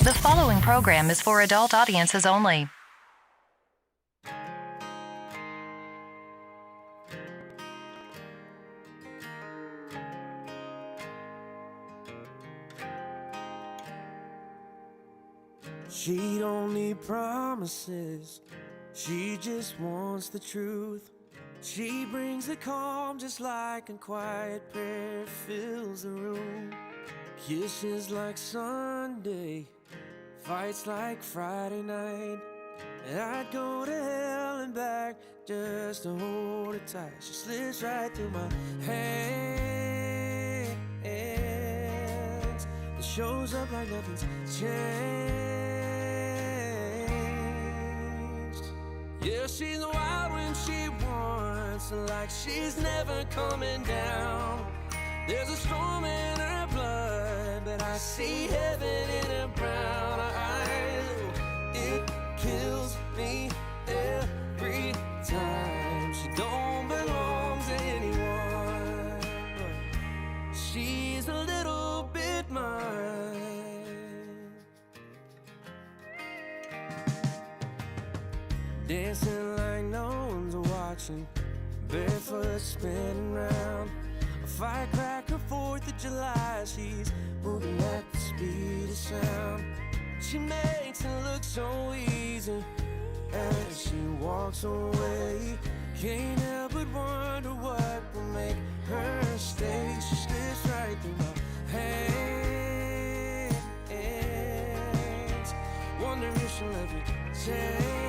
The following program is for adult audiences only. She don't need promises, she just wants the truth. She brings the calm just like a quiet prayer fills the room. Kisses like Sunday, fights like Friday night. And I'd go to hell and back just to hold her tight. She slips right through my hands and shows up like nothing's changed. Yeah, she's wild when she wants, like she's never coming down. There's a storm in her blood, but I see heaven in her brown eyes. It kills me every time. She don't belong to anyone, but she's a little bit mine. Dancing like no one's watching, barefoot spinning round. A firecracker 4th of July, she's moving at the speed of sound. She makes it look so easy as she walks away. Can't help but wonder what will make her stay. She slips right through my hands. Wonder if she'll ever change.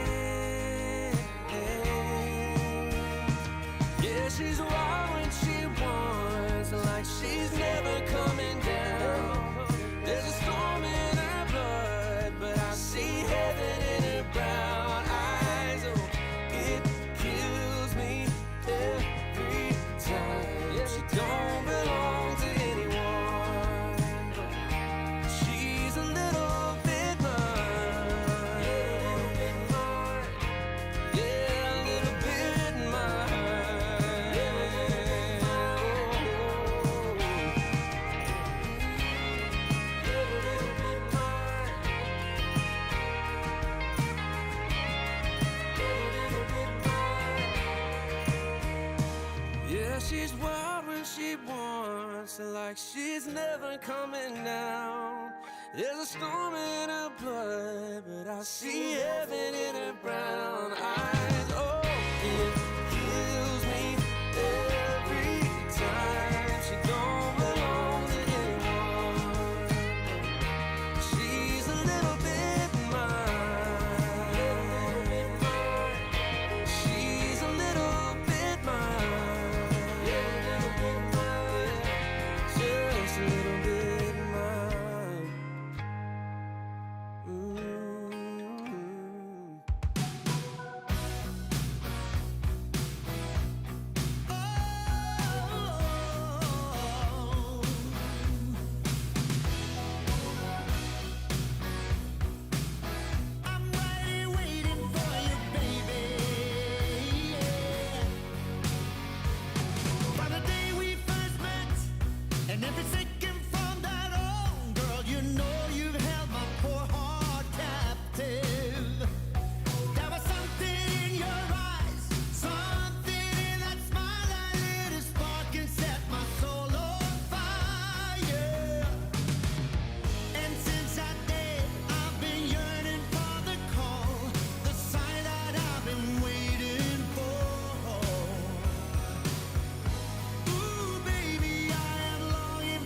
Yeah, she's wild when she wants, like she's never coming down. There's a storm in her blood, but I see heaven in her brown eyes. Oh, it kills me every time. Yeah, she don't belong to anyone, but she's a little bit mine. Yeah, a little bit mine. Yeah, she's wild when she wants, like she's never coming down. There's a storm in her blood, but I see heaven in her brown eyes. Oh, it kills me every time. She don't belong to anyone. She's a little bit mine. She's a little bit mine. Just a little bit mine. I'm ready, waiting for you, baby. From the day we first met, and every second from that on, girl, you know you've held my poor heart captive. There was something in your eyes, something in that smile that lit a spark and set my soul on fire. And since that day, I've been yearning for the call, the sign that I've been waiting for. Ooh, baby, I am longing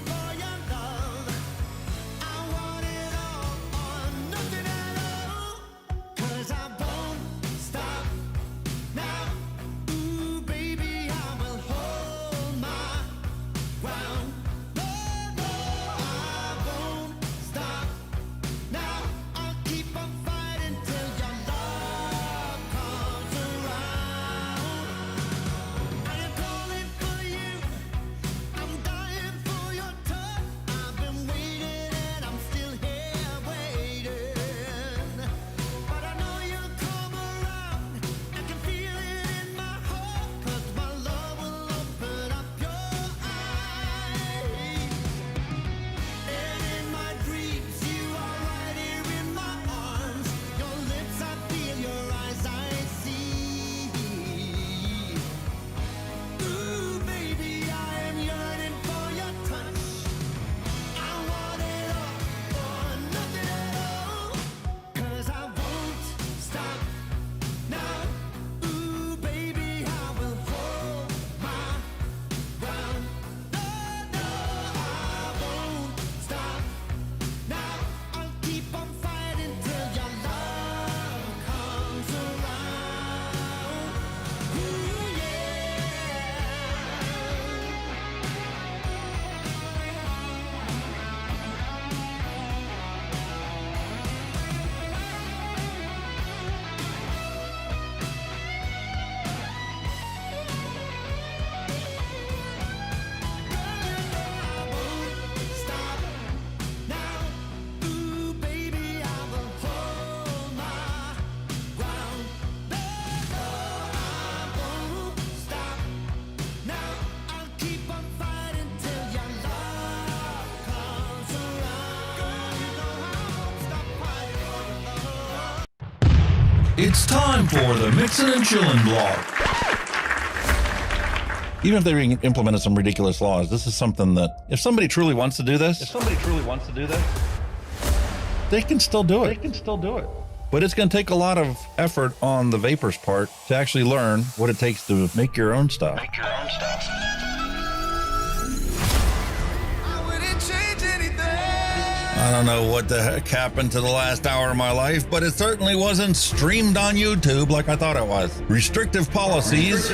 It's time for the Mixin and Chillin blog. Even if they implemented some ridiculous laws, this is something that if somebody truly wants to do this, they can still do it. But it's going to take a lot of effort on the vapors' part to actually learn what it takes to make your own stuff. I don't know what the heck happened to the last hour of my life, but it certainly wasn't streamed on YouTube like I thought it was. Restrictive policies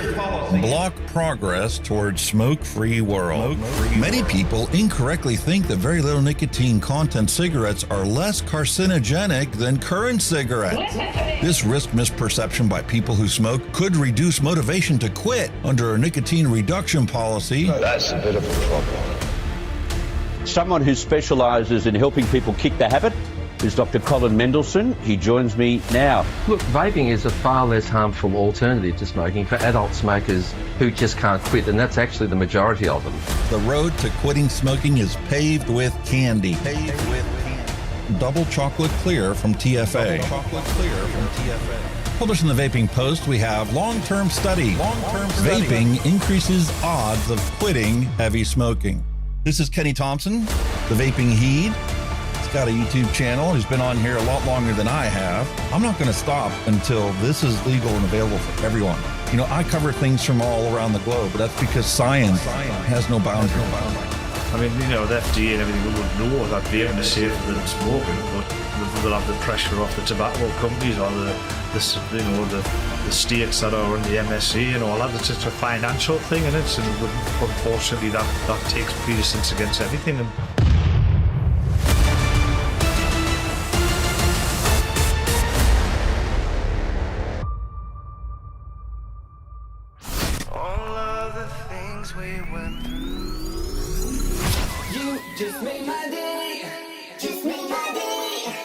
block progress towards smoke-free world. Many people incorrectly think that very little nicotine content cigarettes are less carcinogenic than current cigarettes. This risk misperception by people who smoke could reduce motivation to quit under a nicotine reduction policy. That's a bit of a problem. Someone who specialises in helping people kick the habit is Dr. Colin Mendelsohn. He joins me now. Look, vaping is a far less harmful alternative to smoking for adult smokers who just can't quit, and that's actually the majority of them. The road to quitting smoking is paved with candy. Double chocolate clear from TFA. Published in the Vaping Post, we have long-term study. Vaping increases odds of quitting heavy smoking. This is Kenny Thompson, the Vaping Heed. He's got a YouTube channel. He's been on here a lot longer than I have. I'm not going to stop until this is legal and available for everyone. You know, I cover things from all around the globe, but that's because science has no boundaries. I mean, you know, the FDA and everything would know that vaping is safer than smoking, but they'll have the pressure off the tobacco companies or the states that are in the MnC and all that. It's just a financial thing, and unfortunately that takes precedence against everything. And All of the things we went through. You just made my day. Just made my day.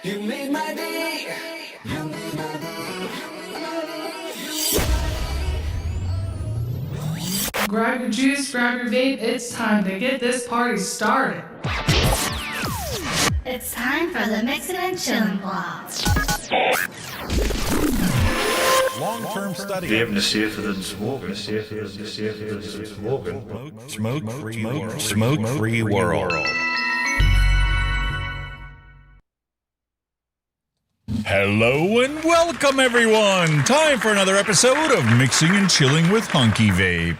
You made my day. You made my day. Grab your juice, grab your vape. It's time to get this party started. It's time for the Mixin and Chillin blog. Long-term study. vaping is safer than smoking. Smoke-free world. Hello and welcome, everyone. Time for another episode of Mixing and Chilling with Hunky Vape.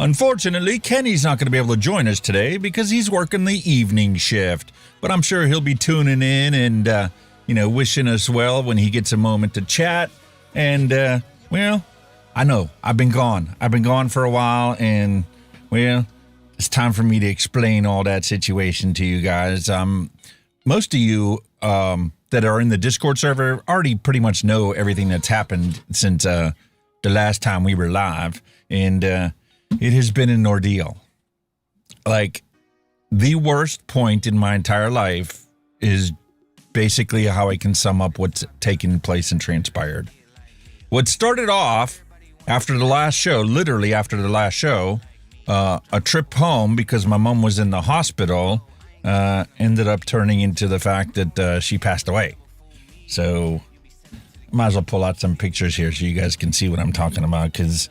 Unfortunately, Kenny's not going to be able to join us today because he's working the evening shift. But I'm sure he'll be tuning in and, wishing us well when he gets a moment to chat. And, well, I know I've been gone. I've been gone for a while, and, well, it's time for me to explain all that situation to you guys. Most of you that are in the Discord server already pretty much know everything that's happened since the last time we were live, and it has been an ordeal. Like, the worst point in my entire life is basically how I can sum up what's taken place and transpired. What started off after the last show, literally after the last show, a trip home because my mom was in the hospital, ended up turning into the fact that she passed away. So might as well pull out some pictures here so you guys can see what I'm talking about, because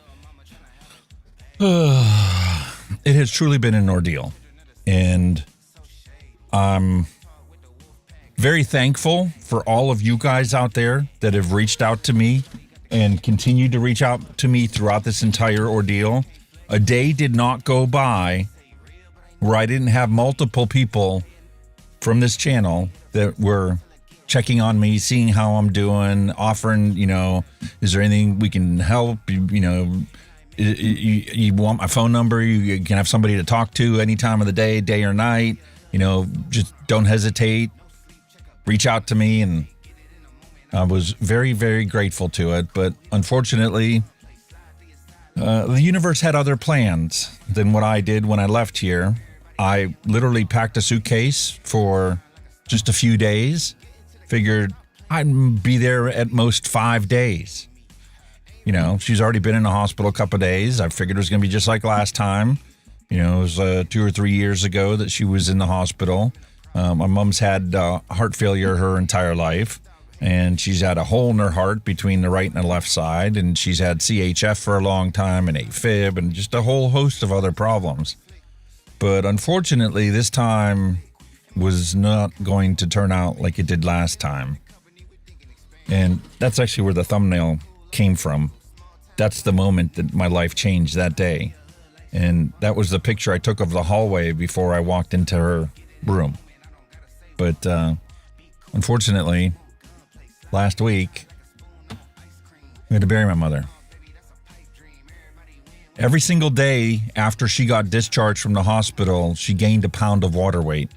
it has truly been an ordeal. And I'm very thankful for all of you guys out there that have reached out to me and continued to reach out to me throughout this entire ordeal. A day did not go by where I didn't have multiple people from this channel that were checking on me, seeing how I'm doing, offering, is there anything we can help? You want my phone number? You can have somebody to talk to any time of the day or night. Just don't hesitate. Reach out to me, and I was very, very grateful to it. But unfortunately, the universe had other plans than what I did when I left here. I literally packed a suitcase for just a few days. Figured I'd be there at most 5 days. She's already been in the hospital a couple of days. I figured it was going to be just like last time. It was 2 or 3 years ago that she was in the hospital. My mom's had heart failure her entire life. And she's had a hole in her heart between the right and the left side. And she's had CHF for a long time and AFib and just a whole host of other problems. But unfortunately, this time was not going to turn out like it did last time. And that's actually where the thumbnail came from. That's the moment that my life changed that day. And that was the picture I took of the hallway before I walked into her room. But unfortunately, last week, we had to bury my mother. Every single day after she got discharged from the hospital, she gained a pound of water weight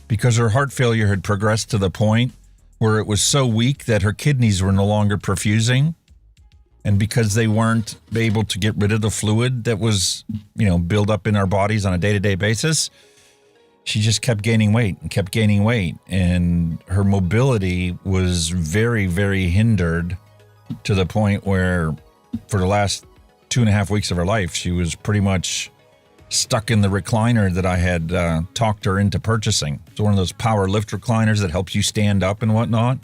because her heart failure had progressed to the point where it was so weak that her kidneys were no longer perfusing. And because they weren't able to get rid of the fluid that was, built up in our bodies on a day-to-day basis, she just kept gaining weight and kept gaining weight. And her mobility was very, very hindered to the point where for the last 2.5 weeks of her life, she was pretty much stuck in the recliner that I had talked her into purchasing. It's one of those power lift recliners that helps you stand up and whatnot.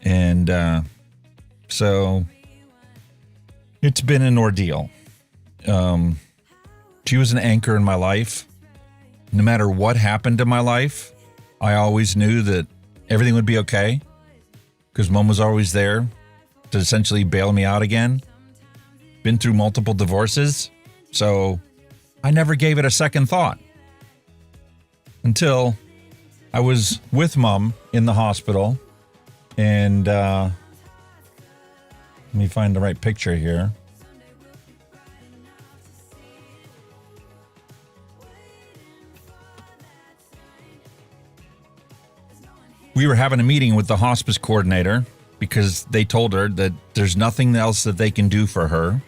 And so it's been an ordeal. She was an anchor in my life. No matter what happened in my life, I always knew that everything would be okay because Mom was always there to essentially bail me out again. Been through multiple divorces, so I never gave it a second thought until I was with Mom in the hospital. And let me find the right picture here. We were having a meeting with the hospice coordinator because they told her that there's nothing else that they can do for her.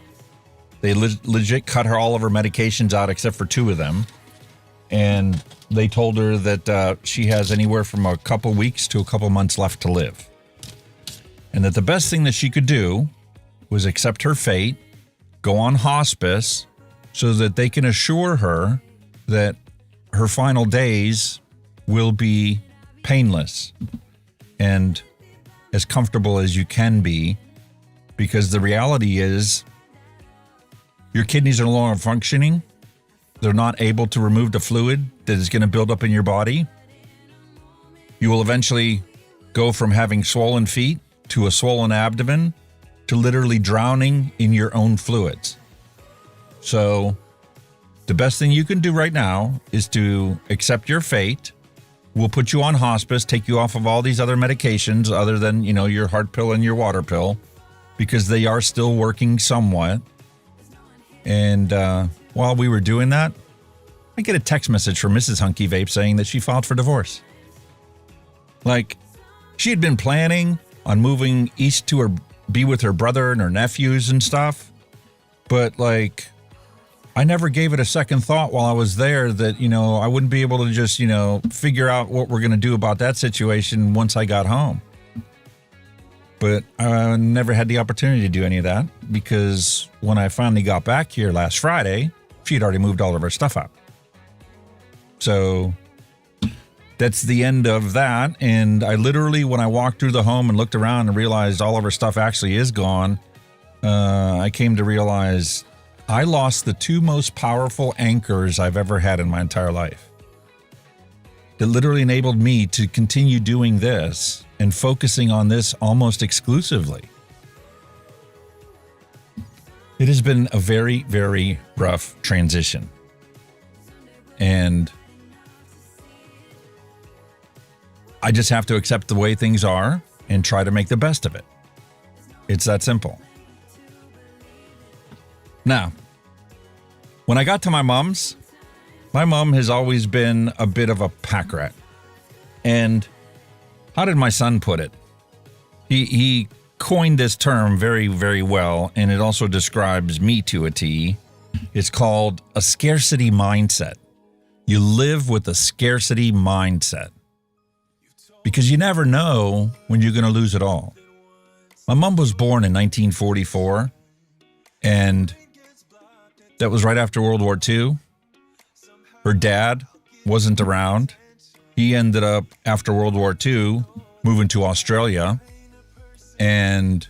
They legit cut her all of her medications out except for 2 of them. And they told her that she has anywhere from a couple weeks to a couple months left to live. And that the best thing that she could do was accept her fate, go on hospice, so that they can assure her that her final days will be painless and as comfortable as you can be, because the reality is your kidneys are no longer functioning. They're not able to remove the fluid that is going to build up in your body. You will eventually go from having swollen feet to a swollen abdomen to literally drowning in your own fluids. So the best thing you can do right now is to accept your fate. We'll put you on hospice, take you off of all these other medications other than, your heart pill and your water pill, because they are still working somewhat. And while we were doing that, I get a text message from Mrs. Hunky Vape saying that she filed for divorce. Like, she had been planning on moving east to be with her brother and her nephews and stuff. But, I never gave it a second thought while I was there that, I wouldn't be able to just, figure out what we're going to do about that situation once I got home. But I never had the opportunity to do any of that because when I finally got back here last Friday, she had already moved all of her stuff out. So that's the end of that. And I literally, when I walked through the home and looked around and realized all of her stuff actually is gone, I came to realize I lost the 2 most powerful anchors I've ever had in my entire life. That literally enabled me to continue doing this and focusing on this almost exclusively. It has been a very, very rough transition. And I just have to accept the way things are and try to make the best of it. It's that simple. Now, when I got to my mom's, my mom has always been a bit of a pack rat. And how did my son put it? He coined this term very, very well, and it also describes me to a T. It's called a scarcity mindset. You live with a scarcity mindset because you never know when you're going to lose it all. My mom was born in 1944, and that was right after World War II. Her dad wasn't around. He ended up, after World War II, moving to Australia, and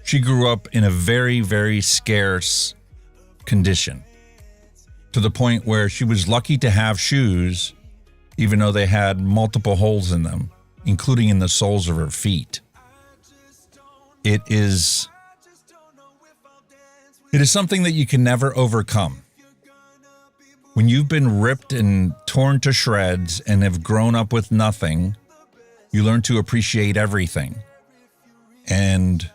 she grew up in a very, very scarce condition, to the point where she was lucky to have shoes, even though they had multiple holes in them, including in the soles of her feet. It is something that you can never overcome. When you've been ripped and torn to shreds and have grown up with nothing, you learn to appreciate everything. And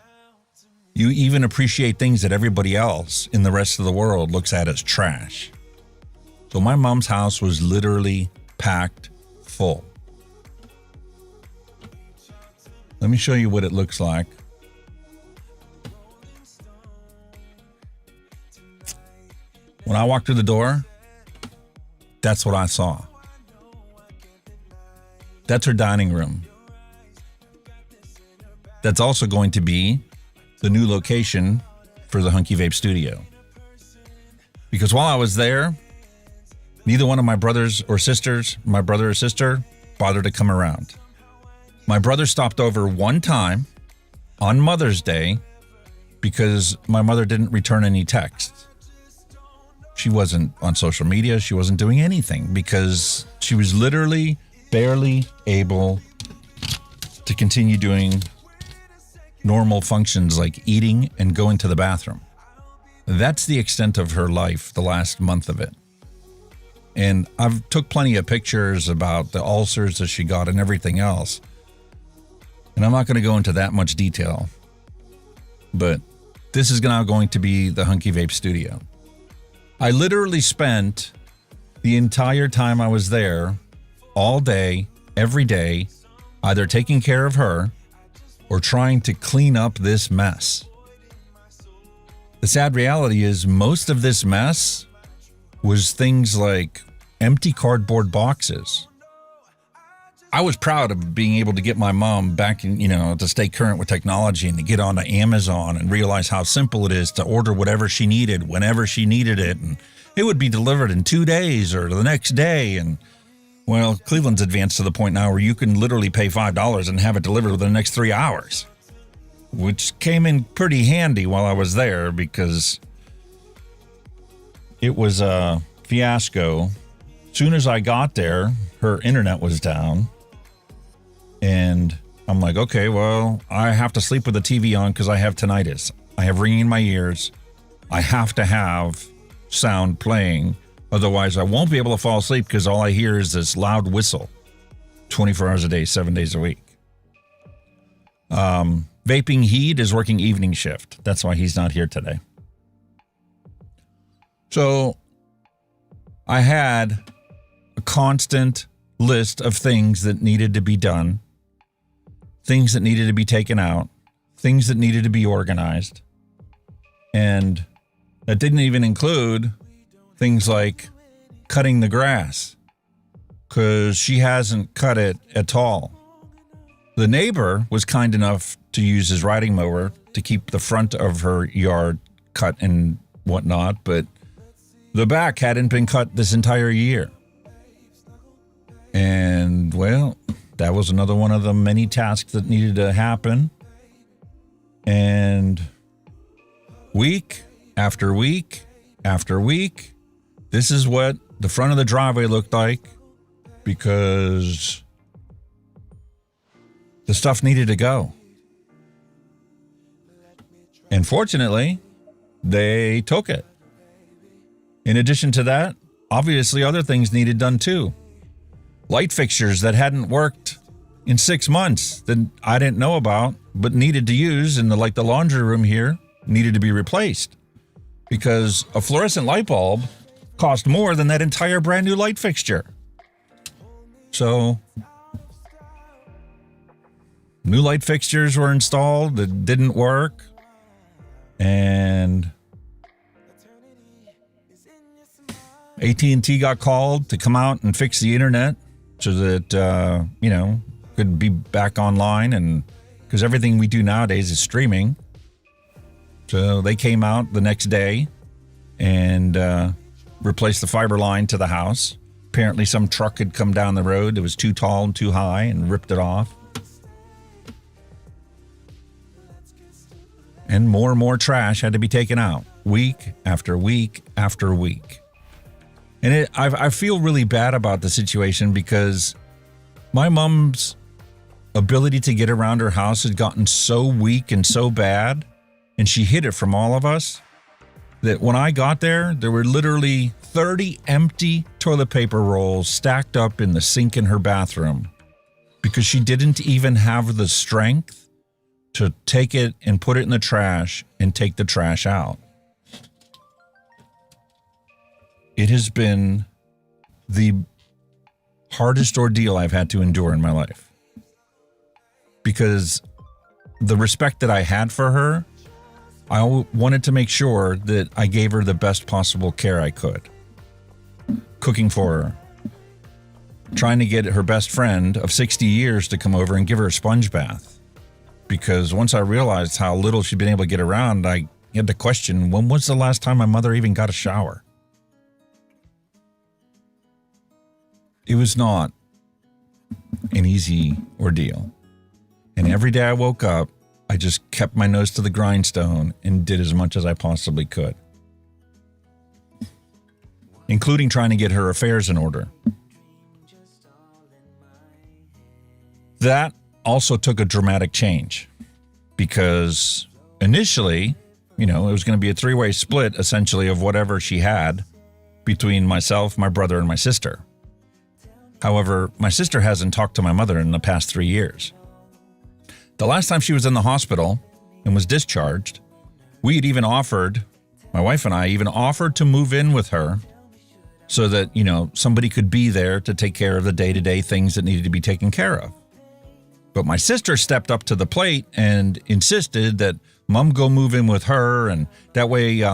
you even appreciate things that everybody else in the rest of the world looks at as trash. So my mom's house was literally packed full. Let me show you what it looks like. When I walked through the door, that's what I saw. That's her dining room. That's also going to be the new location for the Hunky Vape studio. Because while I was there, neither one of my brothers or sisters, my brother or sister, bothered to come around. My brother stopped over one time on Mother's Day because my mother didn't return any texts. She wasn't on social media. She wasn't doing anything because she was literally barely able to continue doing normal functions like eating and going to the bathroom. That's the extent of her life, the last month of it. And I've took plenty of pictures about the ulcers that she got and everything else. And I'm not going to go into that much detail. But this is now going to be the Hunky Vape studio. I literally spent the entire time I was there, all day, every day, either taking care of her or trying to clean up this mess. The sad reality is most of this mess was things like empty cardboard boxes. I was proud of being able to get my mom back in, to stay current with technology and to get onto Amazon and realize how simple it is to order whatever she needed, whenever she needed it. And it would be delivered in 2 days or the next day. And well, Cleveland's advanced to the point now where you can literally pay $5 and have it delivered within the next 3 hours, which came in pretty handy while I was there because it was a fiasco. Soon as I got there, her internet was down. And I'm like, okay, well, I have to sleep with the TV on because I have tinnitus. I have ringing in my ears. I have to have sound playing. Otherwise, I won't be able to fall asleep because all I hear is this loud whistle 24 hours a day, 7 days a week. Vaping Heat is working evening shift. That's why he's not here today. So I had a constant list of things that needed to be done, things that needed to be taken out, things that needed to be organized. And that didn't even include things like cutting the grass, because she hasn't cut it at all. The neighbor was kind enough to use his riding mower to keep the front of her yard cut and whatnot, but the back hadn't been cut this entire year. And, well, that was another one of the many tasks that needed to happen. And week after week after week, this is what the front of the driveway looked like because the stuff needed to go. And fortunately, they took it. In addition to that, obviously other things needed done too. Light fixtures that hadn't worked in 6 months that I didn't know about, but needed to use in the laundry room here needed to be replaced because a fluorescent light bulb cost more than that entire brand new light fixture. So new light fixtures were installed that didn't work, and AT&T got called to come out and fix the internet so that, could be back online, and because everything we do nowadays is streaming. So they came out the next day and replaced the fiber line to the house. Apparently some truck had come down the road that was too tall and too high and ripped it off. and more trash had to be taken out week after week after week. And I feel really bad about the situation because my mom's ability to get around her house had gotten so weak and so bad, and she hid it from all of us, that when I got there were literally 30 empty toilet paper rolls stacked up in the sink in her bathroom because she didn't even have the strength to take it and put it in the trash and take the trash out. It has been the hardest ordeal I've had to endure in my life because the respect that I had for her, I wanted to make sure that I gave her the best possible care I could. Cooking for her, trying to get her best friend of 60 years to come over and give her a sponge bath. Because once I realized how little she'd been able to get around, I had to question, when was the last time my mother even got a shower? It was not an easy ordeal. And every day I woke up, I just kept my nose to the grindstone and did as much as I possibly could, including trying to get her affairs in order. That also took a dramatic change because initially, it was going to be a three-way split, essentially, of whatever she had between myself, my brother, and my sister. However, my sister hasn't talked to my mother in the past 3 years. The last time she was in the hospital and was discharged, we had even offered, my wife and I even offered to move in with her so that, somebody could be there to take care of the day-to-day things that needed to be taken care of. But my sister stepped up to the plate and insisted that Mom go move in with her, and that way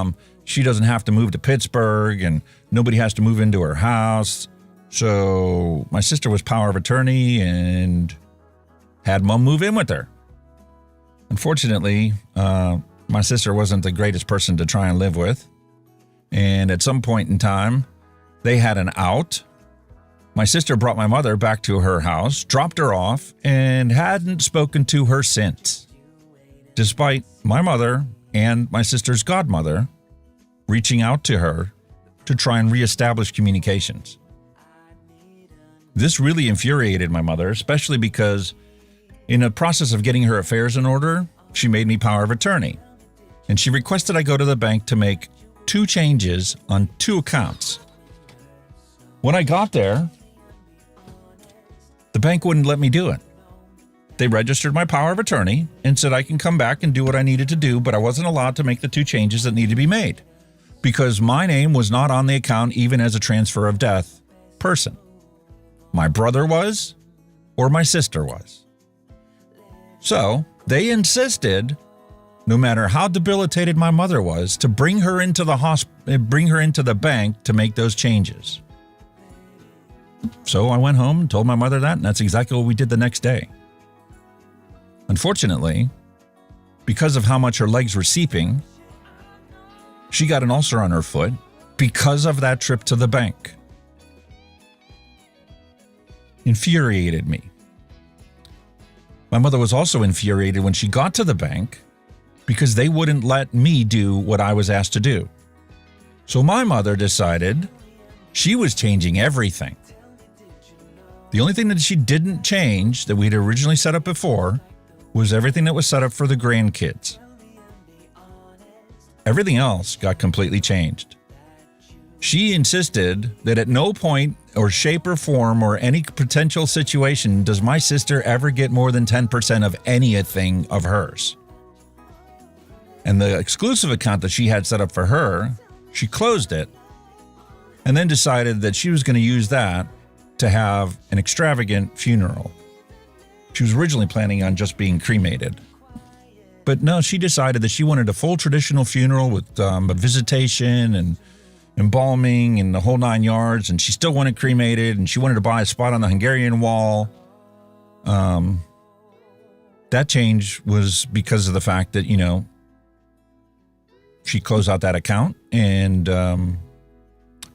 she doesn't have to move to Pittsburgh and nobody has to move into her house. So my sister was power of attorney and had Mom move in with her. Unfortunately, my sister wasn't the greatest person to try and live with. And at some point in time, they had an out. My sister brought my mother back to her house, dropped her off, and hadn't spoken to her since, despite my mother and my sister's godmother reaching out to her to try and reestablish communications. This really infuriated my mother, especially because in the process of getting her affairs in order, she made me power of attorney, and she requested I go to the bank to make 2 changes on 2 accounts. When I got there, the bank wouldn't let me do it. They registered my power of attorney and said I can come back and do what I needed to do, but I wasn't allowed to make the 2 changes that needed to be made because my name was not on the account even as a transfer of death person. My brother was, or my sister was. So they insisted, no matter how debilitated my mother was, to bring her into the bank to make those changes. So I went home and told my mother that, and that's exactly what we did the next day. Unfortunately, because of how much her legs were seeping, she got an ulcer on her foot because of that trip to the bank. Infuriated me. My mother was also infuriated when she got to the bank because they wouldn't let me do what I was asked to do. So my mother decided she was changing everything. The only thing that she didn't change that we'd originally set up before was everything that was set up for the grandkids. Everything else got completely changed. She insisted that at no point or shape or form or any potential situation does my sister ever get more than 10% of anything of hers. And the exclusive account that she had set up for her, she closed it and then decided that she was going to use that to have an extravagant funeral. She was originally planning on just being cremated. But no, she decided that she wanted a full traditional funeral with a visitation and embalming and the whole 9 yards, and she still wanted cremated, and she wanted to buy a spot on the Hungarian wall. That change was because of the fact that, she closed out that account and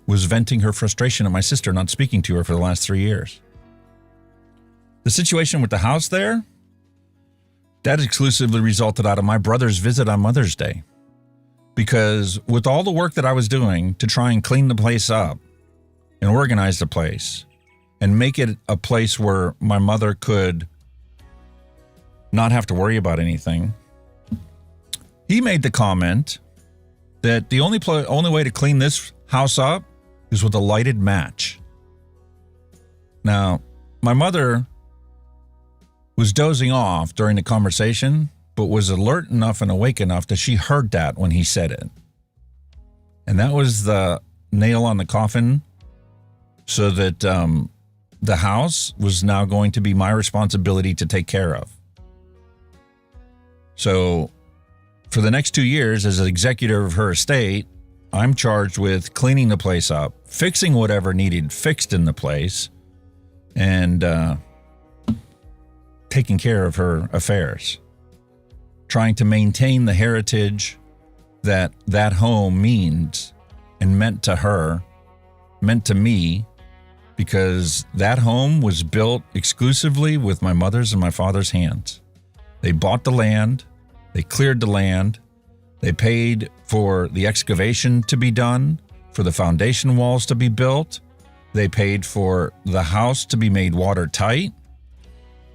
was venting her frustration at my sister not speaking to her for the last 3 years. The situation with the house there, That exclusively resulted out of my brother's visit on Mother's Day. Because with all the work that I was doing to try and clean the place up and organize the place and make it a place where my mother could not have to worry about anything, he made the comment that the only way to clean this house up is with a lighted match. Now, my mother was dozing off during the conversation, but was alert enough and awake enough that she heard that when he said it. And that was the nail on the coffin, so that the house was now going to be my responsibility to take care of. So for the next 2 years, as an executor of her estate, I'm charged with cleaning the place up, fixing whatever needed fixed in the place, and taking care of her affairs, trying to maintain the heritage that that home means and meant to her, meant to me, because that home was built exclusively with my mother's and my father's hands. They bought the land, they cleared the land, they paid for the excavation to be done, for the foundation walls to be built, they paid for the house to be made watertight,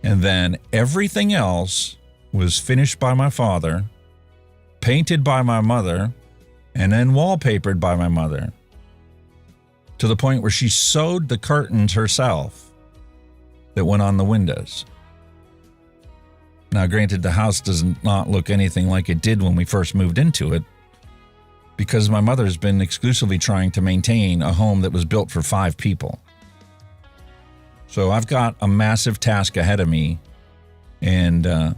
and then everything else was finished by my father, painted by my mother, and then wallpapered by my mother, to the point where she sewed the curtains herself that went on the windows. Now, granted, the house does not look anything like it did when we first moved into it, because my mother's been exclusively trying to maintain a home that was built for 5 people. So I've got a massive task ahead of me, and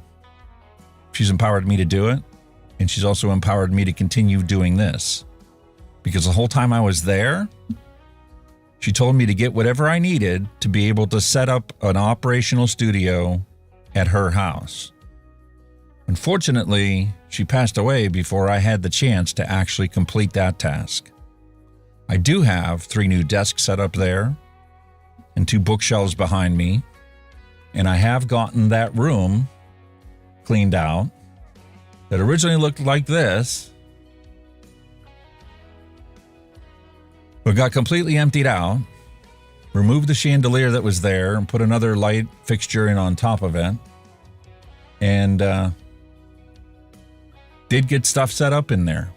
she's empowered me to do it, and she's also empowered me to continue doing this. Because the whole time I was there, she told me to get whatever I needed to be able to set up an operational studio at her house. Unfortunately, she passed away before I had the chance to actually complete that task. I do have 3 new desks set up there and 2 bookshelves behind me, and I have gotten that room cleaned out that originally looked like this, but got completely emptied out, removed the chandelier that was there and put another light fixture in on top of it, and did get stuff set up in there.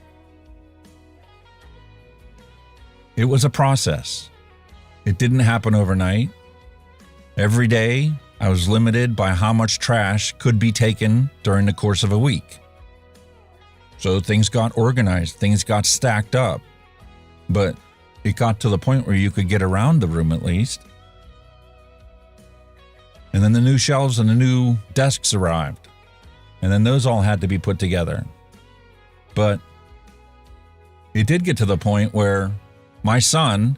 It was a process. It didn't happen overnight. Every day, I was limited by how much trash could be taken during the course of a week. So things got organized, things got stacked up, but it got to the point where you could get around the room at least. And then the new shelves and the new desks arrived, and then those all had to be put together. But it did get to the point where my son,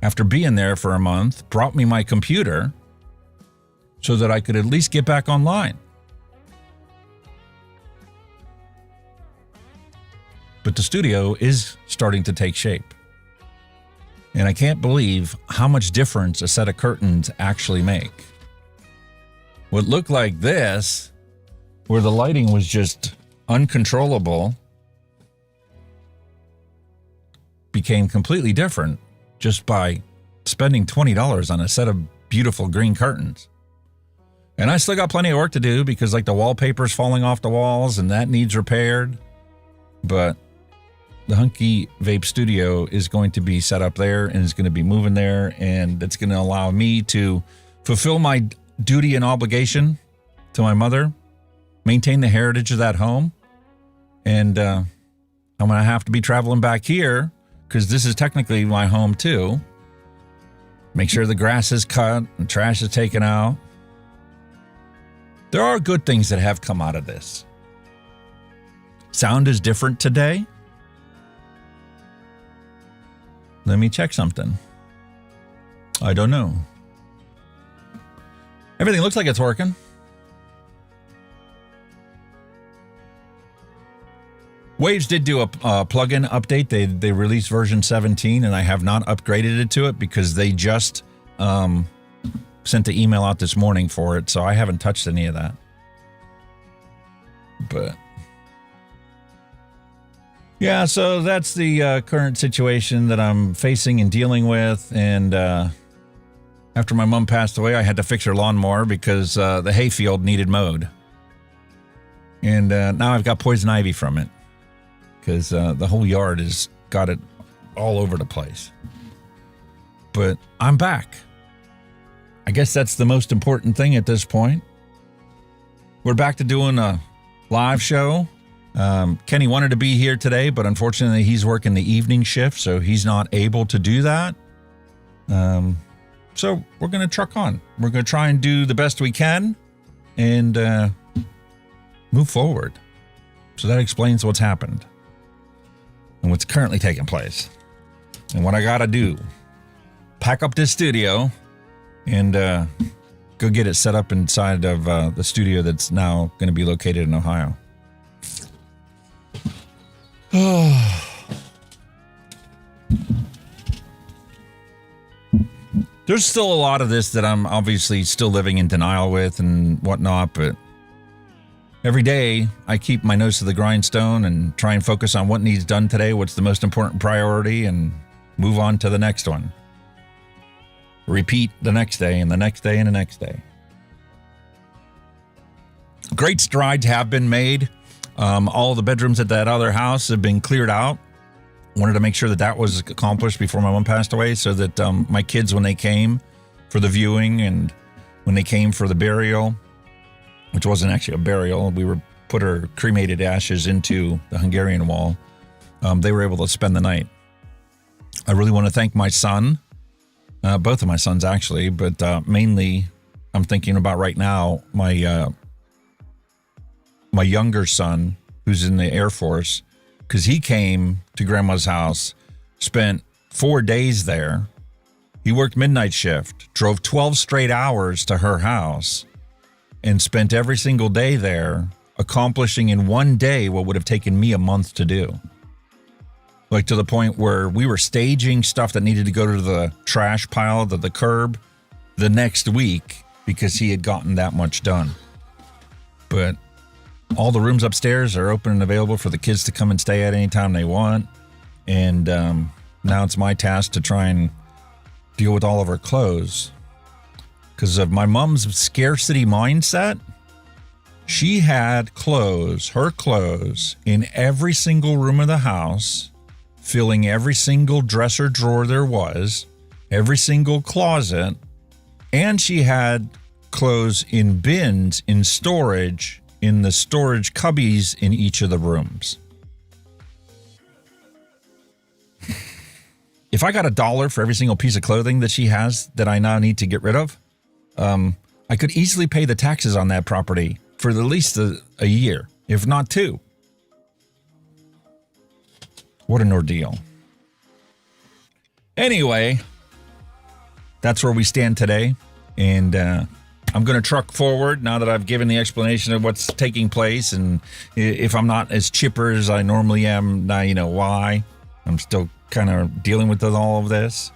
after being there for a month, brought me my computer so that I could at least get back online. But the studio is starting to take shape. And I can't believe how much difference a set of curtains actually make. What looked like this, where the lighting was just uncontrollable, became completely different just by spending $20 on a set of beautiful green curtains. And I still got plenty of work to do because like the wallpaper's falling off the walls and that needs repaired. But the Hunky Vape studio is going to be set up there and is going to be moving there, and it's going to allow me to fulfill my duty and obligation to my mother, maintain the heritage of that home. And I'm going to have to be traveling back here because this is technically my home too. Make sure the grass is cut and trash is taken out. There are good things that have come out of this. Sound is different today. Let me check something. I don't know. Everything looks like it's working. Waves did do a plugin update. They released version 17, and I have not upgraded it to it because they just sent the email out this morning for it, so I haven't touched any of that. But yeah, so that's the current situation that I'm facing and dealing with. And after my mom passed away, I had to fix her lawnmower because the hayfield needed mowed. And now I've got poison ivy from it because the whole yard has got it all over the place. But I'm back. I guess that's the most important thing at this point. We're back to doing a live show. Kenny wanted to be here today, but unfortunately he's working the evening shift, so he's not able to do that. So we're going to truck on. We're going to try and do the best we can and move forward. So that explains what's happened and what's currently taking place. And what I got to do, pack up this studio and go get it set up inside of the studio that's now going to be located in Ohio. There's still a lot of this that I'm obviously still living in denial with and whatnot, but every day I keep my nose to the grindstone and try and focus on what needs done today, what's the most important priority, and move on to the next one. Repeat the next day and the next day and the next day. Great strides have been made. All the bedrooms at that other house have been cleared out. Wanted to make sure that that was accomplished before my mom passed away so that my kids, when they came for the viewing and when they came for the burial, which wasn't actually a burial, we were put her cremated ashes into the Hungarian wall, they were able to spend the night. I really want to thank my son, both of my sons actually, but mainly I'm thinking about right now my younger son who's in the Air Force, because he came to Grandma's house, spent 4 days there. He worked midnight shift, drove 12 straight hours to her house, and spent every single day there, accomplishing in one day what would have taken me a month to do. Like to the point where we were staging stuff that needed to go to the trash pile, to the curb, the next week because he had gotten that much done. But all the rooms upstairs are open and available for the kids to come and stay at any time they want. And now it's my task to try and deal with all of her clothes. Because of my mom's scarcity mindset, she had clothes, her clothes, in every single room of the house, filling every single dresser drawer there was, every single closet, and she had clothes in bins in storage, in the storage cubbies in each of the rooms. If I got $1 for every single piece of clothing that she has that I now need to get rid of, I could easily pay the taxes on that property for at least a year, if not 2. What an ordeal. Anyway, that's where we stand today. And I'm going to truck forward now that I've given the explanation of what's taking place. And if I'm not as chipper as I normally am, now you know why. I'm still kind of dealing with all of this.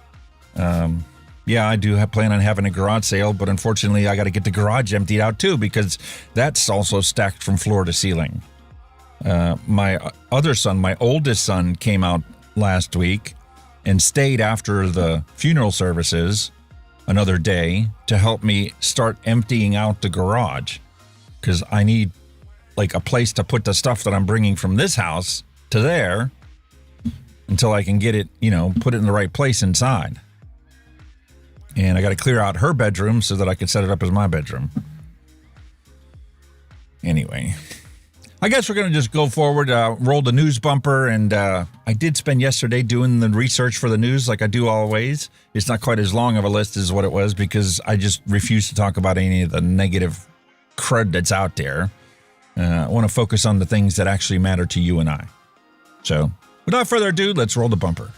Yeah, I do plan on having a garage sale, but unfortunately I got to get the garage emptied out too because that's also stacked from floor to ceiling. My other son, my oldest son, came out last week and stayed after the funeral services another day to help me start emptying out the garage because I need like a place to put the stuff that I'm bringing from this house to there until I can get it, put it in the right place inside. And I got to clear out her bedroom so that I can set it up as my bedroom. Anyway, I guess we're going to just go forward, roll the news bumper. And I did spend yesterday doing the research for the news like I do always. It's not quite as long of a list as what it was because I just refuse to talk about any of the negative crud that's out there. I want to focus on the things that actually matter to you and I. So without further ado, let's roll the bumper.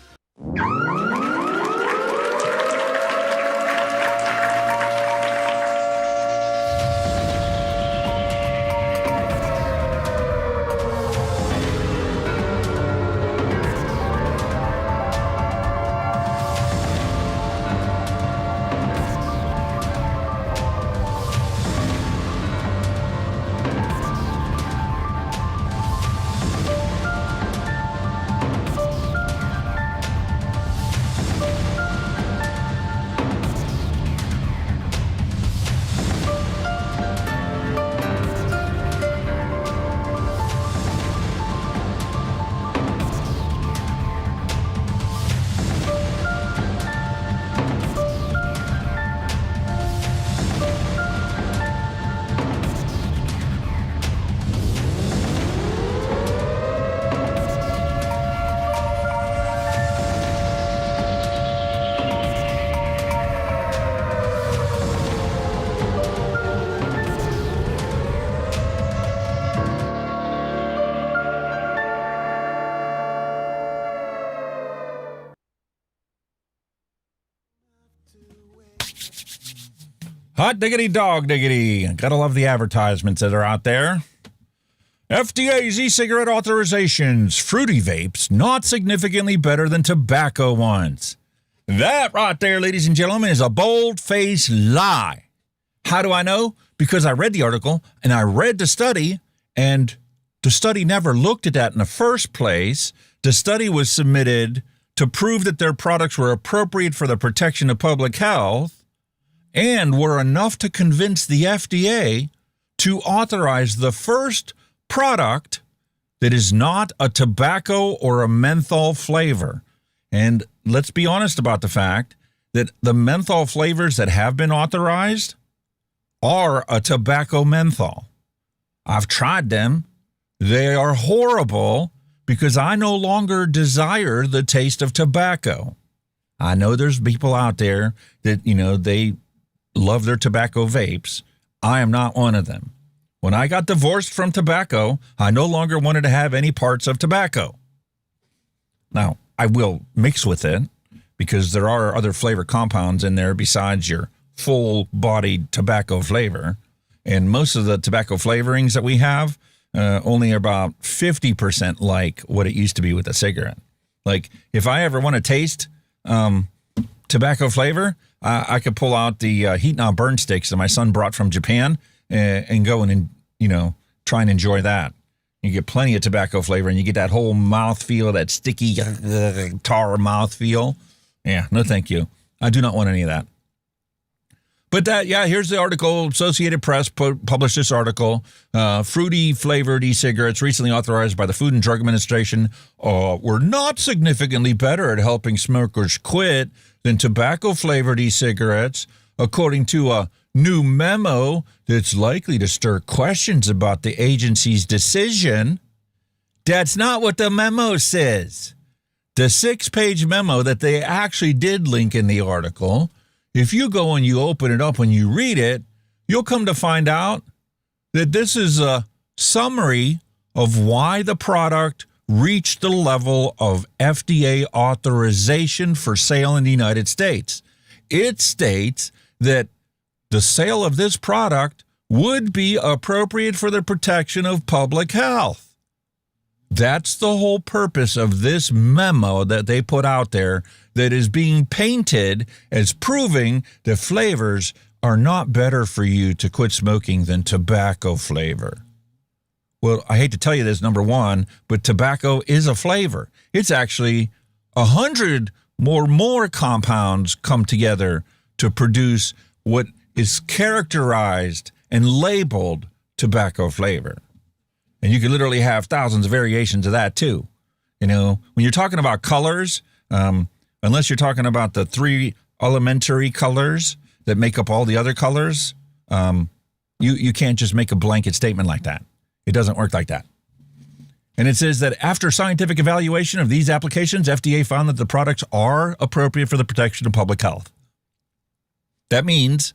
Hot diggity dog diggity. Gotta love the advertisements that are out there. FDA's e-cigarette authorizations. Fruity vapes not significantly better than tobacco ones. That right there, ladies and gentlemen, is a bold-faced lie. How do I know? Because I read the article and I read the study, and the study never looked at that in the first place. The study was submitted to prove that their products were appropriate for the protection of public health and were enough to convince the FDA to authorize the first product that is not a tobacco or a menthol flavor. And let's be honest about the fact that the menthol flavors that have been authorized are a tobacco menthol. I've tried them. They are horrible because I no longer desire the taste of tobacco. I know there's people out there that, they love their tobacco vapes. I am not one of them. When I got divorced from tobacco, I no longer wanted to have any parts of tobacco. Now, I will mix with it because there are other flavor compounds in there besides your full-bodied tobacco flavor. And most of the tobacco flavorings that we have only are about 50% like what it used to be with a cigarette. Like, if I ever want to taste tobacco flavor, I could pull out the heat not burn sticks that my son brought from Japan and go and try and enjoy that. You get plenty of tobacco flavor, and you get that whole mouthfeel, that sticky tar mouthfeel. Yeah, no thank you. I do not want any of that. But here's the article. Associated Press published this article. Fruity flavored e-cigarettes recently authorized by the Food and Drug Administration were not significantly better at helping smokers quit than tobacco flavored e-cigarettes, according to a new memo that's likely to stir questions about the agency's decision. That's not what the memo says. The 6-page memo that they actually did link in the article, if you go and you open it up and you read it, you'll come to find out that this is a summary of why the product reached the level of FDA authorization for sale in the United States. It states that the sale of this product would be appropriate for the protection of public health. That's the whole purpose of this memo that they put out there that is being painted as proving that flavors are not better for you to quit smoking than tobacco flavor. Well, I hate to tell you this, number one, but tobacco is a flavor. It's actually 100 more compounds come together to produce what is characterized and labeled tobacco flavor. And you can literally have thousands of variations of that too. When you're talking about colors, unless you're talking about the 3 elementary colors that make up all the other colors, you can't just make a blanket statement like that. It doesn't work like that. And it says that after scientific evaluation of these applications, FDA found that the products are appropriate for the protection of public health. That means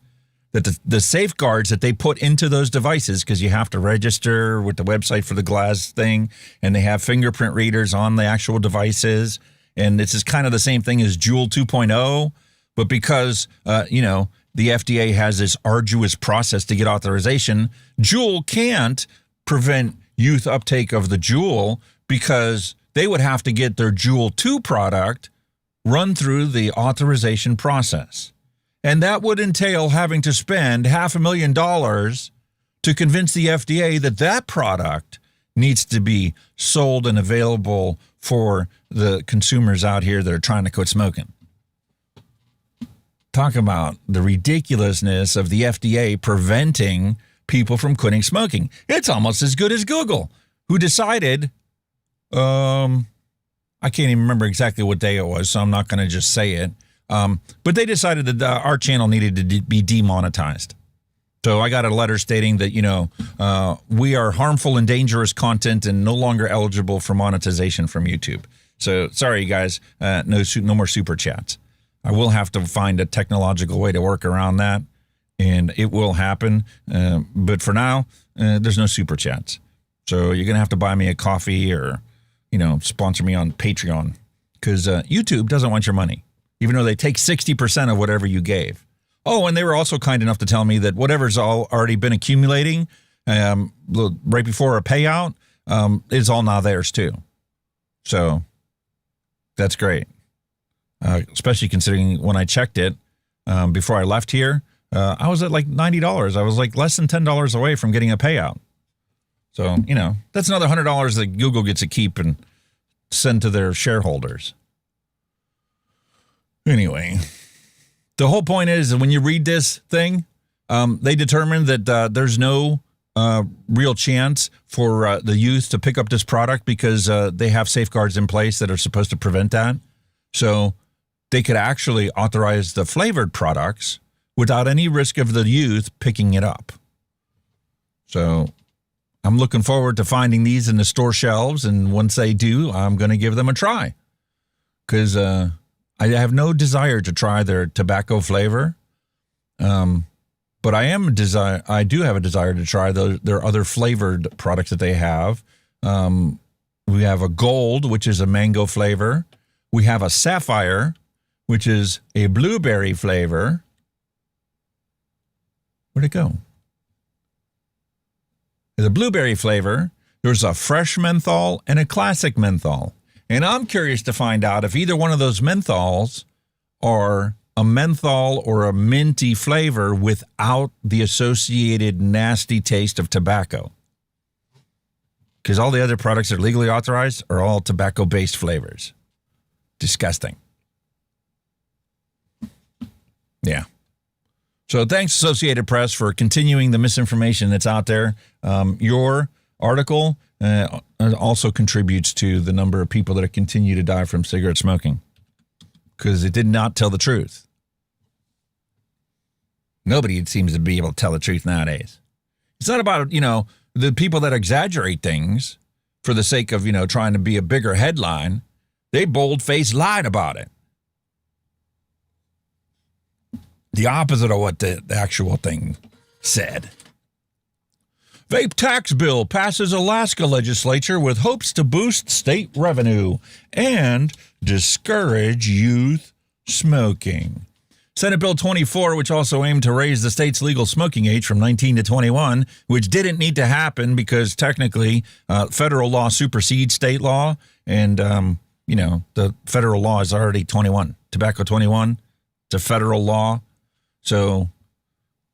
that the safeguards that they put into those devices, because you have to register with the website for the glass thing, and they have fingerprint readers on the actual devices, and this is kind of the same thing as Juul 2.0, but because, the FDA has this arduous process to get authorization, Juul can't prevent youth uptake of the Juul because they would have to get their Juul 2 product run through the authorization process. And that would entail having to spend $500,000 to convince the FDA that that product needs to be sold and available for the consumers out here that are trying to quit smoking. Talk about the ridiculousness of the FDA preventing people from quitting smoking. It's almost as good as Google, who decided, I can't even remember exactly what day it was, so I'm not going to just say it. But they decided that our channel needed to be demonetized. So I got a letter stating that, we are harmful and dangerous content and no longer eligible for monetization from YouTube. So sorry, guys, no more super chats. I will have to find a technological way to work around that, and it will happen. But for now, there's no super chats. So you're going to have to buy me a coffee or, sponsor me on Patreon because YouTube doesn't want your money, even though they take 60% of whatever you gave. Oh, and they were also kind enough to tell me that whatever's already been accumulating right before a payout is all now theirs too. So that's great, especially considering when I checked it before I left here, I was at like $90. I was like less than $10 away from getting a payout. So, you know, that's another $100 that Google gets to keep and send to their shareholders. Anyway, the whole point is that when you read this thing, they determined that there's no real chance for the youth to pick up this product because they have safeguards in place that are supposed to prevent that. So they could actually authorize the flavored products without any risk of the youth picking it up. So I'm looking forward to finding these in the store shelves, and once they do, I'm going to give them a try. Because I have no desire to try their tobacco flavor, but I do have a desire to try their other flavored products that they have. We have a gold, which is a mango flavor. We have a sapphire, which is a blueberry flavor. Where'd it go? The blueberry flavor, there's a fresh menthol and a classic menthol. And I'm curious to find out if either one of those menthols are a menthol or a minty flavor without the associated nasty taste of tobacco. Because all the other products that are legally authorized are all tobacco-based flavors. Disgusting. Yeah. So thanks, Associated Press, for continuing the misinformation that's out there. Your article also contributes to the number of people that continue to die from cigarette smoking because it did not tell the truth. Nobody seems to be able to tell the truth nowadays. It's not about, the people that exaggerate things for the sake of, trying to be a bigger headline. They bold-faced lied about it. The opposite of what the actual thing said. Vape tax bill passes Alaska Legislature with hopes to boost state revenue and discourage youth smoking. Senate Bill 24, which also aimed to raise the state's legal smoking age from 19 to 21, which didn't need to happen because technically federal law supersedes state law. And, the federal law is already 21. Tobacco 21, it's a federal law. So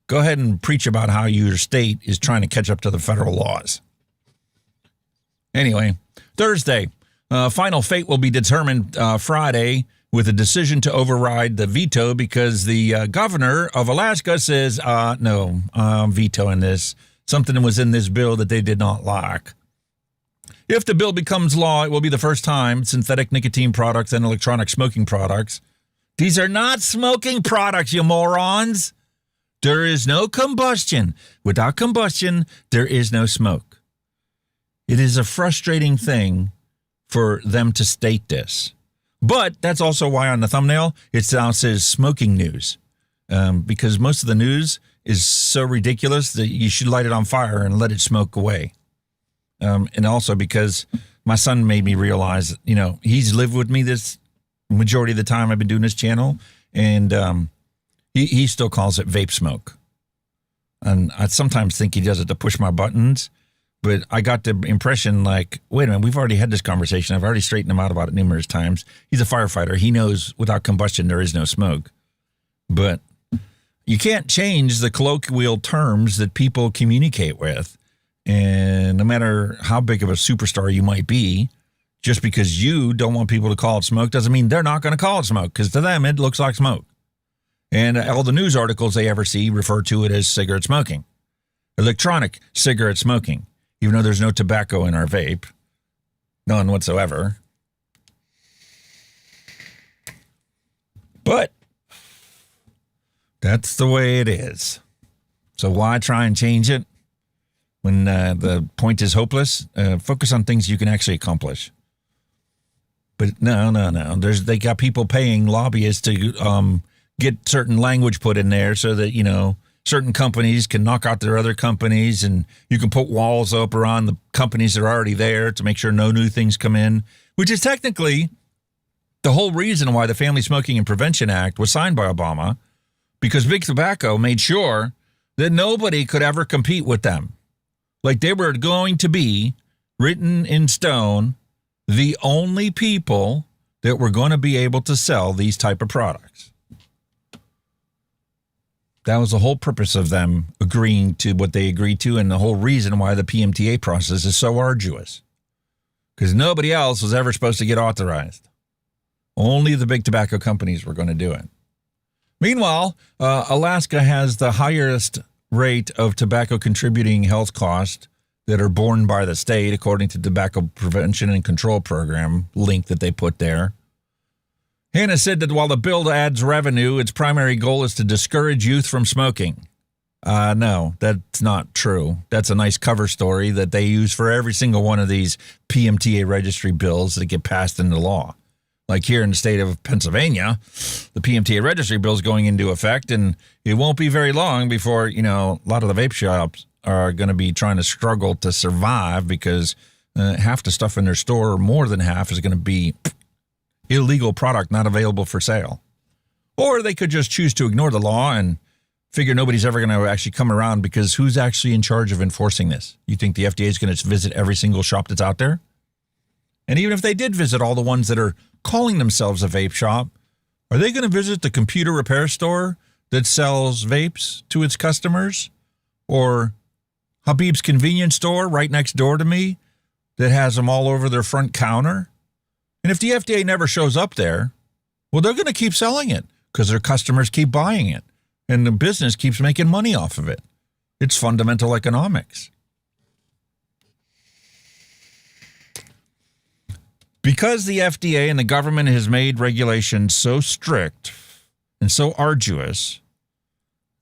go ahead and preach about how your state is trying to catch up to the federal laws. Anyway, Thursday, final fate will be determined Friday with a decision to override the veto because the governor of Alaska says, no, I'm vetoing this. Something was in this bill that they did not like. If the bill becomes law, it will be the first time synthetic nicotine products and electronic smoking products. These are not smoking products, you morons. There is no combustion. Without combustion, there is no smoke. It is a frustrating thing for them to state this. But that's also why on the thumbnail, it now says smoking news. Because most of the news is so ridiculous that you should light it on fire and let it smoke away. And also because my son made me realize, he's lived with me this majority of the time I've been doing this channel, and he still calls it vape smoke. And I sometimes think he does it to push my buttons, but I got the impression like, wait a minute, we've already had this conversation. I've already straightened him out about it numerous times. He's a firefighter. He knows without combustion there is no smoke. But you can't change the colloquial terms that people communicate with. And no matter how big of a superstar you might be, just because you don't want people to call it smoke doesn't mean they're not going to call it smoke, because to them, it looks like smoke. And all the news articles they ever see refer to it as cigarette smoking, electronic cigarette smoking, even though there's no tobacco in our vape, none whatsoever. But that's the way it is. So why try and change it when the point is hopeless? Focus on things you can actually accomplish. But no. They got people paying lobbyists to get certain language put in there so that, certain companies can knock out their other companies, and you can put walls up around the companies that are already there to make sure no new things come in, which is technically the whole reason why the Family Smoking and Prevention Act was signed by Obama, because Big Tobacco made sure that nobody could ever compete with them. Like they were going to be written in stone, the only people that were going to be able to sell these type of products. That was the whole purpose of them agreeing to what they agreed to, and the whole reason why the PMTA process is so arduous. Because nobody else was ever supposed to get authorized. Only the big tobacco companies were going to do it. Meanwhile, Alaska has the highest rate of tobacco contributing health costs that are borne by the state, according to Tobacco Prevention and Control Program link that they put there. Hannah said that while the bill adds revenue, its primary goal is to discourage youth from smoking. No, that's not true. That's a nice cover story that they use for every single one of these PMTA registry bills that get passed into law. Like here in the state of Pennsylvania, the PMTA registry bill is going into effect, and it won't be very long before, a lot of the vape shops are going to be trying to struggle to survive because half the stuff in their store, or more than half, is going to be illegal product not available for sale. Or they could just choose to ignore the law and figure nobody's ever going to actually come around, because who's actually in charge of enforcing this? You think the FDA is going to visit every single shop that's out there? And even if they did visit all the ones that are calling themselves a vape shop, are they going to visit the computer repair store that sells vapes to its customers? Or Habib's convenience store right next door to me that has them all over their front counter? And if the FDA never shows up there, well, they're going to keep selling it because their customers keep buying it and the business keeps making money off of it. It's fundamental economics. Because the FDA and the government has made regulations so strict and so arduous,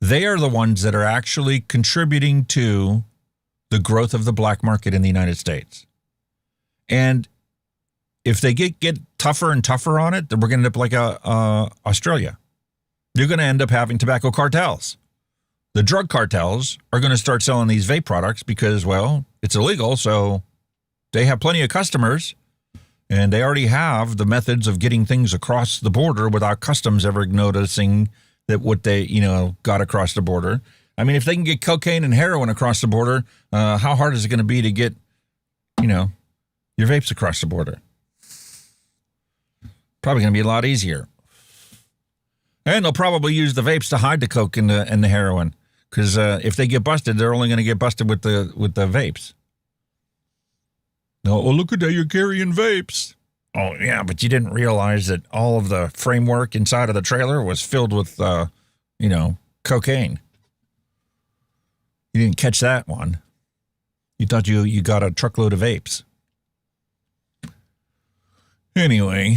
they are the ones that are actually contributing to the growth of the black market in the United States. And if they get tougher and tougher on it, then we're going to end up like Australia. You're going to end up having tobacco cartels. The drug cartels are going to start selling these vape products because, well, it's illegal, so they have plenty of customers, and they already have the methods of getting things across the border without customs ever noticing that what they, got across the border. I mean, if they can get cocaine and heroin across the border, how hard is it going to be to get, your vapes across the border? Probably going to be a lot easier. And they'll probably use the vapes to hide the coke and the heroin, because if they get busted, they're only going to get busted with the vapes. No, oh, look at that, you're carrying vapes. Oh, yeah, but you didn't realize that all of the framework inside of the trailer was filled with, cocaine. You didn't catch that one. You thought you got a truckload of vapes. Anyway,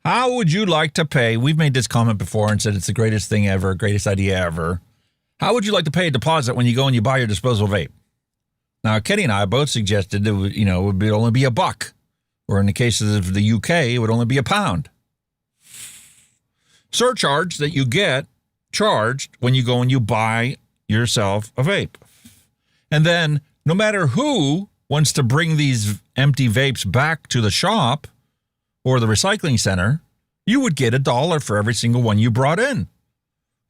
how would you like to pay? We've made this comment before and said it's the greatest thing ever, greatest idea ever. How would you like to pay a deposit when you go and you buy your disposable vape? Now, Kenny and I both suggested that it would only be $1, or in the case of the UK, it would only be £1. Surcharge that you get charged when you go and you buy yourself a vape. And then, no matter who wants to bring these empty vapes back to the shop or the recycling center, you would get $1 for every single one you brought in.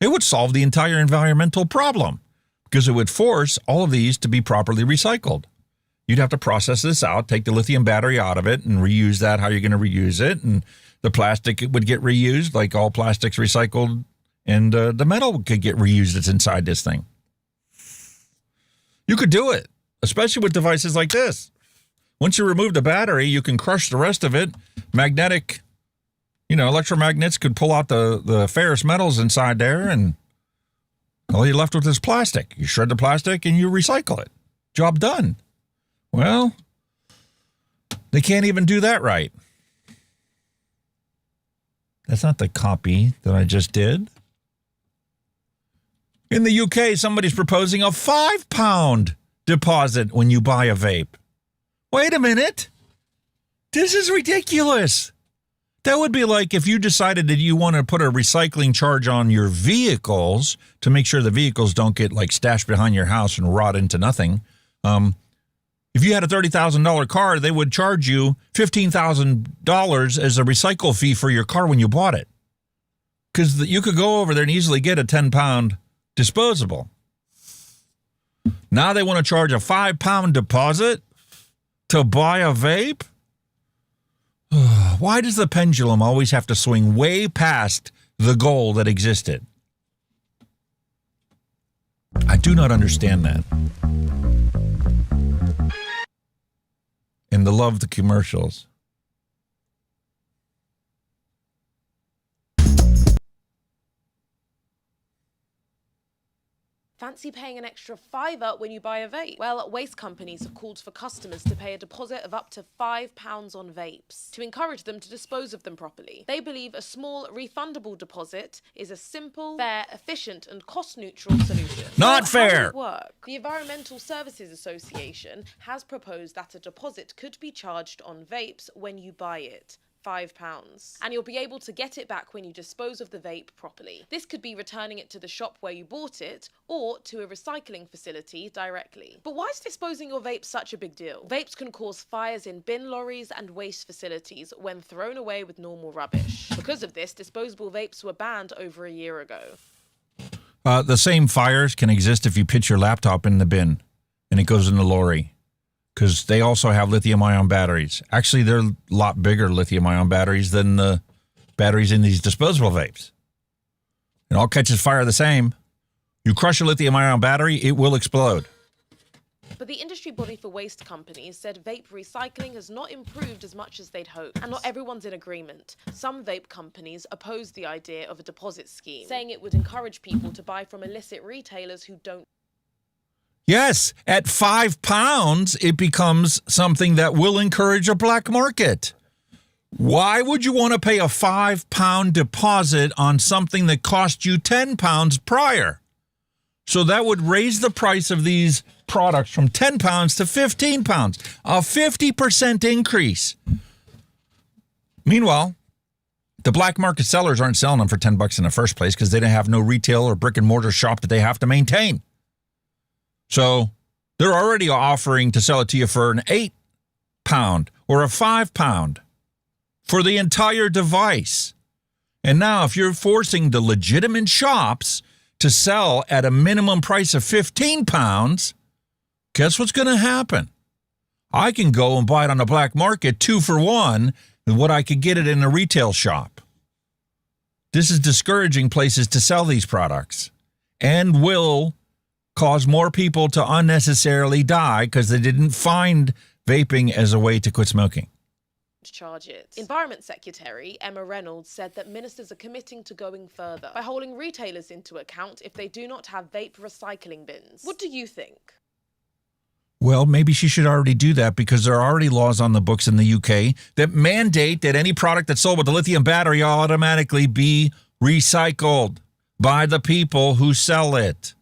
It would solve the entire environmental problem, because it would force all of these to be properly recycled. You'd have to process this out, take the lithium battery out of it, and reuse that, how you're going to reuse it. And the plastic would get reused, like all plastics recycled, and the metal could get reused that's inside this thing. You could do it, especially with devices like this. Once you remove the battery, you can crush the rest of it. Magnetic, electromagnets could pull out the ferrous metals inside there, and all you're left with is plastic. You shred the plastic and you recycle it. Job done. Well, they can't even do that right. That's not the copy that I just did. In the UK, somebody's proposing a £5 deposit when you buy a vape. Wait a minute. This is ridiculous. That would be like if you decided that you want to put a recycling charge on your vehicles to make sure the vehicles don't get stashed behind your house and rot into nothing. If you had a $30,000 car, they would charge you $15,000 as a recycle fee for your car when you bought it. because you could go over there and easily get a 10-pound disposable. Now they want to charge a 5-pound deposit to buy a vape? Why does the pendulum always have to swing way past the goal that existed? I do not understand that. And the love the commercials. Fancy paying an extra $5 when you buy a vape? Well, waste companies have called for customers to pay a deposit of up to £5 on vapes to encourage them to dispose of them properly. They believe a small refundable deposit is a simple, fair, efficient and cost-neutral solution. Not fair! How does it work? The Environmental Services Association has proposed that a deposit could be charged on vapes when you buy it. £5, and you'll be able to get it back when you dispose of the vape properly. This could be returning it to the shop where you bought it or to a recycling facility directly. But why is disposing your vape such a big deal? Vapes can cause fires in bin lorries and waste facilities when thrown away with normal rubbish. Because of this, disposable vapes were banned over a year ago. The same fires can exist if you pitch your laptop in the bin and it goes in the lorry. Because they also have lithium-ion batteries. Actually, they're a lot bigger lithium-ion batteries than the batteries in these disposable vapes. It all catches fire the same. You crush a lithium-ion battery, it will explode. But the industry body for waste companies said vape recycling has not improved as much as they'd hoped. And not everyone's in agreement. Some vape companies oppose the idea of a deposit scheme, saying it would encourage people to buy from illicit retailers who don't. Yes, at £5, it becomes something that will encourage a black market. Why would you want to pay a £5 deposit on something that cost you £10 prior? So that would raise the price of these products from £10 to £15, a 50% increase. Meanwhile, the black market sellers aren't selling them for $10 in the first place because they don't have no retail or brick and mortar shop that they have to maintain. So they're already offering to sell it to you for an £8 or a £5 for the entire device. And now if you're forcing the legitimate shops to sell at a minimum price of £15, guess what's going to happen? I can go and buy it on the black market 2 for 1 with what I could get it in a retail shop. This is discouraging places to sell these products and will cause more people to unnecessarily die because they didn't find vaping as a way to quit smoking. Charge it. Environment Secretary Emma Reynolds said that ministers are committing to going further by holding retailers into account if they do not have vape recycling bins. What do you think? Well, maybe she should already do that because there are already laws on the books in the UK that mandate that any product that's sold with a lithium battery automatically be recycled by the people who sell it.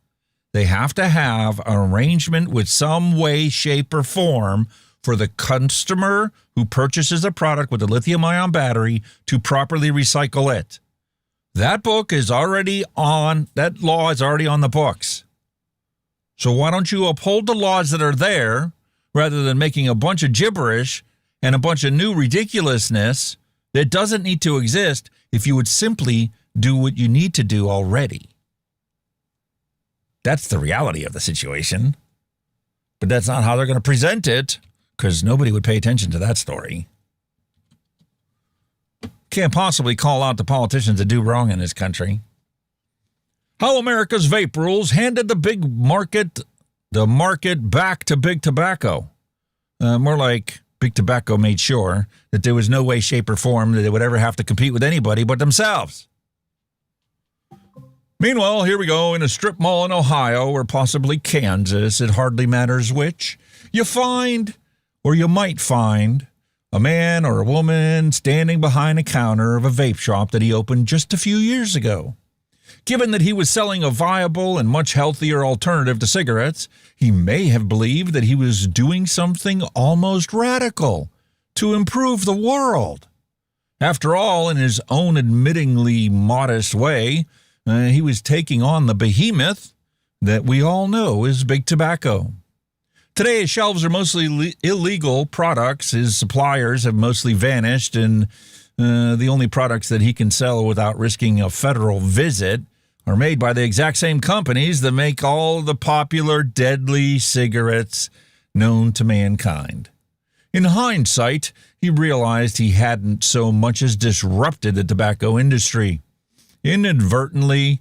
They have to have an arrangement with some way, shape, or form for the customer who purchases a product with a lithium-ion battery to properly recycle it. That book is already on, that law is already on the books. So why don't you uphold the laws that are there rather than making a bunch of gibberish and a bunch of new ridiculousness that doesn't need to exist if you would simply do what you need to do already. That's the reality of the situation. But that's not how they're going to present it, because nobody would pay attention to that story. Can't possibly call out the politicians that do wrong in this country. How America's vape rules handed the market back to big tobacco. More like big tobacco made sure that there was no way, shape, or form that they would ever have to compete with anybody but themselves. Meanwhile, here we go in a strip mall in Ohio or possibly Kansas, it hardly matters which, you find, or you might find, a man or a woman standing behind a counter of a vape shop that he opened just a few years ago. Given that he was selling a viable and much healthier alternative to cigarettes, he may have believed that he was doing something almost radical to improve the world. After all, in his own admittingly modest way, he was taking on the behemoth that we all know is big tobacco. Today, his shelves are mostly illegal products. His suppliers have mostly vanished, and the only products that he can sell without risking a federal visit are made by the exact same companies that make all the popular deadly cigarettes known to mankind. In hindsight, he realized he hadn't so much as disrupted the tobacco industry. Inadvertently,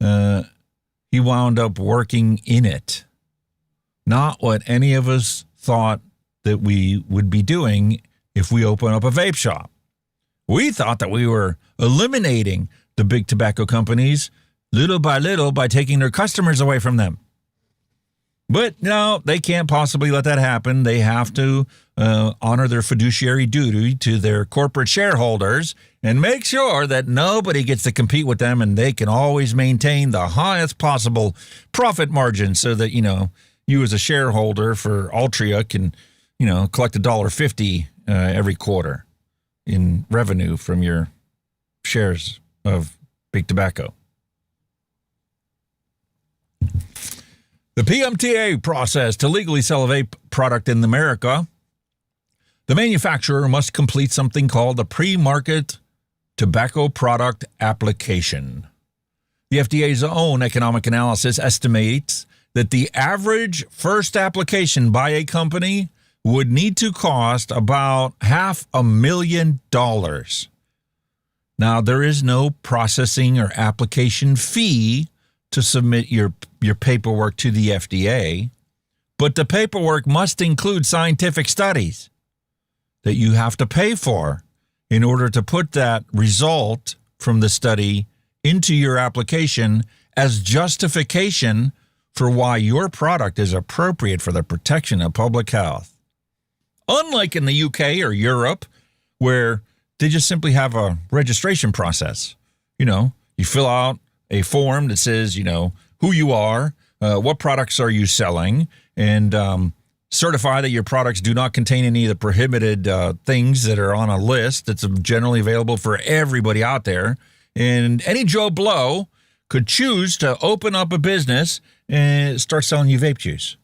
he wound up working in it. Not what any of us thought that we would be doing if we open up a vape shop. We thought that we were eliminating the big tobacco companies little by little by taking their customers away from them. But no, they can't possibly let that happen. They have to honor their fiduciary duty to their corporate shareholders and make sure that nobody gets to compete with them, and they can always maintain the highest possible profit margin so that, you as a shareholder for Altria can, collect $1.50 every quarter in revenue from your shares of big tobacco. The PMTA process to legally sell a vape product in America, the manufacturer must complete something called the pre-market tobacco product application. The FDA's own economic analysis estimates that the average first application by a company would need to cost about $500,000. Now, there is no processing or application fee to submit your paperwork to the FDA, but the paperwork must include scientific studies that you have to pay for in order to put that result from the study into your application as justification for why your product is appropriate for the protection of public health. Unlike in the UK or Europe, where they just simply have a registration process. You fill out a form that says, who you are, what products are you selling, and certify that your products do not contain any of the prohibited things that are on a list that's generally available for everybody out there. And any Joe Blow could choose to open up a business and start selling you vape juice.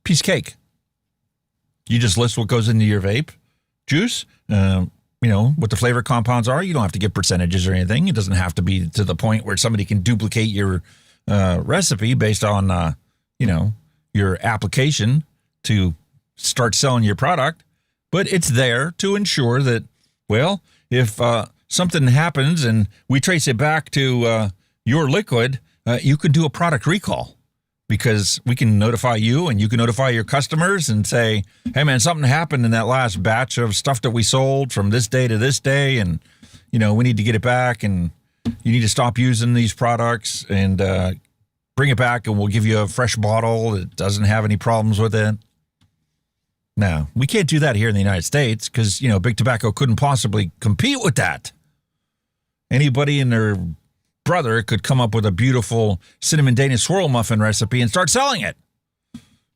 Piece of cake. You just list what goes into your vape juice, what the flavor compounds are. You don't have to give percentages or anything. It doesn't have to be to the point where somebody can duplicate your recipe based on, your application to start selling your product. But it's there to ensure that, if something happens and we trace it back to your liquid, you could do a product recall. Because we can notify you and you can notify your customers and say, hey, man, something happened in that last batch of stuff that we sold from this day to this day. And, we need to get it back and you need to stop using these products and bring it back and we'll give you a fresh bottle that doesn't have any problems with it. No, we can't do that here in the United States because, big tobacco couldn't possibly compete with that. Anybody in their brother could come up with a beautiful cinnamon Danish swirl muffin recipe and start selling it.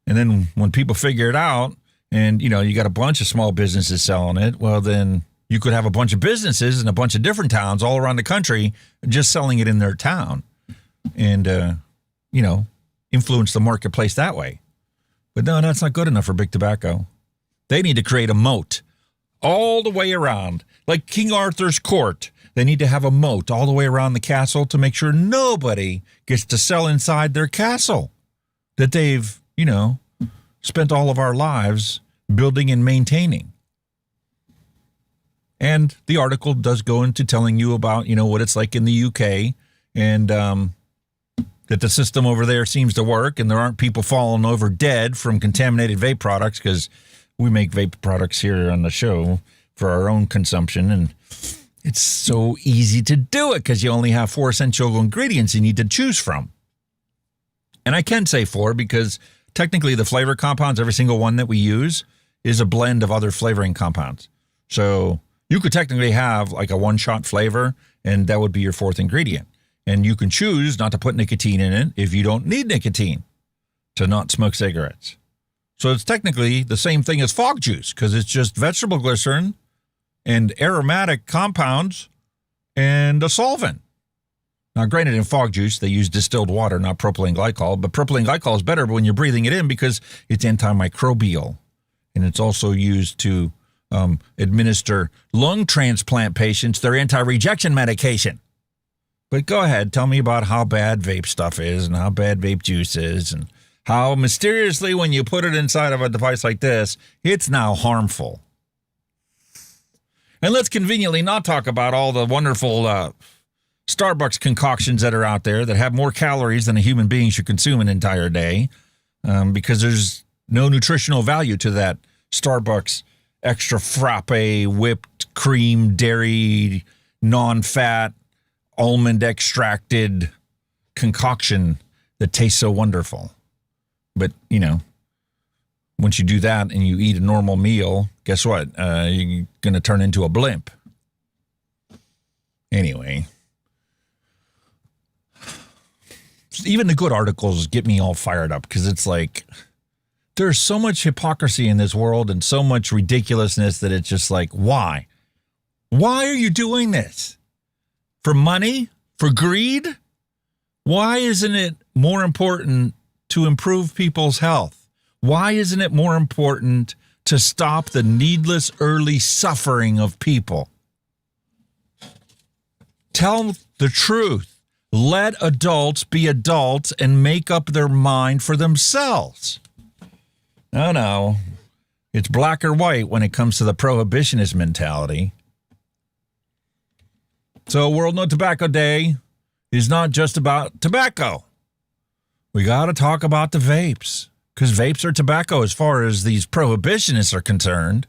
And then when people figure it out and, you got a bunch of small businesses selling it, well, then you could have a bunch of businesses in a bunch of different towns all around the country just selling it in their town and, influence the marketplace that way. But no, that's not good enough for big tobacco. They need to create a moat all the way around, like King Arthur's court. They need to have a moat all the way around the castle to make sure nobody gets to sell inside their castle that they've, spent all of our lives building and maintaining. And the article does go into telling you about, what it's like in the UK and that the system over there seems to work and there aren't people falling over dead from contaminated vape products because we make vape products here on the show for our own consumption. And it's so easy to do it because you only have 4 essential ingredients you need to choose from. And I can say 4 because technically the flavor compounds, every single one that we use, is a blend of other flavoring compounds. So you could technically have like a one-shot flavor, and that would be your 4th ingredient. And you can choose not to put nicotine in it if you don't need nicotine to not smoke cigarettes. So it's technically the same thing as fog juice because it's just vegetable glycerin and aromatic compounds and a solvent. Now, granted, in fog juice, they use distilled water, not propylene glycol, but propylene glycol is better when you're breathing it in because it's antimicrobial. And it's also used to administer lung transplant patients their anti-rejection medication. But go ahead, tell me about how bad vape stuff is and how bad vape juice is and how mysteriously when you put it inside of a device like this, it's now harmful. And let's conveniently not talk about all the wonderful Starbucks concoctions that are out there that have more calories than a human being should consume an entire day, because there's no nutritional value to that Starbucks extra frappe, whipped cream, dairy, non-fat, almond extracted concoction that tastes so wonderful. But, you know, once you do that and you eat a normal meal, guess what? You're going to turn into a blimp. Anyway. Even the good articles get me all fired up because it's like there's so much hypocrisy in this world and so much ridiculousness that it's just like, why? Why are you doing this? For money? For greed? Why isn't it more important to improve people's health? Why isn't it more important to stop the needless early suffering of people? Tell the truth. Let adults be adults and make up their mind for themselves. No. It's black or white when it comes to the prohibitionist mentality. So World No Tobacco Day is not just about tobacco. We got to talk about the vapes, because vapes are tobacco as far as these prohibitionists are concerned.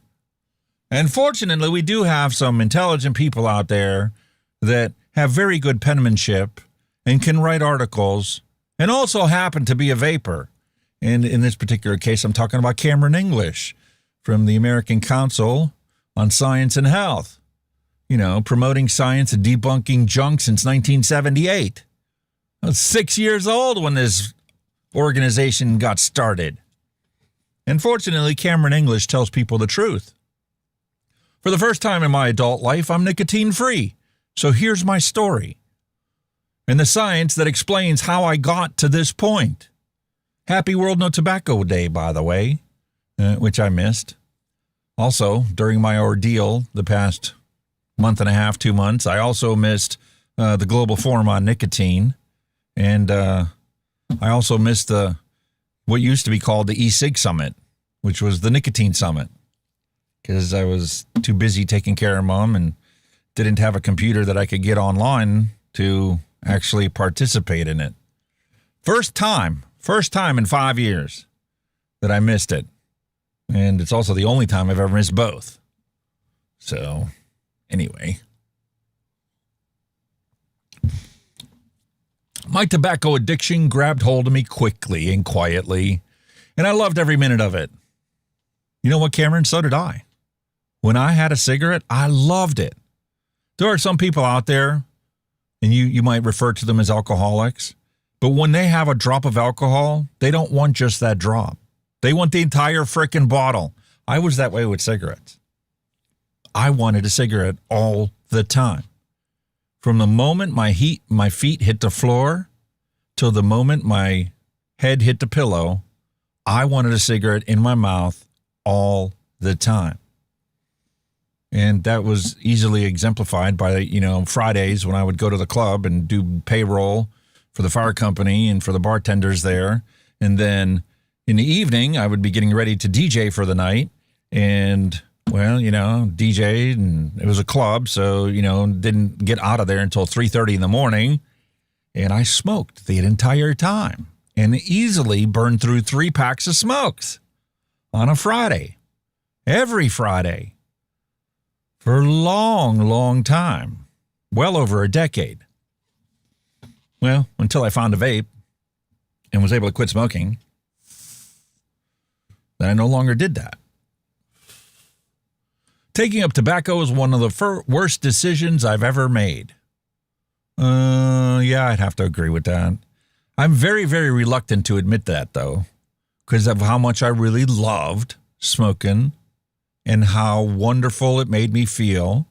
And fortunately, we do have some intelligent people out there that have very good penmanship and can write articles and also happen to be a vapor. And in this particular case, I'm talking about Cameron English from the American Council on Science and Health. You know, promoting science and debunking junk since 1978. I was 6 years old when this organization got started. And fortunately, Cameron English tells people the truth. For the first time in my adult life, I'm nicotine-free. So here's my story and the science that explains how I got to this point. Happy World No Tobacco Day, by the way, which I missed. Also, during my ordeal the past month and a half, 2 months, I also missed the Global Forum on Nicotine. And I also missed what used to be called the e-cig summit, which was the nicotine summit, because I was too busy taking care of Mom and didn't have a computer that I could get online to actually participate in it. First time in 5 years that I missed it. And it's also the only time I've ever missed both. So, anyway. My tobacco addiction grabbed hold of me quickly and quietly, and I loved every minute of it. You know what, Cameron? So did I. When I had a cigarette, I loved it. There are some people out there, and you might refer to them as alcoholics, but when they have a drop of alcohol, they don't want just that drop. They want the entire frickin' bottle. I was that way with cigarettes. I wanted a cigarette all the time. From the moment my feet hit the floor till the moment my head hit the pillow, I wanted a cigarette in my mouth all the time. And that was easily exemplified by, Fridays when I would go to the club and do payroll for the fire company and for the bartenders there. And then in the evening, I would be getting ready to DJ for the night. And, DJ'd, and it was a club, so, didn't get out of there until 3:30 in the morning. And I smoked the entire time and easily burned through 3 packs of smokes on a Friday, every Friday. For a long, long time, well over a decade. Well, until I found a vape and was able to quit smoking, then I no longer did that. Taking up tobacco is one of the worst decisions I've ever made. Yeah, I'd have to agree with that. I'm very, very reluctant to admit that, though, because of how much I really loved smoking and how wonderful it made me feel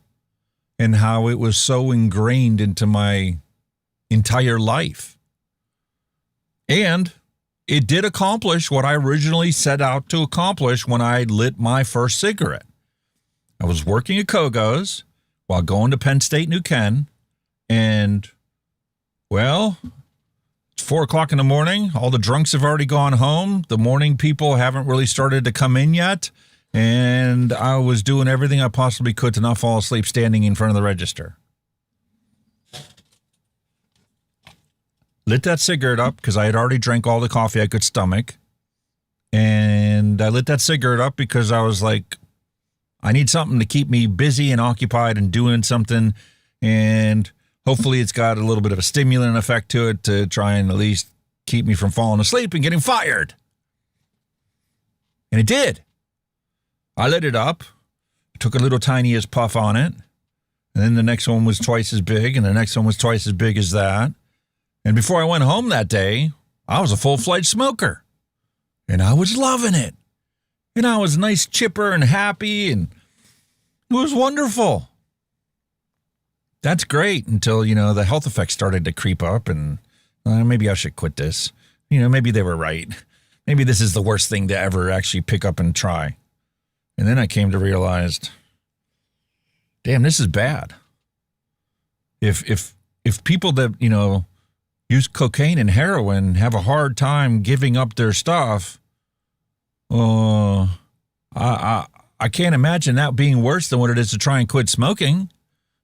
and how it was so ingrained into my entire life. And it did accomplish what I originally set out to accomplish when I lit my first cigarette. I was working at Kogo's while going to Penn State New Ken, and, well, it's 4 o'clock in the morning. All the drunks have already gone home. The morning people haven't really started to come in yet, and I was doing everything I possibly could to not fall asleep standing in front of the register. Lit that cigarette up because I had already drank all the coffee I could stomach, and I lit that cigarette up because I was like, I need something to keep me busy and occupied and doing something, and hopefully it's got a little bit of a stimulant effect to it to try and at least keep me from falling asleep and getting fired. And it did. I lit it up, took a little tiniest puff on it, and then the next one was twice as big, and the next one was twice as big as that. And before I went home that day, I was a full-fledged smoker, and I was loving it. And I was nice, chipper, and happy, and it was wonderful. That's great until, the health effects started to creep up, and maybe I should quit this. Maybe they were right. Maybe this is the worst thing to ever actually pick up and try. And then I came to realize, damn, this is bad. If people that, use cocaine and heroin have a hard time giving up their stuff, I can't imagine that being worse than what it is to try and quit smoking.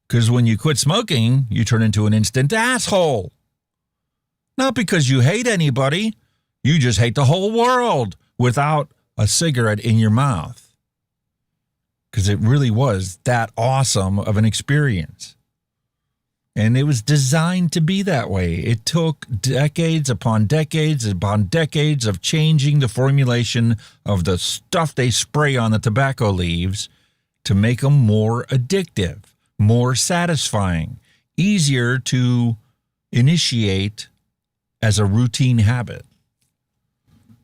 Because when you quit smoking, you turn into an instant asshole. Not because you hate anybody, you just hate the whole world without a cigarette in your mouth. Because it really was that awesome of an experience. And it was designed to be that way. It took decades upon decades upon decades of changing the formulation of the stuff they spray on the tobacco leaves to make them more addictive, more satisfying, easier to initiate as a routine habit.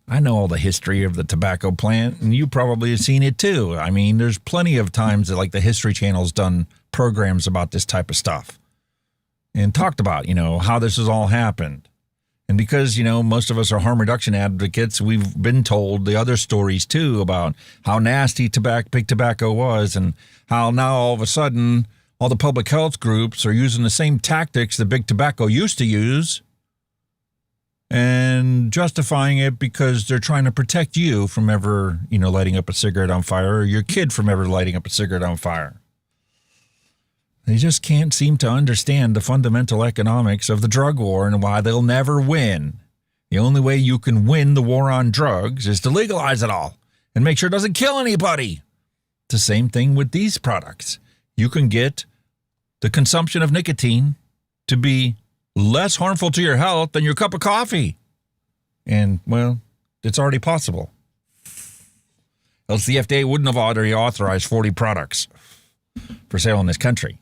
I know all the history of the tobacco plant, and you probably have seen it too. I mean, there's plenty of times that, like, the History Channel's done programs about this type of stuff and talked about, how this has all happened. And because, most of us are harm reduction advocates, we've been told the other stories too about how nasty big tobacco was, and how now all of a sudden all the public health groups are using the same tactics that big tobacco used to use and justifying it because they're trying to protect you from ever, lighting up a cigarette on fire, or your kid from ever lighting up a cigarette on fire. They just can't seem to understand the fundamental economics of the drug war and why they'll never win. The only way you can win the war on drugs is to legalize it all and make sure it doesn't kill anybody. It's the same thing with these products. You can get the consumption of nicotine to be less harmful to your health than your cup of coffee. And, well, it's already possible. Else the FDA wouldn't have already authorized 40 products for sale in this country.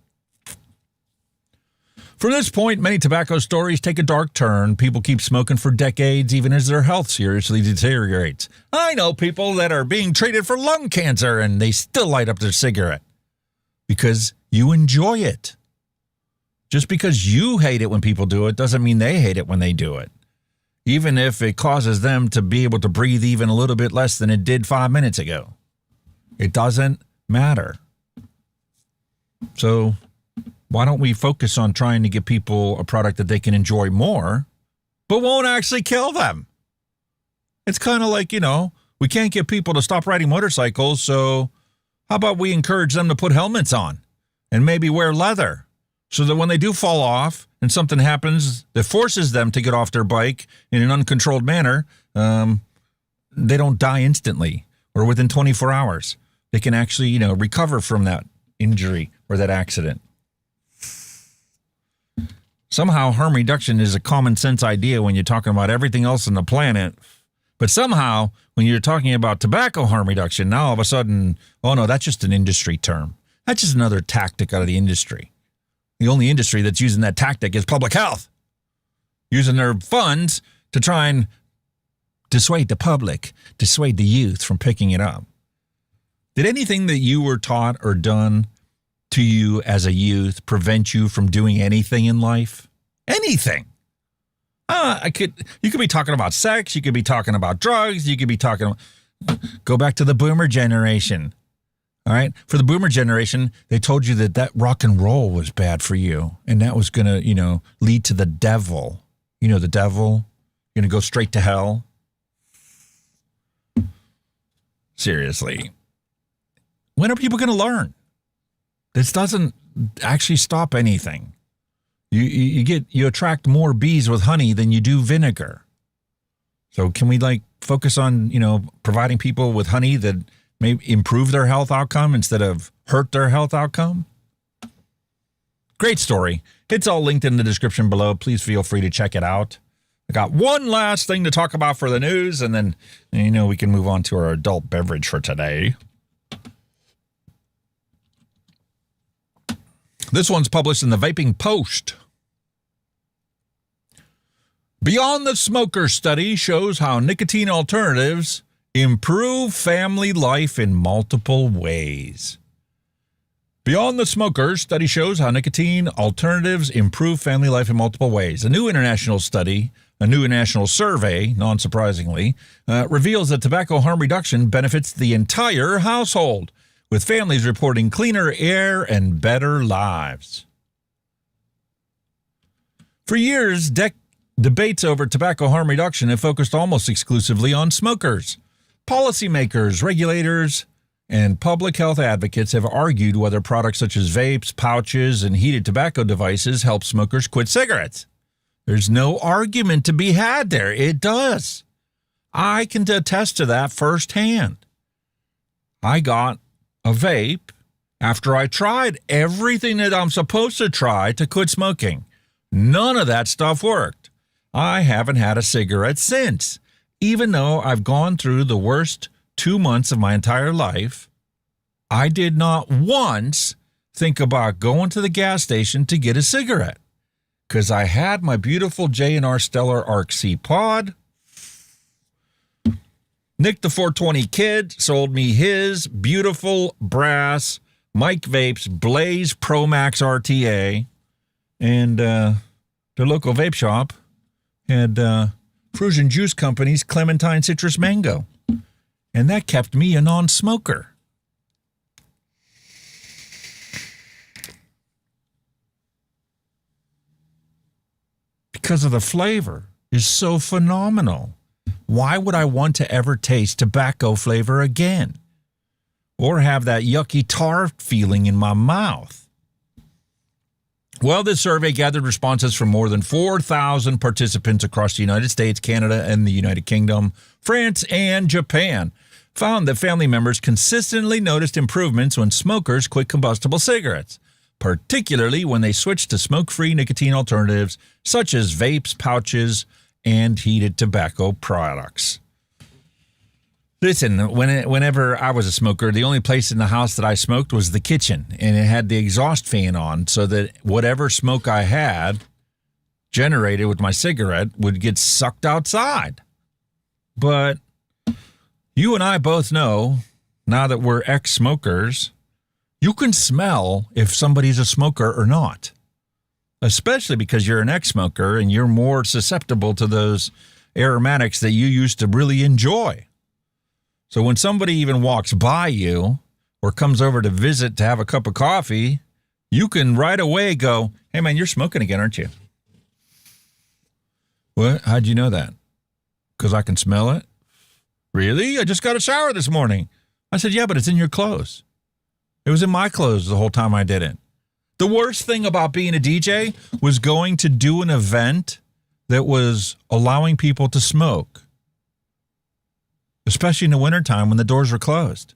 From this point, many tobacco stories take a dark turn. People keep smoking for decades, even as their health seriously deteriorates. I know people that are being treated for lung cancer, and they still light up their cigarette because you enjoy it. Just because you hate it when people do it doesn't mean they hate it when they do it. Even if it causes them to be able to breathe even a little bit less than it did 5 minutes ago. It doesn't matter. So why don't we focus on trying to give people a product that they can enjoy more, but won't actually kill them? It's kind of like, we can't get people to stop riding motorcycles, so how about we encourage them to put helmets on and maybe wear leather so that when they do fall off and something happens that forces them to get off their bike in an uncontrolled manner, they don't die instantly or within 24 hours. They can actually, recover from that injury or that accident. Somehow harm reduction is a common sense idea when you're talking about everything else on the planet. But somehow when you're talking about tobacco harm reduction, now all of a sudden, oh no, that's just an industry term. That's just another tactic out of the industry. The only industry that's using that tactic is public health, using their funds to try and dissuade the public, dissuade the youth from picking it up. Did anything that you were taught or done to you as a youth prevent you from doing anything in life? Anything? You could be talking about sex. You could be talking about drugs. You could be talking. Go back to the boomer generation. All right. For the boomer generation, they told you that rock and roll was bad for you. And that was going to, lead to the devil. The devil, going to go straight to hell. Seriously. When are people going to learn? This doesn't actually stop anything. You attract more bees with honey than you do vinegar. So can we focus on, providing people with honey that may improve their health outcome instead of hurt their health outcome? Great story. It's all linked in the description below. Please feel free to check it out. I got one last thing to talk about for the news, and then, we can move on to our adult beverage for today. This one's published in the Vaping Post. Beyond the Smoker study shows how nicotine alternatives improve family life in multiple ways. Beyond the Smoker study shows how nicotine alternatives improve family life in multiple ways. A new international survey, non-surprisingly, reveals that tobacco harm reduction benefits the entire household, with families reporting cleaner air and better lives. For years, debates over tobacco harm reduction have focused almost exclusively on smokers. Policymakers, regulators, and public health advocates have argued whether products such as vapes, pouches, and heated tobacco devices help smokers quit cigarettes. There's no argument to be had there. It does. I can attest to that firsthand. I got a vape after I tried everything that I'm supposed to try to quit smoking. None of that stuff worked. I haven't had a cigarette since. Even though I've gone through the worst 2 months of my entire life, I did not once think about going to the gas station to get a cigarette, because I had my beautiful J&R Stellar Arc C pod. Nick the 420 Kid sold me his beautiful brass Mike Vapes Blaze Pro Max RTA, and their local vape shop had Frusion Juice Company's Clementine Citrus Mango, and that kept me a non-smoker. Because of the flavor is so phenomenal. Why would I want to ever taste tobacco flavor again? Or have that yucky tar feeling in my mouth? Well, this survey gathered responses from more than 4,000 participants across the United States, Canada, and the United Kingdom, France, and Japan. Found that family members consistently noticed improvements when smokers quit combustible cigarettes, particularly when they switched to smoke-free nicotine alternatives such as vapes, pouches, and heated tobacco products. Listen, whenever I was a smoker, the only place in the house that I smoked was the kitchen, and it had the exhaust fan on so that whatever smoke I had generated with my cigarette would get sucked outside. But you and I both know, now that we're ex-smokers, you can smell if somebody's a smoker or not, especially because you're an ex-smoker and you're more susceptible to those aromatics that you used to really enjoy. So when somebody even walks by you or comes over to visit to have a cup of coffee, you can right away go, "Hey man, you're smoking again, aren't you?" "What? How'd you know that?" "Because I can smell it." "Really? I just got a shower this morning." I said, "Yeah, but it's in your clothes." It was in my clothes the whole time I did it. The worst thing about being a DJ was going to do an event that was allowing people to smoke, especially in the wintertime when the doors were closed.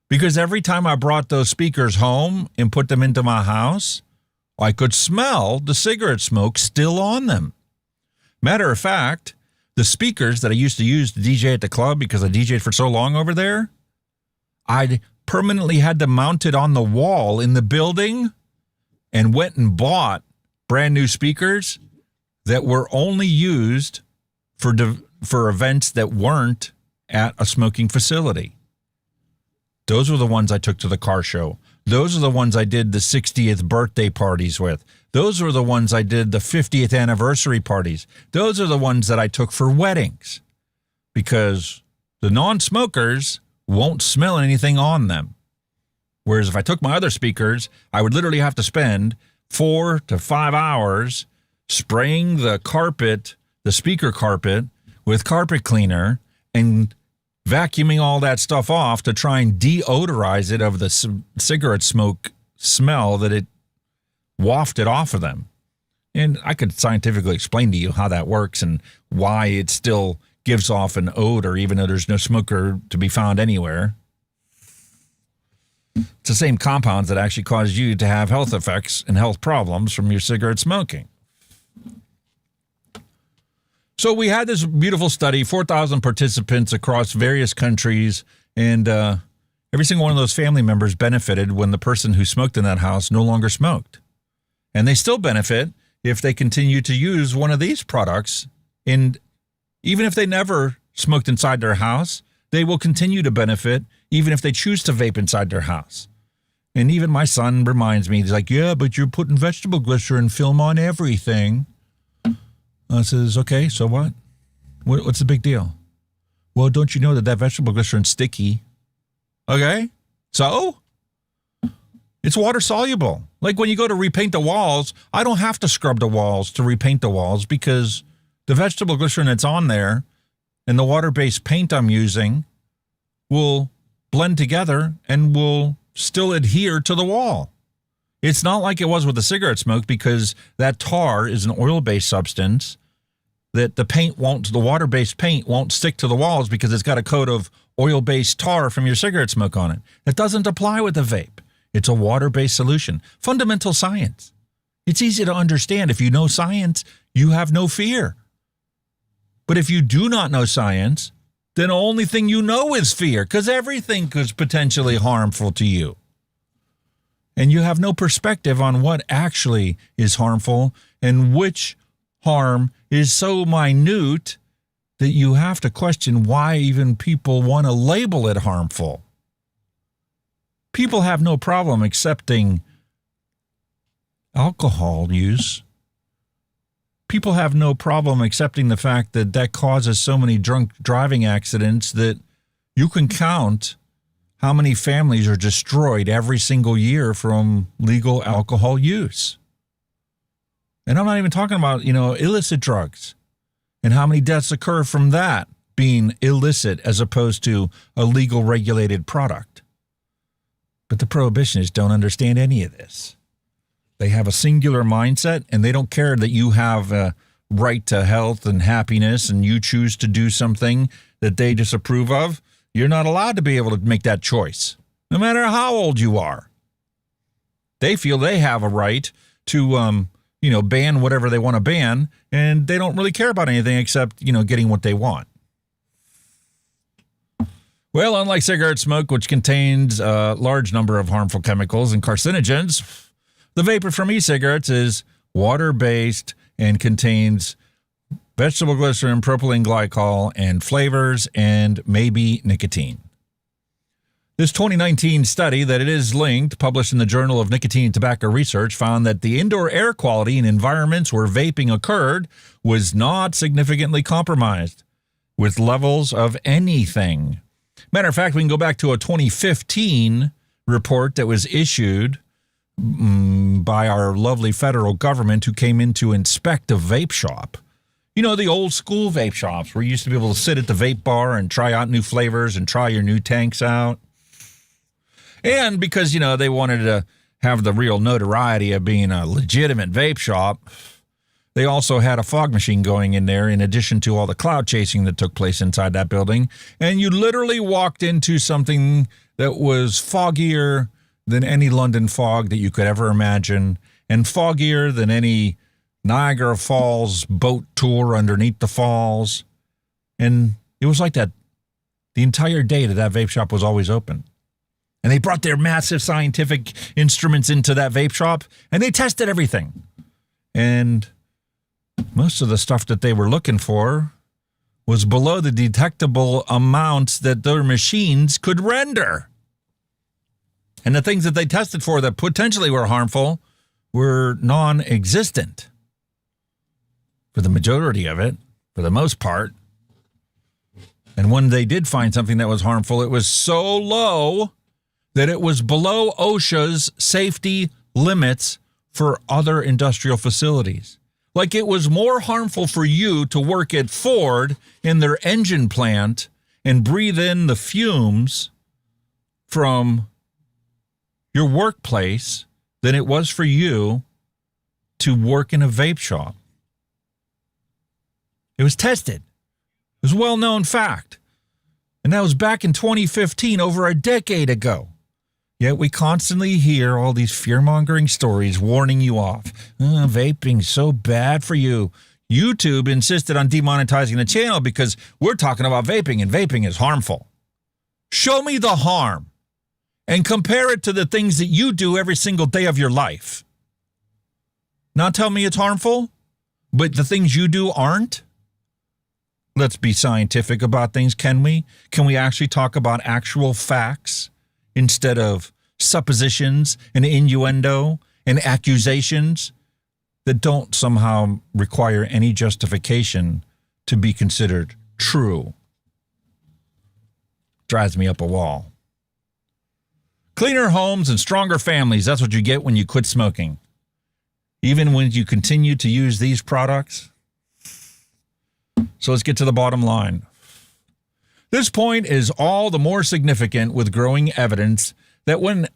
Because every time I brought those speakers home and put them into my house, I could smell the cigarette smoke still on them. Matter of fact, the speakers that I used to use to DJ at the club, because I DJed for so long over there, I permanently had them mounted on the wall in the building and went and bought brand new speakers that were only used for events that weren't at a smoking facility. Those were the ones I took to the car show. Those are the ones I did the 60th birthday parties with. Those were the ones I did the 50th anniversary parties. Those are the ones that I took for weddings, because the non-smokers won't smell anything on them. Whereas if I took my other speakers, I would literally have to spend 4 to 5 hours spraying the carpet, the speaker carpet, with carpet cleaner and vacuuming all that stuff off to try and deodorize it of the cigarette smoke smell that it wafted off of them. And I could scientifically explain to you how that works and why it still gives off an odor even though there's no smoker to be found anywhere. It's the same compounds that actually cause you to have health effects and health problems from your cigarette smoking. So we had this beautiful study, 4,000 participants across various countries, and every single one of those family members benefited when the person who smoked in that house no longer smoked. And they still benefit if they continue to use one of these products. And even if they never smoked inside their house, they will continue to benefit even if they choose to vape inside their house. And even my son reminds me, he's like, yeah, but you're putting vegetable glycerin film on everything. I says, okay, so what? What's the big deal? Well, don't you know that vegetable glycerin's sticky? Okay, so? It's water soluble. Like when you go to repaint the walls, I don't have to scrub the walls to repaint the walls because the vegetable glycerin that's on there and the water-based paint I'm using will blend together and will still adhere to the wall. It's not like it was with the cigarette smoke because that tar is an oil-based substance that the water-based paint won't stick to the walls because it's got a coat of oil-based tar from your cigarette smoke on it. That doesn't apply with the vape. It's a water-based solution. Fundamental science. It's easy to understand. If you know science, you have no fear. But if you do not know science, then the only thing you know is fear because everything is potentially harmful to you. And you have no perspective on what actually is harmful and which harm is so minute that you have to question why even people want to label it harmful. People have no problem accepting alcohol use. People have no problem accepting the fact that that causes so many drunk driving accidents that you can count how many families are destroyed every single year from legal alcohol use. And I'm not even talking about, illicit drugs and how many deaths occur from that being illicit as opposed to a legal regulated product. But the prohibitionists don't understand any of this. They have a singular mindset and they don't care that you have a right to health and happiness and you choose to do something that they disapprove of. You're not allowed to be able to make that choice, no matter how old you are. They feel they have a right to, ban whatever they want to ban, and they don't really care about anything except, getting what they want. Well, unlike cigarette smoke, which contains a large number of harmful chemicals and carcinogens, the vapor from e-cigarettes is water-based and contains vegetable glycerin, propylene glycol, and flavors, and maybe nicotine. This 2019 study that it is linked, published in the Journal of Nicotine and Tobacco Research, found that the indoor air quality in environments where vaping occurred was not significantly compromised with levels of anything. Matter of fact, we can go back to a 2015 report that was issued by our lovely federal government who came in to inspect a vape shop. The old school vape shops where you used to be able to sit at the vape bar and try out new flavors and try your new tanks out. And because, they wanted to have the real notoriety of being a legitimate vape shop, they also had a fog machine going in there in addition to all the cloud chasing that took place inside that building. And you literally walked into something that was foggier than any London fog that you could ever imagine and foggier than any Niagara Falls boat tour underneath the falls. And it was like that the entire day that vape shop was always open. And they brought their massive scientific instruments into that vape shop and they tested everything. And most of the stuff that they were looking for was below the detectable amounts that their machines could render. And the things that they tested for that potentially were harmful were non-existent. For the majority of it, for the most part. And when they did find something that was harmful, it was so low that it was below OSHA's safety limits for other industrial facilities. Like it was more harmful for you to work at Ford in their engine plant and breathe in the fumes from your workplace than it was for you to work in a vape shop. It was tested. It was a well-known fact. And that was back in 2015, over a decade ago. Yet we constantly hear all these fear-mongering stories warning you off. Vaping's so bad for you. YouTube insisted on demonetizing the channel because we're talking about vaping, and vaping is harmful. Show me the harm and compare it to the things that you do every single day of your life. Not tell me it's harmful, but the things you do aren't? Let's be scientific about things, can we? Can we actually talk about actual facts instead of suppositions and innuendo and accusations that don't somehow require any justification to be considered true? Drives me up a wall. Cleaner homes and stronger families, that's what you get when you quit smoking. Even when you continue to use these products. So let's get to the bottom line. This point is all the more significant with growing evidence that when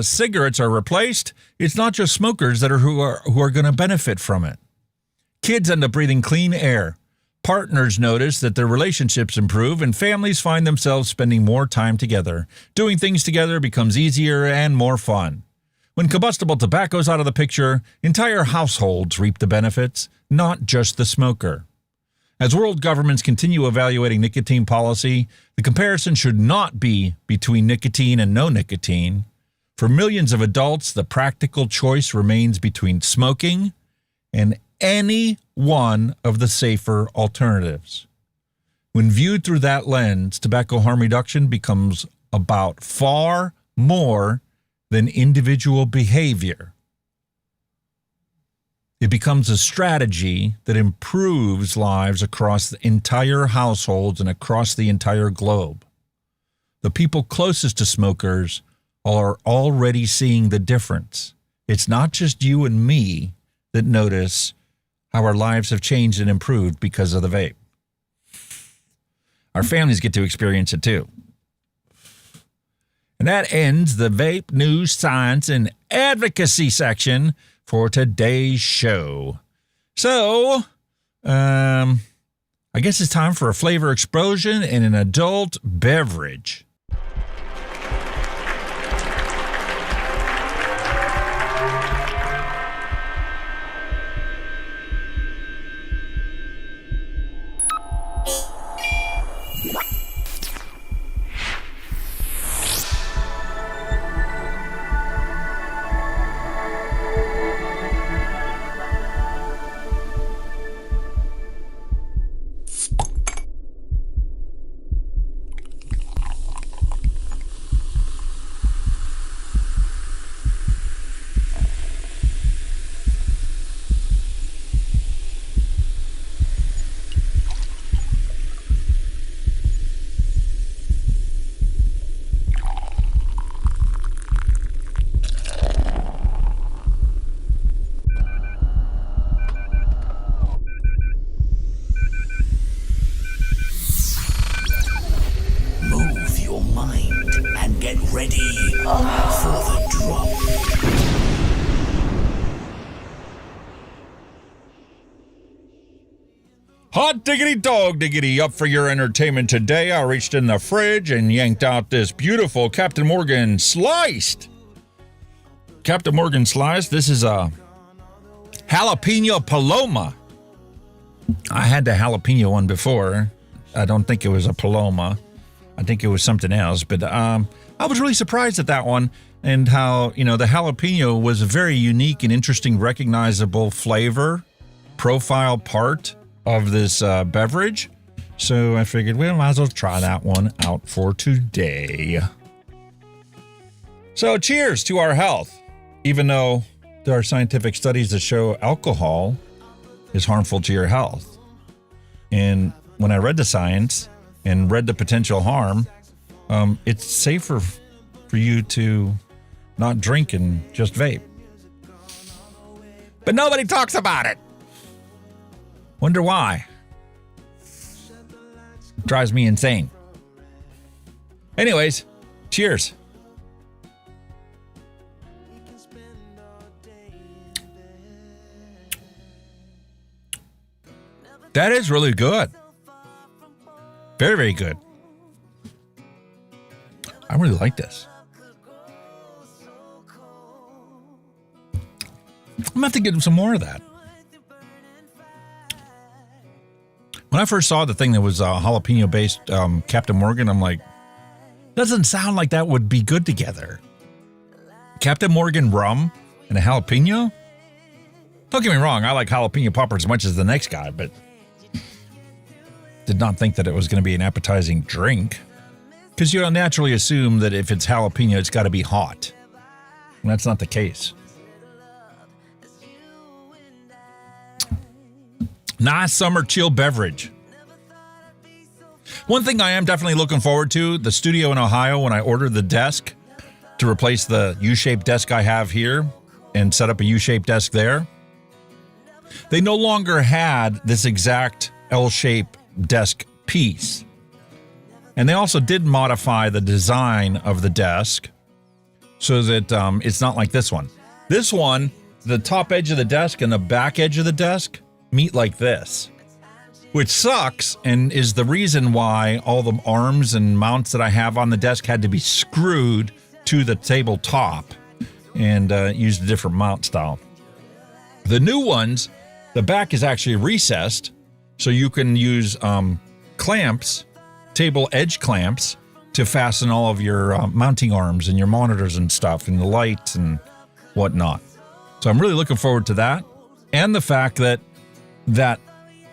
cigarettes are replaced, it's not just smokers that who are going to benefit from it. Kids end up breathing clean air. Partners notice that their relationships improve, and families find themselves spending more time together. Doing things together becomes easier and more fun. When combustible tobacco's out of the picture, entire households reap the benefits, not just the smoker. As world governments continue evaluating nicotine policy, the comparison should not be between nicotine and no nicotine. For millions of adults, the practical choice remains between smoking and any one of the safer alternatives. When viewed through that lens, tobacco harm reduction becomes about far more than individual behavior. It becomes a strategy that improves lives across the entire households and across the entire globe. The people closest to smokers are already seeing the difference. It's not just you and me that notice how our lives have changed and improved because of the vape. Our families get to experience it too. And that ends the vape news, science, and advocacy section for today's show. So, I guess it's time for a flavor explosion and an adult beverage. Hot diggity dog diggity, up for your entertainment today. I reached in the fridge and yanked out this beautiful Captain Morgan Sliced. Captain Morgan Sliced, this is a jalapeno paloma. I had the jalapeno one before. I don't think it was a paloma. I think it was something else. But I was really surprised at that one and how, the jalapeno was a very unique and interesting, recognizable flavor profile part of this beverage. So I figured, well, might as well try that one out for today. So cheers to our health. Even though there are scientific studies that show alcohol is harmful to your health. And when I read the science and read the potential harm, it's safer for you to not drink and just vape. But nobody talks about it. Wonder why. Drives me insane. Anyways, cheers. That is really good. Very, very good. I really like this. I'm going to have to get him some more of that. When I first saw the thing that was jalapeno-based Captain Morgan, I'm like, doesn't sound like that would be good together. Captain Morgan rum and a jalapeno? Don't get me wrong, I like jalapeno poppers as much as the next guy, but did not think that it was going to be an appetizing drink. Because you'll naturally assume that if it's jalapeno, it's got to be hot. And that's not the case. Nice summer chill beverage. One thing I am definitely looking forward to, the studio in Ohio, when I ordered the desk to replace the U-shaped desk I have here and set up a U-shaped desk there, they no longer had this exact L-shaped desk piece. And they also did modify the design of the desk so that it's not like this one. This one, the top edge of the desk and the back edge of the desk meet like this, which sucks and is the reason why all the arms and mounts that I have on the desk had to be screwed to the tabletop and used a different mount style. The new ones, the back is actually recessed, so you can use clamps, table edge clamps, to fasten all of your mounting arms and your monitors and stuff and the lights and whatnot. So I'm really looking forward to that. And the fact that that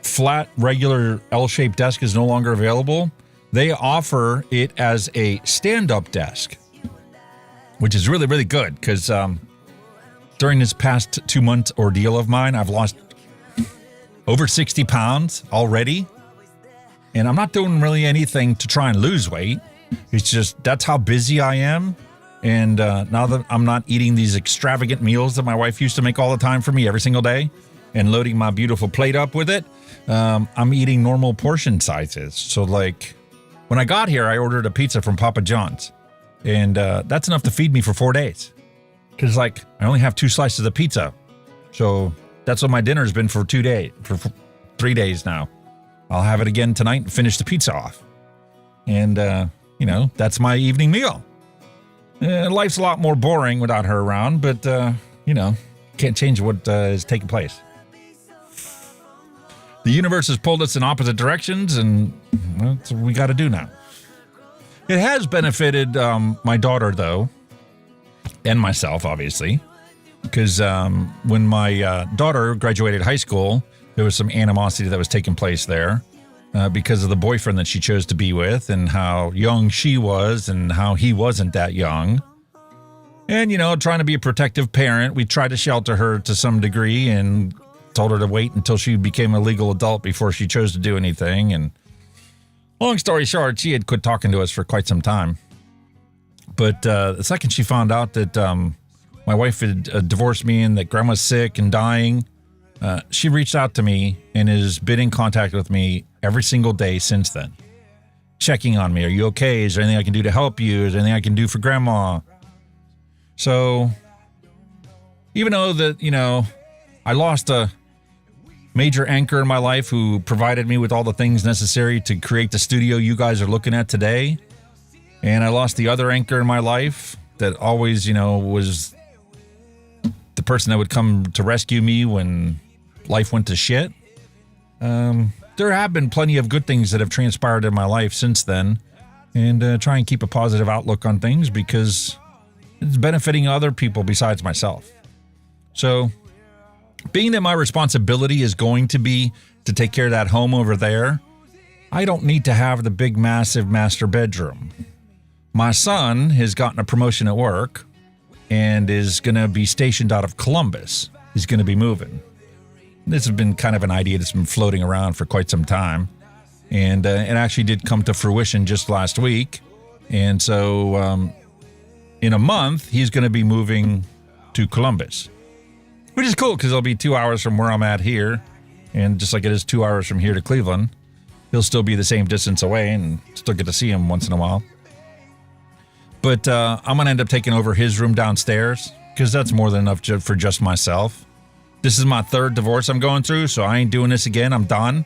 flat, regular L-shaped desk is no longer available. They offer it as a stand-up desk, which is really, really good because during this past 2-month ordeal of mine, I've lost over 60 pounds already. And I'm not doing really anything to try and lose weight. It's just that's how busy I am. And now that I'm not eating these extravagant meals that my wife used to make all the time for me every single day and loading my beautiful plate up with it, I'm eating normal portion sizes. So like when I got here, I ordered a pizza from Papa John's. And that's enough to feed me for 4 days. Because like I only have 2 slices of pizza. So that's what my dinner's been for 2 days, for 3 days now. I'll have it again tonight and finish the pizza off. And, you know, that's my evening meal. Life's a lot more boring without her around, but, you know, can't change what is taking place. The universe has pulled us in opposite directions, and well, that's what we got to do now. It has benefited my daughter, though, and myself, obviously, because when my daughter graduated high school, there was some animosity that was taking place there because of the boyfriend that she chose to be with and how young she was and how he wasn't that young. And, you know, trying to be a protective parent, we tried to shelter her to some degree and told her to wait until she became a legal adult before she chose to do anything. And long story short, she had quit talking to us for quite some time. But the second she found out that my wife had divorced me and that grandma's sick and dying, she reached out to me and has been in contact with me every single day since then. Checking on me. Are you okay? Is there anything I can do to help you? Is there anything I can do for grandma? So even though that, you know, I lost a major anchor in my life who provided me with all the things necessary to create the studio you guys are looking at today, and I lost the other anchor in my life that always, you know, was the person that would come to rescue me when life went to shit. There have been plenty of good things that have transpired in my life since then, and try and keep a positive outlook on things because it's benefiting other people besides myself. So being that my responsibility is going to be to take care of that home over there, I don't need to have the big, massive master bedroom. My son has gotten a promotion at work and is going to be stationed out of Columbus. He's going to be moving. This has been kind of an idea that's been floating around for quite some time. And it actually did come to fruition just last week. And so in a month, he's going to be moving to Columbus, which is cool because it'll be 2 hours from where I'm at here. And just like it is 2 hours from here to Cleveland, he'll still be the same distance away and still get to see him once in a while. But I'm going to end up taking over his room downstairs because that's more than enough for just myself. This is my third divorce I'm going through, so I ain't doing this again. I'm done.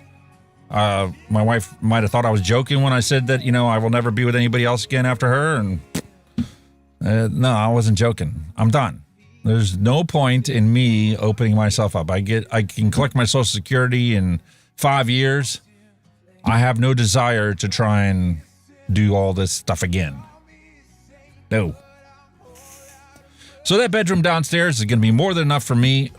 My wife might have thought I was joking when I said that, I will never be with anybody else again after her. And no, I wasn't joking. I'm done. There's no point in me opening myself up. I can collect my Social Security in 5 years. I have no desire to try and do all this stuff again. No. So that bedroom downstairs is going to be more than enough for me.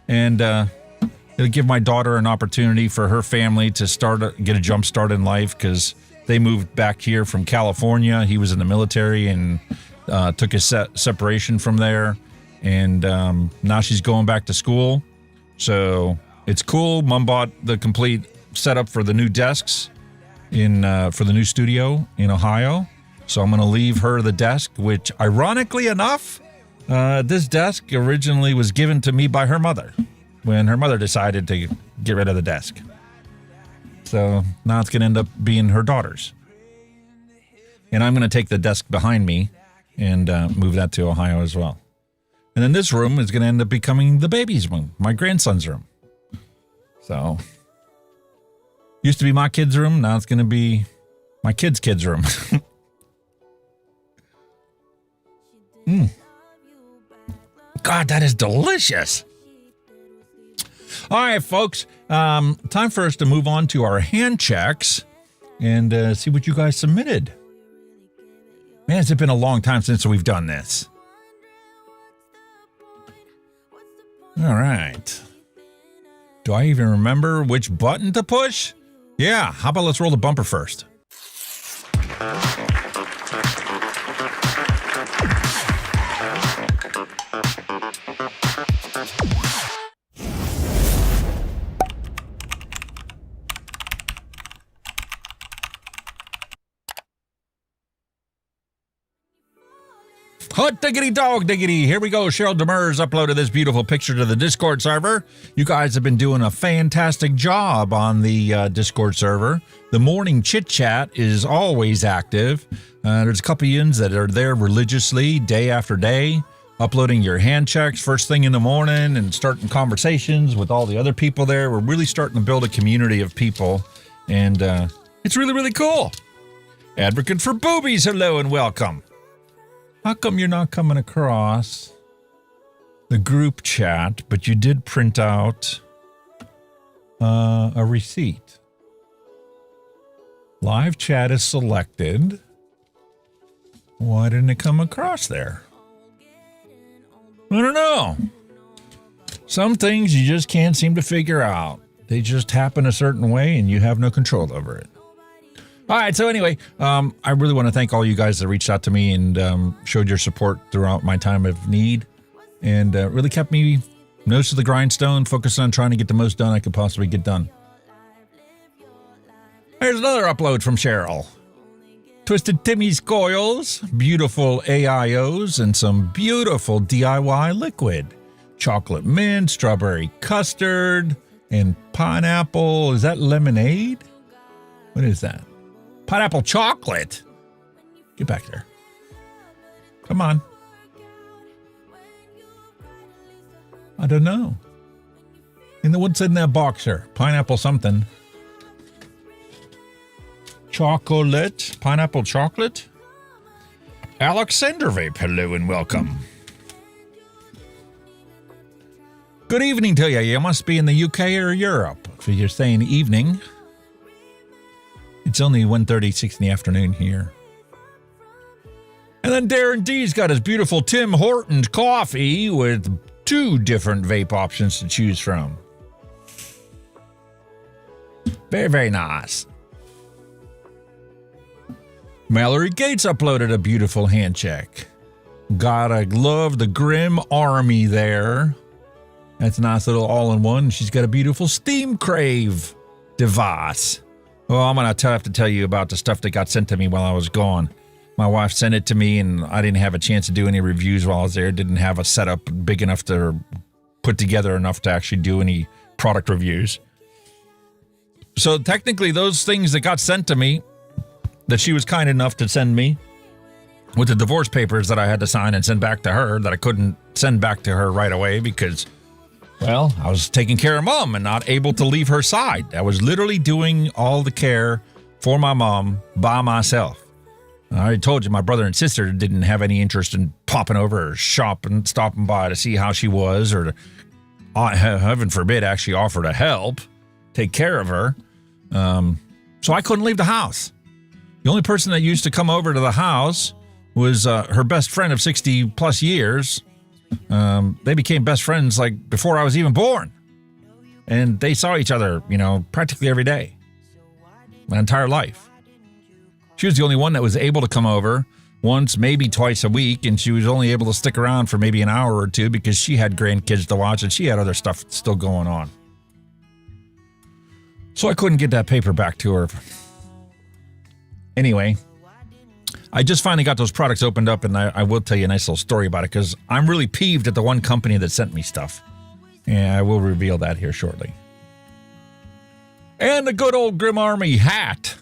And it'll give my daughter an opportunity for her family to get a jump start in life because they moved back here from California. He was in the military and took his separation from there. And now she's going back to school. So it's cool. Mom bought the complete setup for the new desks for the new studio in Ohio. So I'm going to leave her the desk, which ironically enough, this desk originally was given to me by her mother when her mother decided to get rid of the desk. So now it's going to end up being her daughter's. And I'm going to take the desk behind me and move that to Ohio as well. And then this room is going to end up becoming the baby's room, my grandson's room. So, used to be my kid's room. Now it's going to be my kid's room. God, that is delicious. All right, folks. Time for us to move on to our hand checks and see what you guys submitted. Man, it's been a long time since we've done this. All right. Do I even remember which button to push? Yeah, how about let's roll the bumper first? Hot diggity dog diggity. Here we go. Cheryl Demers uploaded this beautiful picture to the Discord server. You guys have been doing a fantastic job on the Discord server. The morning chit chat is always active. There's a couple yins that are there religiously day after day, uploading your hand checks first thing in the morning and starting conversations with all the other people there. We're really starting to build a community of people, and it's really, really cool. Advocate for Boobies, hello and welcome. How come you're not coming across the group chat, but you did print out a receipt? Live chat is selected. Why didn't it come across there? I don't know. Some things you just can't seem to figure out. They just happen a certain way and you have no control over it. All right, so anyway, I really want to thank all you guys that reached out to me and showed your support throughout my time of need and really kept me nose to the grindstone, focused on trying to get the most done I could possibly get done. There's another upload from Cheryl. Twisted Timmy's coils, beautiful AIOs, and some beautiful DIY liquid. Chocolate mint, strawberry custard, and pineapple. Is that lemonade? What is that? Pineapple chocolate. Get back there. Come on. I don't know. And then what's in that box here? Pineapple something. Chocolate. Pineapple chocolate. Alexander Vape, hello and welcome. Good evening to you. You must be in the UK or Europe. If you're saying evening. It's only 1:36 in the afternoon here. And then Darren D's got his beautiful Tim Hortons coffee with 2 different vape options to choose from. Very, very nice. Mallory Gates uploaded a beautiful hand check. Gotta love the Grim Army there. That's a nice little all-in-one. She's got a beautiful Steam Crave device. Well, I'm going to have to tell you about the stuff that got sent to me while I was gone. My wife sent it to me, and I didn't have a chance to do any reviews while I was there. Didn't have a setup big enough to put together enough to actually do any product reviews. So technically, those things that got sent to me, that she was kind enough to send me, with the divorce papers that I had to sign and send back to her, that I couldn't send back to her right away because, well, I was taking care of Mom and not able to leave her side. I was literally doing all the care for my mom by myself. I already told you my brother and sister didn't have any interest in popping over or stopping by to see how she was, or to, heaven forbid, actually offer to help take care of her. So I couldn't leave the house. The only person that used to come over to the house was her best friend of 60 plus years. They became best friends like before I was even born. And they saw each other, practically every day. My entire life. She was the only one that was able to come over once, maybe twice a week, and she was only able to stick around for maybe an hour or two because she had grandkids to watch and she had other stuff still going on. So I couldn't get that paper back to her. Anyway, I just finally got those products opened up, and I will tell you a nice little story about it because I'm really peeved at the one company that sent me stuff. And I will reveal that here shortly. And the good old Grim Army hat.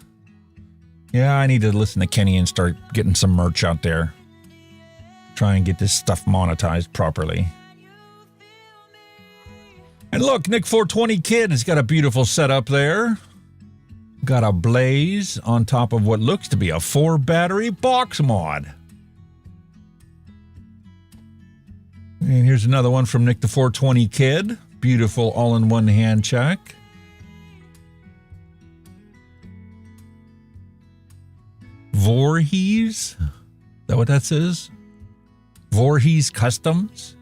Yeah, I need to listen to Kenny and start getting some merch out there. Try and get this stuff monetized properly. And look, Nick 420 Kid has got a beautiful setup there. Got a blaze on top of what looks to be a 4-battery box mod. And here's another one from Nick the 420 Kid. Beautiful all-in-one hand check. Voorhees? Is that what that says? Voorhees Customs.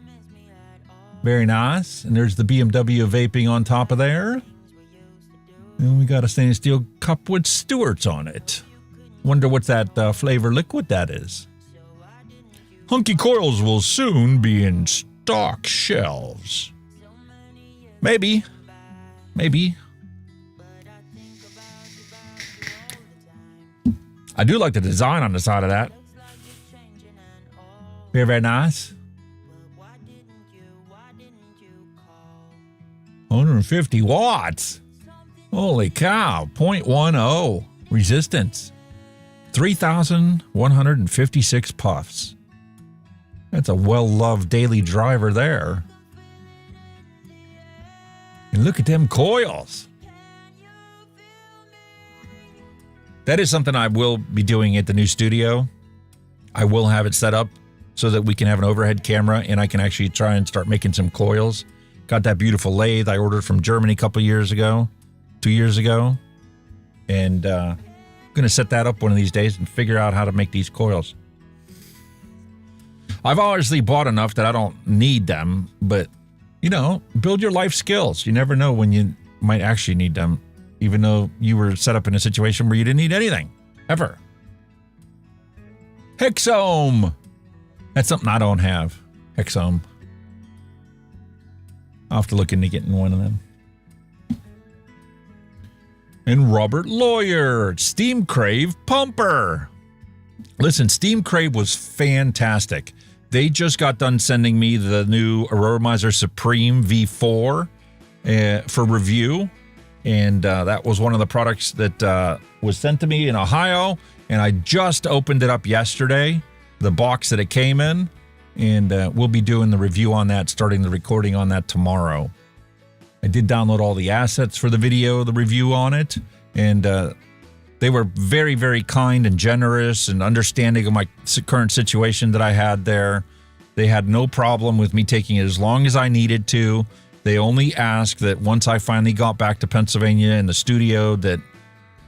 Very nice. And there's the BMW vaping on top of there. And we got a stainless steel cup with Stewart's on it. Wonder what that flavor liquid that is. Hunky coils will soon be in stock shelves. Maybe. I do like the design on the side of that. Very, very nice. 150 watts. Holy cow. 0.10 resistance. 3,156 puffs. That's a well-loved daily driver there. And look at them coils. That is something I will be doing at the new studio. I will have it set up so that we can have an overhead camera and I can actually try and start making some coils. Got that beautiful lathe I ordered from Germany a couple years ago, 2 years ago. And I'm going to set that up one of these days and figure out how to make these coils. I've obviously bought enough that I don't need them, but, build your life skills. You never know when you might actually need them, even though you were set up in a situation where you didn't need anything, ever. Hexome. That's something I don't have. Hexome. I'll have to look into getting one of them. And Robert Lawyer, Steam Crave Pumper. Listen, Steam Crave was fantastic. They just got done sending me the new Aromizer Supreme V4 for review. And that was one of the products that was sent to me in Ohio. And I just opened it up yesterday, the box that it came in. And we'll be doing the review on that, starting the recording on that tomorrow. I did download all the assets for the video, the review on it. And they were very, very kind and generous and understanding of my current situation that I had there. They had no problem with me taking it as long as I needed to. They only asked that once I finally got back to Pennsylvania in the studio that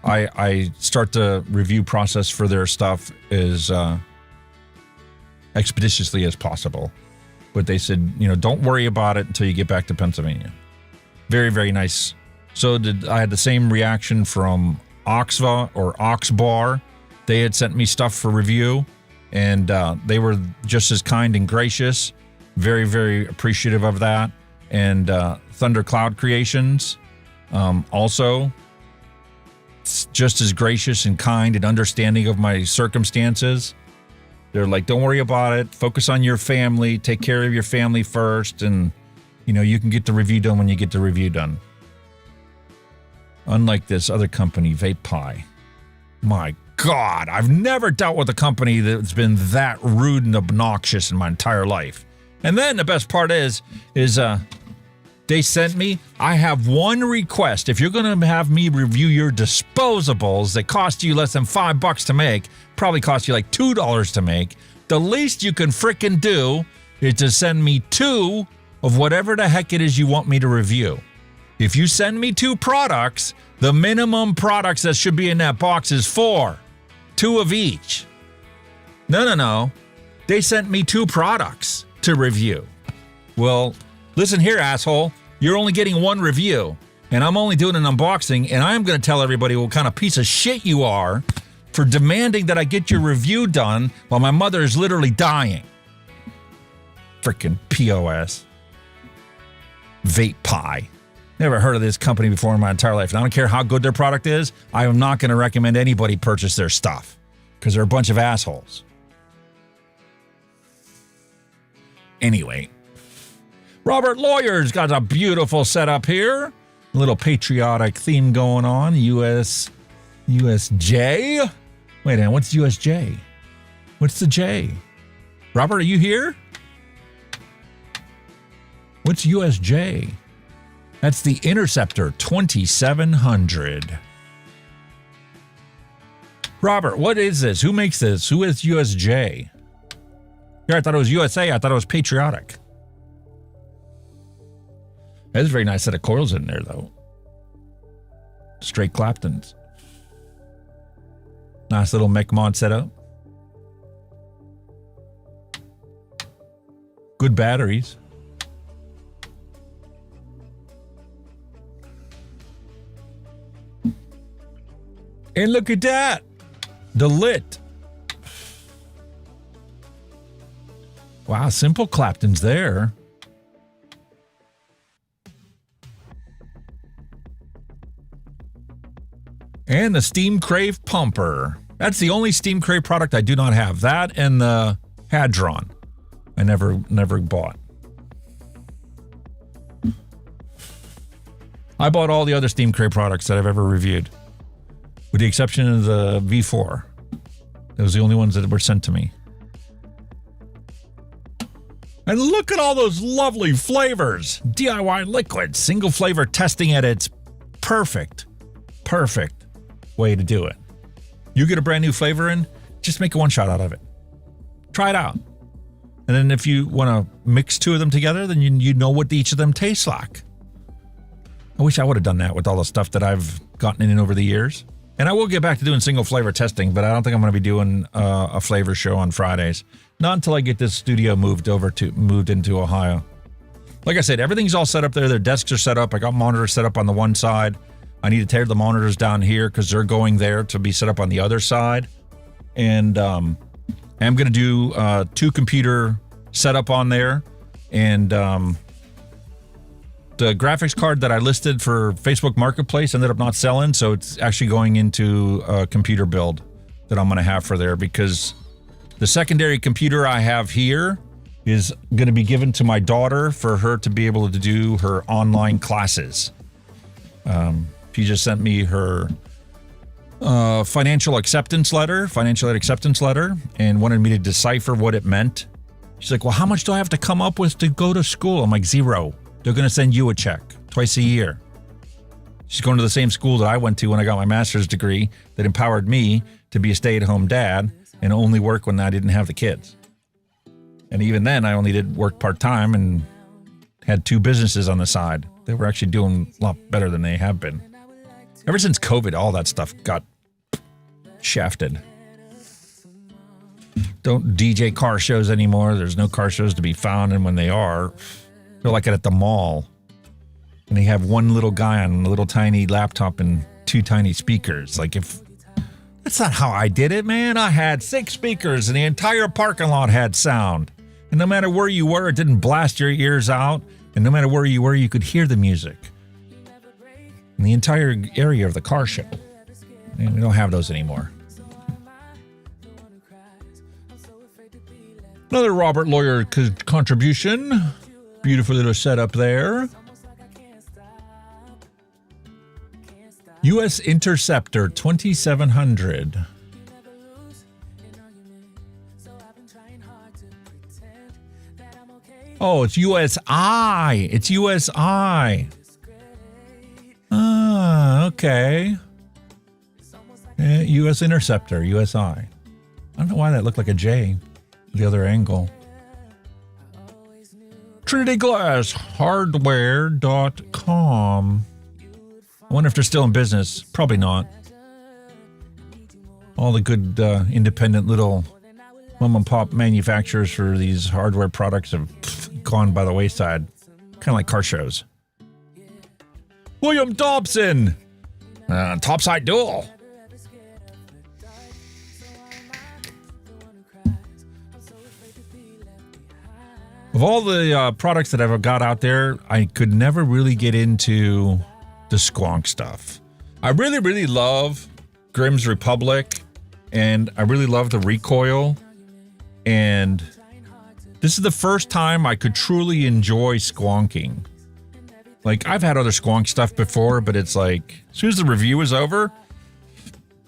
I start the review process for their stuff as expeditiously as possible. But they said, don't worry about it until you get back to Pennsylvania. Very, very nice. So I had the same reaction from Oxva or Oxbar. They had sent me stuff for review, and they were just as kind and gracious. Very, very appreciative of that. And Thundercloud Creations, also just as gracious and kind and understanding of my circumstances. They're like, don't worry about it. Focus on your family. Take care of your family first. And, you can get the review done when you get the review done. Unlike this other company, Vape Pie. My God, I've never dealt with a company that's been that rude and obnoxious in my entire life. And then the best part is they sent me, I have one request. If you're going to have me review your disposables that cost you less than $5 to make, probably cost you like $2 to make, the least you can frickin' do is to send me 2 of whatever the heck it is you want me to review. If you send me 2 products, the minimum products that should be in that box is 4. 2 of each. No. They sent me 2 products to review. Well, listen here, asshole. You're only getting 1 review, and I'm only doing an unboxing, and I'm going to tell everybody what kind of piece of shit you are for demanding that I get your review done while my mother is literally dying. Frickin' POS. Vape Pie. Never heard of this company before in my entire life. And I don't care how good their product is. I am not going to recommend anybody purchase their stuff because they're a bunch of assholes. Anyway, Robert Lawyer's got a beautiful setup here. A little patriotic theme going on. USJ. Wait a minute, what's USJ? What's the J? Robert, are you here? What's USJ? That's the Interceptor 2700. Robert, what is this? Who makes this? Who is USJ? Here, I thought it was USA. I thought it was patriotic. There's a very nice set of coils in there, though. Straight Claptons. Nice little mech mod setup. Good batteries. And look at that. The lit. Wow, simple Claptons there. And the Steam Crave pumper. That's the only Steam Crave product I do not have. That and the Hadron. I never bought. I bought all the other Steam Crave products that I've ever reviewed, with the exception of the V4. Those are the only ones that were sent to me. And look at all those lovely flavors. DIY liquid, single flavor testing at its perfect way to do it. You get a brand new flavor in, just make a one shot out of it. Try it out. And then if you want to mix 2 of them together, then you know what each of them tastes like. I wish I would have done that with all the stuff that I've gotten in over the years. And I will get back to doing single flavor testing, but I don't think I'm going to be doing a flavor show on Fridays. Not until I get this studio moved into Ohio. Like I said, everything's all set up there. Their desks are set up. I got monitors set up on the one side. I need to tear the monitors down here because they're going there to be set up on the other side. And I'm going to do 2 computer setup on there. And the graphics card that I listed for Facebook Marketplace ended up not selling, so it's actually going into a computer build that I'm going to have for there, because the secondary computer I have here is going to be given to my daughter for her to be able to do her online classes. She just sent me her financial aid acceptance letter, and wanted me to decipher what it meant. She's like, well, how much do I have to come up with to go to school? I'm like, 0. They're going to send you a check twice a year. She's going to the same school that I went to when I got my master's degree that empowered me to be a stay-at-home dad and only work when I didn't have the kids. And even then, I only did work part-time and had 2 businesses on the side. They were actually doing a lot better than they have been. Ever since COVID, all that stuff got shafted. Don't DJ car shows anymore. There's no car shows to be found, and when they are, they're like at the mall. And they have one little guy on a little tiny laptop and 2 tiny speakers. Like, if that's not how I did it, man. I had 6 speakers and the entire parking lot had sound. And no matter where you were, it didn't blast your ears out. And no matter where you were, you could hear the music in the entire area of the car show. We don't have those anymore. Another Robert Lawyer contribution. Beautiful little setup there. U.S. Interceptor 2700. Oh, it's USI. It's USI. Ah, okay. U.S. Interceptor, USI. I don't know why that looked like a J. The other angle. Trinity Glass Hardware.com. I wonder if they're still in business. Probably not. All the good independent little mom and pop manufacturers for these hardware products have gone by the wayside. Kind of like car shows. William Dobson. Topside Duel. Of all the products that I've got out there, I could never really get into the squonk stuff. I really, really love Grimm's Republic, and I really love the recoil. And this is the first time I could truly enjoy squonking. Like, I've had other squonk stuff before, but it's like, as soon as the review was over,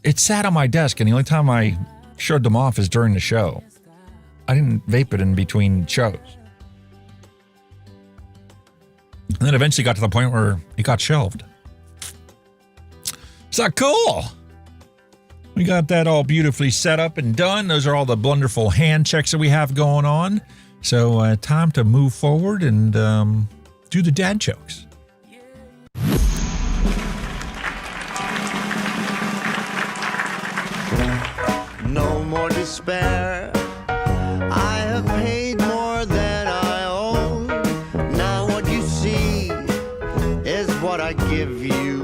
it sat on my desk, and the only time I showed them off is during the show. I didn't vape it in between shows. And then eventually got to the point where it got shelved. Is that cool? We got that all beautifully set up and done. Those are all the wonderful hand checks that we have going on. So time to move forward and do the dad jokes. No more despair. I have paid more than I owe. Now what you see is what I give you.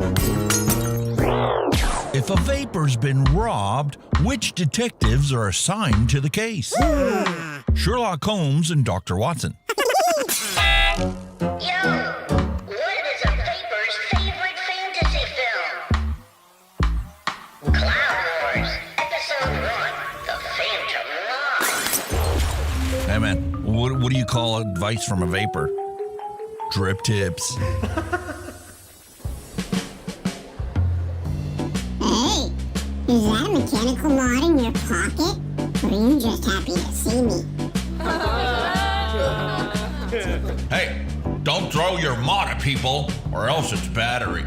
If a vapor's been robbed, which detectives are assigned to the case? Sherlock Holmes and Dr. Watson. Yo, what is a vapor's favorite fantasy film? Cloud Wars, Episode 1, The Phantom Line. Hey man, what do you call advice from a vapor? Drip tips. Hey, is that a mechanical mod in your pocket? Or are you just happy to see me? Hey, don't throw your mod at people, or else it's battery.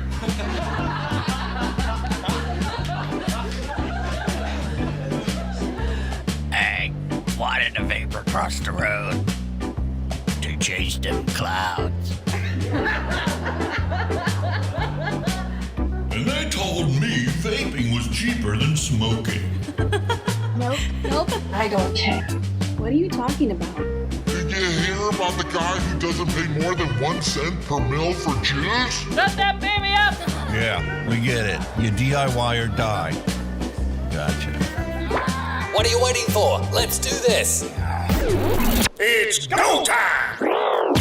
Hey, why did the vapor cross the road? To chase them clouds. And they told me vaping was cheaper than smoking. Nope, I don't care. What are you talking about? Did you hear about the guy who doesn't pay more than 1 cent per mil for juice? Shut that baby up! Yeah, we get it. You DIY or die. Gotcha. What are you waiting for? Let's do this. It's go time!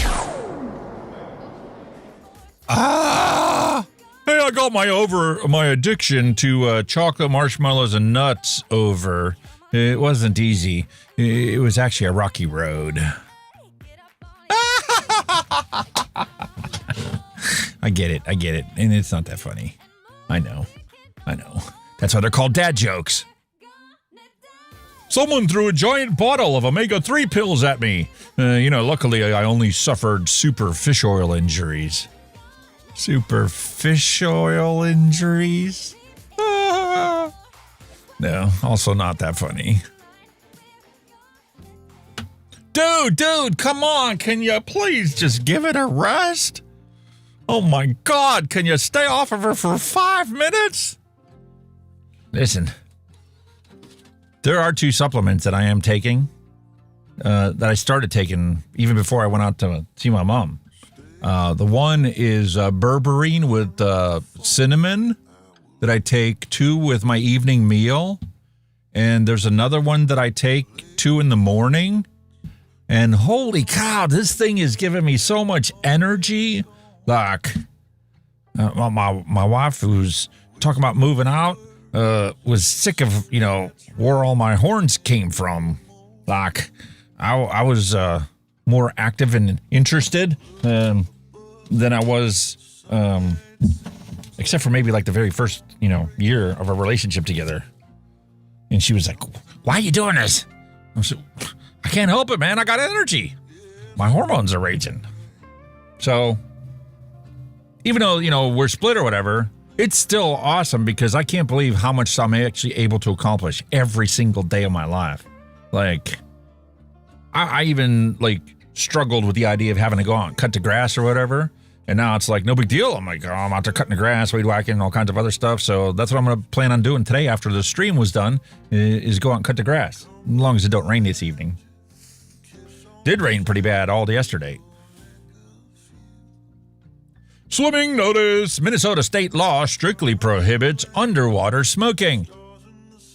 Ah! Hey, I got my addiction to chocolate, marshmallows, and nuts over. It wasn't easy. It was actually a rocky road. I get it. And it's not that funny. I know. That's why they're called dad jokes. Someone threw a giant bottle of omega-3 pills at me. Luckily I only suffered super fish oil injuries. Super fish oil injuries? No, also not that funny. Dude, come on. Can you please just give it a rest? Oh my God, can you stay off of her for 5 minutes? Listen, there are 2 supplements that I am taking, that I started taking even before I went out to see my mom. The one is berberine with cinnamon that I take 2 with my evening meal. And there's another one that I take 2 in the morning. And holy cow, this thing is giving me so much energy. Like, my wife, who's talking about moving out, was sick of, where all my horns came from. Like, I was more active and interested than I was, except for maybe like the very first, year of our relationship together. And she was like, why are you doing this? I said, I can't help it, man. I got energy. My hormones are raging. So even though, we're split or whatever, it's still awesome because I can't believe how much I'm actually able to accomplish every single day of my life. Like, I even, struggled with the idea of having to go out and cut the grass or whatever. And now it's like, no big deal. I'm like, I'm out there cutting the grass, weed whacking, all kinds of other stuff. So that's what I'm going to plan on doing today after the stream was done, is go out and cut the grass. As long as it don't rain this evening. Did rain pretty bad all yesterday. Swimming notice. Minnesota state law strictly prohibits underwater smoking.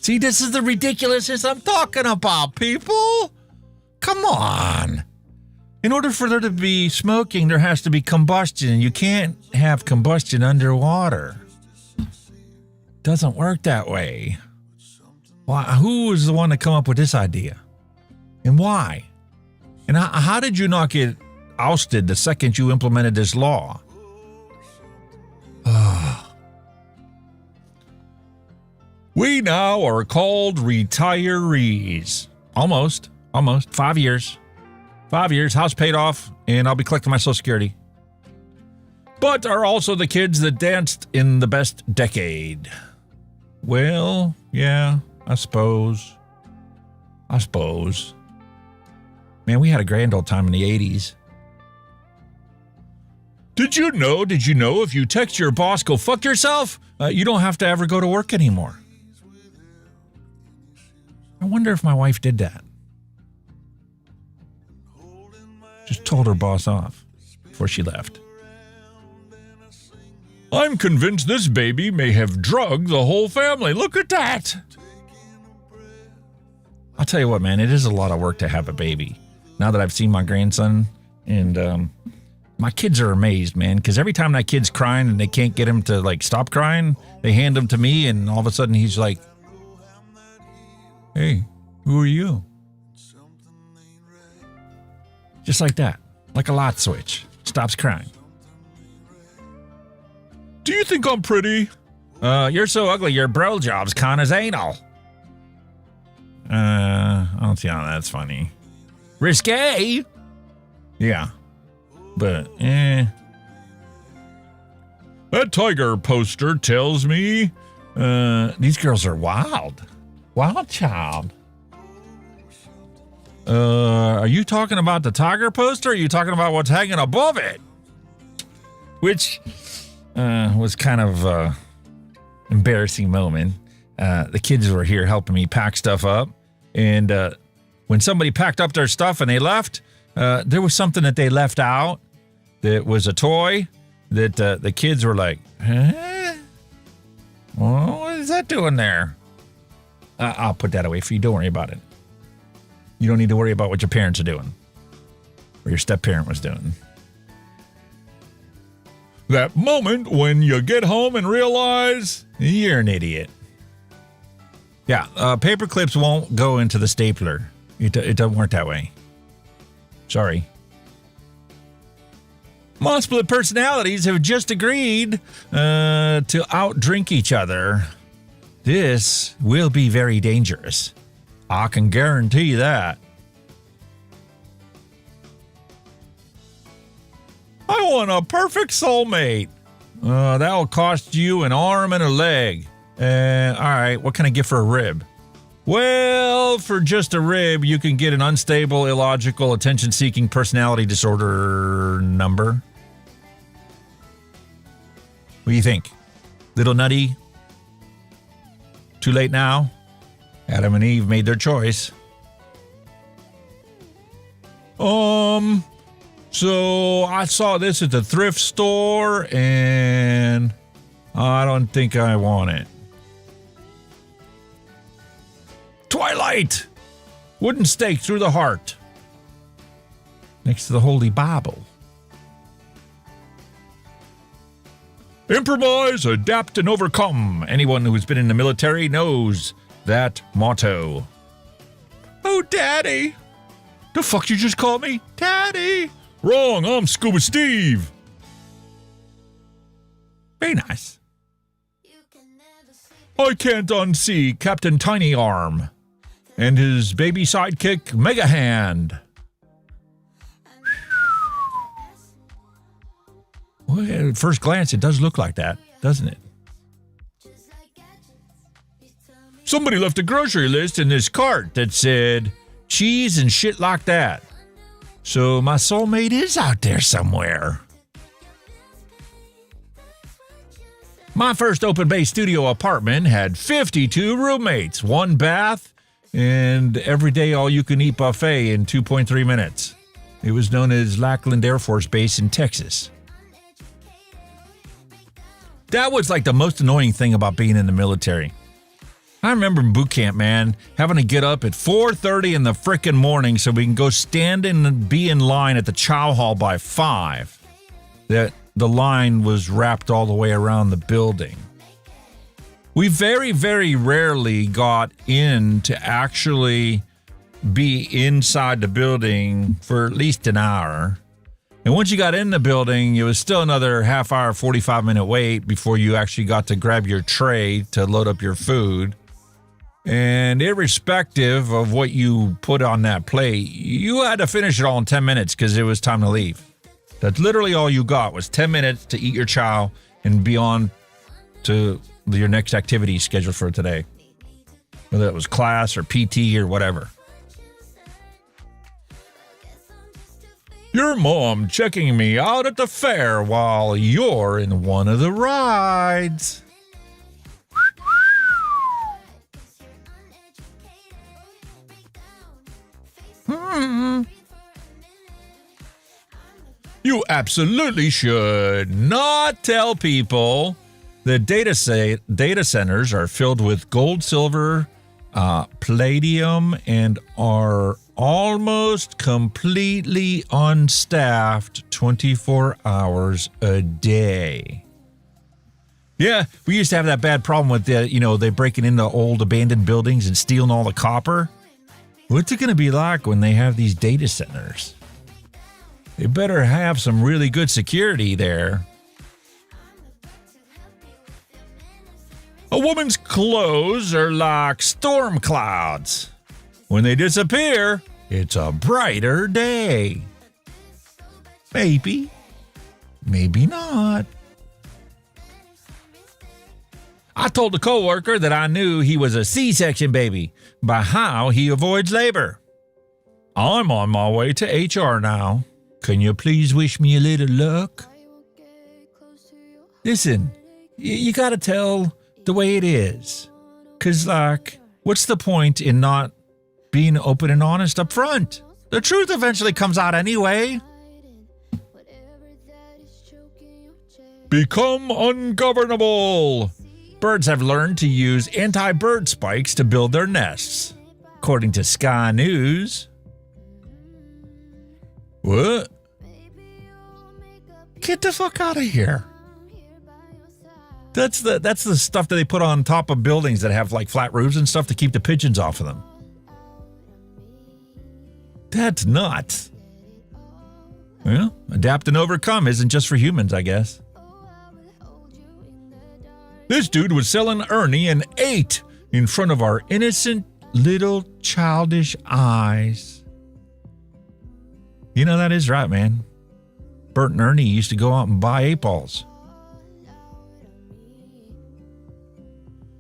See, this is the ridiculousness I'm talking about, people. Come on. In order for there to be smoking, there has to be combustion. You can't have combustion underwater. Doesn't work that way. Why? Who was the one to come up with this idea? And why? And how did you not get ousted the second you implemented this law? We now are called retirees. Almost. 5 years. 5 years, house paid off, and I'll be collecting my Social Security. But are also the kids that danced in the best decade. Well, yeah, I suppose. Man, we had a grand old time in the 80s. Did you know if you text your boss, go fuck yourself, you don't have to ever go to work anymore? I wonder if my wife did that. Just told her boss off before she left. I'm convinced this baby may have drugged the whole family. Look at that. I'll tell you what, man, it is a lot of work to have a baby. Now that I've seen my grandson, and my kids are amazed, man, because every time that kid's crying and they can't get him to, stop crying, they hand him to me, and all of a sudden he's like, hey, who are you? Just like that. Like a light switch. Stops crying. Do you think I'm pretty? You're so ugly, your bro job's con as anal. I don't see how that's funny. Risque? Yeah. But, That tiger poster tells me, these girls are wild. Wild child. Are you talking about the tiger poster, or are you talking about what's hanging above it? Which was kind of embarrassing moment. The kids were here helping me pack stuff up, and when somebody packed up their stuff and they left, there was something that they left out that was a toy that the kids were like, huh? Well, what is that doing there? I'll put that away for you. Don't worry about it. You don't need to worry about what your parents are doing or your step-parent was doing. That moment when you get home and realize you're an idiot. Yeah, paper clips won't go into the stapler. It doesn't work that way. Sorry. Mon-split personalities have just agreed to outdrink each other. This will be very dangerous. I can guarantee that. I want a perfect soulmate. That'll cost you an arm and a leg. All right, what can I get for a rib? Well, for just a rib, you can get an unstable, illogical, attention-seeking personality disorder number. What do you think? Little nutty? Too late now? Adam and Eve made their choice. So I saw this at the thrift store, and I don't think I want it. Twilight! Wooden stake through the heart. Next to the Holy Bible. Improvise, adapt, and overcome. Anyone who's been in the military knows that motto. Oh, Daddy. The fuck you just called me? Daddy. Wrong, I'm Scuba Steve. Very nice. I can't unsee Captain Tiny Arm and his baby sidekick, Mega Hand. Well, at first glance, it does look like that, doesn't it? Somebody left a grocery list in this cart that said cheese and shit like that. So my soulmate is out there somewhere. My first open-bay studio apartment had 52 roommates, 1 bath, and every day all-you-can-eat buffet in 2.3 minutes. It was known as Lackland Air Force Base in Texas. That was like the most annoying thing about being in the military. I remember in boot camp, man, having to get up at 4:30 in the frickin' morning so we can go stand and be in line at the chow hall by 5. That the line was wrapped all the way around the building. We very, very rarely got in to actually be inside the building for at least an hour. And once you got in the building, it was still another half hour, 45-minute wait before you actually got to grab your tray to load up your food. And irrespective of what you put on that plate, you had to finish it all in 10 minutes because it was time to leave. That's literally all you got was 10 minutes to eat your chow and be on to your next activity scheduled for today. Whether it was class or PT or whatever. Your mom checking me out at the fair while you're in one of the rides. You absolutely should not tell people that data centers are filled with gold, silver, palladium, and are almost completely unstaffed 24 hours a day. Yeah, we used to have that bad problem with they breaking into old abandoned buildings and stealing all the copper. What's it going to be like when they have these data centers? They better have some really good security there. A woman's clothes are like storm clouds. When they disappear, it's a brighter day. Maybe. Maybe not. I told a coworker that I knew he was a C-section baby by how he avoids labor. I'm on my way to HR now. Can you please wish me a little luck? Listen, you gotta tell the way it is. 'Cause, what's the point in not being open and honest up front? The truth eventually comes out anyway. Become ungovernable. Birds have learned to use anti-bird spikes to build their nests, according to Sky News. What? Get the fuck out of here. That's the stuff that they put on top of buildings that have flat roofs and stuff to keep the pigeons off of them. That's nuts. Well, adapt and overcome isn't just for humans, I guess. This dude was selling Ernie an 8 in front of our innocent little childish eyes. You know, that is right, man. Bert and Ernie used to go out and buy 8 balls.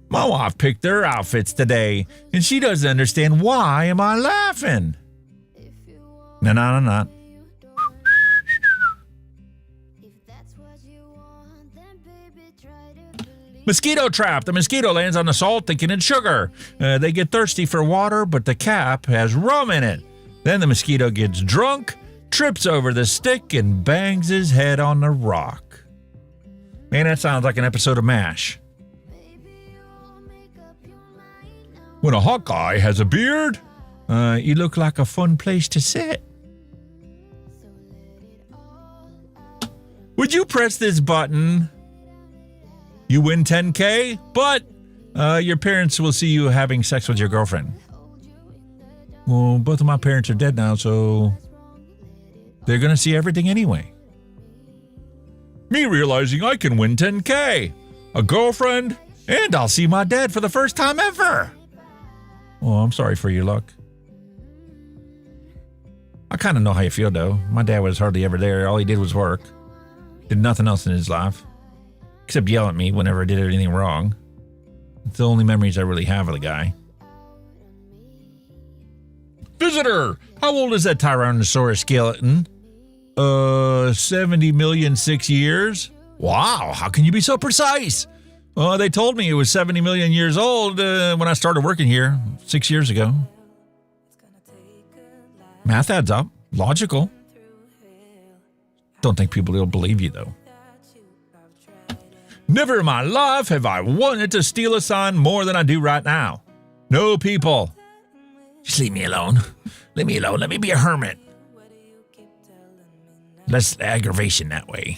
My wife picked their outfits today, and she doesn't understand why am I laughing. No. Mosquito trap. The mosquito lands on the salt thinking it's sugar. They get thirsty for water, but the cap has rum in it. Then the mosquito gets drunk, trips over the stick, and bangs his head on the rock. Man, that sounds like an episode of MASH. When a hot guy has a beard, you look like a fun place to sit. Would you press this button? You win $10K, but your parents will see you having sex with your girlfriend. Well, both of my parents are dead now, so they're going to see everything anyway. Me realizing I can win $10K, a girlfriend, and I'll see my dad for the first time ever. Oh, I'm sorry for your luck. I kind of know how you feel, though. My dad was hardly ever there. All he did was work. Did nothing else in his life, except yell at me whenever I did anything wrong. It's the only memories I really have of the guy. Visitor! How old is that Tyrannosaurus skeleton? 70 million 6 years? Wow, how can you be so precise? They told me it was 70 million years old when I started working here 6 years ago. Math adds up. Logical. Don't think people will believe you, though. Never in my life have I wanted to steal a sign more than I do right now. No, people. Just leave me alone. Leave me alone. Let me be a hermit. Less aggravation that way.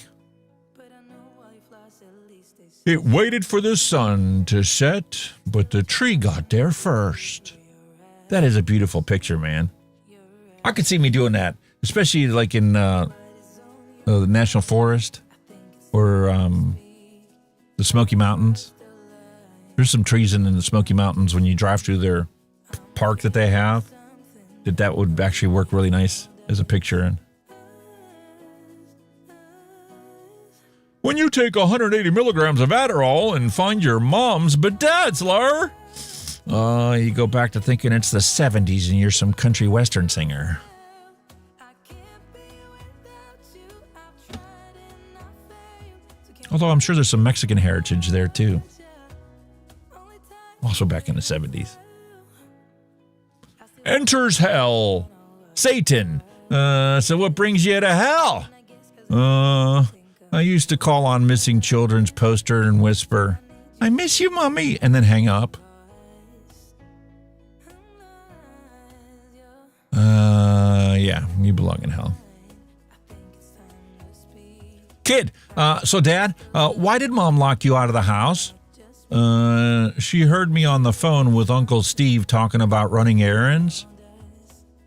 It waited for the sun to set, but the tree got there first. That is a beautiful picture, man. I could see me doing that, especially like in the National Forest or the Smoky Mountains. There's some trees in the Smoky Mountains when you drive through their park that they have. That would actually work really nice as a picture. When you take 180 milligrams of Adderall and find your mom's bedazzler, you go back to thinking it's the 70s and you're some country western singer. Although I'm sure there's some Mexican heritage there too. Also back in the 70s. Enters hell. Satan. So what brings you to hell? I used to call on missing children's poster and whisper, I miss you, Mommy, and then hang up. Yeah, you belong in hell. Kid, so Dad, why did Mom lock you out of the house? She heard me on the phone with Uncle Steve talking about running errands.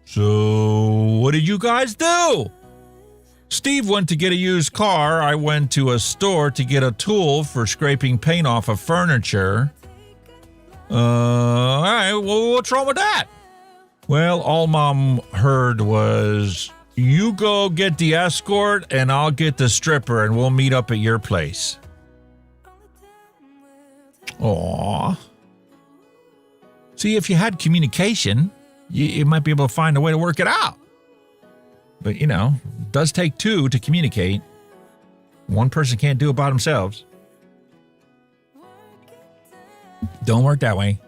So, what did you guys do? Steve went to get a used car. I went to a store to get a tool for scraping paint off of furniture. All right, well, what's wrong with that? Well, all Mom heard was, you go get the escort and I'll get the stripper and we'll meet up at your place. Aww. See, if you had communication, you might be able to find a way to work it out. But, it does take two to communicate. One person can't do it by themselves. Don't work that way.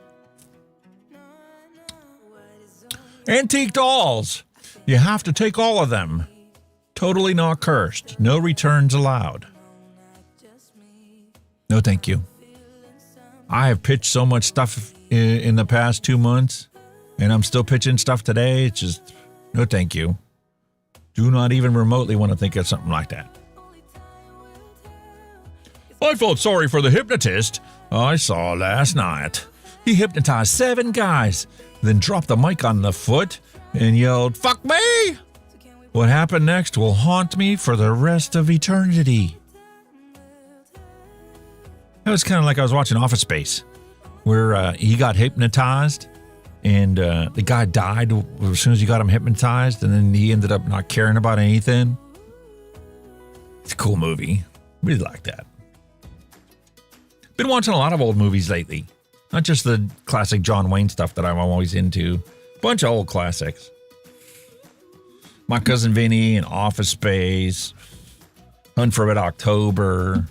Antique dolls. You have to take all of them. Totally not cursed. No returns allowed. No, thank you. I have pitched so much stuff in the past 2 months, and I'm still pitching stuff today. It's just, no, thank you. Do not even remotely want to think of something like that. I felt sorry for the hypnotist I saw last night. He hypnotized 7 guys, then dropped the mic on the foot and yelled, "Fuck me!" What happened next will haunt me for the rest of eternity. That was kind of like I was watching Office Space, where he got hypnotized, and the guy died as soon as he got him hypnotized, and then he ended up not caring about anything. It's a cool movie. Really like that. Been watching a lot of old movies lately. Not just the classic John Wayne stuff that I'm always into. Bunch of old classics. My Cousin Vinny and Office Space. Hunt for Red October.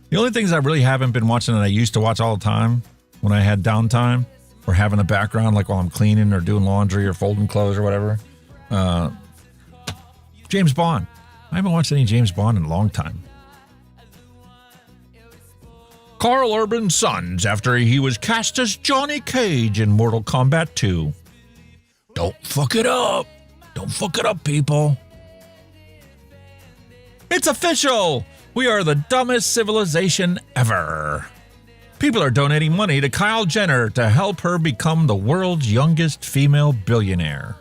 The only things I really haven't been watching that I used to watch all the time when I had downtime or having a background, like while I'm cleaning or doing laundry or folding clothes or whatever. James Bond. I haven't watched any James Bond in a long time. Carl Urban's sons after he was cast as Johnny Cage in Mortal Kombat 2. Don't fuck it up. Don't fuck it up, people. It's official. We are the dumbest civilization ever. People are donating money to Kyle Jenner to help her become the world's youngest female billionaire.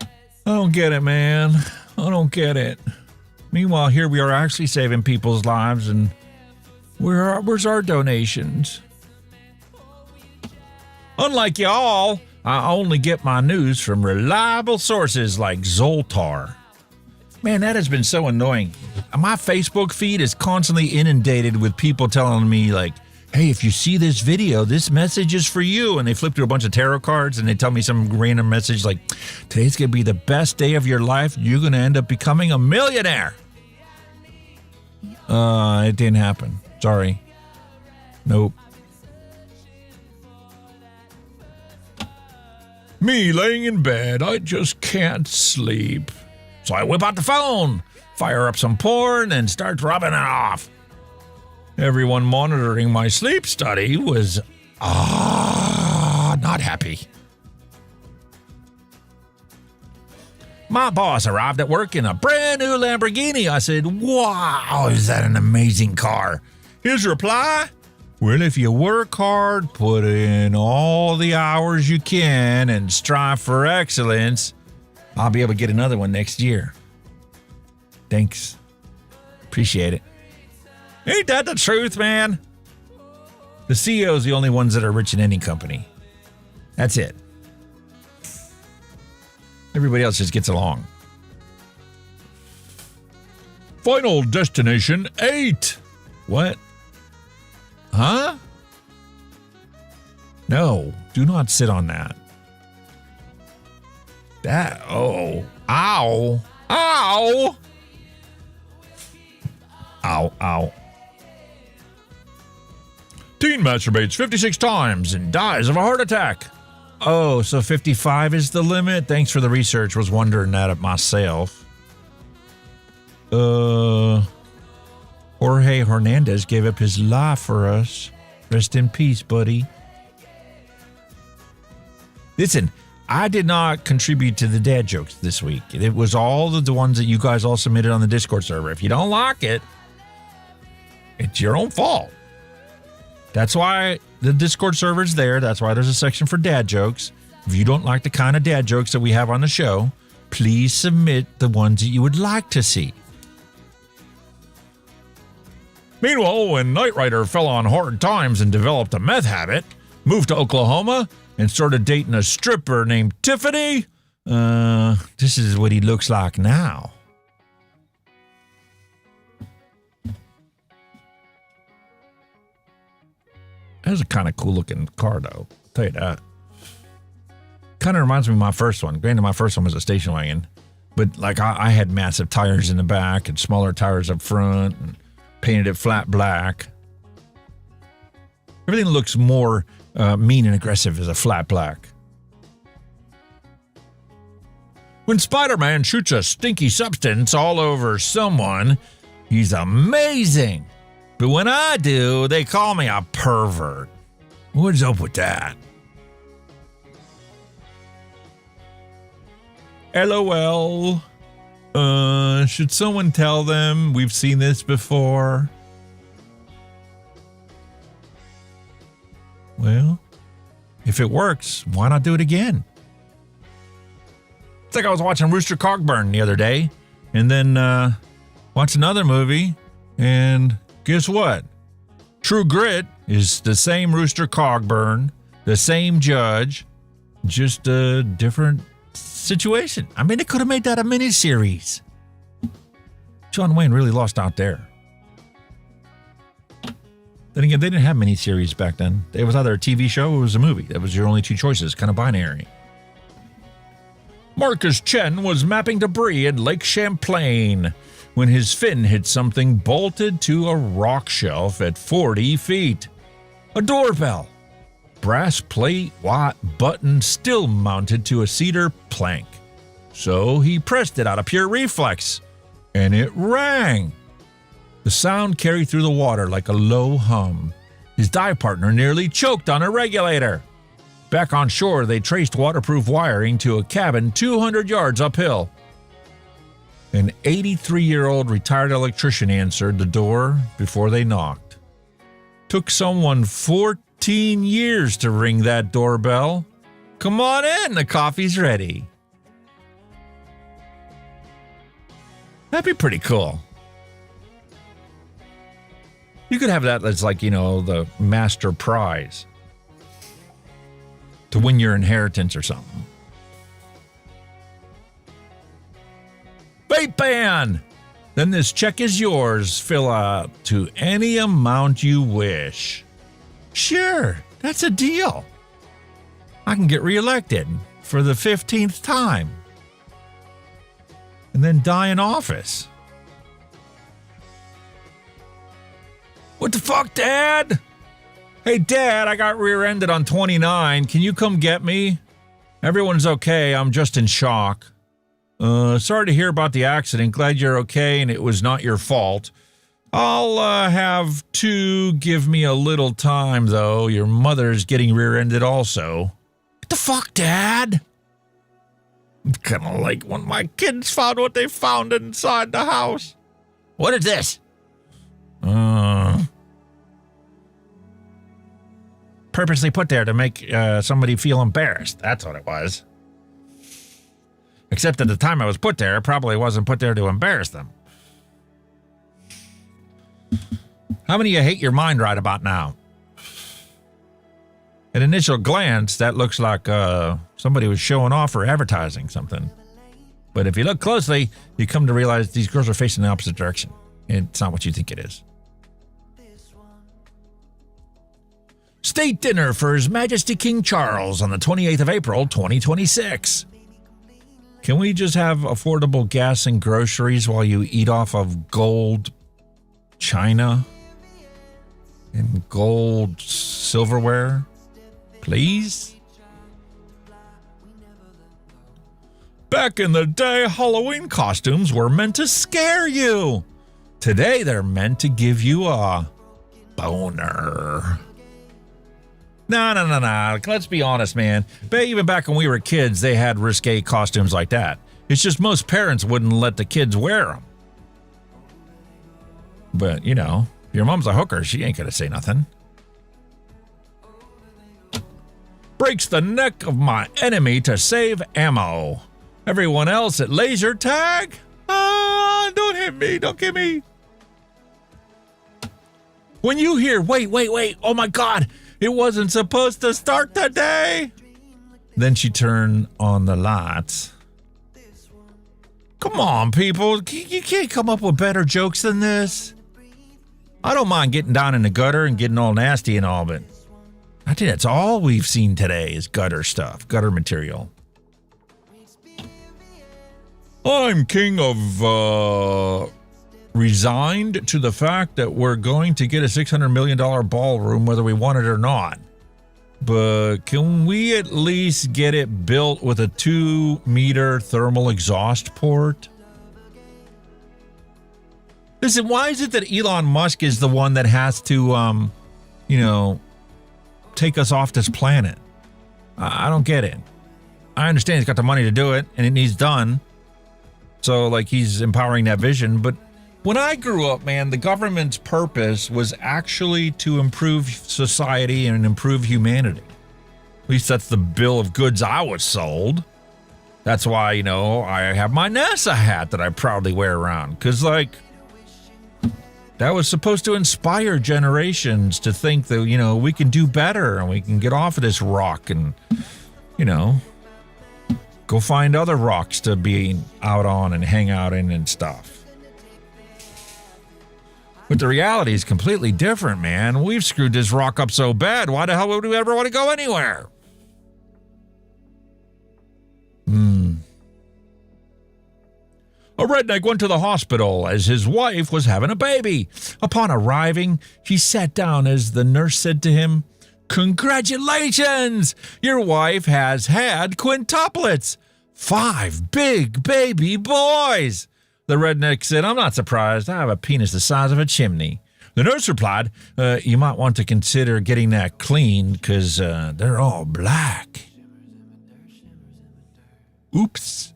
I don't get it, man. I don't get it. Meanwhile, here we are actually saving people's lives, and where's our donations? Unlike y'all, I only get my news from reliable sources like Zoltar. Man, that has been so annoying. My Facebook feed is constantly inundated with people telling me, like, hey, if you see this video, this message is for you. And they flip through a bunch of tarot cards and they tell me some random message like, today's going to be the best day of your life. You're going to end up becoming a millionaire. It didn't happen. Sorry. Nope. Me laying in bed, I just can't sleep. So I whip out the phone, fire up some porn, and start rubbing it off. Everyone monitoring my sleep study was, not happy. My boss arrived at work in a brand new Lamborghini. I said, wow, is that an amazing car? His reply, well, if you work hard, put in all the hours you can, and strive for excellence, I'll be able to get another one next year. Thanks. Appreciate it. Ain't that the truth, man? The CEO's the only ones that are rich in any company. That's it. Everybody else just gets along. Final Destination 8. What? Huh? No, do not sit on that. Ow. Ow. Ow. Teen masturbates 56 times and dies of a heart attack. Oh, so 55 is the limit? Thanks for the research. Was wondering that of myself. Jorge Hernandez gave up his life for us. Rest in peace, buddy. Listen, I did not contribute to the dad jokes this week. It was all the ones that you guys all submitted on the Discord server. If you don't like it, it's your own fault. That's why the Discord server is there. That's why there's a section for dad jokes. If you don't like the kind of dad jokes that we have on the show, please submit the ones that you would like to see. Meanwhile, when Knight Rider fell on hard times and developed a meth habit, moved to Oklahoma, and started dating a stripper named Tiffany, this is what he looks like now. That was a kind of cool looking car, though. I'll tell you that. Kind of reminds me of my first one. Granted, my first one was a station wagon, but like I had massive tires in the back and smaller tires up front and painted it flat black. Everything looks more mean and aggressive as a flat black. When Spider-Man shoots a stinky substance all over someone, he's amazing. But when I do, they call me a pervert. What's up with that? LOL. Should someone tell them we've seen this before? Well, if it works, why not do it again? It's like I was watching Rooster Cogburn the other day, and then watched another movie, and guess what? True Grit is the same Rooster Cogburn, the same judge, just a different situation. I mean, they could have made that a miniseries. John Wayne really lost out there. Then again, they didn't have miniseries back then. It was either a TV show or it was a movie. That was your only two choices, kind of binary. Marcus Chen was mapping debris at Lake Champlain when his fin hit something bolted to a rock shelf at 40 feet. A doorbell. Brass plate white button still mounted to a cedar plank. So he pressed it out of pure reflex, and it rang. The sound carried through the water like a low hum. His dive partner nearly choked on a regulator. Back on shore, they traced waterproof wiring to a cabin 200 yards uphill. An 83-year-old retired electrician answered the door before they knocked. Took someone 14 years to ring that doorbell. Come on in, the coffee's ready. That'd be pretty cool. You could have that as like, the master prize to win your inheritance or something. Vape ban! Then this check is yours. Fill out to any amount you wish. Sure, that's a deal. I can get reelected for the 15th time. And then die in office. What the fuck, Dad? Hey, Dad, I got rear-ended on 29. Can you come get me? Everyone's okay. I'm just in shock. Sorry to hear about the accident. Glad you're okay and it was not your fault. I'll have to give me a little time, though. Your mother's getting rear-ended also. What the fuck, Dad? Kind of like when my kids found what they found inside the house. What is this? Purposely put there to make somebody feel embarrassed. That's what it was. Except at the time I was put there, it probably wasn't put there to embarrass them. How many of you hate your mind right about now? At initial glance, that looks like somebody was showing off or advertising something. But if you look closely, you come to realize these girls are facing the opposite direction. It's not what you think it is. State dinner for His Majesty King Charles on the 28th of April, 2026. Can we just have affordable gas and groceries while you eat off of gold china and gold silverware? Please? Back in the day, Halloween costumes were meant to scare you. Today, they're meant to give you a boner. No. Let's be honest, man. Even back when we were kids, they had risque costumes like that. It's just most parents wouldn't let the kids wear them. But, if your mom's a hooker, she ain't gonna say nothing. Breaks the neck of my enemy to save ammo. Everyone else at laser tag? Don't hit me, don't get me. When you hear, wait, oh my God, it wasn't supposed to start today. Then she turned on the lights. Come on, people. You can't come up with better jokes than this. I don't mind getting down in the gutter and getting all nasty and all, but I think that's all we've seen today is gutter stuff, gutter material. I'm king of resigned to the fact that we're going to get a $600 million ballroom whether we want it or not. But can we at least get it built with a 2-meter thermal exhaust port? Listen, why is it that Elon Musk is the one that has to, take us off this planet? I don't get it. I understand he's got the money to do it and it needs done. So, he's empowering that vision, but when I grew up, man, the government's purpose was actually to improve society and improve humanity. At least that's the bill of goods I was sold. That's why, I have my NASA hat that I proudly wear around. Because, that was supposed to inspire generations to think that, we can do better and we can get off of this rock and, go find other rocks to be out on and hang out in and stuff. But the reality is completely different, man. We've screwed this rock up so bad. Why the hell would we ever want to go anywhere? A redneck went to the hospital as his wife was having a baby. Upon arriving, he sat down as the nurse said to him, "Congratulations! Your wife has had quintuplets. 5 big baby boys." The redneck said, "I'm not surprised. I have a penis the size of a chimney." The nurse replied, "You might want to consider getting that cleaned because they're all black." Oops.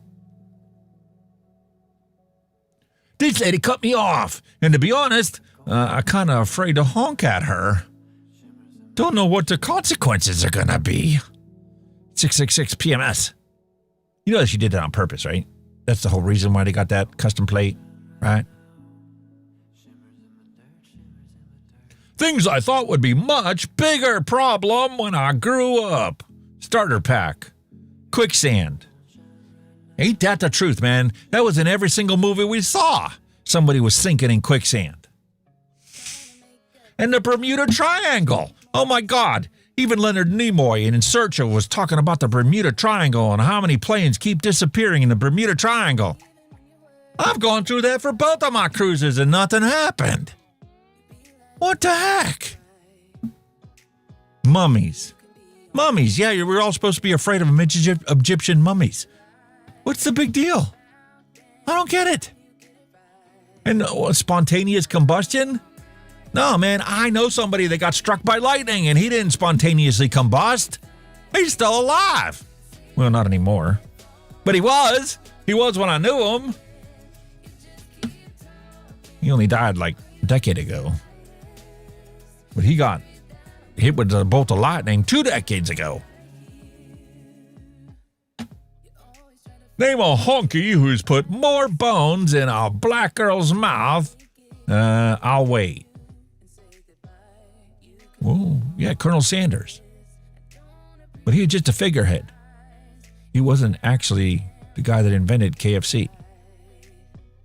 This lady cut me off. And to be honest, I'm kind of afraid to honk at her. Don't know what the consequences are going to be. 666 PMS. You know that she did that on purpose, right? That's the whole reason why they got that custom plate, right? Things I thought would be much bigger problem when I grew up. Starter pack. Quicksand. Ain't that the truth, man? That was in every single movie we saw. Somebody was sinking in quicksand. And the Bermuda Triangle. Oh my God. Even Leonard Nimoy in Searcher was talking about the Bermuda Triangle and how many planes keep disappearing in the Bermuda Triangle. I've gone through that for both of my cruises and nothing happened. What the heck? Mummies. Mummies, yeah, we're all supposed to be afraid of Egyptian mummies. What's the big deal? I don't get it. And spontaneous combustion? No, man, I know somebody that got struck by lightning and he didn't spontaneously combust. He's still alive. Well, not anymore. But he was. He was when I knew him. He only died like a decade ago. But he got hit with a bolt of lightning 2 decades ago. Name a honky who's put more bones in a black girl's mouth. I'll wait. Whoa, yeah, Colonel Sanders. But he was just a figurehead. He wasn't actually the guy that invented KFC.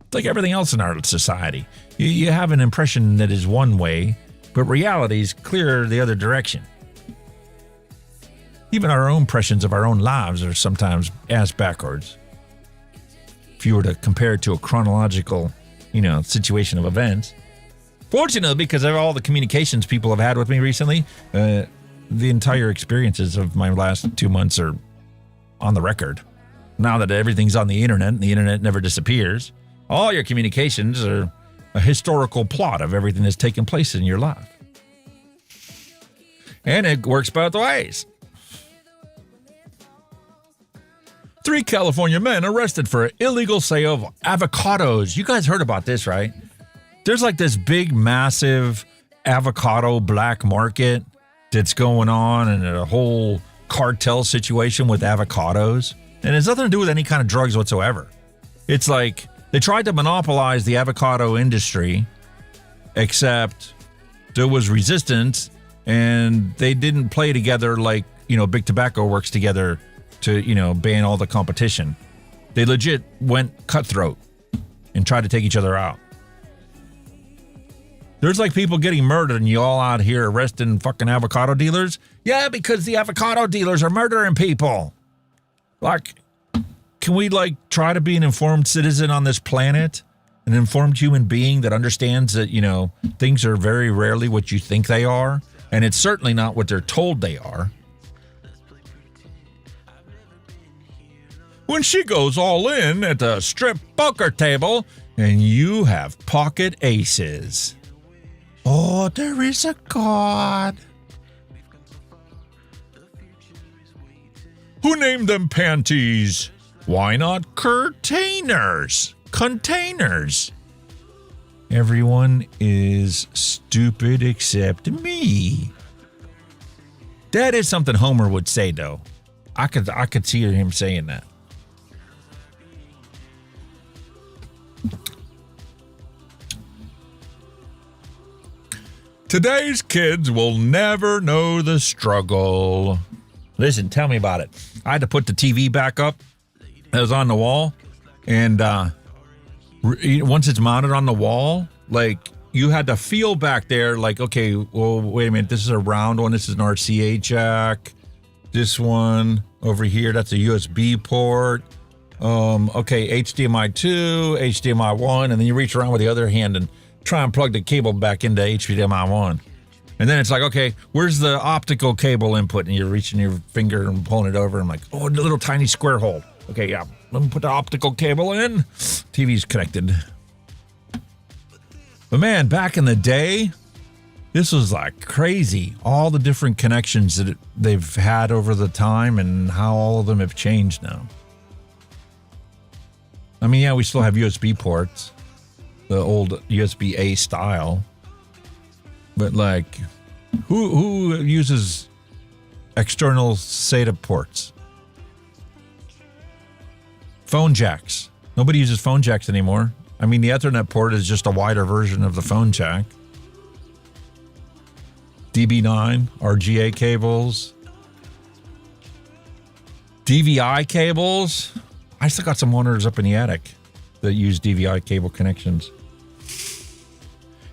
It's like everything else in our society. You have an impression that is one way, but reality is clear the other direction. Even our own impressions of our own lives are sometimes ass backwards. If you were to compare it to a chronological, situation of events. Fortunately, because of all the communications people have had with me recently, the entire experiences of my last 2 months are on the record. Now that everything's on the internet and the internet never disappears, all your communications are a historical plot of everything that's taken place in your life. And it works both ways. 3 California men arrested for illegal sale of avocados. You guys heard about this, right? There's like this big, massive avocado black market that's going on and a whole cartel situation with avocados. And it has nothing to do with any kind of drugs whatsoever. It's like they tried to monopolize the avocado industry, except there was resistance and they didn't play together like, Big Tobacco works together to, ban all the competition. They legit went cutthroat and tried to take each other out. There's like people getting murdered and you all out here arresting fucking avocado dealers. Yeah, because the avocado dealers are murdering people. Like, can we try to be an informed citizen on this planet? An informed human being that understands that, things are very rarely what you think they are. And it's certainly not what they're told they are. When she goes all in at the strip poker table and you have pocket aces. Oh, there is a God. Who named them panties? Why not containers? Containers. Everyone is stupid except me. That is something Homer would say, though. I could see him saying that. Today's kids will never know the struggle. Listen, tell me about it. I had to put the TV back up that was on the wall. And once it's mounted on the wall, you had to feel back there okay, well, wait a minute. This is a round one. This is an RCA jack. This one over here, that's a USB port. Okay, HDMI 2, HDMI 1. And then you reach around with the other hand and try and plug the cable back into HDMI 1. And then it's like, okay, where's the optical cable input? And you're reaching your finger and pulling it over. I'm like, oh, a little tiny square hole. Okay, yeah, let me put the optical cable in. TV's connected. But man, back in the day, this was crazy. All the different connections that they've had over the time and how all of them have changed now. I mean, yeah, we still have USB ports. the old USB-A style. But like, who uses external SATA ports? Phone jacks. Nobody uses phone jacks anymore. I mean, the Ethernet port is just a wider version of the phone jack. DB9, RGA cables, DVI cables. I still got some monitors up in the attic that use DVI cable connections.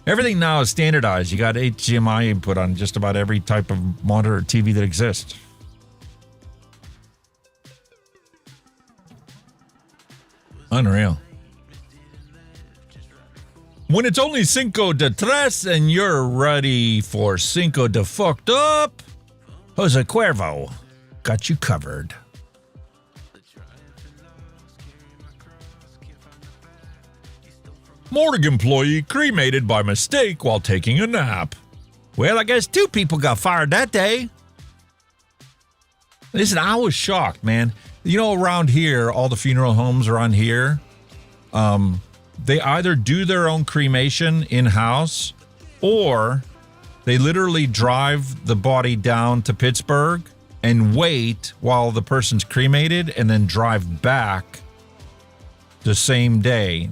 Everything now is standardized. You got HDMI input on just about every type of monitor or TV that exists. Unreal. When it's only Cinco de Tres and you're ready for Cinco de Fucked Up, Jose Cuervo got you covered. Morgue employee cremated by mistake while taking a nap. Well, I guess 2 people got fired that day. Listen, I was shocked, man. You know, around here, all the funeral homes around here, they either do their own cremation in-house or they literally drive the body down to Pittsburgh and wait while the person's cremated and then drive back the same day,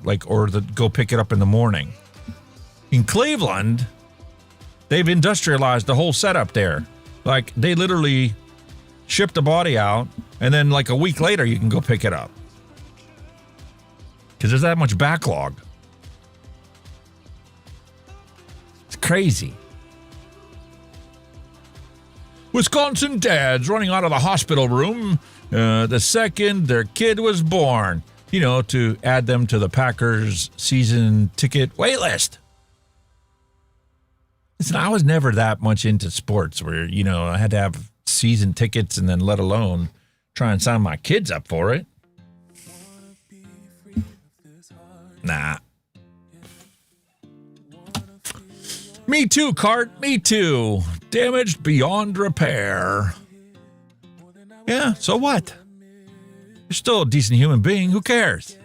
go pick it up in the morning. In Cleveland, they've industrialized the whole setup there. Like, they literally ship the body out and then like a week later you can go pick it up. Because there's that much backlog. It's crazy. Wisconsin dads running out of the hospital room the second their kid was born, to add them to the Packers season ticket wait list. Listen, I was never that much into sports where, I had to have season tickets and then let alone try and sign my kids up for it. Nah. Me too, Cart. Me too. Damaged beyond repair. Yeah, so what? You're still a decent human being. Who cares?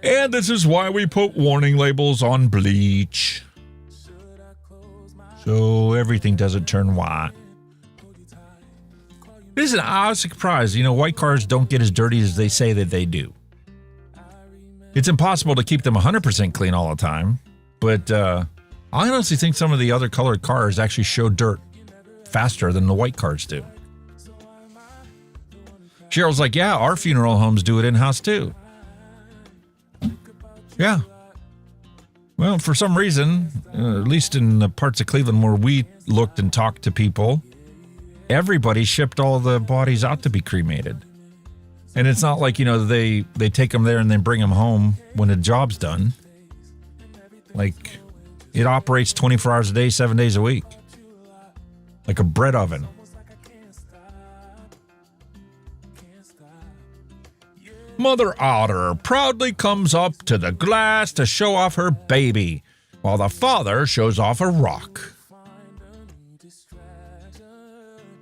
And this is why we put warning labels on bleach. So everything doesn't turn white. Listen, I was surprised. White cars don't get as dirty as they say that they do. It's impossible to keep them 100% clean all the time. But I honestly think some of the other colored cars actually show dirt faster than the white cars do. Cheryl's like, yeah, our funeral homes do it in-house too. Yeah. Well, for some reason, at least in the parts of Cleveland where we looked and talked to people, everybody shipped all the bodies out to be cremated. And it's not like, they take them there and then bring them home when the job's done. Like, it operates 24 hours a day, 7 days a week. Like a bread oven. Mother Otter proudly comes up to the glass to show off her baby, while the father shows off a rock.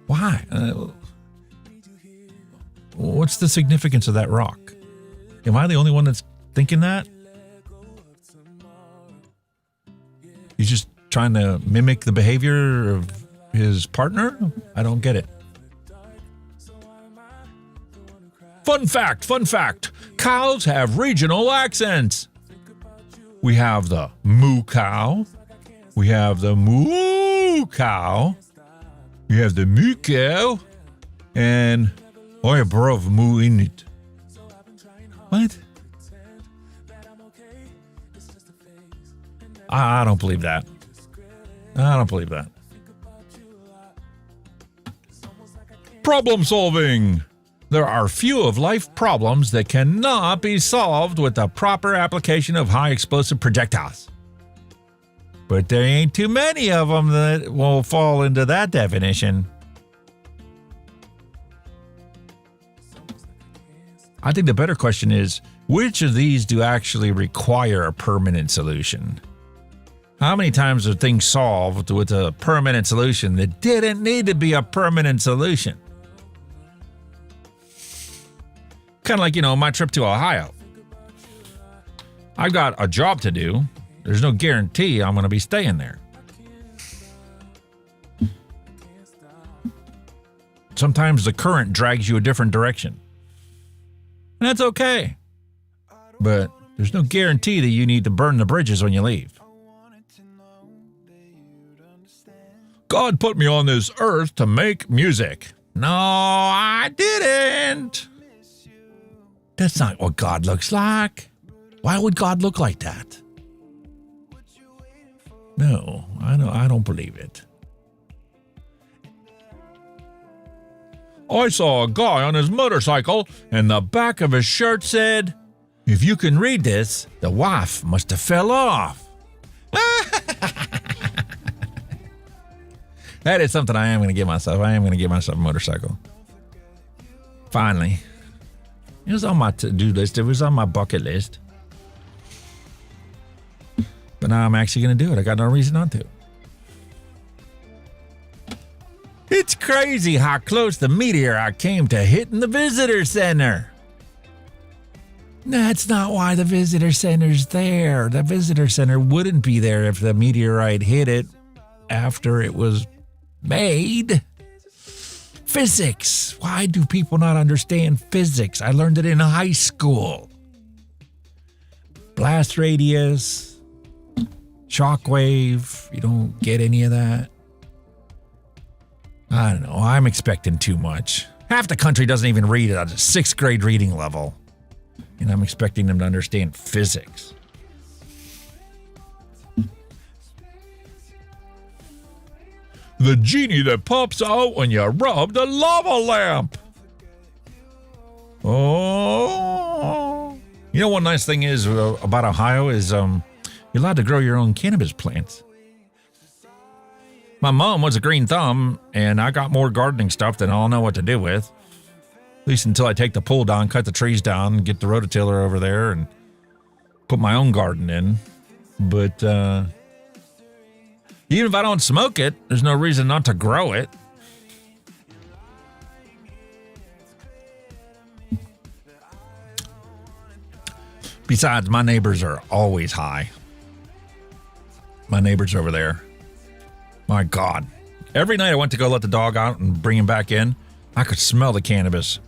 Why? What's the significance of that rock? Am I the only one that's thinking that? He's just trying to mimic the behavior of his partner? I don't get it. Fun fact. Cows have regional accents. We have the moo cow. We have the moo cow. We have the moo cow. And oi bruv moo in it. What? I don't believe that. I don't believe that. Problem solving. There are few of life problems that cannot be solved with the proper application of high explosive projectiles. But there ain't too many of them that will fall into that definition. I think the better question is, which of these do actually require a permanent solution? How many times are things solved with a permanent solution that didn't need to be a permanent solution? Kind of like, my trip to Ohio. I've got a job to do. There's no guarantee I'm going to be staying there. Sometimes the current drags you a different direction. And that's okay. But there's no guarantee that you need to burn the bridges when you leave. God put me on this earth to make music. No, I didn't. That's not what God looks like. Why would God look like that? No, I don't believe it. I saw a guy on his motorcycle, and the back of his shirt said, "If you can read this, the wife must have fell off." That is something I am going to give myself. I am going to give myself a motorcycle. Finally. It was on my to-do list. It was on my bucket list. But now I'm actually going to do it. I got no reason not to. It's crazy how close the meteorite came to hitting the visitor center. That's not why the visitor center's there. The visitor center wouldn't be there if the meteorite hit it after it was made. Physics. Why do people not understand physics? I learned it in high school. Blast radius, shockwave. You don't get any of that. I don't know. I'm expecting too much. Half the country doesn't even read it at a 6th grade reading level. And I'm expecting them to understand physics. The genie that pops out when you rub the lava lamp. Oh. One nice thing is about Ohio is you're allowed to grow your own cannabis plants. My mom was a green thumb, and I got more gardening stuff than I'll know what to do with. At least until I take the pole down, cut the trees down, get the rototiller over there, and put my own garden in. But even if I don't smoke it, there's no reason not to grow it. Besides, my neighbors are always high. My neighbors over there. My God. Every night I went to go let the dog out and bring him back in, I could smell the cannabis.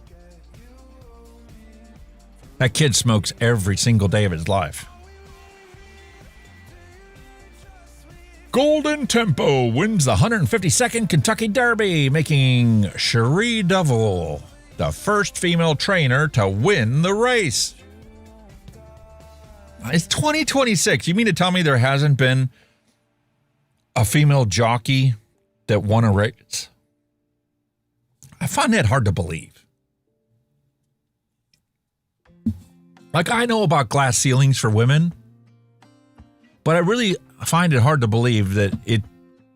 That kid smokes every single day of his life. Golden Tempo wins the 152nd Kentucky Derby, making Cherie Devil the first female trainer to win the race. It's 2026. You mean to tell me there hasn't been a female jockey that won a race? I find that hard to believe. Like, I know about glass ceilings for women, but I really find it hard to believe that it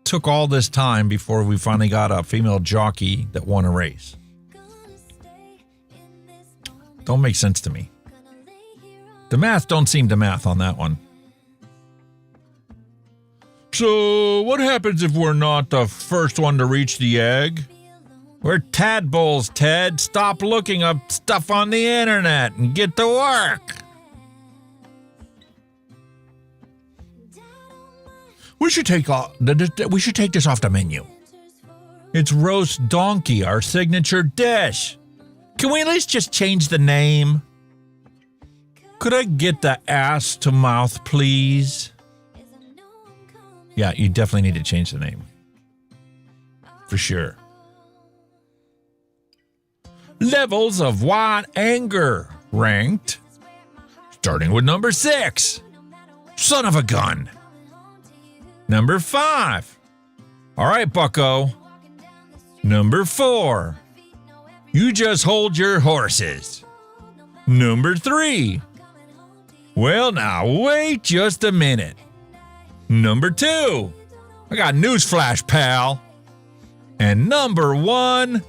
took all this time before we finally got a female jockey that won a race. Don't make sense to me. The math don't seem to math on that one. So, what happens if we're not the first one to reach the egg? We're tadpoles, Ted. Stop looking up stuff on the internet and get to work. We should take this off the menu. It's roast donkey, our signature dish. Can we at least just change the name? Could I get the ass to mouth, please? Yeah, you definitely need to change the name. For sure. Levels of white anger ranked. Starting with number 6. Son of a gun. Number 5. All right, bucko. Number 4. You just hold your horses. Number 3. Well, now, wait just a minute. Number 2. I got newsflash, pal. And number 1,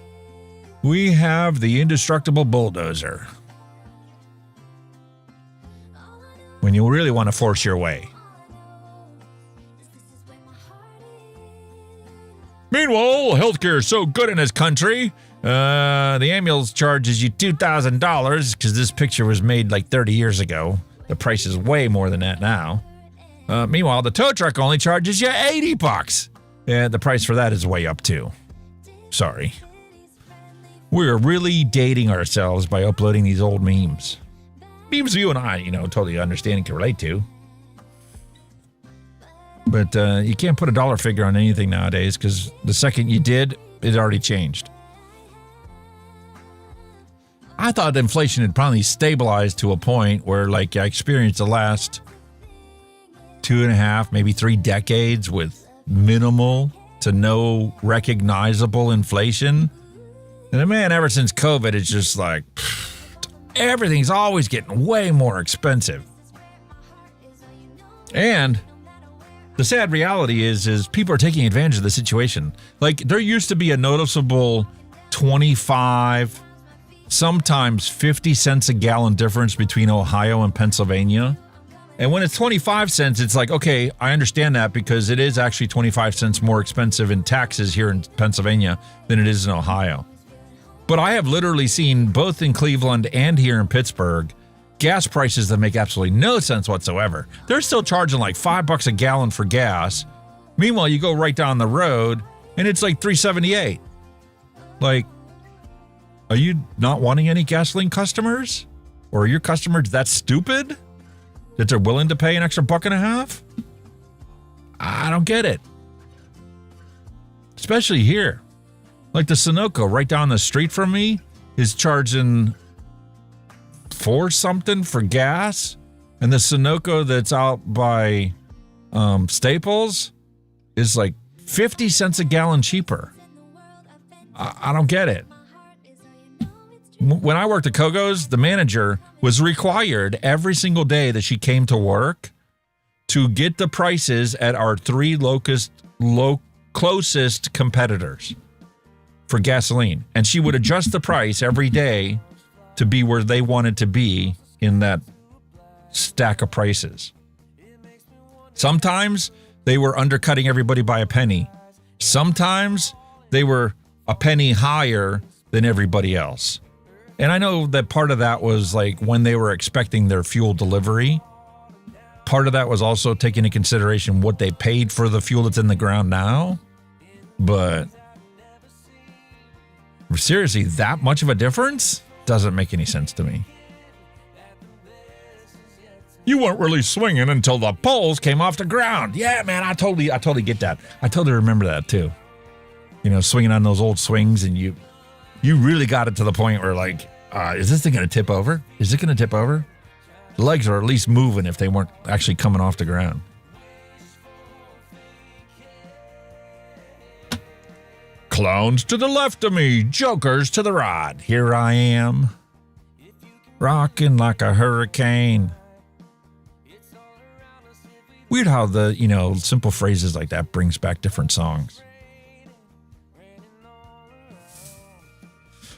we have the indestructible bulldozer. When you really want to force your way. Meanwhile, healthcare is so good in this country, The ambulance charges you $2,000 because this picture was made like 30 years ago. The price is way more than that now. Meanwhile, the tow truck only charges you $80. And the price for that is way up too. Sorry. We're really dating ourselves by uploading these old memes. Memes you and I, totally understand and can relate to. But you can't put a dollar figure on anything nowadays because the second you did, it already changed. I thought inflation had probably stabilized to a point where, like, I experienced the last 2.5, maybe 3 decades with minimal to no recognizable inflation. And man, ever since COVID, it's just like everything's always getting way more expensive. And the sad reality is people are taking advantage of the situation. Like, there used to be a noticeable 25, sometimes 50 cents a gallon difference between Ohio and Pennsylvania. And when it's 25 cents, it's like, okay, I understand that because it is actually 25 cents more expensive in taxes here in Pennsylvania than it is in Ohio. But I have literally seen both in Cleveland and here in Pittsburgh, gas prices that make absolutely no sense whatsoever. They're still charging like $5 a gallon for gas. Meanwhile, you go right down the road and it's like $3.78. Like, are you not wanting any gasoline customers? Or are your customers that stupid that they're willing to pay an extra $1.50? I don't get it. Especially here. Like the Sunoco right down the street from me is charging $4 something for gas. And the Sunoco that's out by Staples is like 50 cents a gallon cheaper. I don't get it. When I worked at Kogo's, the manager was required every single day that she came to work to get the prices at our 3 closest competitors for gasoline. And she would adjust the price every day to be where they wanted to be in that stack of prices. Sometimes they were undercutting everybody by a penny. Sometimes they were a penny higher than everybody else. And I know that part of that was like when they were expecting their fuel delivery. Part of that was also taking into consideration what they paid for the fuel that's in the ground now. But seriously, that much of a difference doesn't make any sense to me. You weren't really swinging until the poles came off the ground. Yeah, man, I totally get that. I totally remember that too. Swinging on those old swings, and you really got it to the point where, like, is this thing going to tip over? Is it going to tip over? The legs are at least moving if they weren't actually coming off the ground. Clowns to the left of me, jokers to the right. Here I am, rocking like a hurricane. Weird how the, simple phrases like that brings back different songs.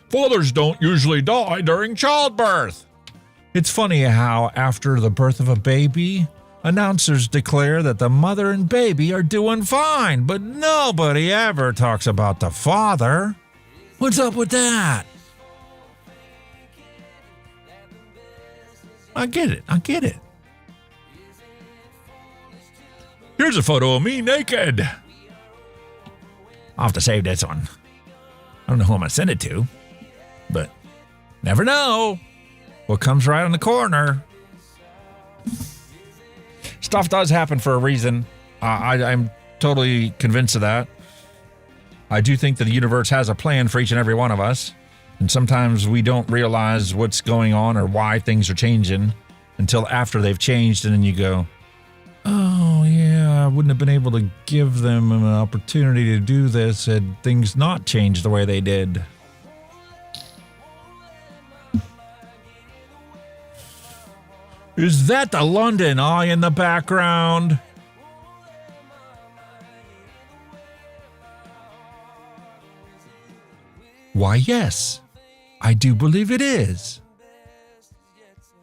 Fathers don't usually die during childbirth. It's funny how after the birth of a baby, announcers declare that the mother and baby are doing fine, but nobody ever talks about the father. What's up with that? I get it. Here's a photo of me naked. I'll have to save this one. I don't know who I'm going to send it to, but never know what comes right on the corner. Stuff does happen for a reason. I'm totally convinced of that. I do think that the universe has a plan for each and every one of us. And sometimes we don't realize what's going on or why things are changing until after they've changed. And then you go, oh, yeah, I wouldn't have been able to give them an opportunity to do this had things not changed the way they did. Is that the London Eye in the background? Why, yes, I do believe it is.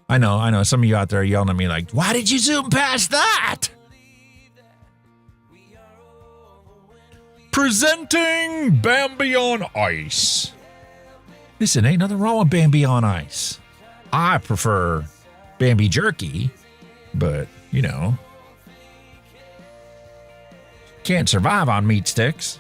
I know. Some of you out there are yelling at me like, why did you zoom past that? Presenting Bambi on Ice. Listen, ain't nothing wrong with Bambi on ice. I prefer Bambi jerky, but, you know, can't survive on meat sticks.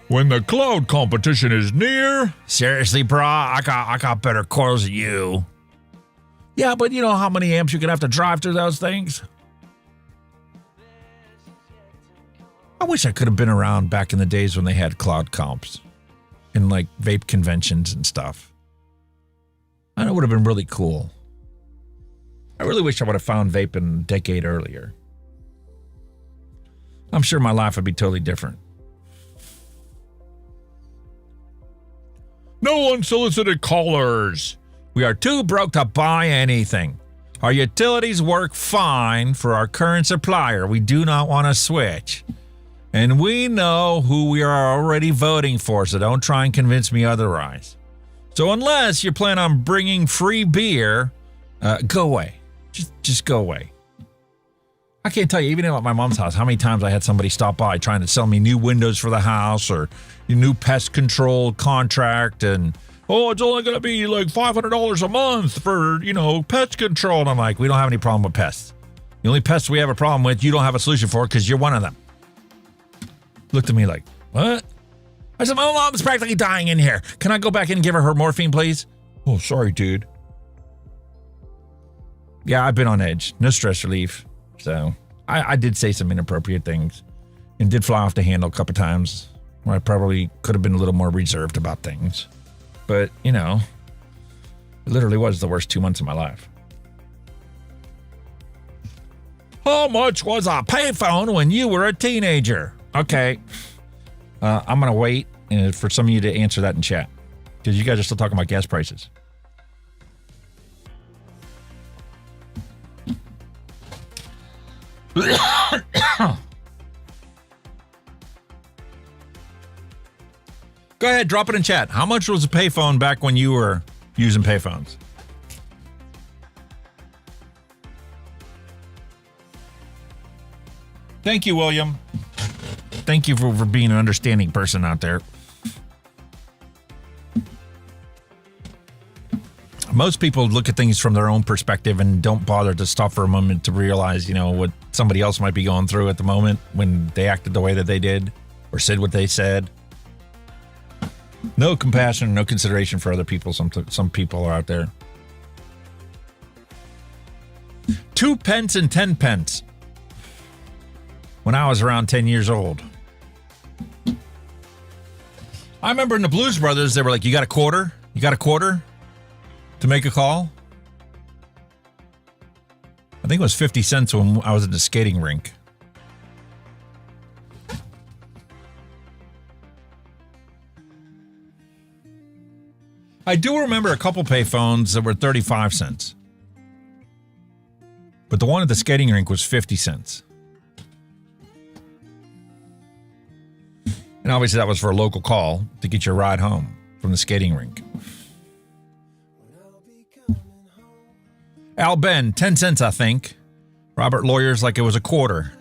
When the cloud competition is near. Seriously, brah, I got better coils than you. Yeah, but you know how many amps you're gonna have to drive through those things? I wish I could have been around back in the days when they had cloud comps and like vape conventions and stuff. I know it would have been really cool. I really wish I would have found vaping a decade earlier. I'm sure my life would be totally different. No unsolicited callers. We are too broke to buy anything. Our utilities work fine for our current supplier. We do not want to switch. And we know who we are already voting for, so don't try and convince me otherwise. So unless you plan on bringing free beer, go away. Just go away. I can't tell you, even at my mom's house, how many times I had somebody stop by trying to sell me new windows for the house or a new pest control contract, and it's only going to be like $500 a month for, you know, pest control. And I'm like, we don't have any problem with pests. The only pests we have a problem with, you don't have a solution for because you're one of them. Looked at me like, what? I said, my mom's practically dying in here. Can I go back in and give her morphine, please? Oh, sorry, dude. Yeah, I've been on edge. No stress relief. So I did say some inappropriate things and did fly off the handle a couple times where I probably could have been a little more reserved about things. But, you know, it literally was the worst 2 months of my life. How much was a payphone when you were a teenager? Okay. I'm going to wait for some of you to answer that in chat because you guys are still talking about gas prices. Go ahead, drop it in chat. How much was a payphone back when you were using payphones? Thank you, William. Thank you for being an understanding person out there. Most people look at things from their own perspective and don't bother to stop for a moment to realize, you know, what somebody else might be going through at the moment when they acted the way that they did or said what they said. No compassion, no consideration for other people. Some people are out there. 2 pence and 10 pence. When I was around 10 years old. I remember in the Blues Brothers, they were like, you got a quarter? You got a quarter to make a call? I think it was 50 cents when I was at the skating rink. I do remember a couple payphones that were 35 cents. But the one at the skating rink was 50 cents. And obviously that was for a local call to get your ride home from the skating rink. Al Ben, 10 cents, I think. Robert Lawyers like it was a quarter.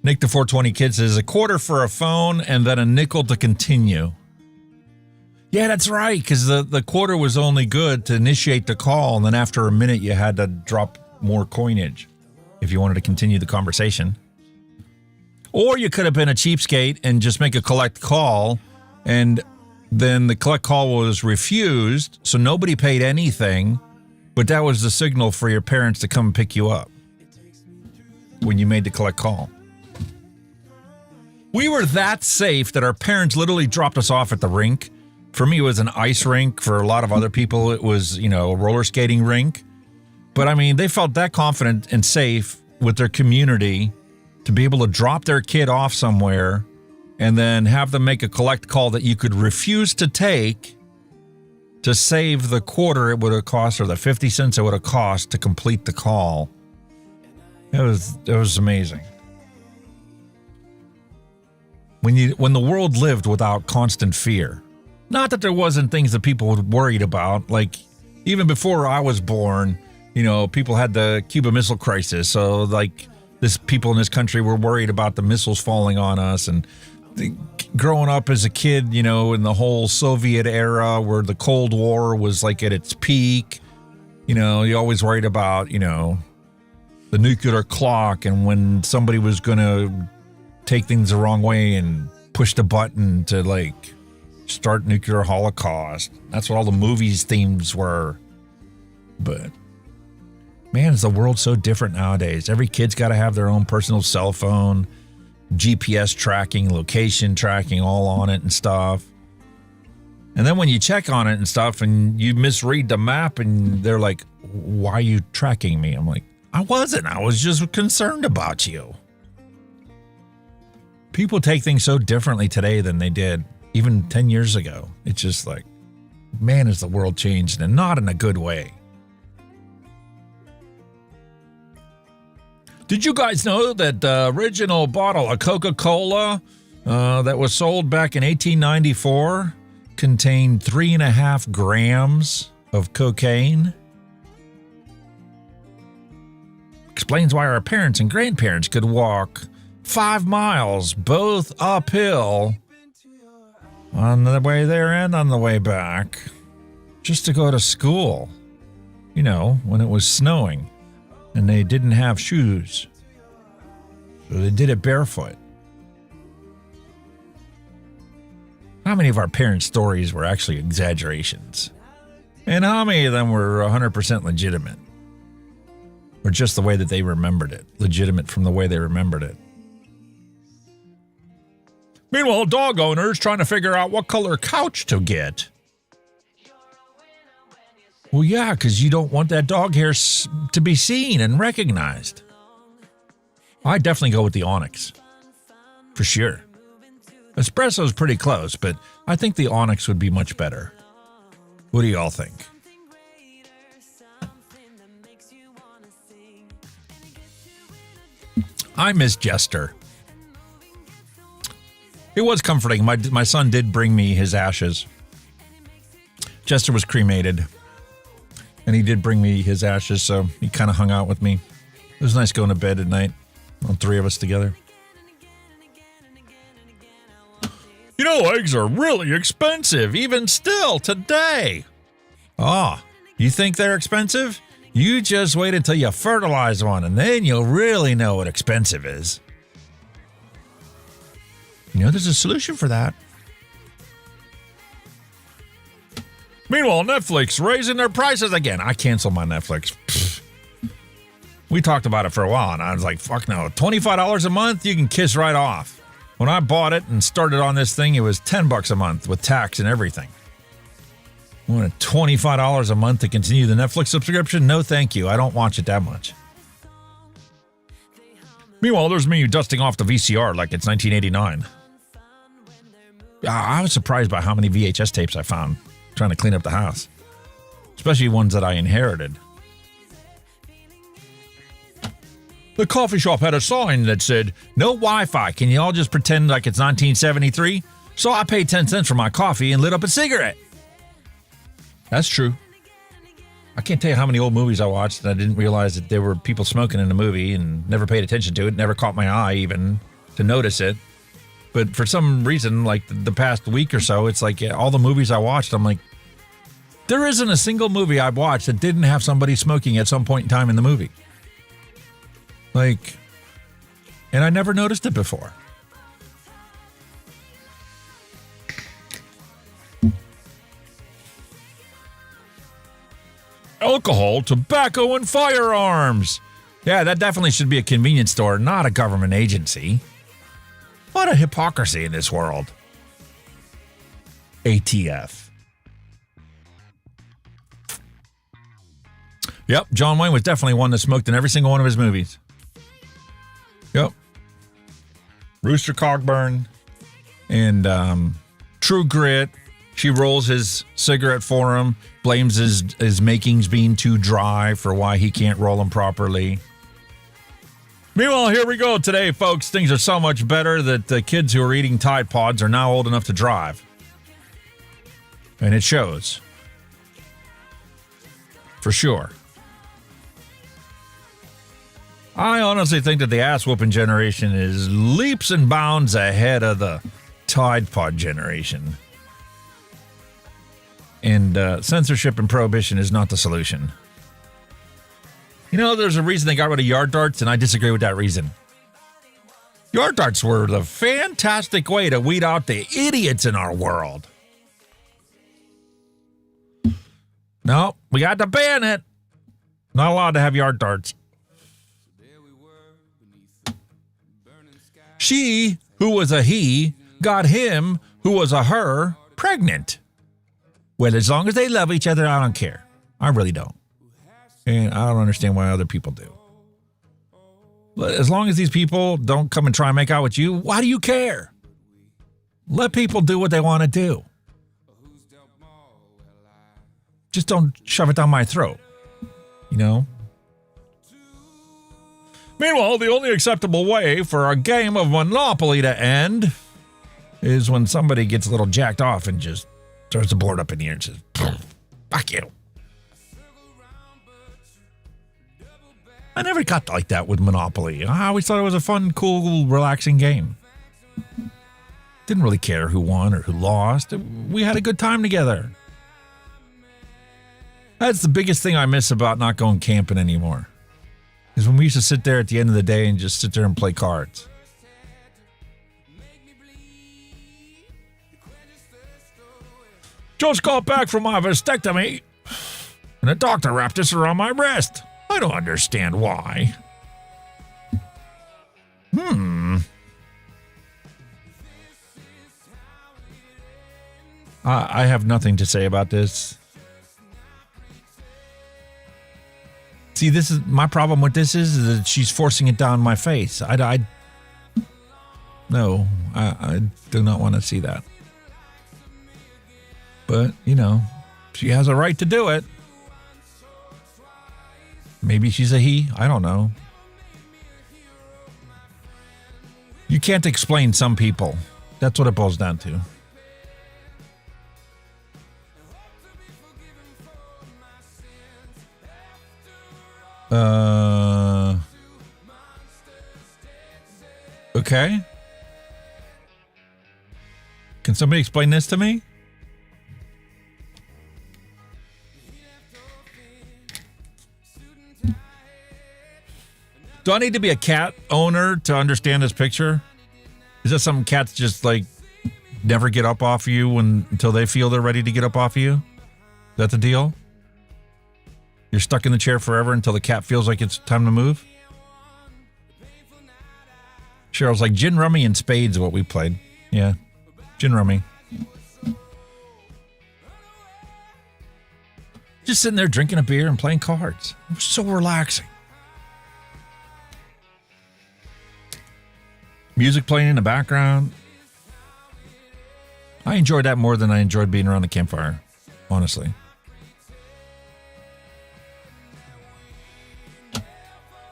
Nick the 420 Kid says a quarter for a phone and then a nickel to continue. Yeah, that's right, because the quarter was only good to initiate the call, and then after a minute you had to drop more coinage if you wanted to continue the conversation. Or you could have been a cheapskate and just make a collect call, and then the collect call was refused, so nobody paid anything, but that was the signal for your parents to come pick you up when you made the collect call. We were that safe that our parents literally dropped us off at the rink. For me, it was an ice rink. For a lot of other people, it was, you know, a roller skating rink. But I mean, they felt that confident and safe with their community to be able to drop their kid off somewhere and then have them make a collect call that you could refuse to take to save the quarter it would have cost or the 50 cents it would have cost to complete the call. It was amazing. When the world lived without constant fear. Not that there wasn't things that people were worried about. Like, even before I was born, you know, people had the Cuban Missile Crisis. So, like, this people in this country were worried about the missiles falling on us. And growing up as a kid, you know, in the whole Soviet era where the Cold War was like at its peak, you know, you always worried about, you know, the nuclear clock and when somebody was going to take things the wrong way and push the button to like start nuclear holocaust. That's what all the movies themes were. But man, is the world so different nowadays. Every kid's got to have their own personal cell phone, GPS tracking, location tracking, all on it and stuff. And then when you check on it and stuff and you misread the map and they're like, why are you tracking me? I'm like, I wasn't. I was just concerned about you. People take things so differently today than they did even 10 years ago. It's just like, man, has the world changed, and not in a good way. Did you guys know that the original bottle of Coca-Cola that was sold back in 1894 contained 3.5 grams of cocaine? Explains why our parents and grandparents could walk 5 miles, both uphill, on the way there and on the way back, just to go to school. You know, when it was snowing and they didn't have shoes. So they did it barefoot. How many of our parents' stories were actually exaggerations? And how many of them were 100% legitimate? Or just the way that they remembered it, legitimate from the way they remembered it. Meanwhile, dog owners trying to figure out what color couch to get. Well, yeah, because you don't want that dog hair to be seen and recognized. I definitely go with the Onyx, for sure. Espresso's pretty close, but I think the Onyx would be much better. What do y'all think? I miss Jester. It was comforting. My son did bring me his ashes. Jester was cremated, and he did bring me his ashes, so he kind of hung out with me. It was nice going to bed at night, all three of us together. You know, eggs are really expensive, even still today. Ah, you think they're expensive? You just wait until you fertilize one, and then you'll really know what expensive is. You know, there's a solution for that. Meanwhile, Netflix raising their prices again. I canceled my Netflix. Pfft. We talked about it for a while, and I was like, fuck no. $25 a month, you can kiss right off. When I bought it and started on this thing, it was $10 a month with tax and everything. I wanted $25 a month to continue the Netflix subscription? No, thank you. I don't watch it that much. Meanwhile, there's me dusting off the VCR like it's 1989. I was surprised by how many VHS tapes I found trying to clean up the house, especially ones that I inherited. The coffee shop had a sign that said, no Wi-Fi. Can you all just pretend like it's 1973? So I paid 10 cents for my coffee and lit up a cigarette. That's true. I can't tell you how many old movies I watched and I didn't realize that there were people smoking in the movie and never paid attention to it, never caught my eye even to notice it. But for some reason, like the past week or so, it's like all the movies I watched, I'm like, there isn't a single movie I've watched that didn't have somebody smoking at some point in time in the movie. Like, and I never noticed it before. Alcohol, tobacco, and firearms. Yeah, that definitely should be a convenience store, not a government agency. What a hypocrisy in this world. ATF. Yep, John Wayne was definitely one that smoked in every single one of his movies. Yep. Rooster Cogburn and True Grit. She rolls his cigarette for him, blames his makings being too dry for why he can't roll them properly. Meanwhile, here we go today, folks. Things are so much better that the kids who are eating Tide Pods are now old enough to drive. And it shows. For sure. I honestly think that the ass-whooping generation is leaps and bounds ahead of the Tide Pod generation. And censorship and prohibition is not the solution. You know, there's a reason they got rid of yard darts, and I disagree with that reason. Yard darts were the fantastic way to weed out the idiots in our world. No, we got to ban it. Not allowed to have yard darts. She, who was a he, got him, who was a her, pregnant. Well, as long as they love each other, I don't care. I really don't. And I don't understand why other people do. But as long as these people don't come and try and make out with you, why do you care? Let people do what they want to do. Just don't shove it down my throat. You know? Meanwhile, the only acceptable way for a game of Monopoly to end is when somebody gets a little jacked off and just throws the board up in the air and says, fuck you. I never got like that with Monopoly. I always thought it was a fun, cool, relaxing game. Didn't really care who won or who lost. We had a good time together. That's the biggest thing I miss about not going camping anymore. Is when we used to sit there at the end of the day and just sit there and play cards. Just got back from my vasectomy, and the doctor wrapped this around my wrist. I don't understand why. I have nothing to say about this. See, this is my problem with this is that she's forcing it down my face. I do not want to see that. But, you know, she has a right to do it. Maybe she's a he. I don't know. You can't explain some people. That's what it boils down to. Okay. Can somebody explain this to me? Do I need to be a cat owner to understand this picture? Is that something cats just like never get up off you until they feel they're ready to get up off you? Is that the deal? You're stuck in the chair forever until the cat feels like it's time to move? Cheryl's like, gin, rummy, and spades is what we played. Yeah, gin, rummy. Just sitting there drinking a beer and playing cards. It was so relaxing. Music playing in the background. I enjoyed that more than I enjoyed being around the campfire, honestly.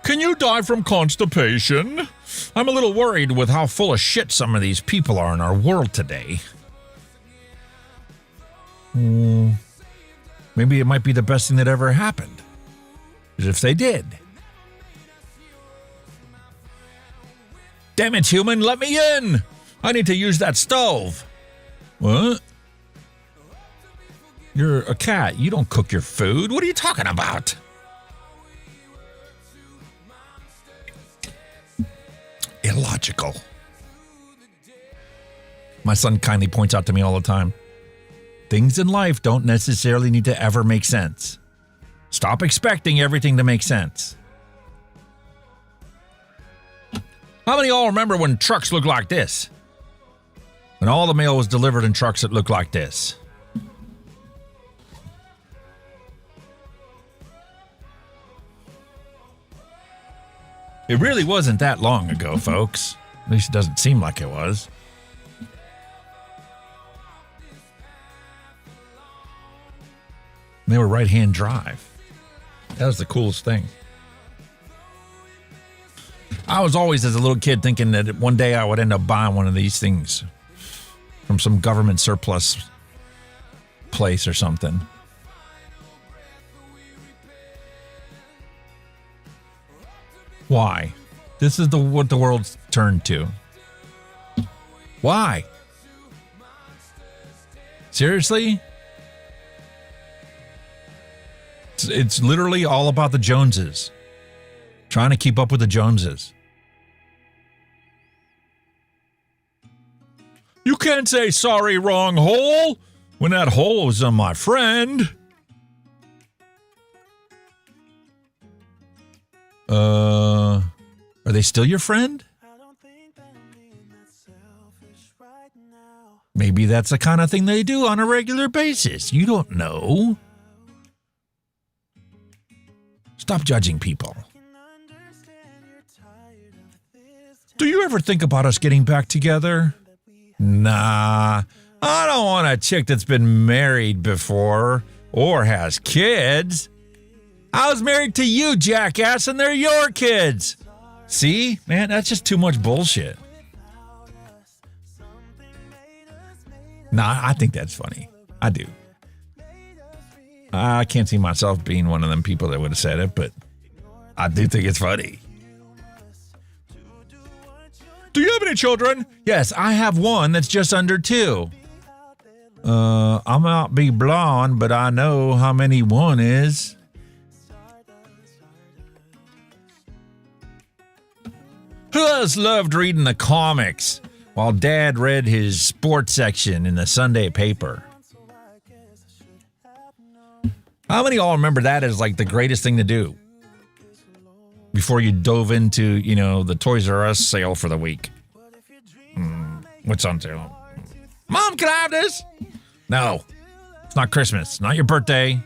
Can you die from constipation? I'm a little worried with how full of shit some of these people are in our world today. Maybe it might be the best thing that ever happened. As if they did. Damn it, human, let me in! I need to use that stove. What? You're a cat. You don't cook your food. What are you talking about? Illogical. My son kindly points out to me all the time. Things in life don't necessarily need to ever make sense. Stop expecting everything to make sense. How many of y'all remember when trucks looked like this? When all the mail was delivered in trucks that looked like this? It really wasn't that long ago, folks. At least it doesn't seem like it was. They were right-hand drive. That was the coolest thing. I was always, as a little kid, thinking that one day I would end up buying one of these things from some government surplus place or something. Why? This is what the world's turned to. Why? Seriously? It's literally all about the Joneses. Trying to keep up with the Joneses. You can't say sorry, wrong hole, when that hole was on my friend. Are they still your friend? Maybe that's the kind of thing they do on a regular basis. You don't know. Stop judging people. Do you ever think about us getting back together? Nah, I don't want a chick that's been married before or has kids. I was married to you, jackass, and they're your kids. See? Man, that's just too much bullshit. Nah, I think that's funny. I do. I can't see myself being one of them people that would have said it, but I do think it's funny. Do you have any children? Yes, I have one that's just under 2. I might be blonde, but I know how many one is. Who else loved reading the comics while Dad read his sports section in the Sunday paper? How many of y'all remember that as like the greatest thing to do before you dove into, the Toys R Us sale for the week? What's on sale? Mom, can I have this? No, it's not Christmas, not your birthday.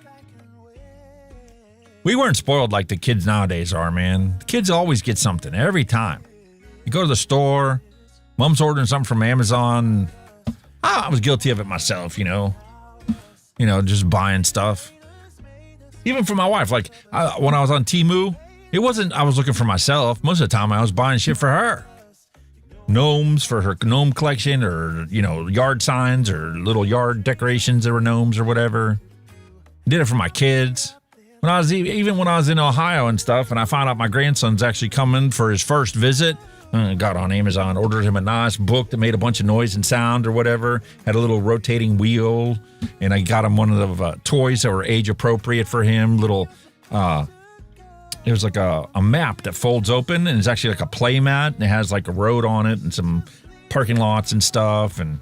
We weren't spoiled like the kids nowadays are, man. The kids always get something every time. You go to the store, Mom's ordering something from Amazon. I was guilty of it myself, just buying stuff. Even for my wife, like when I was on Temu, it wasn't I was looking for myself. Most of the time I was buying shit for her. Gnomes for her gnome collection, or, yard signs or little yard decorations that were gnomes or whatever. Did it for my kids. When I was in Ohio and stuff, and I found out my grandson's actually coming for his first visit, got on Amazon, ordered him a nice book that made a bunch of noise and sound or whatever, had a little rotating wheel, and I got him one of the toys that were age appropriate for him. There's like a map that folds open, and it's actually like a play mat, and it has like a road on it and some parking lots and stuff, and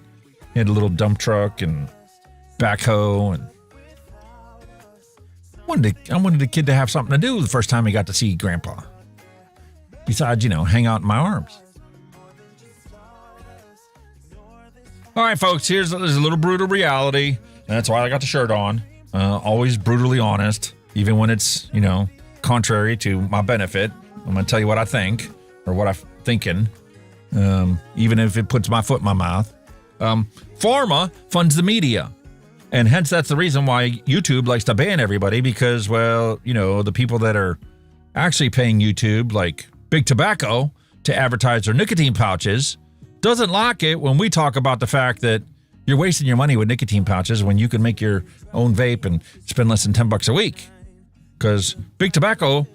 he had a little dump truck and backhoe, and I wanted the kid to have something to do the first time he got to see Grandpa. Besides, hang out in my arms. All right, folks, there's a little brutal reality. And that's why I got the shirt on. Always brutally honest, even when it's, contrary to my benefit. I'm going to tell you what I think, or what I'm thinking, even if it puts my foot in my mouth. Pharma funds the media. And hence, that's the reason why YouTube likes to ban everybody, because, the people that are actually paying YouTube, like Big Tobacco, to advertise their nicotine pouches, doesn't like it when we talk about the fact that you're wasting your money with nicotine pouches when you can make your own vape and spend less than $10 a week. Because Big Tobacco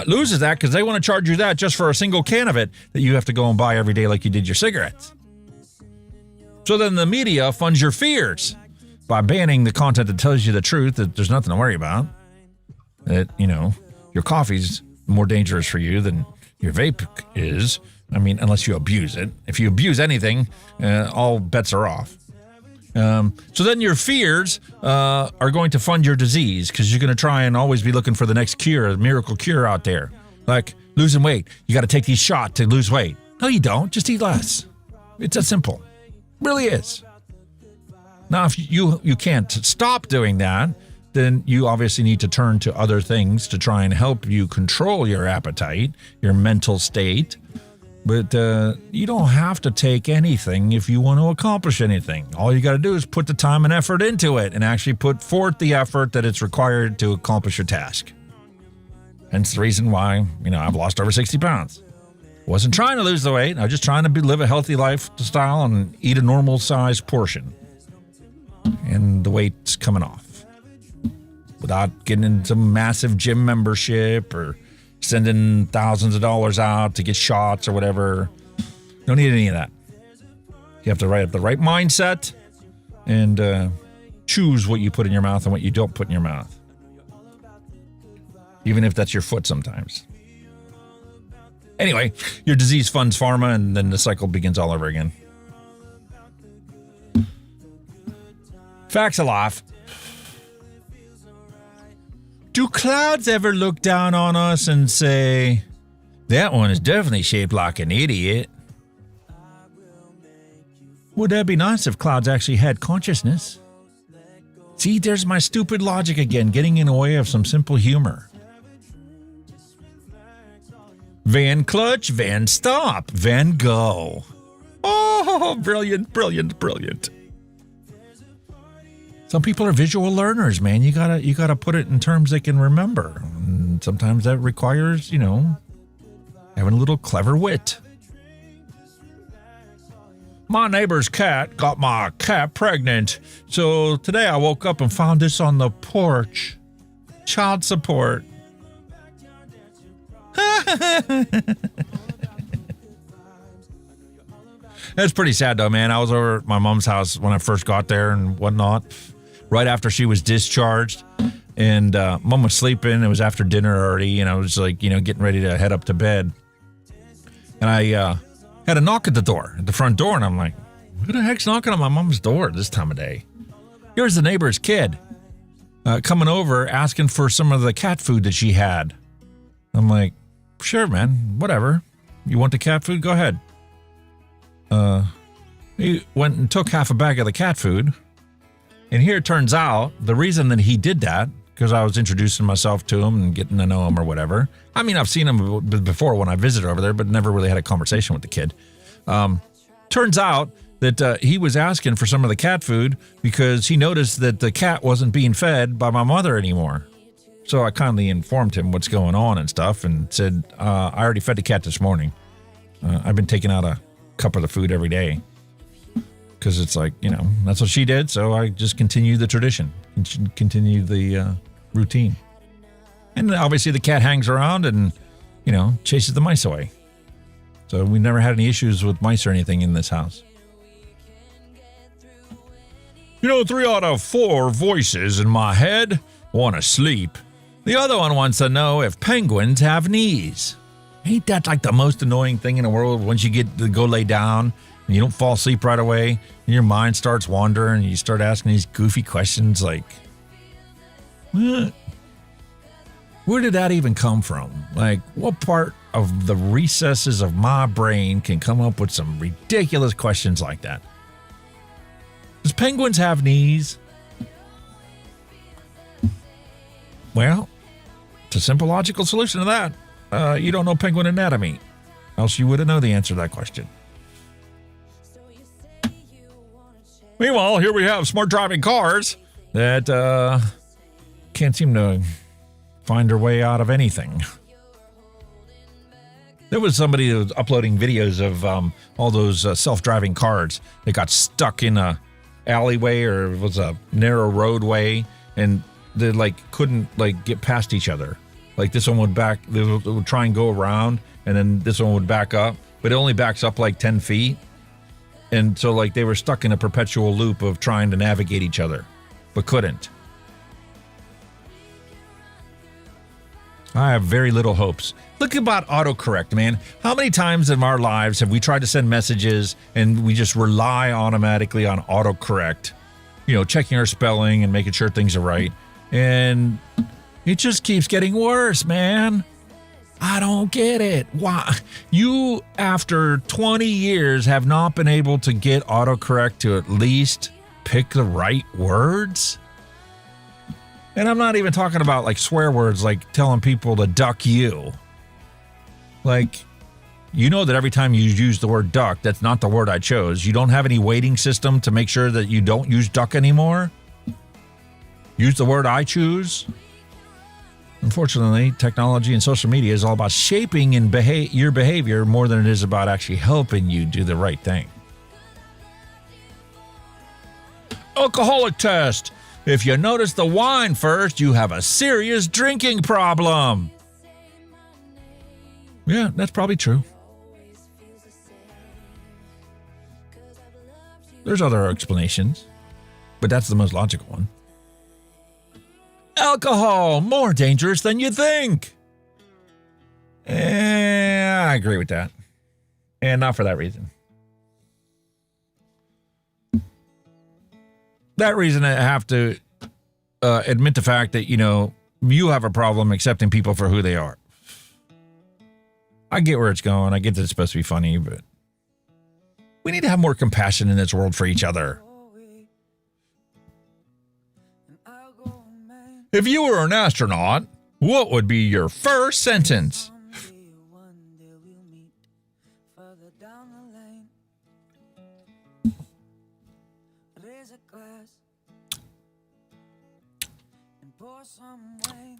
loses that because they want to charge you that just for a single can of it that you have to go and buy every day like you did your cigarettes. So then the media funds your fears by banning the content that tells you the truth, that there's nothing to worry about, that, your coffee's more dangerous for you than your vape is. I mean, unless you abuse it. If you abuse anything, all bets are off. So then your fears are going to fund your disease, because you're going to try and always be looking for the next cure, a miracle cure out there. Like losing weight. You got to take these shots to lose weight. No, you don't. Just eat less. It's that simple. It really is. Now, if you can't stop doing that, then you obviously need to turn to other things to try and help you control your appetite, your mental state. But you don't have to take anything if you want to accomplish anything. All you got to do is put the time and effort into it, and actually put forth the effort that it's required to accomplish your task. Hence the reason why, I've lost over 60 pounds. Wasn't trying to lose the weight. I was just trying to live a healthy lifestyle and eat a normal size portion. And the weight's coming off. Without getting into massive gym membership or, sending thousands of dollars out to get shots or whatever. Don't need any of that. You have to have the right mindset and choose what you put in your mouth and what you don't put in your mouth. Even if that's your foot sometimes. Anyway, your disease funds pharma, and then the cycle begins all over again. Facts of life. Do clouds ever look down on us and say, that one is definitely shaped like an idiot? Would that be nice if clouds actually had consciousness? See, there's my stupid logic again, getting in the way of some simple humor. Van clutch, van stop, van go. Oh, brilliant, brilliant, brilliant. Some people are visual learners, man. You gotta put it in terms they can remember. And sometimes that requires, having a little clever wit. My neighbor's cat got my cat pregnant, so today I woke up and found this on the porch. Child support. That's pretty sad though, man. I was over at my mom's house when I first got there and whatnot, right after she was discharged, and mom was sleeping. It was after dinner already, and I was like, getting ready to head up to bed. And I had a knock at the door, at the front door, and I'm like, who the heck's knocking on my mom's door this time of day? Here's the neighbor's kid coming over asking for some of the cat food that she had. I'm like, sure, man, whatever. You want the cat food? Go ahead. He went and took half a bag of the cat food. And here it turns out the reason that he did that, because I was introducing myself to him and getting to know him or whatever. I mean, I've seen him before when I visited over there, but never really had a conversation with the kid. Turns out that he was asking for some of the cat food because he noticed that the cat wasn't being fed by my mother anymore. So I kindly informed him what's going on and stuff and said, I already fed the cat this morning. I've been taking out a cup of the food every day because it's like, that's what she did. So I just continue the tradition, continue the routine. And obviously the cat hangs around and, chases the mice away. So we never had any issues with mice or anything in this house. 3 out of 4 voices in my head want to sleep. The other one wants to know if penguins have knees. Ain't that like the most annoying thing in the world once you get to go lay down and you don't fall asleep right away and your mind starts wandering and you start asking these goofy questions like, what? Where did that even come from? Like, what part of the recesses of my brain can come up with some ridiculous questions like that? Does penguins have knees? Well, it's a simple logical solution to that. You don't know penguin anatomy, else you wouldn't know the answer to that question. Meanwhile, here we have smart driving cars that can't seem to find their way out of anything. There was somebody that was uploading videos of all those self-driving cars that got stuck in a alleyway or it was a narrow roadway and they couldn't get past each other. Like this one would they would try and go around and then this one would back up, but it only backs up 10 feet. And so they were stuck in a perpetual loop of trying to navigate each other, but couldn't. I have very little hopes. Look about autocorrect, man. How many times in our lives have we tried to send messages and we just rely automatically on autocorrect, checking our spelling and making sure things are right. And it just keeps getting worse, man. I don't get it. Why? You, after 20 years, have not been able to get autocorrect to at least pick the right words? And I'm not even talking about swear words like telling people to duck you. You know that every time you use the word duck, that's not the word I chose. You don't have any weighting system to make sure that you don't use duck anymore. Use the word I choose. Unfortunately, technology and social media is all about shaping your behavior more than it is about actually helping you do the right thing. Alcoholic test. If you notice the wine first, you have a serious drinking problem. Yeah, that's probably true. There's other explanations, but that's the most logical one. Alcohol, more dangerous than you think. I agree with that. And not for that reason. That reason I have to admit the fact that, you have a problem accepting people for who they are. I get where it's going. I get that it's supposed to be funny, but we need to have more compassion in this world for each other. If you were an astronaut, what would be your first sentence?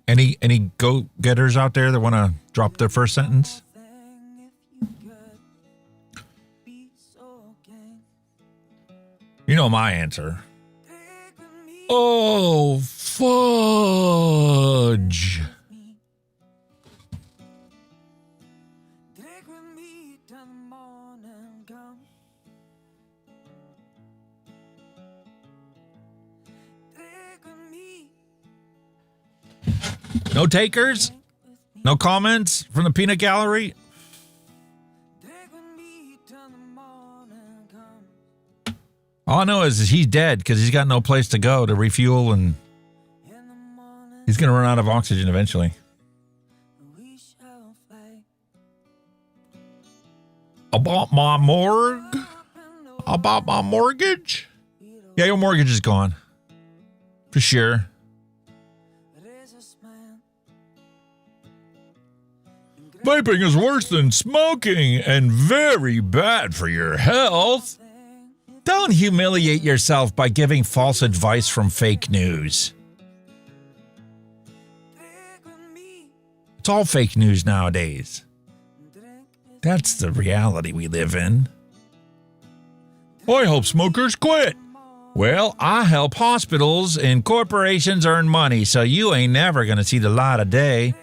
Any go-getters out there that want to drop their first sentence? You know my answer. Oh, fudge. No takers? No comments from the peanut gallery? All I know is he's dead because he's got no place to go to refuel, and he's going to run out of oxygen eventually. About my morgue? About my mortgage? Yeah, your mortgage is gone. For sure. Vaping is worse than smoking and very bad for your health. Don't humiliate yourself by giving false advice from fake news. It's all fake news nowadays. That's the reality we live in. I help smokers quit. Well, I help hospitals and corporations earn money, so you ain't never going to see the light of day.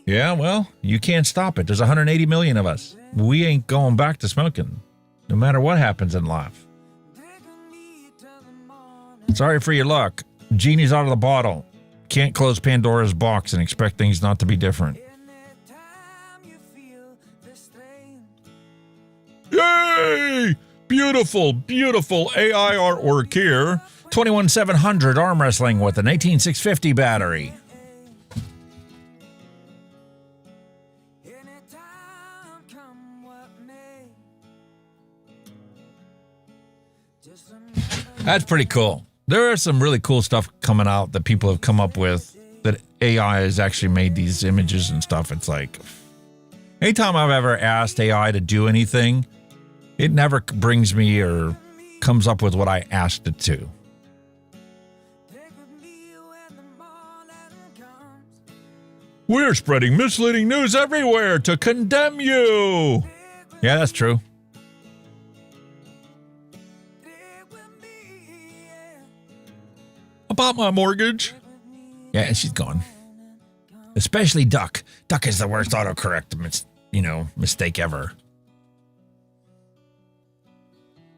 Yeah, well, you can't stop it. There's 180 million of us. We ain't going back to smoking, no matter what happens in life. Sorry for your luck. Genie's out of the bottle. Can't close Pandora's box and expect things not to be different. Yay! Beautiful, beautiful AI artwork here. 21700 arm wrestling with an 18650 battery. That's pretty cool. There are some really cool stuff coming out that people have come up with that AI has actually made these images and stuff. It's like, anytime I've ever asked AI to do anything, it never brings me or comes up with what I asked it to. We're spreading misleading news everywhere to condemn you. Yeah, that's true. About my mortgage. Yeah, she's gone. Especially Duck. Duck is the worst autocorrect mistake ever.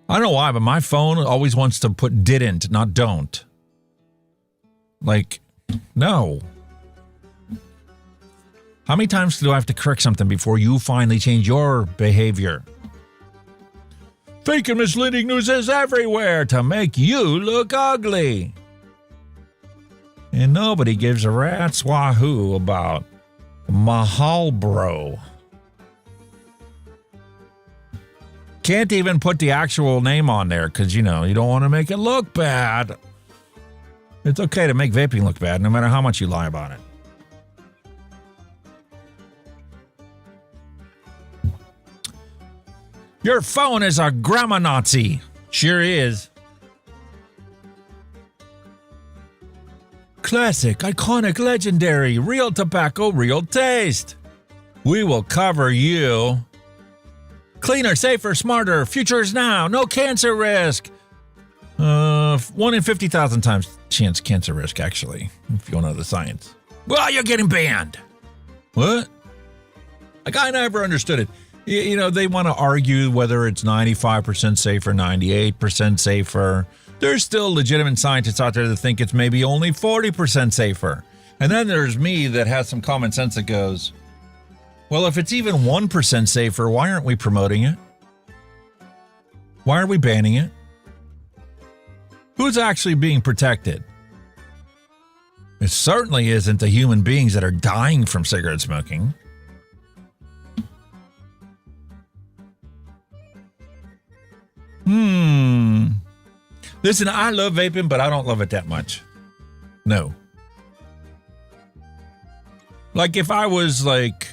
I don't know why, but my phone always wants to put didn't, not don't. Like, no. How many times do I have to correct something before you finally change your behavior? Fake and misleading news is everywhere to make you look ugly. And nobody gives a rat's wahoo about Mahalbro. Can't even put the actual name on there because, you don't want to make it look bad. It's okay to make vaping look bad no matter how much you lie about it. Your phone is a grandma Nazi. Sure is. Classic, iconic, legendary, real tobacco, real taste. We will cover you. Cleaner, safer, smarter, future is now, no cancer risk. 1 in 50,000 times chance cancer risk, actually, if you want to know the science. Well, you're getting banned. What? Like, I never understood it. You know, they want to argue whether it's 95% safer, 98% safer. There's still legitimate scientists out there that think it's maybe only 40% safer. And then there's me that has some common sense that goes, well, if it's even 1% safer, why aren't we promoting it? Why are we banning it? Who's actually being protected? It certainly isn't the human beings that are dying from cigarette smoking. Listen, I love vaping, but I don't love it that much. No. Like, if I was like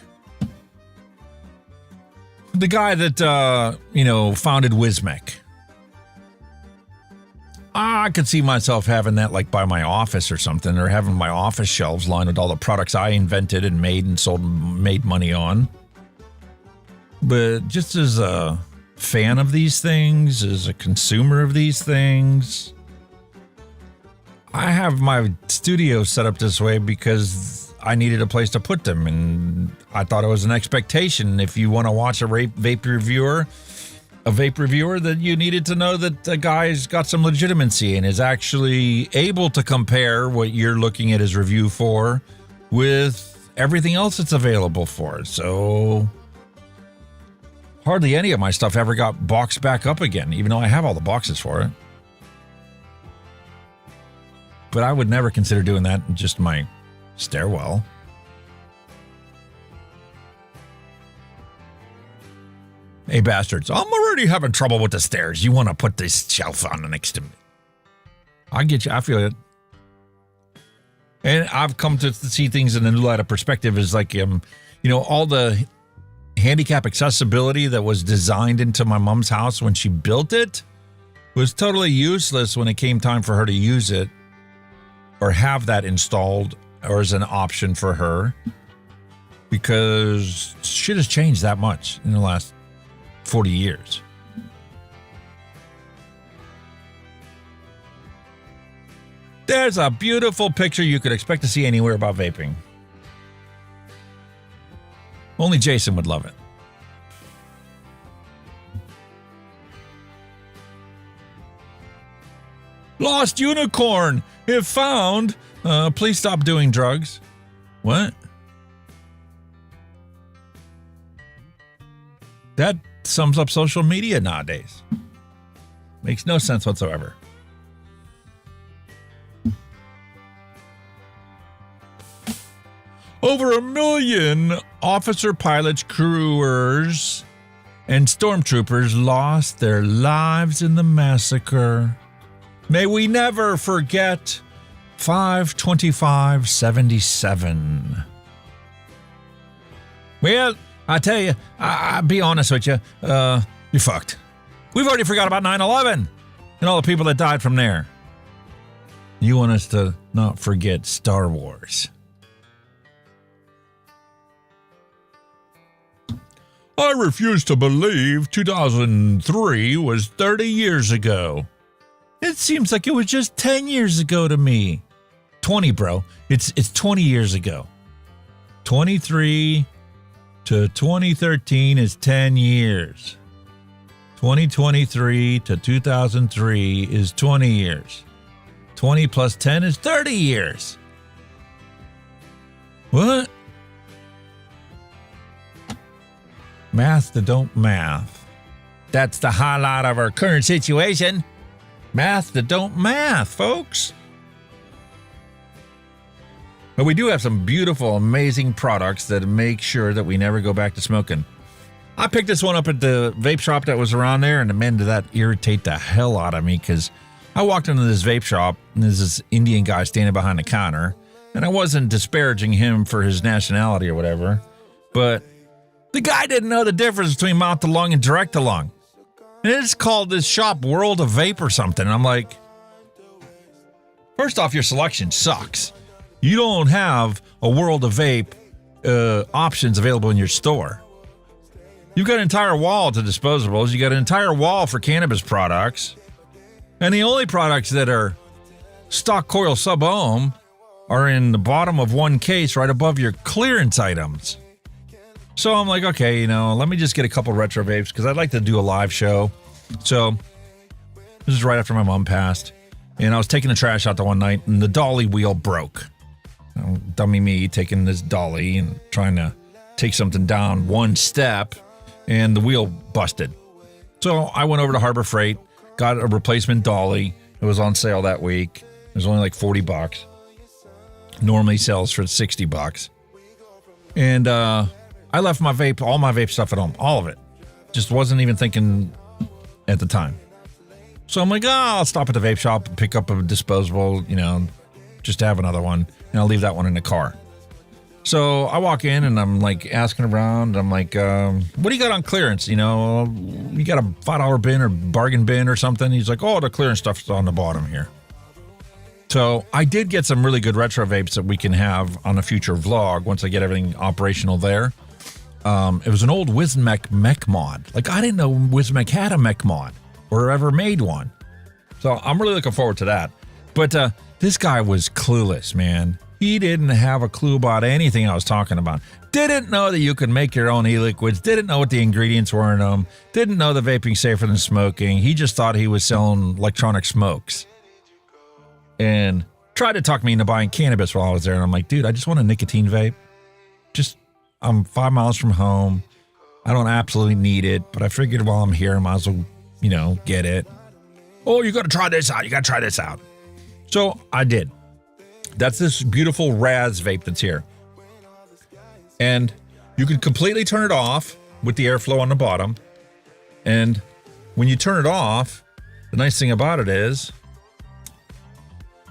the guy that, founded Wismec, I could see myself having that like by my office or something, or having my office shelves lined with all the products I invented and made and sold and made money on. But just as a fan of these things, as a consumer of these things, I have my studio set up this way because I needed a place to put them, and I thought it was an expectation. If you want to watch a vape reviewer, that you needed to know that the guy's got some legitimacy and is actually able to compare what you're looking at his review for with everything else that's available for it. So hardly any of my stuff ever got boxed back up again, even though I have all the boxes for it. But I would never consider doing that in just my stairwell. Hey, bastards, I'm already having trouble with the stairs. You want to put this shelf on next to me? I get you. I feel it. And I've come to see things in a new light of perspective is like, all the handicap accessibility that was designed into my mom's house when she built it was totally useless when it came time for her to use it or have that installed or as an option for her, because shit has changed that much in the last 40 years. There's a beautiful picture you could expect to see anywhere about vaping. Only Jason would love it. Lost unicorn, if found. Please stop doing drugs. What? That sums up social media nowadays. Makes no sense whatsoever. Over 1 million officer, pilots, crewers, and stormtroopers lost their lives in the massacre. May we never forget 5/25/77. Well, I tell you, I'll be honest with you, you're fucked. We've already forgot about 9/11 and all the people that died from there. You want us to not forget Star Wars. I refuse to believe 2003 was 30 years ago. It seems like it was just 10 years ago to me. 20, bro. It's 20 years ago. 23 to 2013 is 10 years. 2023 to 2003 is 20 years. 20 plus 10 is 30 years. What? Math that don't math. That's the highlight of our current situation. Math that don't math, folks. But we do have some beautiful, amazing products that make sure that we never go back to smoking. I picked this one up at the vape shop that was around there, and man, did that irritate the hell out of me, because I walked into this vape shop, and there's this Indian guy standing behind the counter, and I wasn't disparaging him for his nationality or whatever, but the guy didn't know the difference between mouth to lung and direct to lung. And it's called this shop World of Vape or something. And I'm like, first off, your selection sucks. You don't have a World of Vape options available in your store. You've got an entire wall to disposables. You got an entire wall for cannabis products. And the only products that are stock coil sub-ohm are in the bottom of one case right above your clearance items. So I'm like, okay, let me just get a couple retro vapes because I'd like to do a live show. So this is right after my mom passed. And I was taking the trash out the one night and the dolly wheel broke. Dummy me taking this dolly and trying to take something down one step and the wheel busted. So I went over to Harbor Freight, got a replacement dolly. It was on sale that week. It was only like $40. Normally sells for $60. And I left my vape, all my vape stuff at home, all of it. Just wasn't even thinking at the time. So I'm like, I'll stop at the vape shop and pick up a disposable, just to have another one. And I'll leave that one in the car. So I walk in and I'm like asking around. I'm like, what do you got on clearance? You got a $5 bin or bargain bin or something? He's like, oh, the clearance stuff's on the bottom here. So I did get some really good retro vapes that we can have on a future vlog once I get everything operational there. It was an old Wismec mech mod. Like, I didn't know Wismec had a mech mod or ever made one. So I'm really looking forward to that. But this guy was clueless, man. He didn't have a clue about anything I was talking about. Didn't know that you could make your own e-liquids. Didn't know what the ingredients were in them. Didn't know that vaping's safer than smoking. He just thought he was selling electronic smokes. And tried to talk me into buying cannabis while I was there. And I'm like, dude, I just want a nicotine vape. I'm 5 miles from home. I don't absolutely need it, but I figured while I'm here, I might as well, get it. Oh, you got to try this out. You got to try this out. So I did. That's this beautiful Raz vape that's here. And you can completely turn it off with the airflow on the bottom. And when you turn it off, the nice thing about it is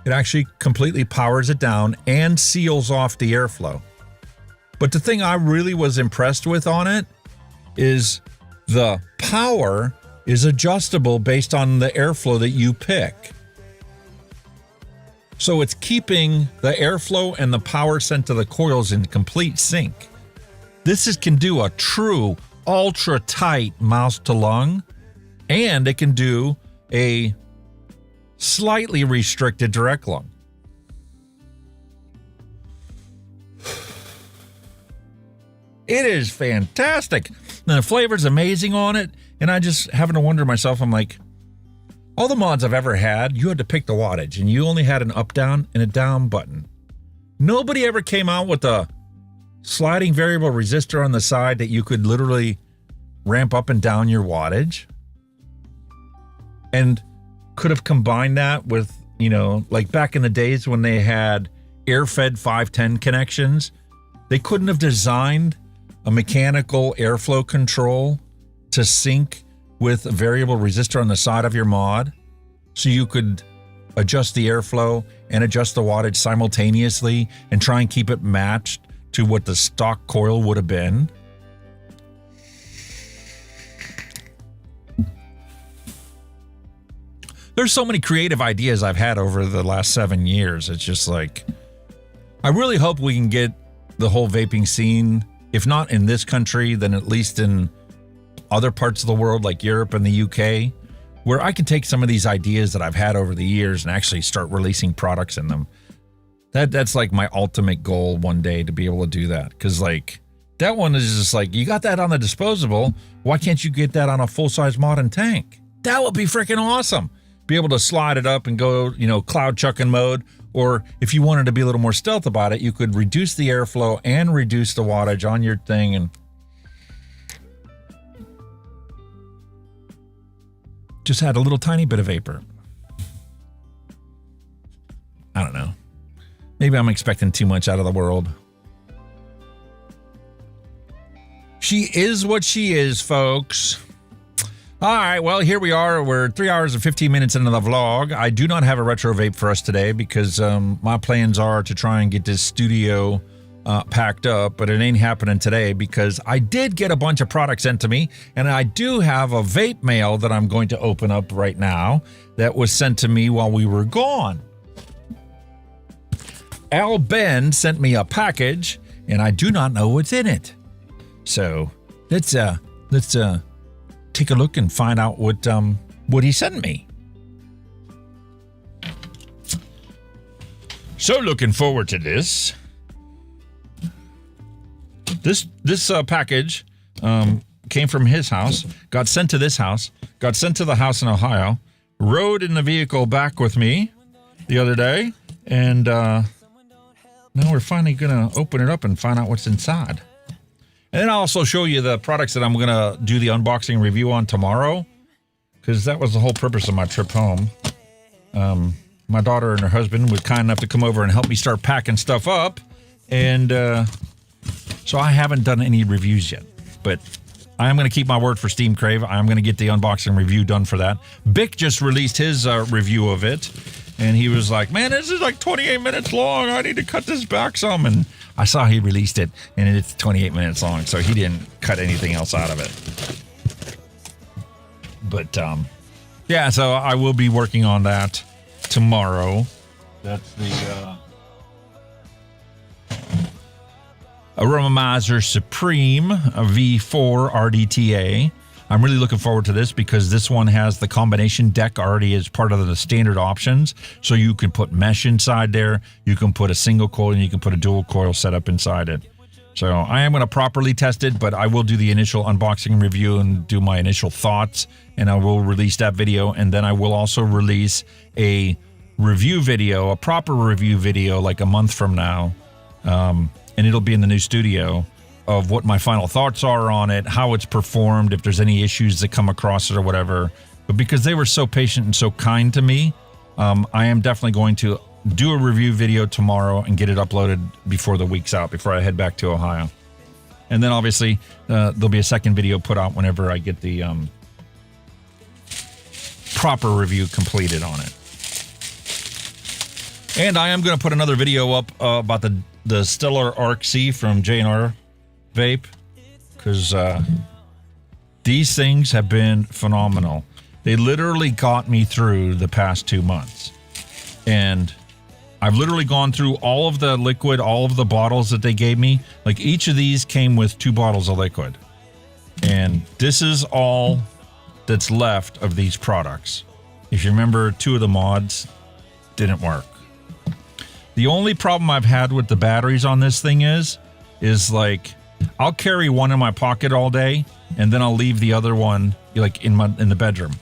it actually completely powers it down and seals off the airflow. But the thing I really was impressed with on it is the power is adjustable based on the airflow that you pick. So it's keeping the airflow and the power sent to the coils in complete sync. This can do a true ultra tight mouth to lung, and it can do a slightly restricted direct lung. It is fantastic. And the flavor's amazing on it. And I just having to wonder myself, I'm like, all the mods I've ever had, you had to pick the wattage and you only had an up down and a down button. Nobody ever came out with a sliding variable resistor on the side that you could literally ramp up and down your wattage. And could have combined that with, like back in the days when they had air-fed 510 connections, they couldn't have designed a mechanical airflow control to sync with a variable resistor on the side of your mod so you could adjust the airflow and adjust the wattage simultaneously and try and keep it matched to what the stock coil would have been. There's so many creative ideas I've had over the last 7 years. It's just like, I really hope we can get the whole vaping scene, if not in this country, then at least in other parts of the world like Europe and the UK, where I can take some of these ideas that I've had over the years and actually start releasing products in them. That's like my ultimate goal one day, to be able to do that. Because like that one is just like, you got that on the disposable, why can't you get that on a full-size mod and tank? That would be freaking awesome. Be able to slide it up and go, cloud chucking mode. Or if you wanted to be a little more stealth about it, you could reduce the airflow and reduce the wattage on your thing and just had a little tiny bit of vapor. I don't know. Maybe I'm expecting too much out of the world. She is what she is, folks. All right, well, here we are. We're 3 hours and 15 minutes into the vlog. I do not have a retro vape for us today because my plans are to try and get this studio packed up, but it ain't happening today because I did get a bunch of products sent to me, and I do have a vape mail that I'm going to open up right now that was sent to me while we were gone. Al Ben sent me a package, and I do not know what's in it. So let's take a look and find out what he sent me. So looking forward to this. This package came from his house, got sent to this house, got sent to the house in Ohio, rode in the vehicle back with me the other day, and now we're finally going to open it up and find out what's inside. And then I'll also show you the products that I'm going to do the unboxing review on tomorrow, because that was the whole purpose of my trip home. My daughter and her husband was kind enough to come over and help me start packing stuff up, and so I haven't done any reviews yet, but I am going to keep my word for Steam Crave. I'm going to get the unboxing review done for that. Bick just released his review of it, and he was like, man, this is like 28 minutes long. I need to cut this back some. And I saw he released it, and it's 28 minutes long, so he didn't cut anything else out of it. But, yeah, so I will be working on that tomorrow. That's the Aromizer Supreme V4 RDTA. I'm really looking forward to this because this one has the combination deck already as part of the standard options. So you can put mesh inside there, you can put a single coil, and you can put a dual coil setup inside it. So I am going to properly test it, but I will do the initial unboxing review and do my initial thoughts, and I will release that video. And then I will also release a review video, a proper review video, like a month from now. And it'll be in the new studio of what my final thoughts are on it, how it's performed, if there's any issues that come across it or whatever. But because they were so patient and so kind to me, I am definitely going to do a review video tomorrow and get it uploaded before the week's out, before I head back to Ohio. And then obviously there'll be a second video put out whenever I get the proper review completed on it. And I am going to put another video up about the Stellar Arc C from J&R Vape, because these things have been phenomenal. They literally got me through the past 2 months. And I've literally gone through all of the liquid, all of the bottles that they gave me. Like each of these came with 2 bottles of liquid. And this is all that's left of these products. If you remember, 2 of the mods didn't work. The only problem I've had with the batteries on this thing is like, I'll carry one in my pocket all day, and then I'll leave the other one like in the bedroom.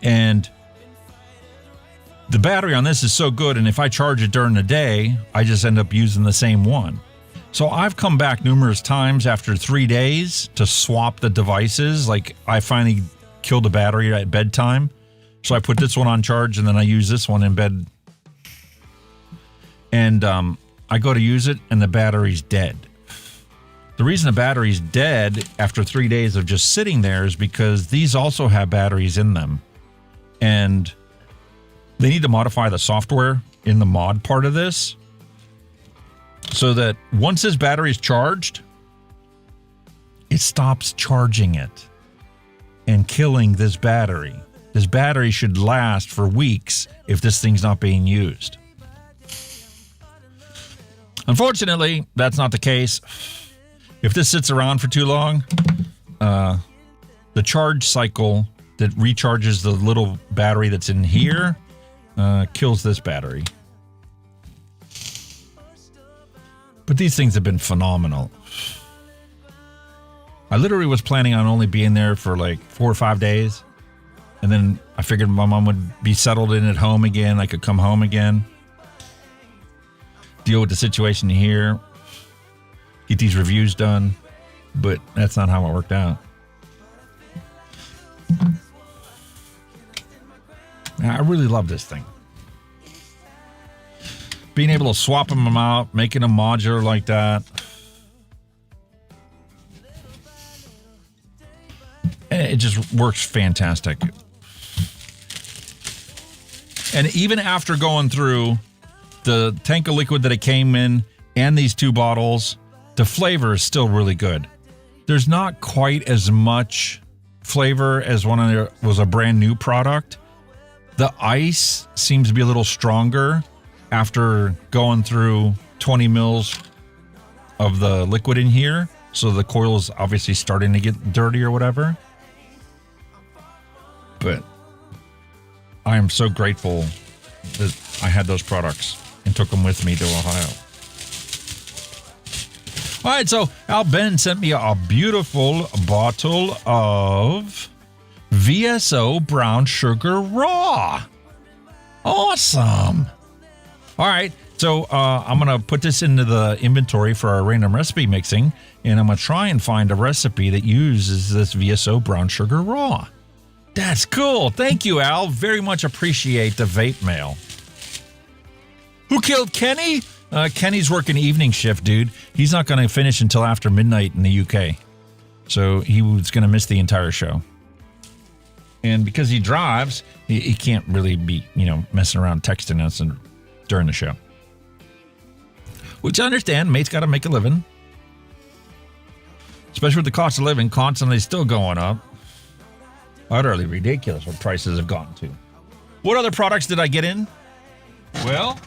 And the battery on this is so good, and if I charge it during the day, I just end up using the same one. So I've come back numerous times after 3 days to swap the devices. Like I finally killed the battery at bedtime, so I put this one on charge, and then I use this one in bed. And I go to use it, and the battery's dead. The reason the battery's dead after 3 days of just sitting there is because these also have batteries in them. And they need to modify the software in the mod part of this so that once this battery is charged, it stops charging it and killing this battery. This battery should last for weeks if this thing's not being used. Unfortunately, that's not the case. If this sits around for too long, the charge cycle that recharges the little battery that's in here kills this battery. But these things have been phenomenal. I literally was planning on only being there for like 4 or 5 days. And then I figured my mom would be settled in at home again. I could come home again, deal with the situation here, get these reviews done, but that's not how it worked out. I really love this thing. Being able to swap them out, making them modular like that. It just works fantastic. And even after going through the tank of liquid that it came in and these 2 bottles, the flavor is still really good. There's not quite as much flavor as when it was a brand new product. The ice seems to be a little stronger after going through 20 mils of the liquid in here. So the coil is obviously starting to get dirty or whatever. But I am so grateful that I had those products and took them with me to Ohio. All right, so Al Ben sent me a beautiful bottle of VSO Brown Sugar Raw. Awesome. All right, so I'm going to put this into the inventory for our random recipe mixing, and I'm going to try and find a recipe that uses this VSO Brown Sugar Raw. That's cool. Thank you, Al. Very much appreciate the vape mail. Who killed Kenny? Kenny's working evening shift, dude. He's not going to finish until after midnight in the UK. So he was going to miss the entire show. And because he drives, he can't really be, messing around texting us during the show. Which I understand. Mate's got to make a living. Especially with the cost of living constantly still going up. Utterly ridiculous what prices have gotten to. What other products did I get in? Well,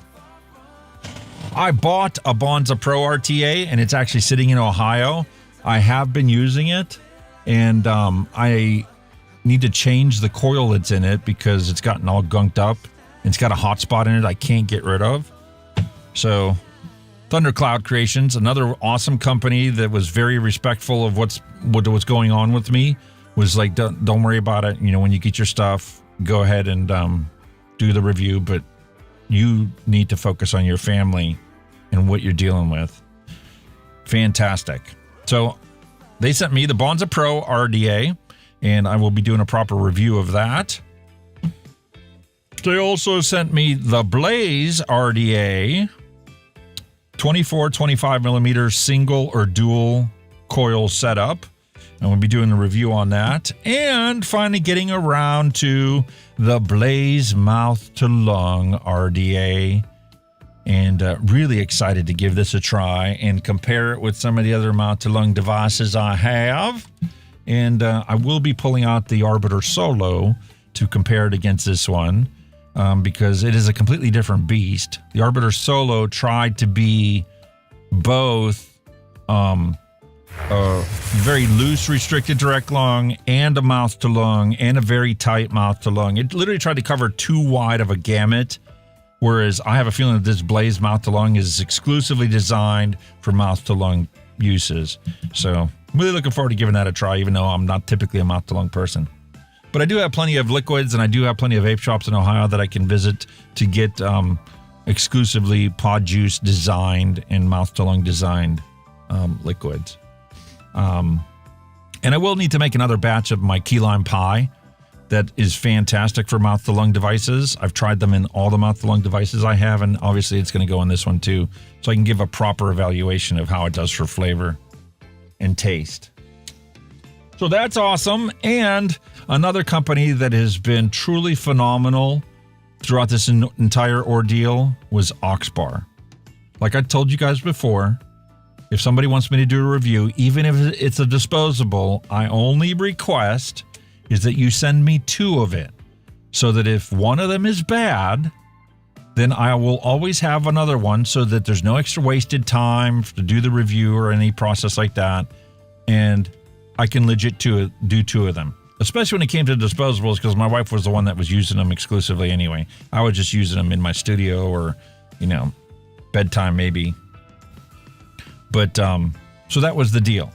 I bought a Bonza Pro RTA, and it's actually sitting in Ohio. I have been using it, and I need to change the coil that's in it because it's gotten all gunked up. It's got a hot spot in it I can't get rid of. So, Thundercloud Creations, another awesome company that was very respectful of what was going on with me, was like, don't worry about it. When you get your stuff, go ahead and do the review, but you need to focus on your family and what you're dealing with. Fantastic. So they sent me the Bonza Pro RDA, and I will be doing a proper review of that. They also sent me the Blaze RDA, 24, 25 millimeter single or dual coil setup. And we'll be doing a review on that. And finally getting around to the Blaze Mouth to Lung RDA. And really excited to give this a try and compare it with some of the other mouth to lung devices I have. And I will be pulling out the Arbiter Solo to compare it against this one because it is a completely different beast. The Arbiter Solo tried to be both a very loose restricted direct lung and a mouth to lung and a very tight mouth to lung. It literally tried to cover too wide of a gamut, whereas I have a feeling that this Blaze mouth to lung is exclusively designed for mouth to lung uses. So I'm really looking forward to giving that a try, even though I'm not typically a mouth to lung person. But I do have plenty of liquids, and I do have plenty of vape shops in Ohio that I can visit to get exclusively pod juice designed and mouth to lung designed liquids. And I will need to make another batch of my key lime pie that is fantastic for mouth to lung devices. I've tried them in all the mouth to lung devices I have, and obviously it's going to go in this one too, so I can give a proper evaluation of how it does for flavor and taste. So that's awesome. And another company that has been truly phenomenal throughout this entire ordeal was Oxbar. Like I told you guys before, if somebody wants me to do a review, even if it's a disposable, I only request is that you send me 2 of it, so that if one of them is bad, then I will always have another one, so that there's no extra wasted time to do the review or any process like that, and I can legit do 2 of them. Especially when it came to disposables, because my wife was the one that was using them exclusively anyway. I was just using them in my studio or, bedtime maybe. But, so that was the deal.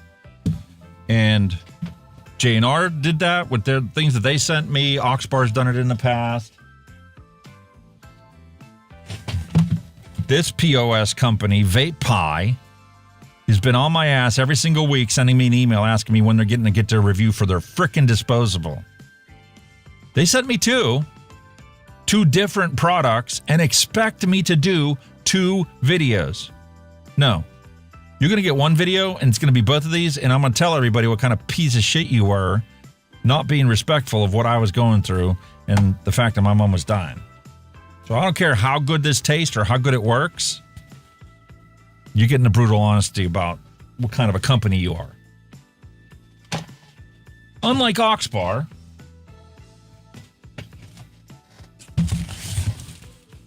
And J&R did that with their things that they sent me. Oxbar's done it in the past. This POS company, Vape Pie, has been on my ass every single week, sending me an email asking me when they're getting to get their review for their frickin' disposable. They sent me 2 different products and expect me to do 2 videos. No. You're going to get 1 video, and it's going to be both of these, and I'm going to tell everybody what kind of piece of shit you were, not being respectful of what I was going through and the fact that my mom was dying. So I don't care how good this tastes or how good it works. You're getting the brutal honesty about what kind of a company you are. Unlike Oxbar,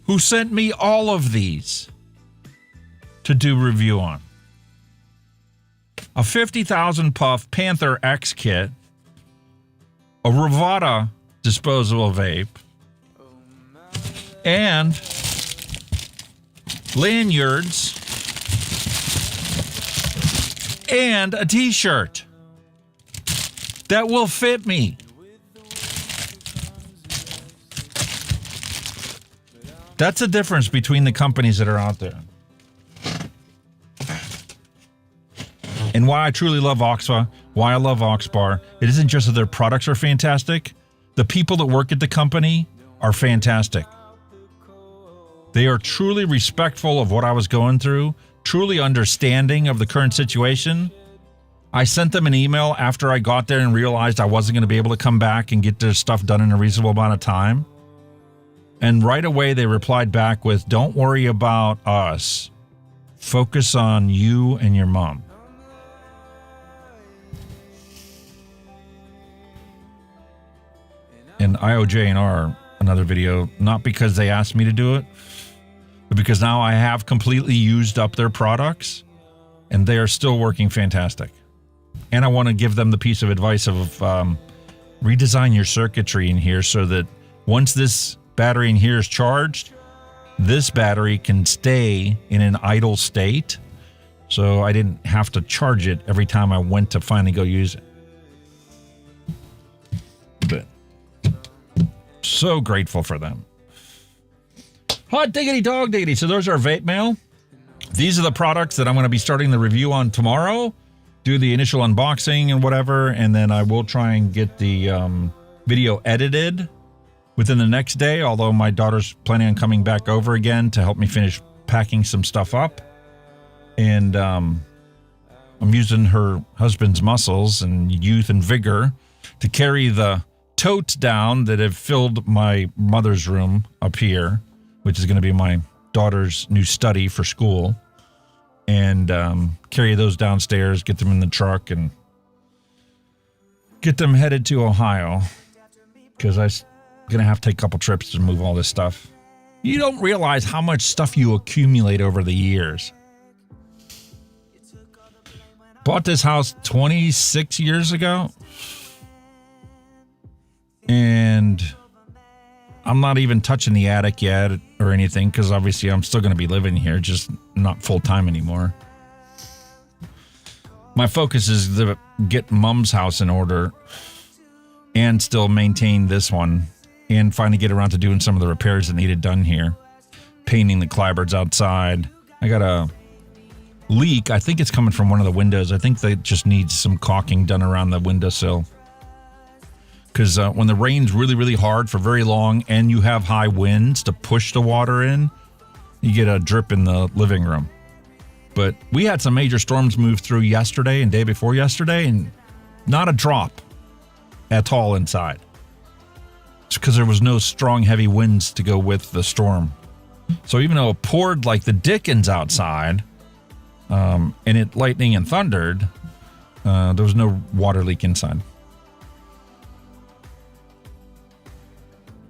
who sent me all of these to do review on. A 50,000 puff Panther X kit, a Rivada disposable vape, and lanyards and a t-shirt that will fit me. That's the difference between the companies that are out there. And why I truly love Oxfa, why I love Oxbar, it isn't just that their products are fantastic. The people that work at the company are fantastic. They are truly respectful of what I was going through, truly understanding of the current situation. I sent them an email after I got there and realized I wasn't going to be able to come back and get their stuff done in a reasonable amount of time. And right away they replied back with, "Don't worry about us. Focus on you and your mom." And I owe J&R another video, not because they asked me to do it, but because now I have completely used up their products and they are still working fantastic. And I want to give them the piece of advice of redesign your circuitry in here so that once this battery in here is charged, this battery can stay in an idle state. So I didn't have to charge it every time I went to finally go use it. But so grateful for them. Hot diggity dog diggity. So those are vape mail. These are the products that I'm going to be starting the review on tomorrow. Do the initial unboxing and whatever. And then I will try and get the video edited within the next day. Although my daughter's planning on coming back over again to help me finish packing some stuff up. And I'm using her husband's muscles and youth and vigor to carry the totes down that have filled my mother's room up here, which is going to be my daughter's new study for school, and carry those downstairs, get them in the truck, and get them headed to Ohio, because I'm going to have to take a couple trips to move all this stuff. You don't realize how much stuff you accumulate over the years. Bought this house 26 years ago. And I'm not even touching the attic yet or anything because obviously I'm still going to be living here, just not full time anymore. My focus is to get Mom's house in order and still maintain this one and finally get around to doing some of the repairs that needed done here. Painting the clapboards outside. I got a leak. I think it's coming from one of the windows. I think they just need some caulking done around the windowsill. Because when the rain's really, really hard for very long and you have high winds to push the water in, you get a drip in the living room. But we had some major storms move through yesterday and day before yesterday, and not a drop at all inside. It's because there was no strong, heavy winds to go with the storm. So even though it poured like the dickens outside, and it lightning and thundered, there was no water leak inside.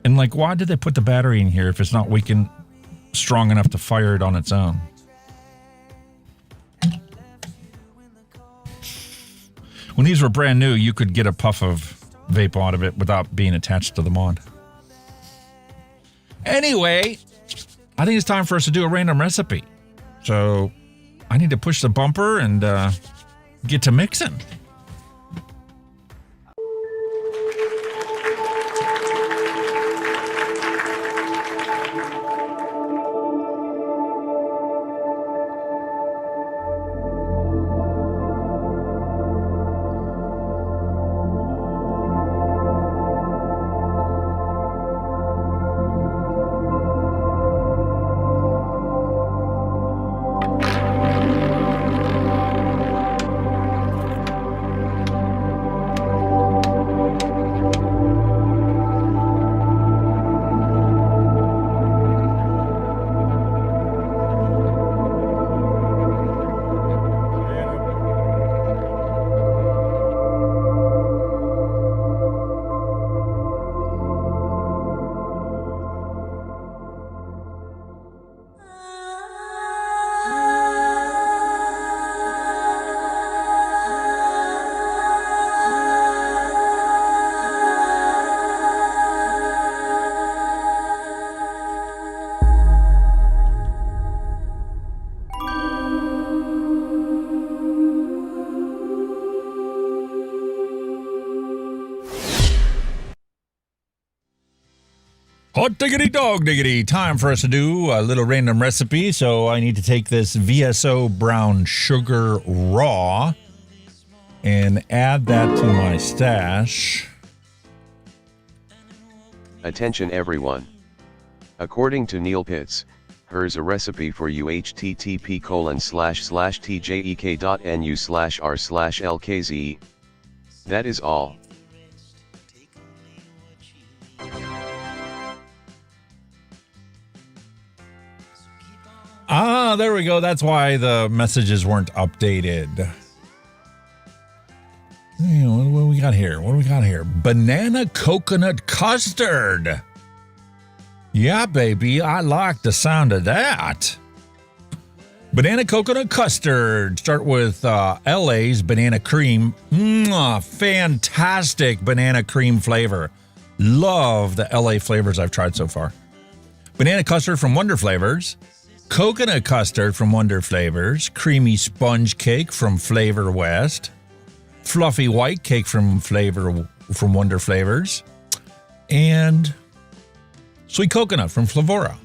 And like, why did they put the battery in here if it's not weakened strong enough to fire it on its own? When these were brand new, you could get a puff of vape out of it without being attached to the mod. Anyway, I think it's time for us to do a random recipe. So I need to push the bumper and get to mixing. Hot diggity dog diggity. Time for us to do a little random recipe. So I need to take this VSO brown sugar raw and add that to my stash. Attention everyone. According to Neil Pitts, here's a recipe for you. http://tjek.nu/r/lkze. That is all. Ah, there we go. That's why the messages weren't updated. Hey, what do we got here? What do we got here? Banana coconut custard. Yeah, baby. I like the sound of that. Banana coconut custard. Start with LA's banana cream. Fantastic banana cream flavor. Love the LA flavors I've tried so far. Banana custard from Wonder Flavors. Coconut custard from Wonder Flavors. Creamy sponge cake from Flavor West. Fluffy white cake from Wonder Flavors. And sweet coconut from Flavora.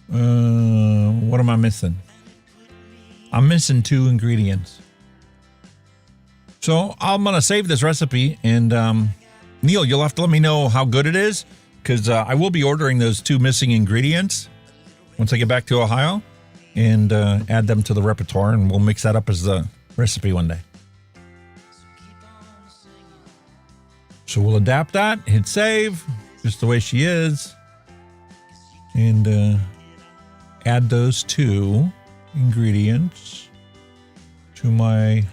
What am I missing? I'm missing 2 ingredients. So I'm going to save this recipe, and Neil, you'll have to let me know how good it is, because I will be ordering those 2 missing ingredients once I get back to Ohio, and add them to the repertoire, and we'll mix that up as the recipe one day. So we'll adapt that, hit save, just the way she is, and add those 2 ingredients to my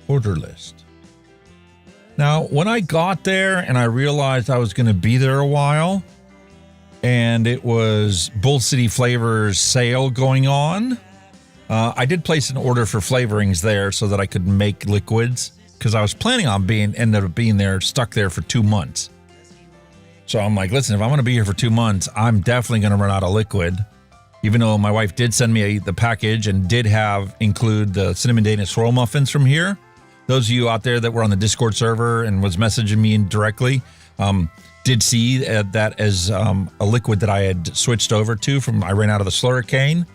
order list. Now, when I got there and I realized I was going to be there a while, and it was Bull City Flavors sale going on, I did place an order for flavorings there so that I could make liquids, because I was planning on ended up being there, stuck there for 2 months. So I'm like, listen, if I'm going to be here for 2 months, I'm definitely going to run out of liquid. Even though my wife did send me the package and did include the cinnamon Danish swirl muffins from here. Those of you out there that were on the Discord server and was messaging me directly did see that as a liquid that I had switched over to I ran out of the Slurricane.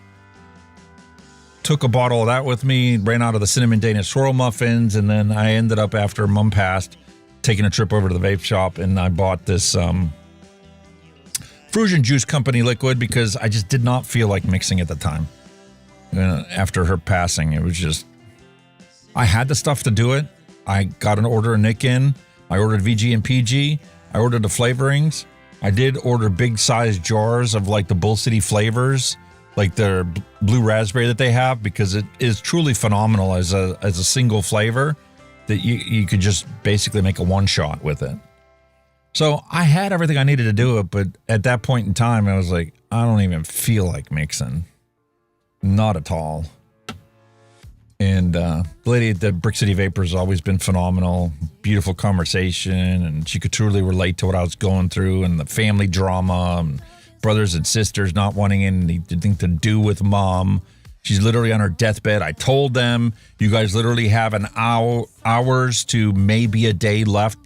Took a bottle of that with me, ran out of the cinnamon Danish swirl muffins, and then I ended up, after Mom passed, taking a trip over to the vape shop, and I bought this Frusion Juice Company liquid because I just did not feel like mixing at the time. After her passing, it was just, I had the stuff to do it. I got an order of Nick in. I ordered VG and PG. I ordered the flavorings. I did order big size jars of like the Bull City flavors, like their blue raspberry that they have, because it is truly phenomenal as a single flavor that you could just basically make a one shot with it. So I had everything I needed to do it, but at that point in time, I was like, I don't even feel like mixing. Not at all. And the lady at the Brick City Vapor has always been phenomenal. Beautiful conversation, and she could truly relate to what I was going through and the family drama and brothers and sisters not wanting anything to do with mom. She's literally on her deathbed. I told them, you guys literally have an hours to maybe a day left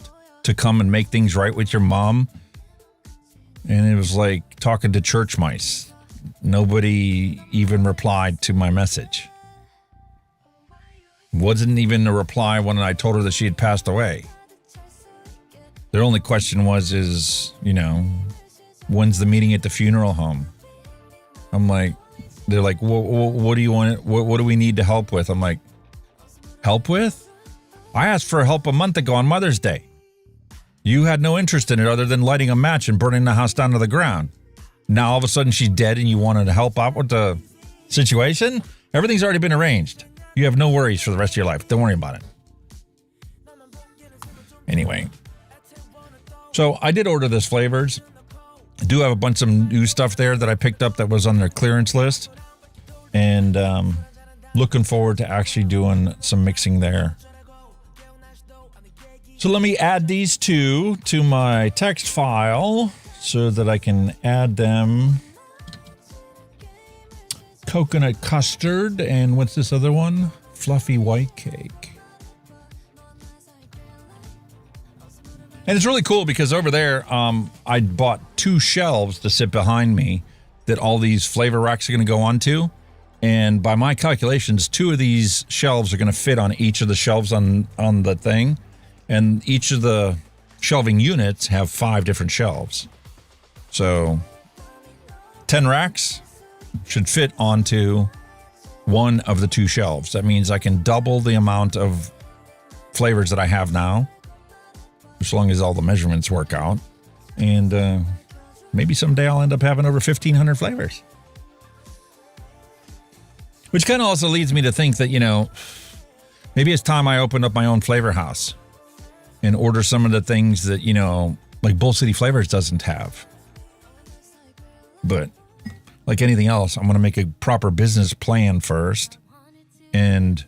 to come and make things right with your mom. And it was like talking to church mice. Nobody even replied to my message. Wasn't even a reply when I told her that she had passed away. Their only question is, when's the meeting at the funeral home? I'm like, they're like, what do you want? What do we need to help with? I'm like, help with? I asked for help a month ago on Mother's Day. You had no interest in it other than lighting a match and burning the house down to the ground. Now all of a sudden she's dead and you wanted to help out with the situation? Everything's already been arranged. You have no worries for the rest of your life. Don't worry about it. Anyway. So I did order this flavors. I do have a bunch of new stuff there that I picked up that was on their clearance list. And looking forward to actually doing some mixing there. So let me add these 2 to my text file so that I can add them. Coconut custard, and what's this other one? Fluffy white cake. And it's really cool because over there, I bought 2 shelves to sit behind me that all these flavor racks are going to go onto. And by my calculations, 2 of these shelves are going to fit on each of the shelves on the thing. And each of the shelving units have 5 different shelves. So 10 racks should fit onto one of the 2 shelves. That means I can double the amount of flavors that I have now, as long as all the measurements work out. And maybe someday I'll end up having over 1,500 flavors. Which kind of also leads me to think that, maybe it's time I open up my own flavor house and order some of the things that, like Bull City Flavors doesn't have. But like anything else, I'm going to make a proper business plan first. And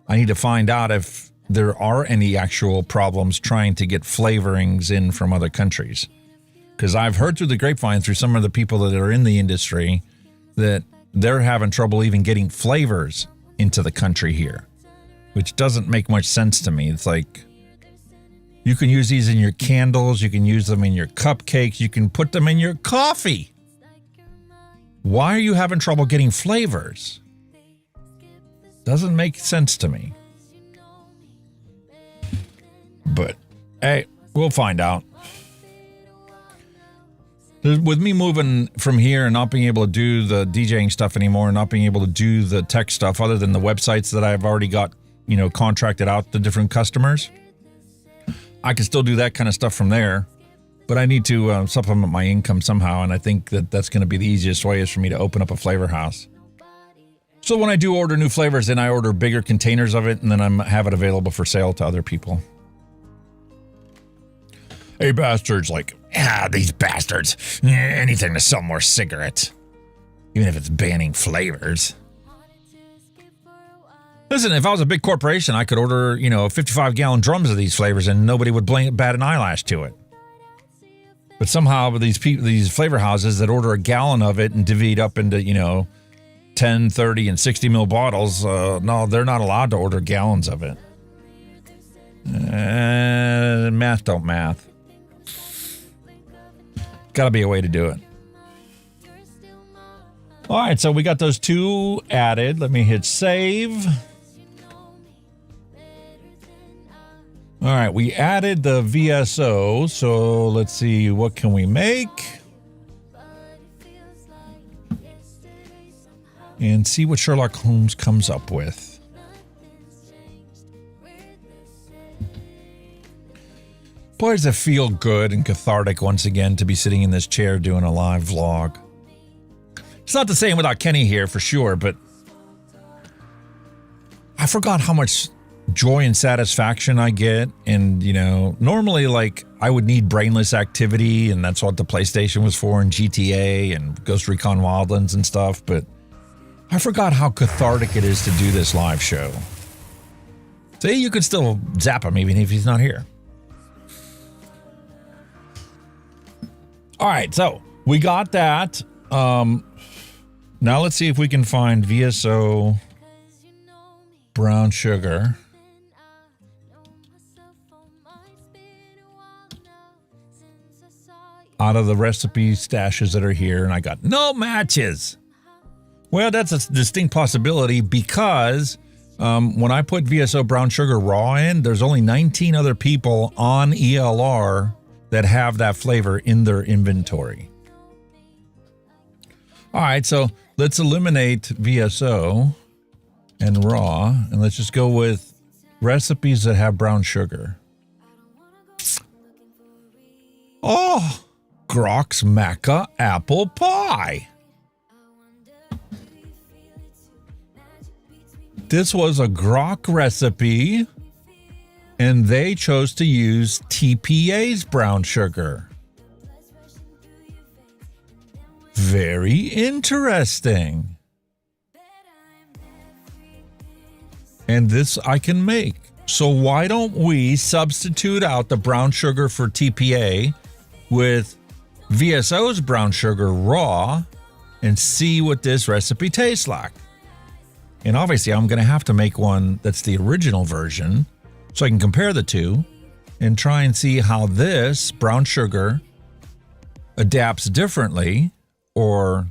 I need to find out if there are any actual problems trying to get flavorings in from other countries. Because I've heard through the grapevine, through some of the people that are in the industry, that they're having trouble even getting flavors into the country here, which doesn't make much sense to me. It's like, you can use these in your candles, you can use them in your cupcakes, you can put them in your coffee. Why are you having trouble getting flavors? Doesn't make sense to me. But, hey, we'll find out. With me moving from here and not being able to do the DJing stuff anymore, and not being able to do the tech stuff other than the websites that I've already got, contracted out to different customers, I can still do that kind of stuff from there. But I need to supplement my income somehow, and I think that that's going to be the easiest way is for me to open up a flavor house. So when I do order new flavors, then I order bigger containers of it, and then I have it available for sale to other people. Hey, bastards, like, these bastards. Anything to sell more cigarettes. Even if it's banning flavors. Listen, if I was a big corporation, I could order, 55-gallon drums of these flavors and nobody would bat an eyelash to it. But somehow with these flavor houses that order a gallon of it and divvy it up into, 10, 30, and 60 ml bottles, no, they're not allowed to order gallons of it. Math don't math. Gotta be a way to do it. All right, so we got those 2 added. Let me hit save. All right, we added the VSO, so let's see, what can we make? And see what Sherlock Holmes comes up with. Boy, does it feel good and cathartic once again to be sitting in this chair doing a live vlog. It's not the same without Kenny here for sure, but I forgot how much joy and satisfaction I get. And, normally like I would need brainless activity, and that's what the PlayStation was for, and GTA and Ghost Recon Wildlands and stuff. But I forgot how cathartic it is to do this live show. See, you could still zap him even if he's not here. All right, so we got that. Now let's see if we can find VSO brown sugar. Out of the recipe stashes that are here, and I got no matches. Well, that's a distinct possibility because when I put VSO brown sugar raw in, there's only 19 other people on ELR that have that flavor in their inventory. All right, so let's eliminate VSO and raw, and let's just go with recipes that have brown sugar. Oh, Grok's Maca apple pie. This was a Grok recipe, and they chose to use TPA's brown sugar. Very interesting. And this I can make. So why don't we substitute out the brown sugar for TPA with VSO's brown sugar raw and see what this recipe tastes like? And obviously I'm going to have to make one that's the original version so I can compare the two. and try and see how this brown sugar adapts differently or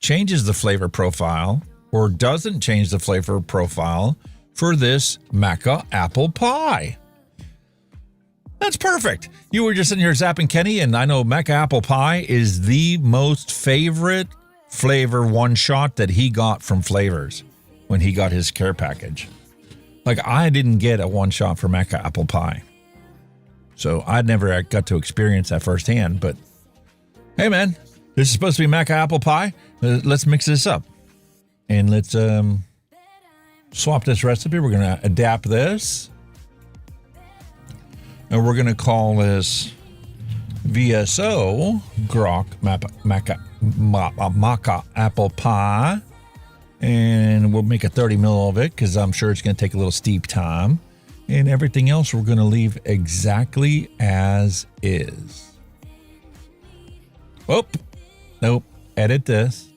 changes the flavor profile or doesn't change the flavor profile for this maca apple pie. That's perfect. You were just sitting here zapping Kenny, and I know maca apple pie is the most favorite flavor one shot that he got from Flavors when he got his care package. Like, I didn't get a one shot for maca apple pie, so I never got to experience that firsthand. But hey, man, this is supposed to be maca apple pie. Let's mix this up and let's swap this recipe. We're gonna adapt this, and we're gonna call this VSO Grok Maca apple pie, and we'll make a 30 ml of it because I'm sure it's going to take a little steep time, and everything else we're going to leave exactly as is. Oh, nope, edit this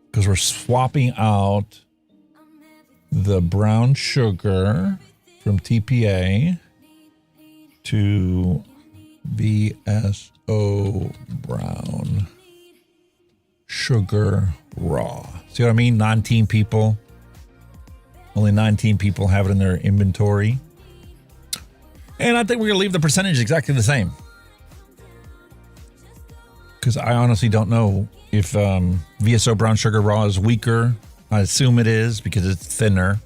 because we're swapping out the brown sugar from TPA to VSO brown sugar raw. See what I mean? 19 people. Only 19 people have it in their inventory. And I think we're going to leave the percentage exactly the same. Because I honestly don't know if VSO brown sugar raw is weaker. I assume it is because it's thinner.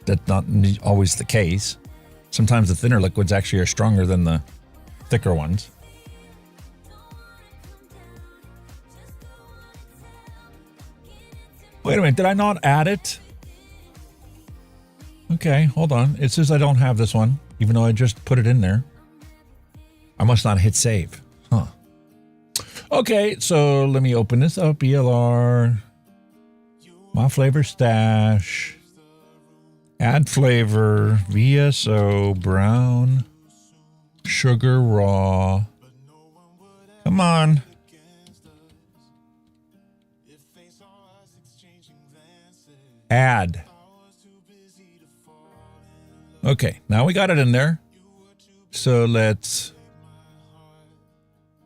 That's not always the case. Sometimes the thinner liquids actually are stronger than the thicker ones. Wait a minute, did I not add it? Okay, hold on. It says I don't have this one, even though I just put it in there. I must not hit save. Huh. Okay, so let me open this up. ELR. My flavor stash. Add flavor. VSO brown sugar raw. Come on. Add. Okay, now we got it in there. So let's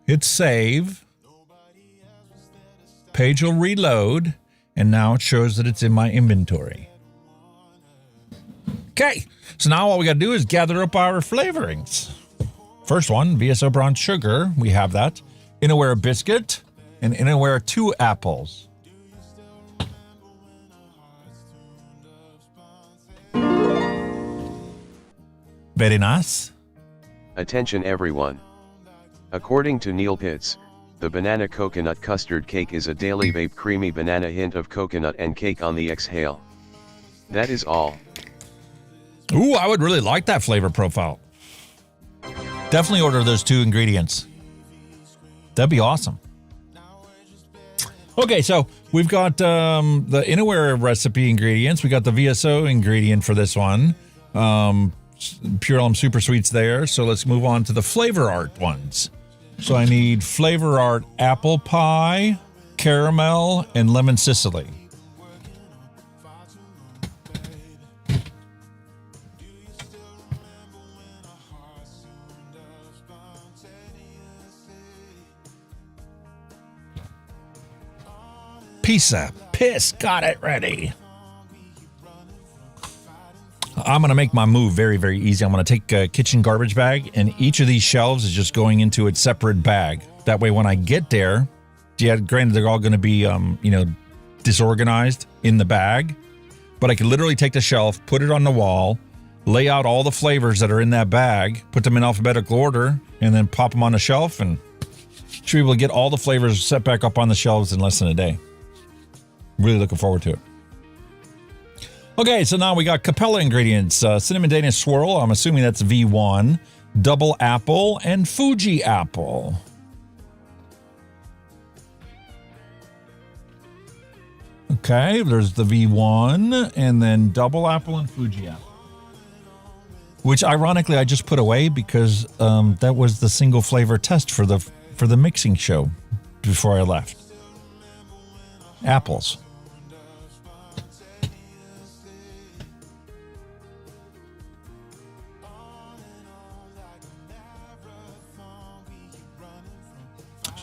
hit save. Page will reload, and now it shows that it's in my inventory. Okay, so now all we got to do is gather up our flavorings. First one, VSO brown sugar. We have that. Inaware biscuit and Inaware 2 apples. Very nice. Attention everyone. According to Neil Pitts, the banana coconut custard cake is a daily vape creamy banana hint of coconut and cake on the exhale. That is all. Ooh, I would really like that flavor profile. Definitely order those 2 ingredients. That'd be awesome. Okay, so we've got the Inaware recipe ingredients. We got the VSO ingredient for this one. Pure Elm Super Sweets there. So let's move on to the Flavor Art ones. So I need Flavor Art apple pie, caramel, and lemon Sicily. Piece of piss, got it ready. I'm going to make my move very, very easy. I'm going to take a kitchen garbage bag, and each of these shelves is just going into its separate bag. That way, when I get there, yeah, granted, they're all going to be, disorganized in the bag, but I can literally take the shelf, put it on the wall, lay out all the flavors that are in that bag, put them in alphabetical order, and then pop them on the shelf, and should be able to get all the flavors set back up on the shelves in less than a day. Really looking forward to it. Okay, so now we got Capella ingredients. Cinnamon Danish Swirl, I'm assuming that's V1. Double Apple and Fuji Apple. Okay, there's the V1, and then Double Apple and Fuji Apple. Which, ironically, I just put away because that was the single flavor test for the mixing show before I left. Apples.